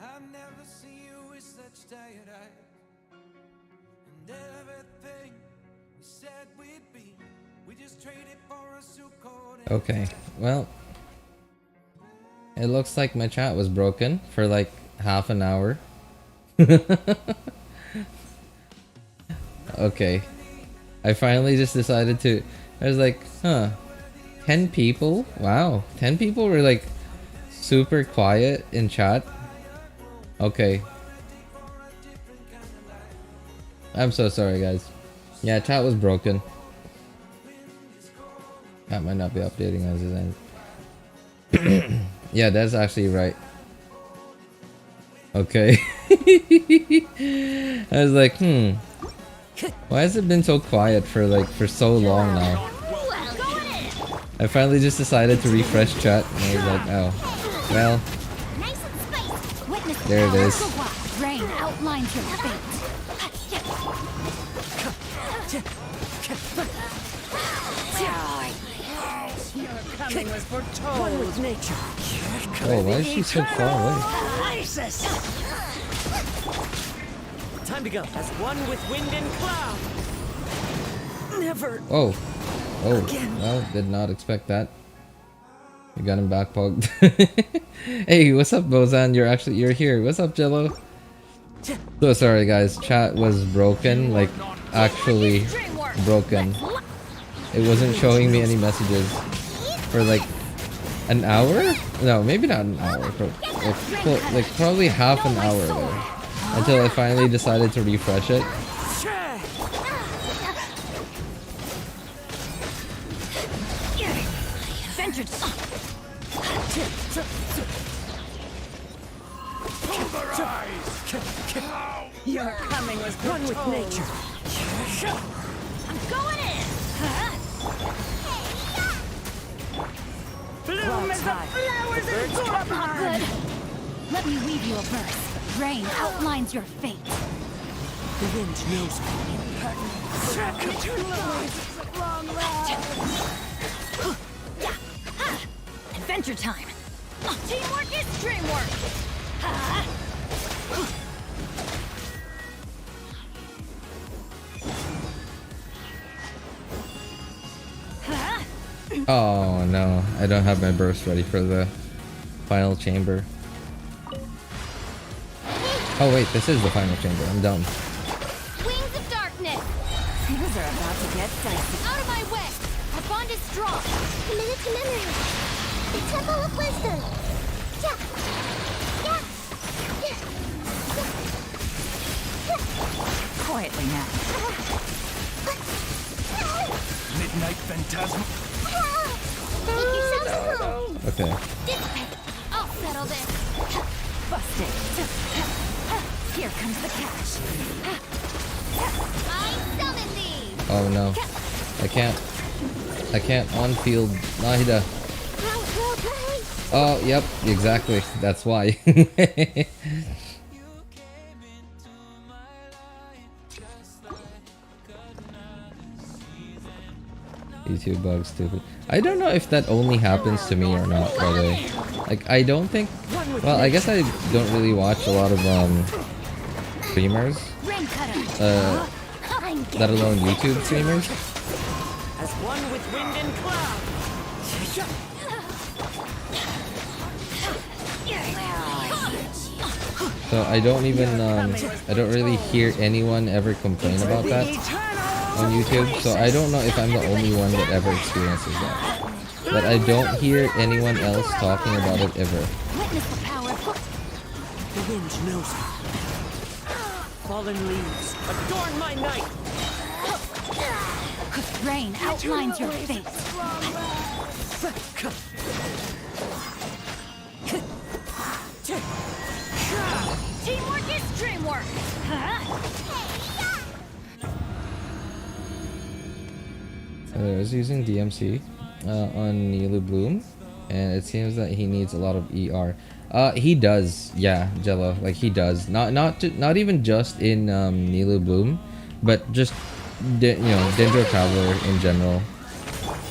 I've never seen you with such tired eyes. And everything we said we'd be, we just traded for a suit coat. Okay, well, it looks like my chat was broken for like half an hour. Okay, I finally just decided to. I was like, huh, 10 people? Wow, 10 people were like super quiet in chat. Okay, I'm so sorry, guys. Yeah, chat was broken. That might not be updating as it ends. Yeah, that's actually right. Okay. I was like, why has it been so quiet for so long now? I finally just decided to refresh chat and I was like, oh, well, there it is. Rain outlines your fate. Your coming was foretold. One with nature. Oh, why is she so far away? ISIS. Time to go. As one with wind and cloud. Never. Oh, well, did not expect that. You got him backpugged. Hey, what's up, Bozan? You're here. What's up, Jello? So sorry, guys. Chat was broken, like actually broken. It wasn't showing me any messages for like an hour. No, maybe not an hour. Like probably half an hour there, until I finally decided to refresh it. Your coming was one with nature. I'm going in. Bloom as the flowers and Not good. Let me weave you a verse. Rain outlines your fate. The wind knows me. Adventure time. Teamwork is dreamwork. Oh no, I don't have my burst ready for the final chamber. Oh wait, this is the final chamber. I'm dumb. Wings of darkness. Things are about to get dicey. Out of my way. Our bond is strong. Commit it to memory. The Temple of Wisdom. Yeah. Yeah. Quietly now. Midnight Phantasm. Okay. I'll settle this. Busted. Here comes the catch. I summon thee. Oh no, I can't on field Nahida. Oh yep, exactly. That's why. YouTube bug, stupid. I don't know if that only happens to me or not, by the way. Like, I don't think... Well, I guess I don't really watch a lot of, streamers. Let alone YouTube streamers. As one with wind and cloud. So I don't even I don't really hear anyone ever complain about that on YouTube. So I don't know if I'm the only one that ever experiences that. But I don't hear anyone else talking about it ever. Witness the power of The wind knows it. Fallen leaves, adorn my night! rain outlines your fate. Teamwork is dreamwork. I was using DMC on Nilu Bloom, and it seems that he needs a lot of ER. He does, yeah, Jello. Like he does. Not even just in Nilu Bloom, but just you know, Dendro Traveler in general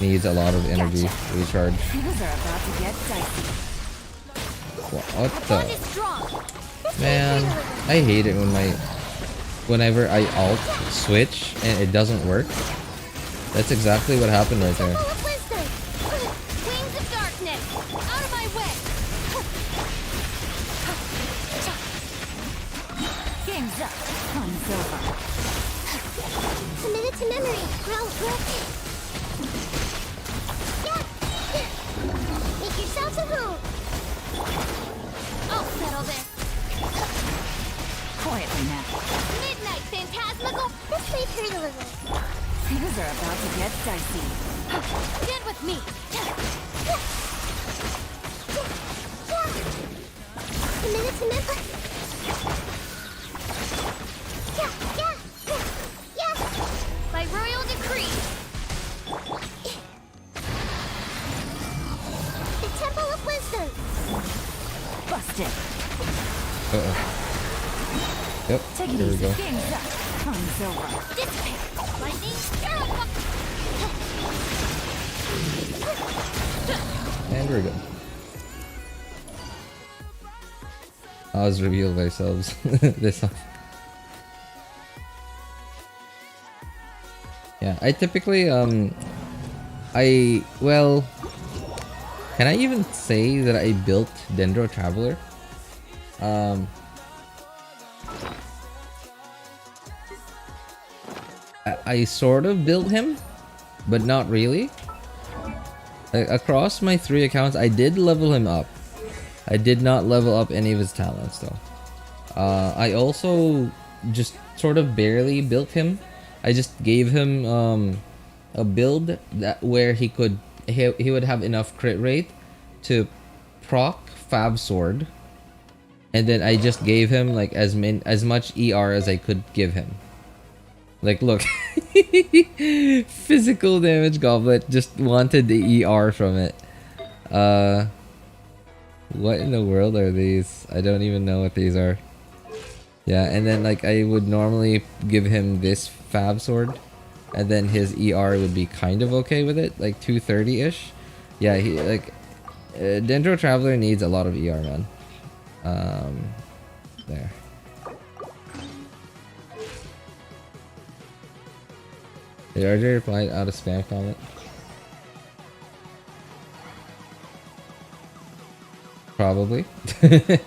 needs a lot of energy recharge. Things are about to get dicey. What the? Man, I hate it when whenever I alt switch and it doesn't work. That's exactly what happened right there. Wings of darkness, out of my way. Game's up. Fun's over. Commit it to memory. Grow. Yeah. Make yourself at home. I'll settle this. Quietly now. Midnight Phantasmical. This may hurt a little. Things are about to get dicey. Stand with me. Commit it to memory. Yeah. By royal decree. The Temple of Wisdom. Busted. Uh-oh. Yep, Take it there we easy. go. Game's up. Fun's over. Dissipate. Lightning. And we're good. Let's reveal ourselves this one. Yeah, I typically well, can I even say that I built Dendro Traveler? I sort of built him, but not really. Across my 3 accounts, I did level him up. I did not level up any of his talents though. I also just sort of barely built him. I just gave him a build that where he would have enough crit rate to proc Fab Sword, and then I just gave him like as much ER as I could give him. Like, look, physical damage goblet, just wanted the ER from it. What in the world are these? I don't even know what these are. Yeah, and then like I would normally give him this Fab Sword, and then his ER would be kind of okay with it, like 230-ish. Yeah, he like Dendro Traveler needs a lot of ER, man. There. Did RJ reply out of spam comment? Probably. I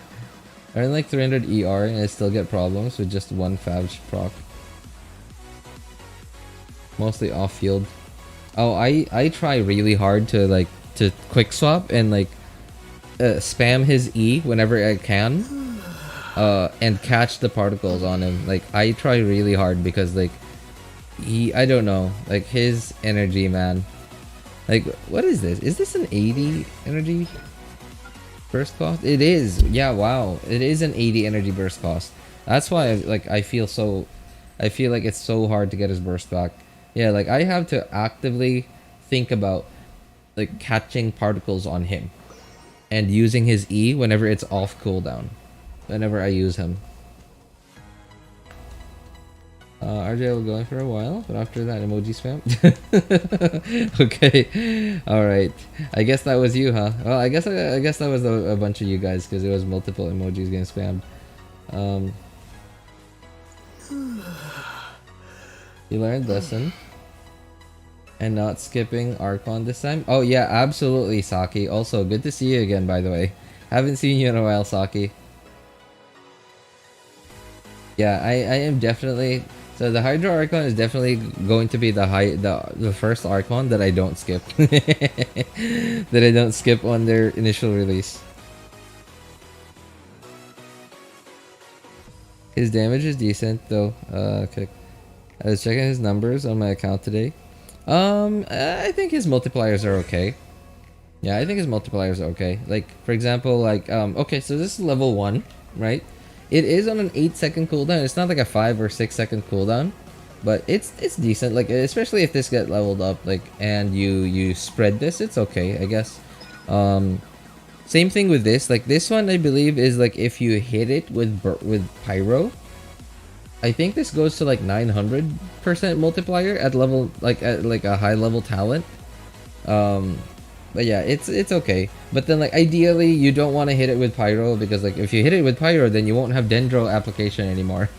earn like 300 ER and I still get problems with just one Fab proc. Mostly off field. Oh, I try really hard to quick swap and like spam his E whenever I can, and catch the particles on him. Like I try really hard because like I don't know, like his energy, man. Like, what is this? Is this an 80 energy burst cost? It is. Yeah, wow. It is an 80 energy burst cost. That's why I feel like it's so hard to get his burst back. Yeah, like I have to actively think about like catching particles on him and using his E whenever it's off cooldown. Whenever I use him. RJ will go for a while, but after that, emoji spam. Okay, all right. I guess that was you, huh? Well, I guess that was a bunch of you guys because it was multiple emojis getting spammed. You learned lesson, and not skipping Archon this time. Oh yeah, absolutely, Saki. Also, good to see you again, by the way. Haven't seen you in a while, Saki. Yeah, I am definitely... So the Hydro Archon is definitely going to be the first Archon that I don't skip. That I don't skip on their initial release. His damage is decent though. Okay. I was checking his numbers on my account today. I think his multipliers are okay. Yeah, I think his multipliers are okay. Like, for example, like, okay, so this is level 1, right? It is on an 8-second cooldown. It's not like a 5 or 6-second cooldown, but it's decent. Like, especially if this get leveled up, like, and you spread this, it's okay, I guess. Same thing with this. Like, this one, I believe, is like if you hit it with pyro. I think this goes to like 900% multiplier at level, like at like a high level talent. But yeah, it's okay. But then, like, ideally you don't want to hit it with pyro, because like if you hit it with pyro, then you won't have dendro application anymore.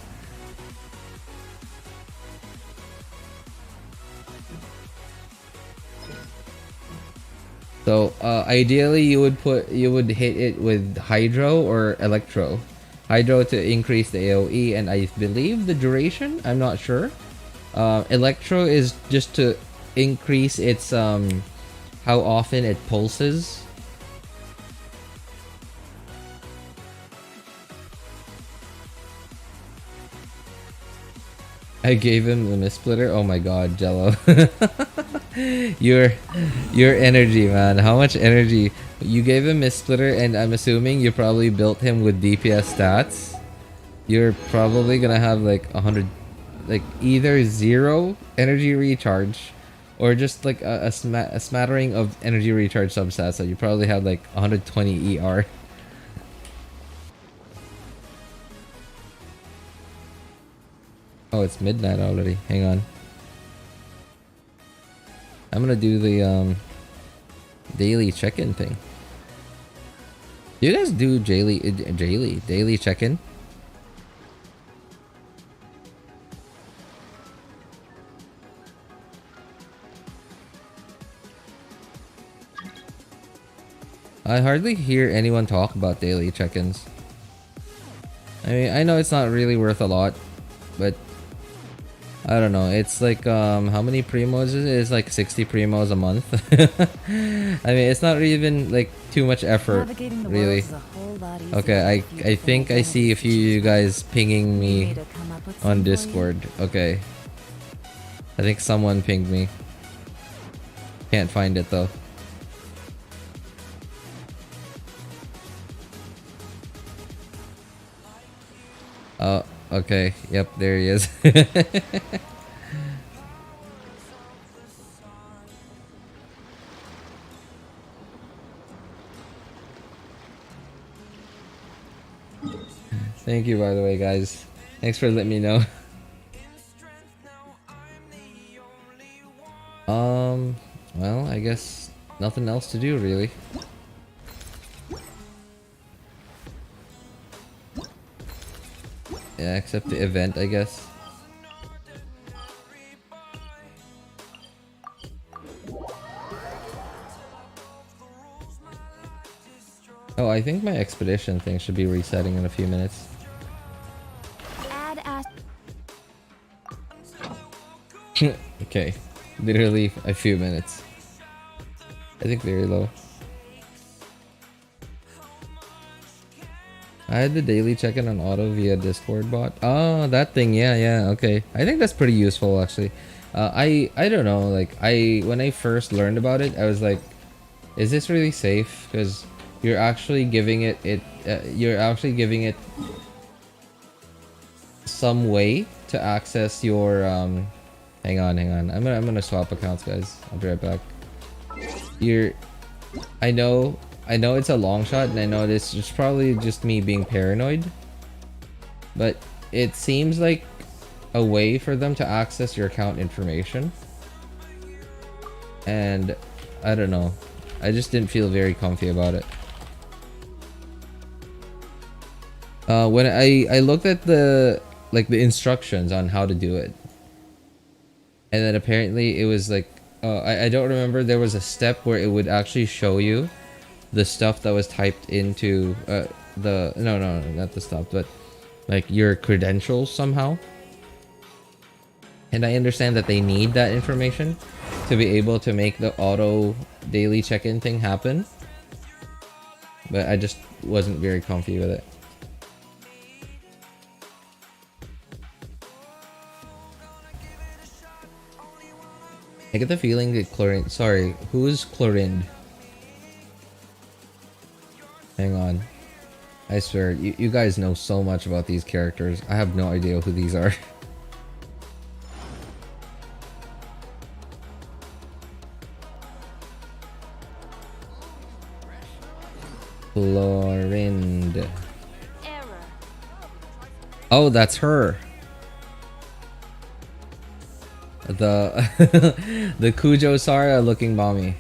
So ideally you would hit it with hydro or electro. Hydro to increase the AoE, and I believe the duration, I'm not sure. Electro is just to increase its how often it pulses. I gave him the Mist-Splitter. Oh my god, Jello. your energy, man. How much energy? You gave him Mist-Splitter, and I'm assuming you probably built him with DPS stats. You're probably gonna have like 100, like either 0 energy recharge, or just like a smattering of energy recharge substats. So you probably have like 120 ER. Oh, it's midnight already. Hang on. I'm gonna do the daily check-in thing. Do you guys do daily check-in? I hardly hear anyone talk about daily check-ins. I mean, I know it's not really worth a lot, but I don't know. It's like, how many primos is it? It's like 60 primos a month. I mean, it's not even like too much effort, really. Okay, I think I see a few of you guys pinging me on Discord. Okay. I think someone pinged me. Can't find it though. Oh, okay. Yep, there he is. Thank you, by the way, guys. Thanks for letting me know. Well, I guess nothing else to do, really. Yeah, except the event, I guess. Oh, I think my expedition thing should be resetting in a few minutes. Okay, literally a few minutes. I think very low. I had the daily check-in on auto via Discord bot. Oh, that thing. Yeah, okay. I think that's pretty useful, actually. I don't know, like, when I first learned about it, I was like, is this really safe? Because you're actually giving it some way to access your hang on. I'm gonna swap accounts, guys. I'll be right back. I know it's a long shot, and I know this is probably just me being paranoid, but it seems like a way for them to access your account information, and I don't know, I just didn't feel very comfy about it. When I looked at the instructions on how to do it, and then apparently it was like, I don't remember, there was a step where it would actually show you the stuff that was typed into the no, not the stuff, but like your credentials somehow. And I understand that they need that information to be able to make the auto daily check-in thing happen, but I just wasn't very comfy with it. I get the feeling that Chlorine... Sorry, who is Chlorine? Hang on. I swear, you guys know so much about these characters. I have no idea who these are. Chlorinde. Oh, that's her. The Kujo Sara looking mommy.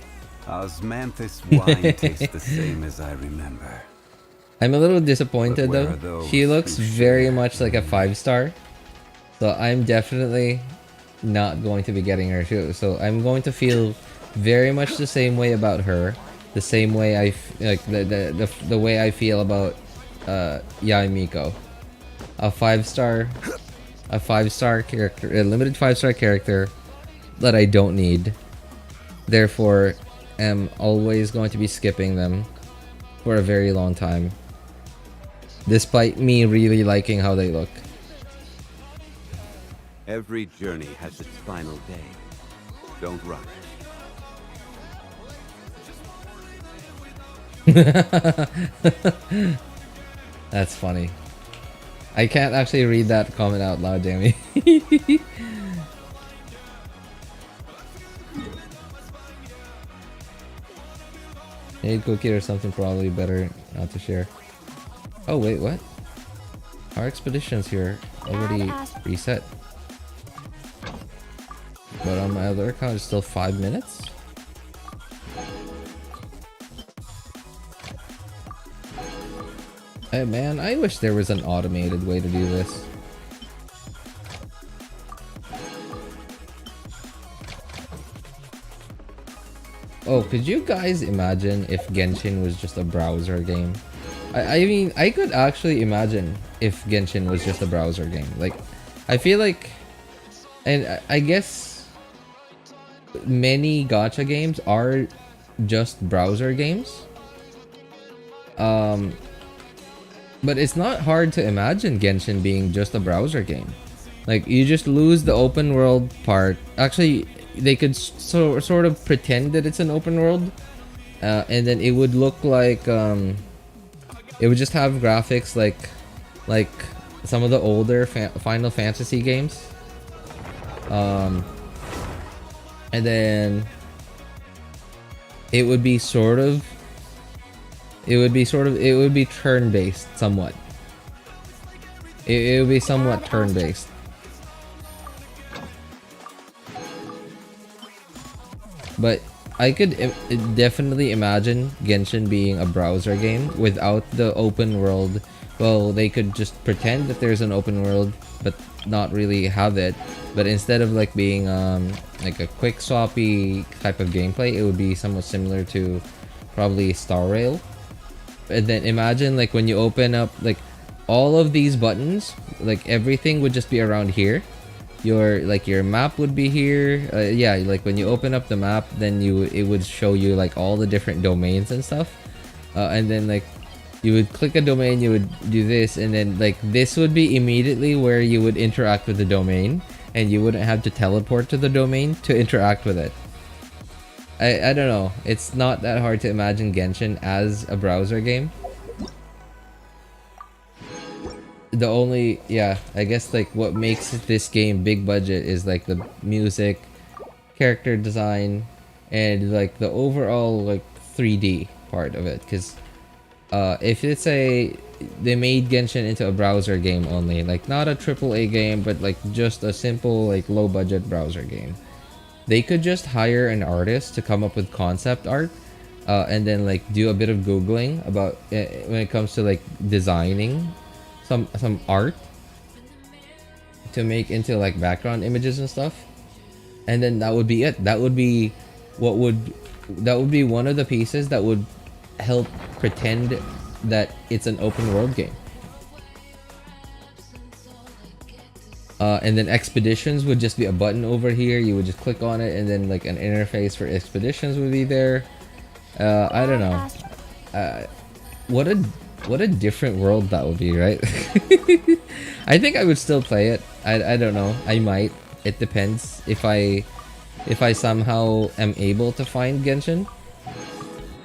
Osmanthus wine tastes the same as I remember. I'm a little disappointed though. She looks very much like a 5-star. So I'm definitely not going to be getting her. So I'm going to feel very much the same way about her. The same way I like the way I feel about Yae Miko. A 5-star character, a limited 5-star character that I don't need. Therefore, am always going to be skipping them for a very long time. Despite me really liking how they look. Every journey has its final day. Don't rush. That's funny. I can't actually read that comment out loud, Jamie. Hey, cookie or something probably better not to share. Oh wait, what? Our expedition's here already reset. But on my other account it's still 5 minutes? Hey man, I wish there was an automated way to do this. Oh, could you guys imagine if Genshin was just a browser game? I mean, I could actually imagine if Genshin was just a browser game. Like, I feel like... And I guess... many gacha games are just browser games. But it's not hard to imagine Genshin being just a browser game. Like, you just lose the open world part. Actually, they could sort of pretend that it's an open world. And then it would look like... it would just have graphics like some of the older Final Fantasy games. And then... it would be turn-based somewhat. It would be somewhat turn-based. But I could definitely imagine Genshin being a browser game without the open world. Well, they could just pretend that there's an open world, but not really have it. But instead of like being like a quick swappy type of gameplay, it would be somewhat similar to probably Star Rail. And then imagine like when you open up like all of these buttons, like everything would just be around here. Your map would be here. Yeah, like when you open up the map, then it would show you like all the different domains and stuff. And then like you would click a domain, you would do this, and then like this would be immediately where you would interact with the domain, and you wouldn't have to teleport to the domain to interact with it. I don't know. It's not that hard to imagine Genshin as a browser game. The only, yeah, I guess like what makes this game big budget is like the music, character design, and like the overall like 3D part of it. Because if it's they made Genshin into a browser game only, like not a AAA game, but like just a simple like low budget browser game, they could just hire an artist to come up with concept art, and then like do a bit of googling about when it comes to like designing some art to make into like background images and stuff, and then that would be it. That would be one of the pieces that would help pretend that it's an open world game. And then expeditions would just be a button over here. You would just click on it, and then like an interface for expeditions would be there. I don't know. What a different world that would be, right? I think I would still play it. I don't know. I might. It depends if I somehow am able to find Genshin.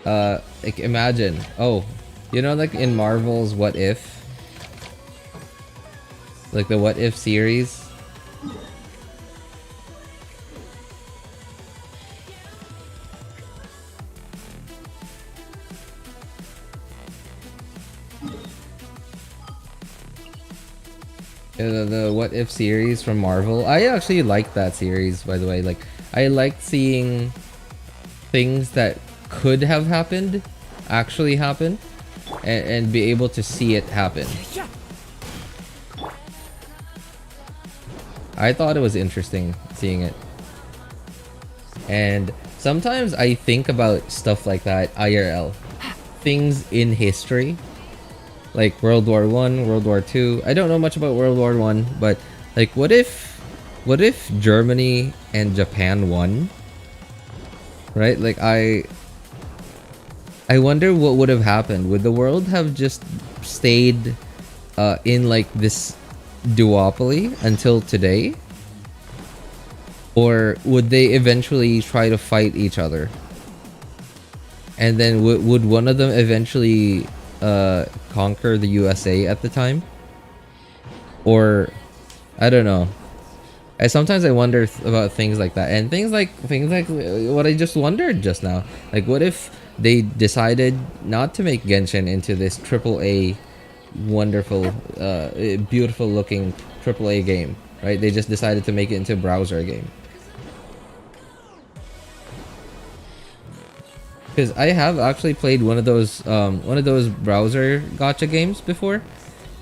Like imagine, oh, you know, like in Marvel's What If, like the What If series. The What If series from Marvel. I actually liked that series, by the way. Like, I liked seeing things that could have happened actually happen, and be able to see it happen. I thought it was interesting seeing it. And sometimes I think about stuff like that IRL. Things in history. Like World War I, World War II. I don't know much about World War I, but like what if Germany and Japan won? Right? Like I wonder what would have happened. Would the world have just stayed in like this duopoly until today? Or would they eventually try to fight each other? And then would one of them eventually conquer the USA at the time? Or I don't know. Sometimes I wonder about things like that, and things like what I just wondered just now. Like, what if they decided not to make Genshin into this AAA, wonderful, beautiful looking AAA game, right? They just decided to make it into a browser game. Because I have actually played one of those browser gacha games before.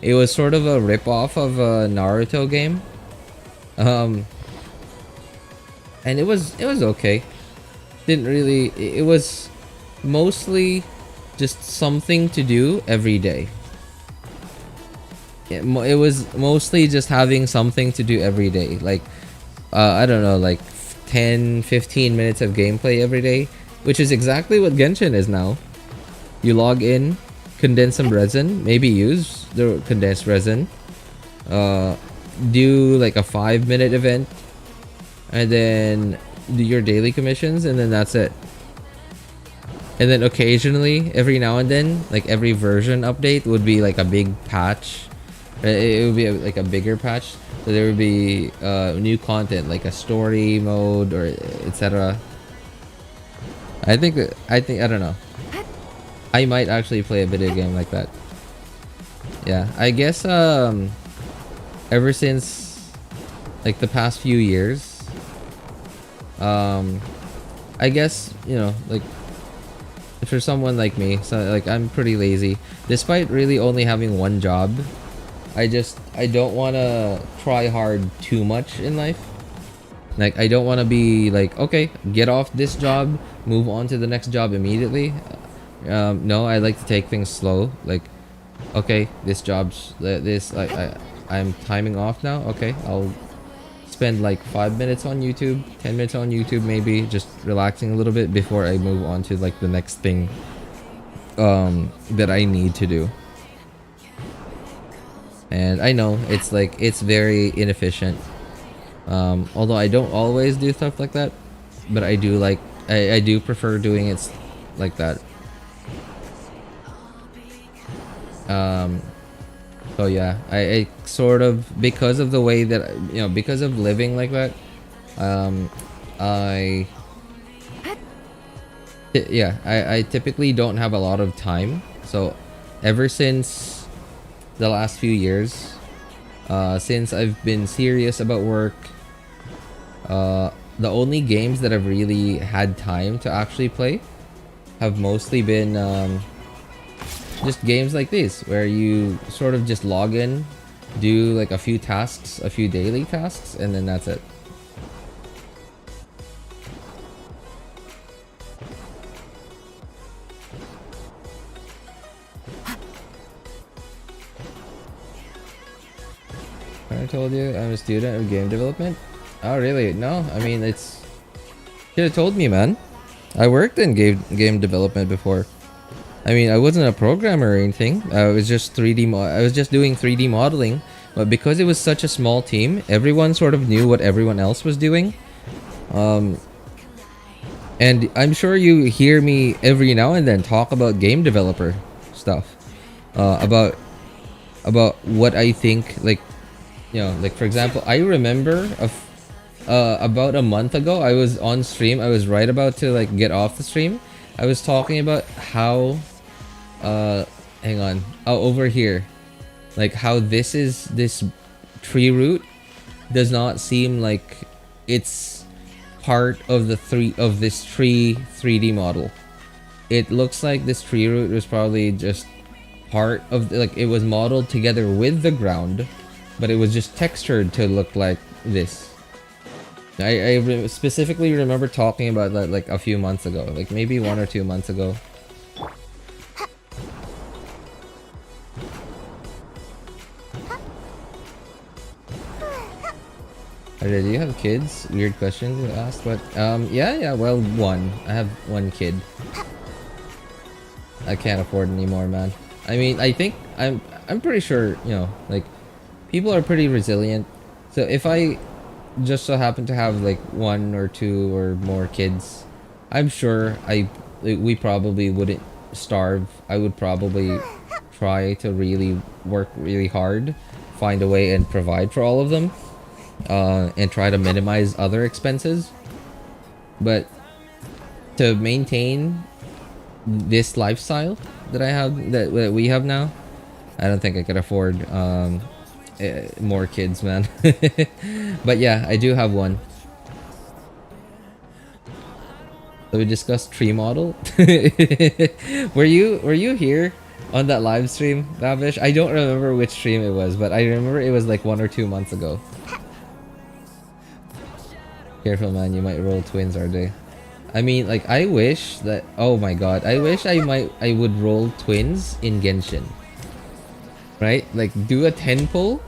It was sort of a rip-off of a Naruto game. And it was okay. Didn't really. It was mostly just something to do every day. It was mostly just having something to do every day. Like, I don't know, like 10-15 minutes of gameplay every day. Which is exactly what Genshin is now. You log in, condense some resin, maybe use the condensed resin, do like a 5-minute event, and then do your daily commissions, and then that's it. And then occasionally, every now and then, like every version update would be like a big patch. It would be like a bigger patch. So there would be new content, like a story mode or etc. I think I don't know. I might actually play a video game like that. Yeah, I guess ever since like the past few years, I guess, you know, like for someone like me, so like I'm pretty lazy. Despite really only having one job, I don't want to try hard too much in life. Like, I don't want to be like, okay, get off this job, move on to the next job immediately. No, I like to take things slow. Like, okay, this job's this. I'm timing off now. Okay, I'll spend like 5 minutes on YouTube, 10 minutes on YouTube, maybe just relaxing a little bit before I move on to like the next thing that I need to do. And I know it's like it's very inefficient. Although I don't always do stuff like that, but I do like I do prefer doing it like that. So yeah, I sort of, because of the way that, you know, because of living like that, I typically don't have a lot of time. So ever since the last few years, since I've been serious about work, the only games that I've really had time to actually play have mostly been just games like these, where you sort of just log in, do like a few tasks, a few daily tasks, and then that's it. told you I'm a student of game development. Oh really? No, I mean it's. Should have told me, man. I worked in game development before. I mean, I wasn't a programmer or anything. I was just I was just doing 3D modeling. But because it was such a small team, everyone sort of knew what everyone else was doing. And I'm sure you hear me every now and then talk about game developer stuff. About what I think, like, you know, like for example, I remember about a month ago, I was on stream. I was right about to like get off the stream. I was talking about how, hang on, over here, like how this tree root does not seem like it's part of this 3D model. It looks like this tree root was probably just part of like it was modeled together with the ground, but it was just textured to look like this. I specifically remember talking about that like a few months ago, like maybe 1 or 2 months ago. Do you have kids? Weird question to ask, but yeah, well, one. I have one kid. I can't afford anymore, man. I mean, I think I'm pretty sure, you know, like people are pretty resilient. So if I just so happen to have like 1 or 2 or more kids, I'm sure we probably wouldn't starve. I would probably try to really work really hard, find a way and provide for all of them, and try to minimize other expenses. But to maintain this lifestyle that I have, that we have now, I don't think I could afford more kids, man. But yeah, I do have one. So we discussed tree model. Were you here on that live stream, Babish? I don't remember which stream it was, but I remember it was like 1 or 2 months ago. Careful, man, you might roll twins, are they? I mean, like, I wish that, oh my god, I wish I would roll twins in Genshin. Right? Like, do a 10 pull.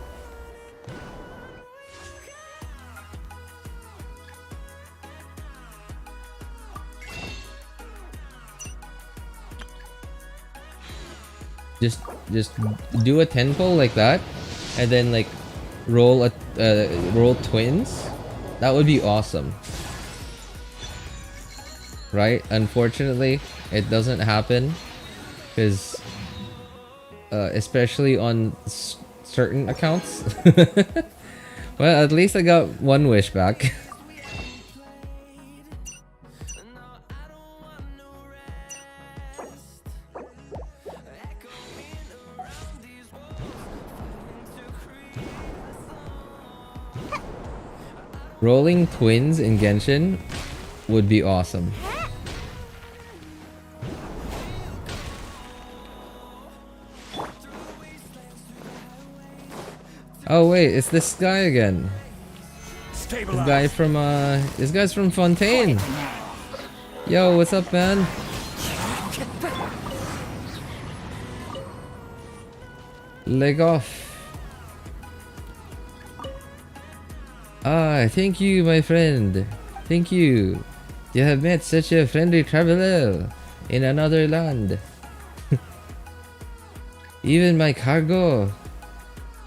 Just do a 10 pull like that, and then like roll twins. That would be awesome. Right? Unfortunately, it doesn't happen because especially on certain accounts. Well, at least I got one wish back. Rolling twins in Genshin would be awesome. Oh wait, it's this guy again. This guy's from Fontaine. Yo, what's up, man? Leg off. Ah, thank you, my friend. Thank you. You have met such a friendly traveler in another land. Even my cargo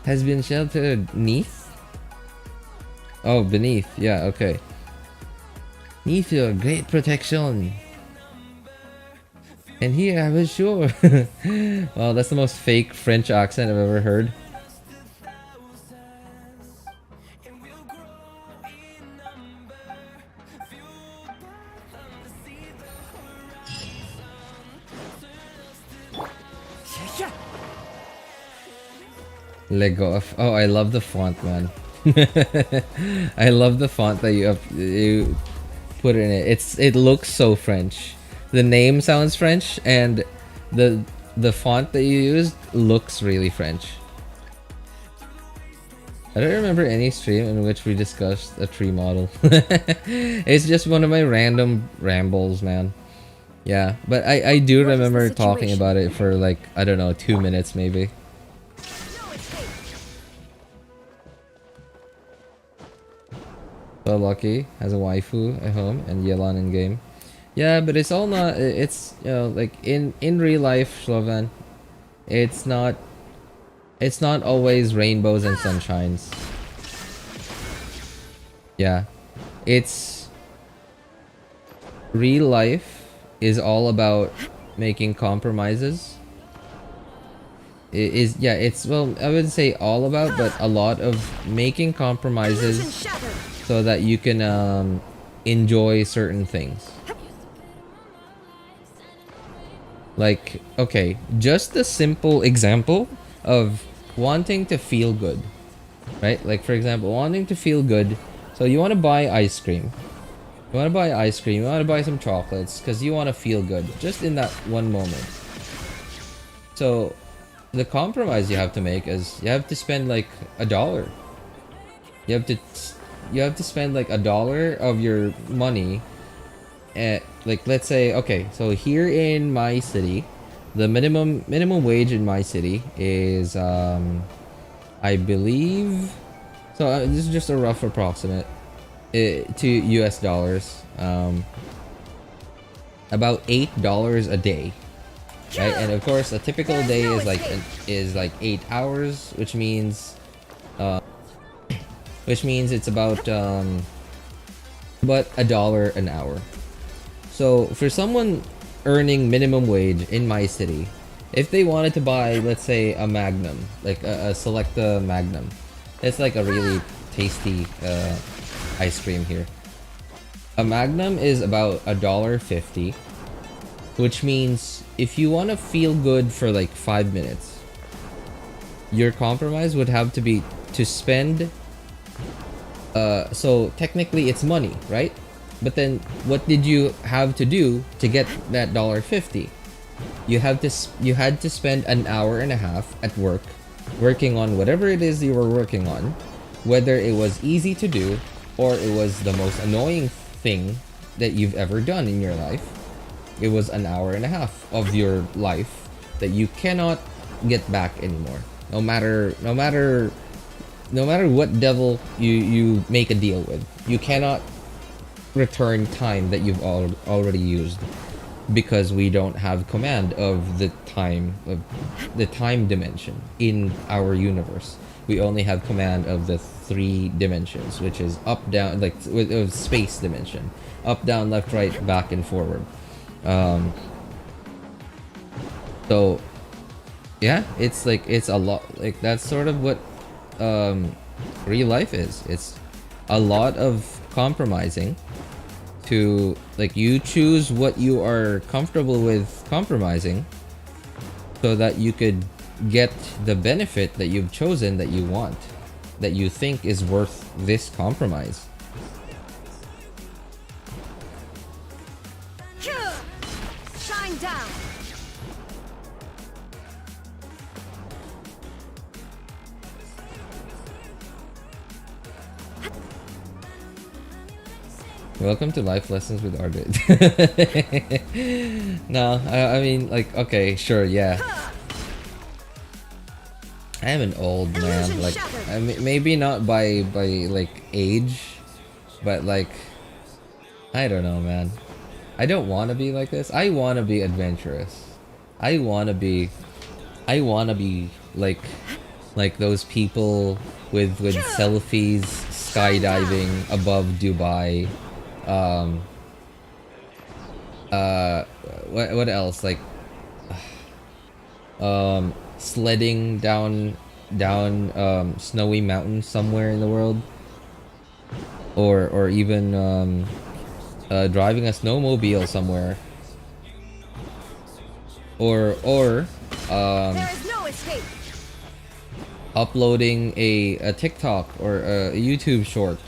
has been sheltered neath. Oh, beneath. Yeah, okay. Neath your great protection. And here I was sure. Wow, that's the most fake French accent I've ever heard. Leg off. Oh, I love the font, man. I love the font that you put in it. It looks so French. The name sounds French, and the font that you used looks really French. I don't remember any stream in which we discussed a tree model. It's just one of my random rambles, man. Yeah, but I do remember talking about it for like, I don't know, 2 minutes maybe. So lucky has a waifu at home and Yelan in game. Yeah, but it's all not. It's like in real life, Slovan. It's not always rainbows and sunshines. Yeah, it's real life is all about making compromises. It's well, I wouldn't say all about, but a lot of making compromises so that you can enjoy certain things. Like, okay, just a simple example of wanting to feel good, right? Like, for example, wanting to feel good. So you want to buy ice cream. You want to buy ice cream. You want to buy some chocolates because you want to feel good just in that one moment. So the compromise you have to make is you have to spend like $1. You have to spend like $1 of your money. Like, let's say, okay, so here in my city, the minimum wage in my city is I believe, so this is just a rough approximate to US dollars, about $8 a day, right? And of course a typical day is like 8 hours, which means it's about $1 an hour. So for someone earning minimum wage in my city, if they wanted to buy, let's say, a Magnum, like a Selecta Magnum, it's like a really tasty ice cream here. A Magnum is about $1.50, which means if you want to feel good for like 5 minutes, your compromise would have to be to spend. So technically it's money, right? But then, what did you have to do to get that $1.50? You had to spend an hour and a half at work, working on whatever it is you were working on, whether it was easy to do or it was the most annoying thing that you've ever done in your life. It was an hour and a half of your life that you cannot get back anymore. No matter what devil you make a deal with, you cannot return time that you've already used, because we don't have command of the time dimension in our universe. We only have command of the 3 dimensions, which is up, down, like with space dimension, up, down, left, right, back, and forward. So yeah, it's a lot, like that's sort of what real life is. It's a lot of compromising to, like, you choose what you are comfortable with compromising so that you could get the benefit that you've chosen, that you want, that you think is worth this compromise. Shine down. Welcome to Life Lessons with Ardit. No, I mean, like, okay, sure, yeah. I am an old man, like, I mean, maybe not by like age, but like, I don't know, man. I don't want to be like this. I want to be adventurous. I want to be like those people with selfies skydiving above Dubai. What else, like sledding down snowy mountains somewhere in the world, or even driving a snowmobile somewhere, or There is no escape. uploading a TikTok or a YouTube short,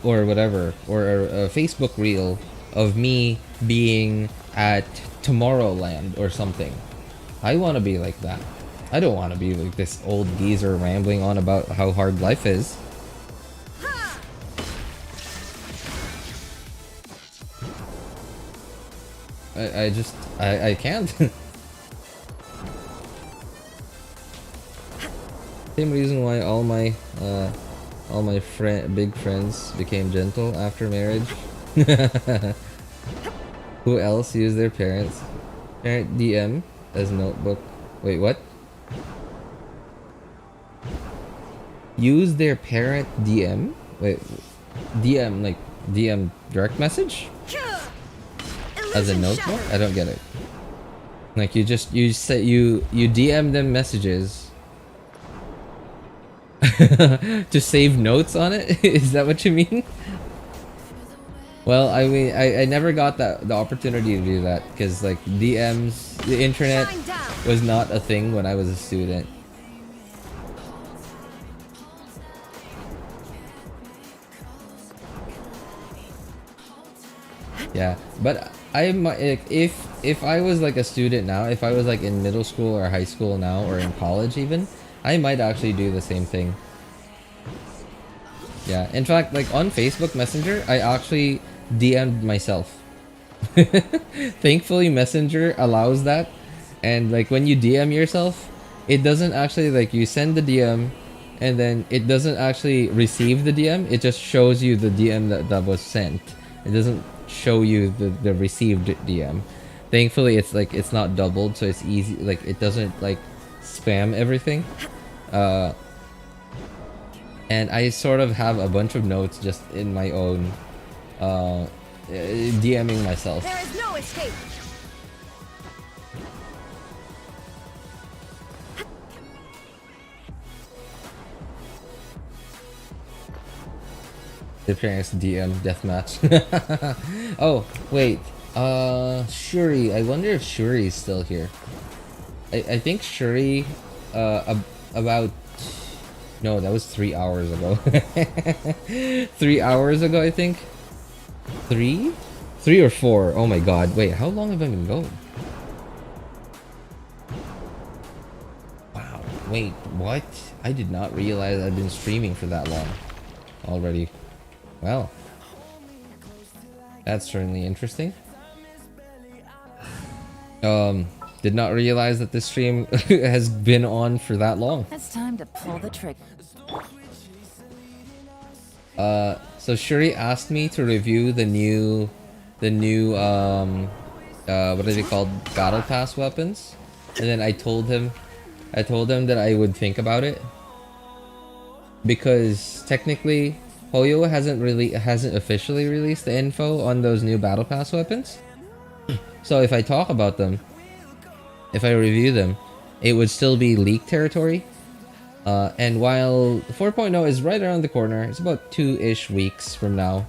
or whatever, or a Facebook reel of me being at Tomorrowland or something. I want to be like that. I don't want to be like this old geezer rambling on about how hard life is. I can't. Same reason why all my all my big friends became gentle after marriage. Who else used their parent DM as notebook? Wait, what? Use their parent DM? Wait, DM like DM direct message? As a notebook? I don't get it. Like you DM them messages to save notes on it? Is that what you mean? Well, I mean, I never got the opportunity to do that because like DMs, the internet was not a thing when I was a student. Yeah, but I might, if I was like a student now, if I was like in middle school or high school now or in college even, I might actually do the same thing. Yeah, in fact, like on Facebook Messenger, I actually DM'd myself. Thankfully, Messenger allows that, and like when you DM yourself, it doesn't actually like you send the DM, and then it doesn't actually receive the DM. It just shows you the DM that was sent. It doesn't show you the received DM. Thankfully, it's like it's not doubled, so it's easy. Like it doesn't like spam everything. And I sort of have a bunch of notes just in my own DMing myself. There is no escape. The parents DM deathmatch. Oh wait, Shuri. I wonder if Shuri is still here. I think Shuri about no, that was 3 hours ago. 3 hours ago, I think. 3 or 4. Oh my god, wait, how long have I been going? Wow, wait, what? I did not realize I've been streaming for that long already. Well, that's certainly interesting. Did not realize that this stream has been on for that long. It's time to pull the trigger. So Shuri asked me to review the new what are they called? Battle Pass weapons. And then I told him that I would think about it. Because technically Hoyo hasn't officially released the info on those new Battle Pass weapons. So if I talk about them, if I review them, it would still be leak territory. And while 4.0 is right around the corner, it's about 2-ish weeks from now,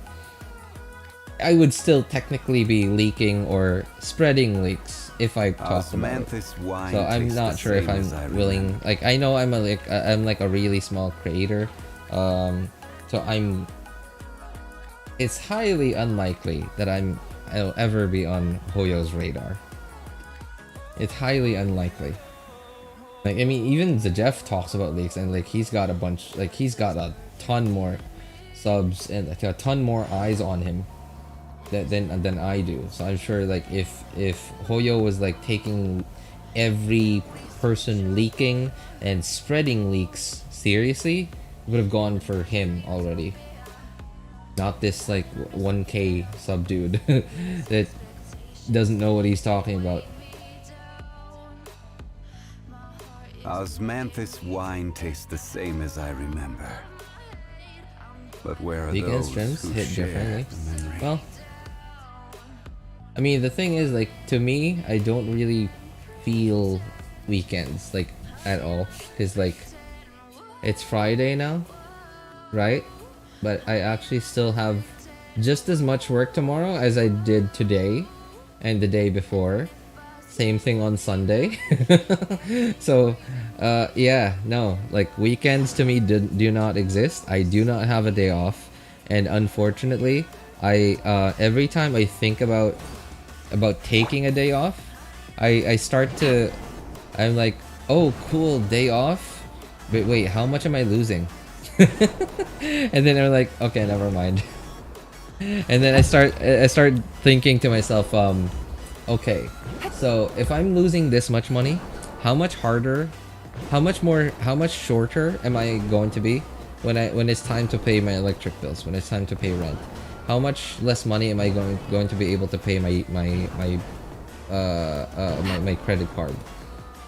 I would still technically be leaking or spreading leaks if I talk about it. So I'm not sure if I'm willing. Like I know I'm like a really small creator, so it's highly unlikely that I'll ever be on Hoyo's radar. It's highly unlikely. Like I mean, even Jeff talks about leaks, and like he's got a bunch, like he's got a ton more subs and like a ton more eyes on him than I do. So I'm sure like if Hoyo was like taking every person leaking and spreading leaks seriously, it would have gone for him already. Not this like 1K sub dude that doesn't know what he's talking about. Osmanthus wine tastes the same as I remember. But where are Weekend those streams who hit share differently. the memory? Well, I mean, the thing is, like, to me, I don't really feel weekends, like, at all. Because, like, it's Friday now, right? But I actually still have just as much work tomorrow as I did today and the day before. Same thing on Sunday. So, yeah, no, like, weekends to me do not exist. I do not have a day off. And unfortunately, every time I think about taking a day off, I'm like, oh cool, day off, but wait, how much am I losing? And then I'm like, okay, never mind. And then I start thinking to myself, okay, so if I'm losing this much money, how much shorter am I going to be? when it's time to pay my electric bills, when it's time to pay rent, how much less money am I going to be able to pay my credit card?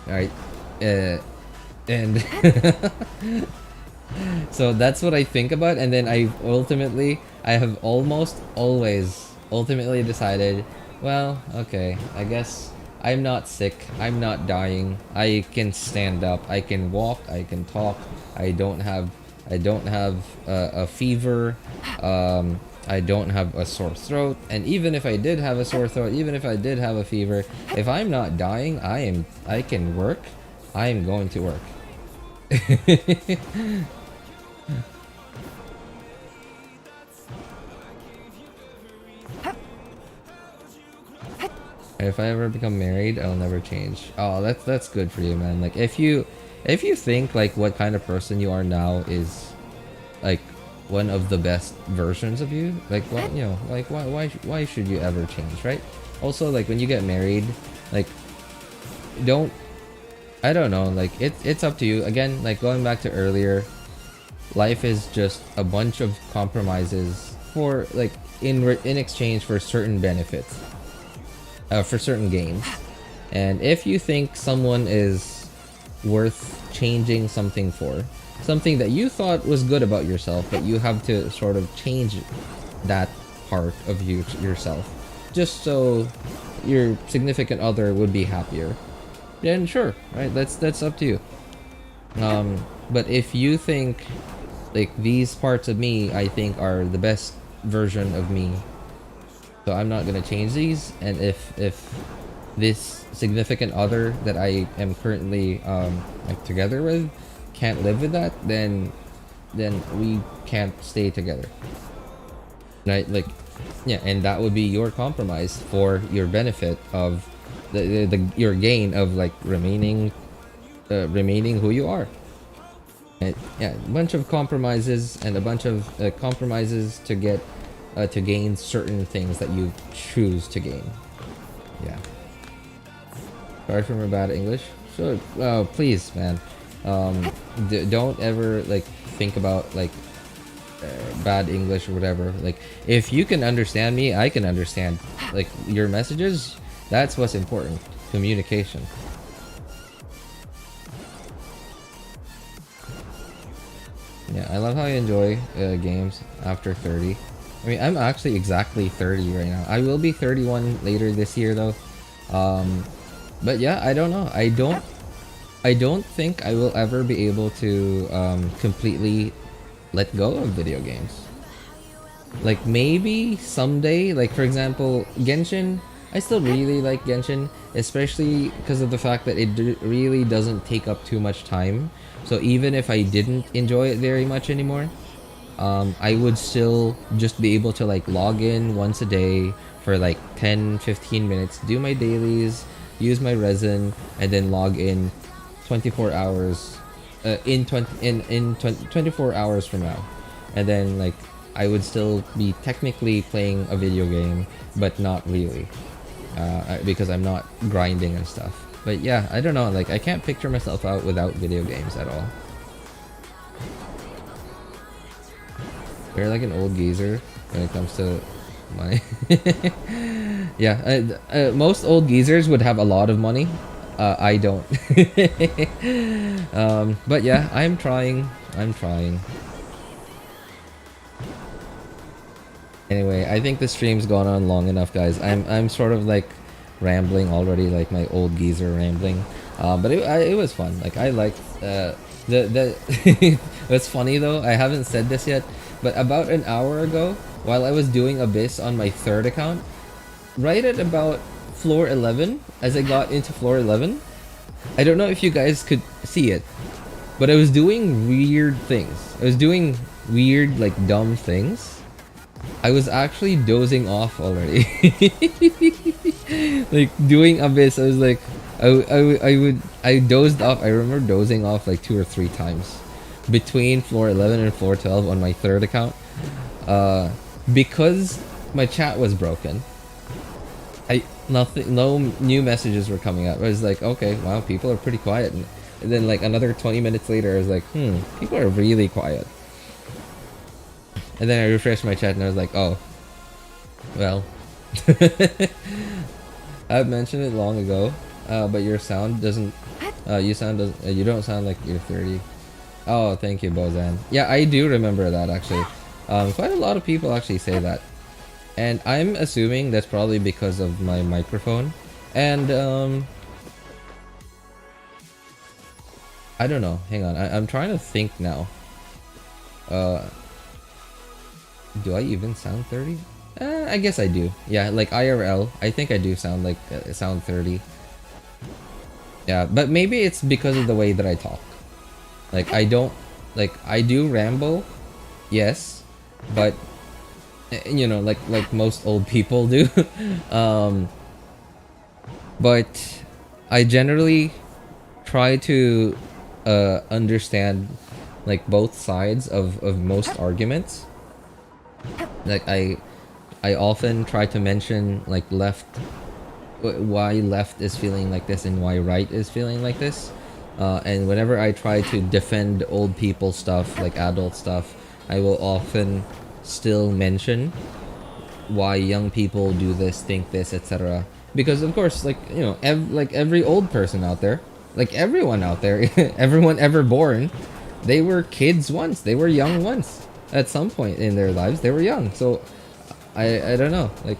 All right, and so that's what I think about, and then I have almost always ultimately decided, well, okay, I guess I'm not sick, I'm not dying, I can stand up, I can walk, I can talk, I don't have a fever, I don't have a sore throat, and even if I did have a sore throat, even if I did have a fever, if I'm not dying, I can work, I'm going to work. If I ever become married, I'll never change. Oh, that's good for you, man. Like if you think like what kind of person you are now is like one of the best versions of you, like what, you know, like why should you ever change, right? Also, like when you get married, like I don't know, like it's up to you. Again, like going back to earlier, life is just a bunch of compromises for like in exchange for certain benefits. For certain gains, and if you think someone is worth changing something for, something that you thought was good about yourself, but you have to sort of change that part of yourself just so your significant other would be happier, then sure, right? That's up to you. But if you think like these parts of me I think are the best version of me, so I'm not gonna change these, and if this significant other that I am currently like together with can't live with that, then we can't stay together, right? Like, yeah, and that would be your compromise for your benefit of your gain of like remaining who you are. And, yeah, a bunch of compromises and a bunch of compromises to get to gain certain things that you choose to gain. Yeah. Sorry for my bad English. So, please, man, don't ever like think about like bad English or whatever. Like, if you can understand me, I can understand like your messages. That's what's important. Communication. Yeah, I love how you enjoy games after 30. I mean, I'm actually exactly 30 right now. I will be 31 later this year though. But yeah, I don't know. I don't think I will ever be able to completely let go of video games. Like maybe someday, like for example, Genshin, I still really like Genshin, especially because of the fact that it really doesn't take up too much time. So even if I didn't enjoy it very much anymore, I would still just be able to like log in once a day for like 10-15 minutes, do my dailies, use my resin, and then log in 24 hours 24 hours from now, and then like I would still be technically playing a video game, but not really, because I'm not grinding and stuff. But yeah, I don't know, like I can't picture myself out without video games at all. You're like an old geezer when it comes to money. Yeah, most old geezers would have a lot of money. I don't. But yeah, I'm trying. Anyway, I think the stream's gone on long enough, guys. I'm sort of like rambling already, like my old geezer rambling. But it was fun. Like I liked It's funny though, I haven't said this yet, but about an hour ago, while I was doing Abyss on my third account, right at about floor 11, as I got into floor 11, I don't know if you guys could see it, but I was doing weird things. I was doing weird, like dumb things. I was actually dozing off already. Like doing Abyss, I was like, I dozed off. I remember dozing off like 2 or 3 times between floor 11 and floor 12 on my third account, because my chat was broken. No new messages were coming up. I was like, okay, wow, people are pretty quiet. And then like another 20 minutes later, I was like, people are really quiet. And then I refreshed my chat and I was like, oh, well. I've mentioned it long ago, but your sound doesn't, you don't sound like you're 30. Oh, thank you, Bozan. Yeah, I do remember that actually. Quite a lot of people actually say that. And I'm assuming that's probably because of my microphone. And, I don't know. Hang on. I'm trying to think now. Do I even sound 30? I guess I do. Yeah, like IRL, I think I do sound like sound 30. Yeah, but maybe it's because of the way that I talk. Like I do ramble, yes, but you know, like most old people do. But I generally try to understand like both sides of most arguments. Like I often try to mention like why left is feeling like this and why right is feeling like this. And whenever I try to defend old people stuff, like adult stuff, I will often still mention why young people do this, think this, etc. Because of course, like, you know, every old person out there, like everyone out there, everyone ever born, they were kids once, they were young once. At some point in their lives, they were young. So I don't know, like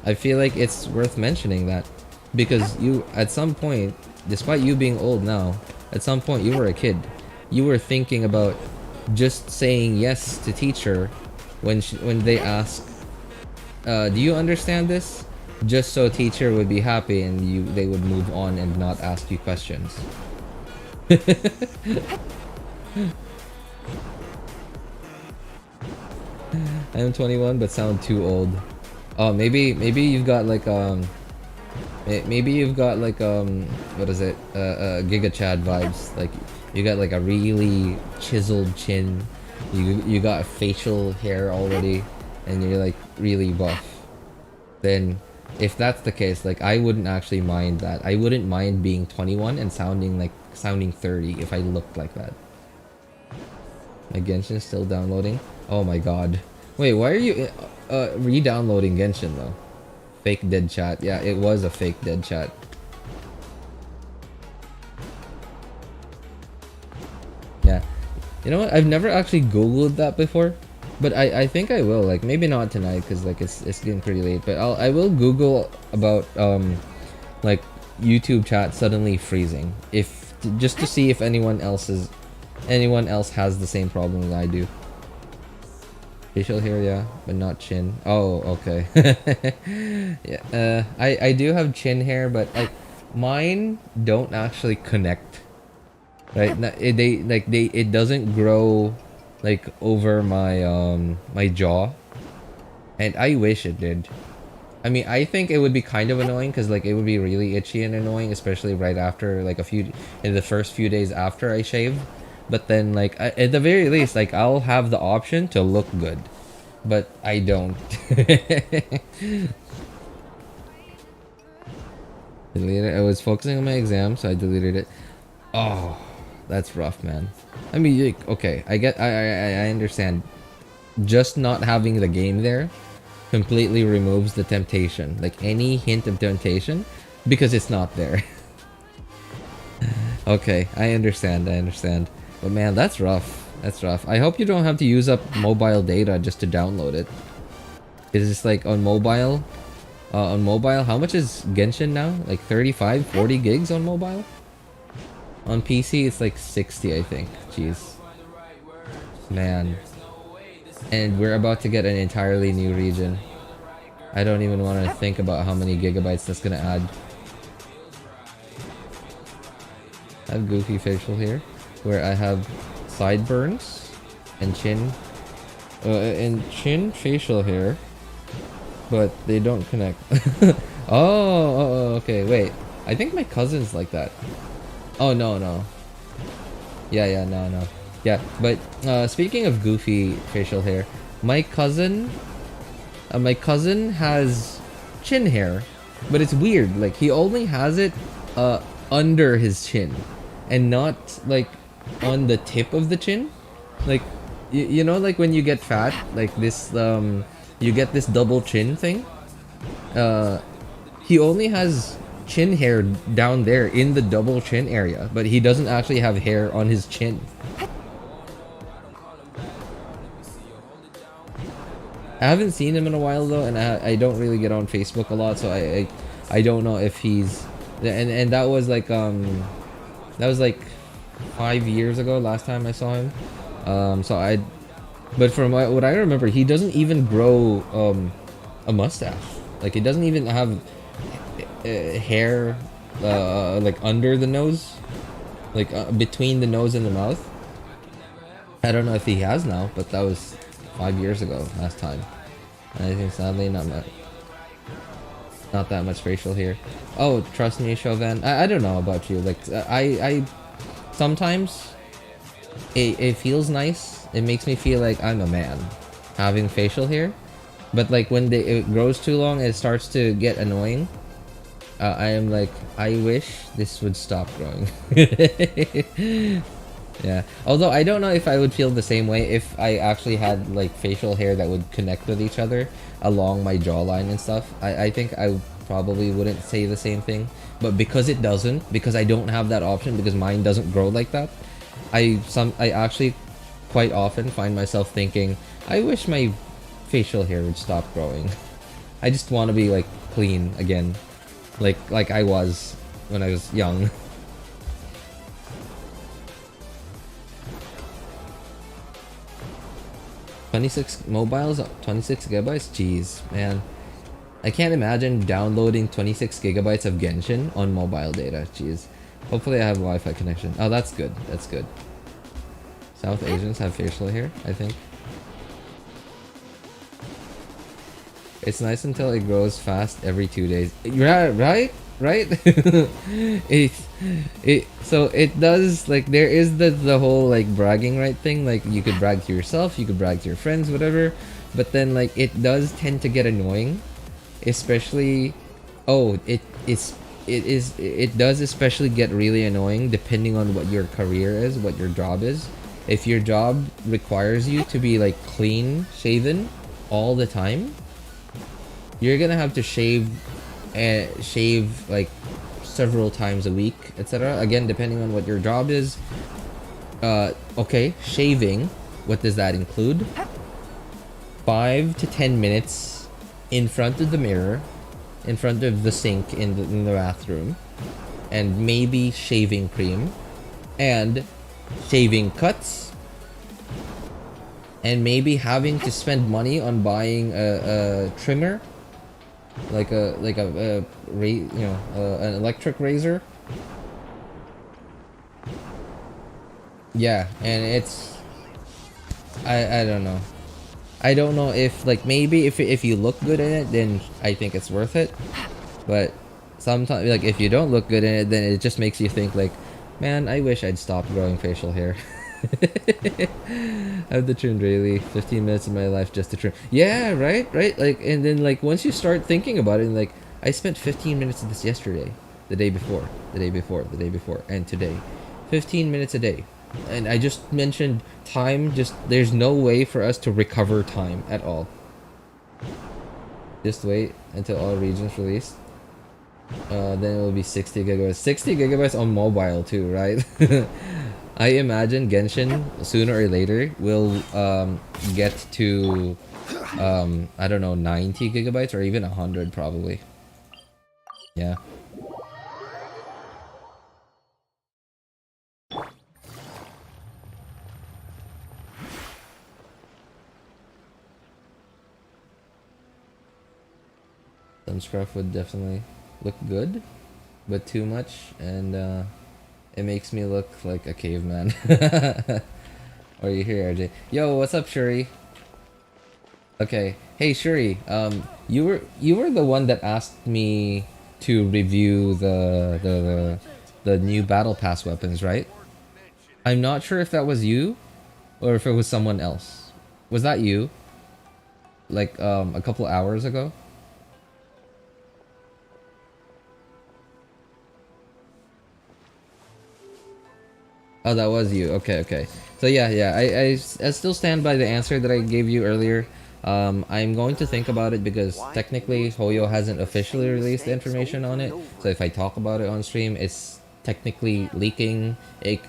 I feel like it's worth mentioning that, because you, at some point, despite you being old now, at some point you were a kid. You were thinking about just saying yes to teacher when they ask, do you understand this? Just so teacher would be happy and they would move on and not ask you questions. I'm 21 but sound too old. Oh, maybe you've got like maybe you've got like what is it, Giga Chad vibes. Like you got like a really chiseled chin, you got facial hair already, and you're like really buff. Then if that's the case, like I wouldn't actually mind that. I wouldn't mind being 21 and sounding 30 if I looked like that. My Genshin is still downloading. Oh my god. Wait, why are you re-downloading Genshin though? Fake dead chat. Yeah, it was a fake dead chat. Yeah. You know what? I've never actually Googled that before. But I think I will. Like, maybe not tonight because like it's getting pretty late. But I will Google about like YouTube chat suddenly freezing. Just to see if anyone else has the same problem that I do. Facial hair, yeah, but not chin. Oh, okay. Yeah, I do have chin hair, but like mine don't actually connect. Right? It doesn't grow like over my my jaw, and I wish it did. I mean, I think it would be kind of annoying because like it would be really itchy and annoying, especially right after like in the first few days after I shave. But then like at the very least, like I'll have the option to look good, but I don't. Deleted it. I was focusing on my exam, so I deleted it. Oh, that's rough, man. I mean, like, okay, I understand. Just not having the game there completely removes the temptation, like any hint of temptation, because it's not there. Okay, I understand. But man, that's rough. That's rough. I hope you don't have to use up mobile data just to download it. It's just like on mobile, how much is Genshin now? Like 35, 40 gigs on mobile? On PC, it's like 60, I think. Jeez. Man. And we're about to get an entirely new region. I don't even want to think about how many gigabytes that's gonna add. I have goofy facial hair, where I have sideburns and chin facial hair, but they don't connect. Oh, okay, wait. I think my cousin's like that. Oh, no. Yeah, no. Yeah, but speaking of goofy facial hair, my cousin has chin hair, but it's weird. Like he only has it under his chin, and not like on the tip of the chin. Like You know, like when you get fat, like this, you get this double chin thing. He only has chin hair down there in the double chin area, but he doesn't actually have hair on his chin. I haven't seen him in a while though, and I don't really get on Facebook a lot, so I don't know if he's, and that was like 5 years ago last time I saw him. But from what I remember, he doesn't even grow a mustache. Like, he doesn't even have hair like under the nose, like between the nose and the mouth. I don't know if he has now, but that was 5 years ago last time. And I think sadly not that much facial hair. Oh, trust me, Chauvin. I don't know about you. Like, I sometimes it feels nice. It makes me feel like I'm a man having facial hair. But like when it grows too long, it starts to get annoying. I am like, I wish this would stop growing. Yeah. Although I don't know if I would feel the same way if I actually had like facial hair that would connect with each other along my jawline and stuff. I think I probably wouldn't say the same thing. But because it doesn't, because I don't have that option, because mine doesn't grow like that, I actually quite often find myself thinking, I wish my facial hair would stop growing. I just want to be like clean again, like I was when I was young. $26 mobiles, 26 gigabytes. Jeez, man, I can't imagine downloading 26 gigabytes of Genshin on mobile data. Jeez. Hopefully I have a Wi-Fi connection. Oh, that's good. That's good. South Asians have facial hair, I think. It's nice until it grows fast every 2 days. Yeah, right? So it does, like, there is the whole like bragging right thing. Like, you could brag to yourself, you could brag to your friends, whatever. But then like it does tend to get annoying, especially it does especially get really annoying depending on what your career is, what your job is. If your job requires you to be like clean shaven all the time, you're gonna have to shave like several times a week, etc. Again, depending on what your job is. Okay, shaving, what does that include? 5 to 10 minutes in front of the mirror, in front of the sink in the bathroom, and maybe shaving cream, and shaving cuts, and maybe having to spend money on buying a trimmer, like an electric razor. Yeah, and it's I don't know. I don't know if, like, maybe if you look good in it, then I think it's worth it. But sometimes, like, if you don't look good in it, then it just makes you think, like, man, I wish I'd stop growing facial hair. I have to trim daily, 15 minutes of my life just to trim. Yeah, right? Like, and then, like, once you start thinking about it, and like, I spent 15 minutes of this yesterday, the day before, and today. 15 minutes a day. And I just mentioned time, there's no way for us to recover time at all. Just wait until all regions release. Then it will be 60 gigabytes. 60 gigabytes on mobile too, right? I imagine Genshin, sooner or later, will get to, I don't know, 90 gigabytes or even 100 probably. Yeah. Some scruff would definitely look good, but too much, and it makes me look like a caveman. Are you here, RJ? Yo, what's up, Shuri? Okay, hey Shuri, you were the one that asked me to review the new battle pass weapons, right? I'm not sure if that was you or if it was someone else. Was that you? Like a couple hours ago? Oh, that was you. Okay, okay. So yeah, I still stand by the answer that I gave you earlier. I'm going to think about it because technically Hoyo hasn't officially released the information on it. So if I talk about it on stream, it's technically leaking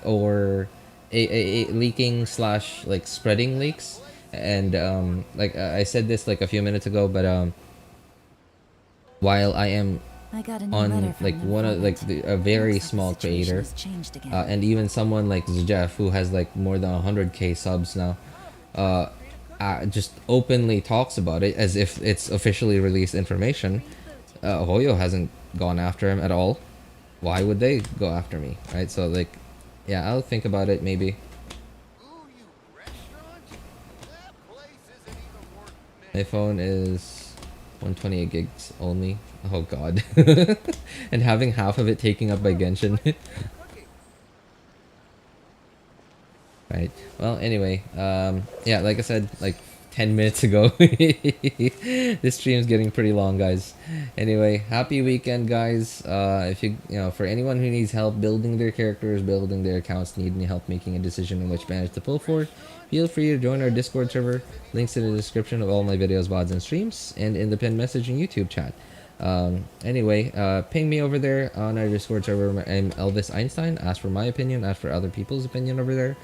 or leaking slash like spreading leaks. And like I said this like a few minutes ago, but while I am on like one of like a very small creator, and even someone like Jeff who has like more than 100k subs now, just openly talks about it as if it's officially released information. Hoyo hasn't gone after him at all. Why would they go after me, right? So like, yeah, I'll think about it maybe. My phone is 128 gigs only. Oh god. And having half of it taken up by Genshin. Right. Well, anyway, yeah, like I said, like 10 minutes ago, this stream's getting pretty long, guys. Anyway, happy weekend, guys. If you know, for anyone who needs help building their characters, building their accounts, need any help making a decision on which banners to pull for, feel free to join our Discord server. Links in the description of all my videos, VODs, and streams, and in the pinned message and YouTube chat. Anyway, ping me over there on our Discord server. I'm Elvis Einstein. Ask for my opinion, ask for other people's opinion over there.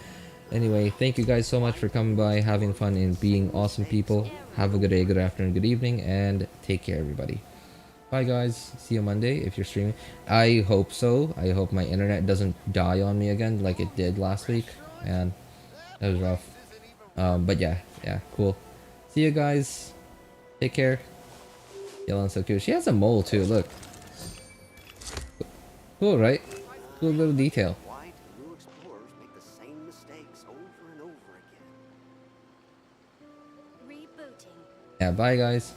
Anyway, thank you guys so much for coming by, having fun, and being awesome people. Have a good day, good afternoon, good evening, and take care, everybody. Bye, guys. See you Monday if you're streaming. I hope so. I hope my internet doesn't die on me again like it did last week. And that was rough. But yeah, cool. See you guys. Take care. Yelling so cute. She has a mole too, look. Cool, right? Cool little detail. Yeah, bye guys.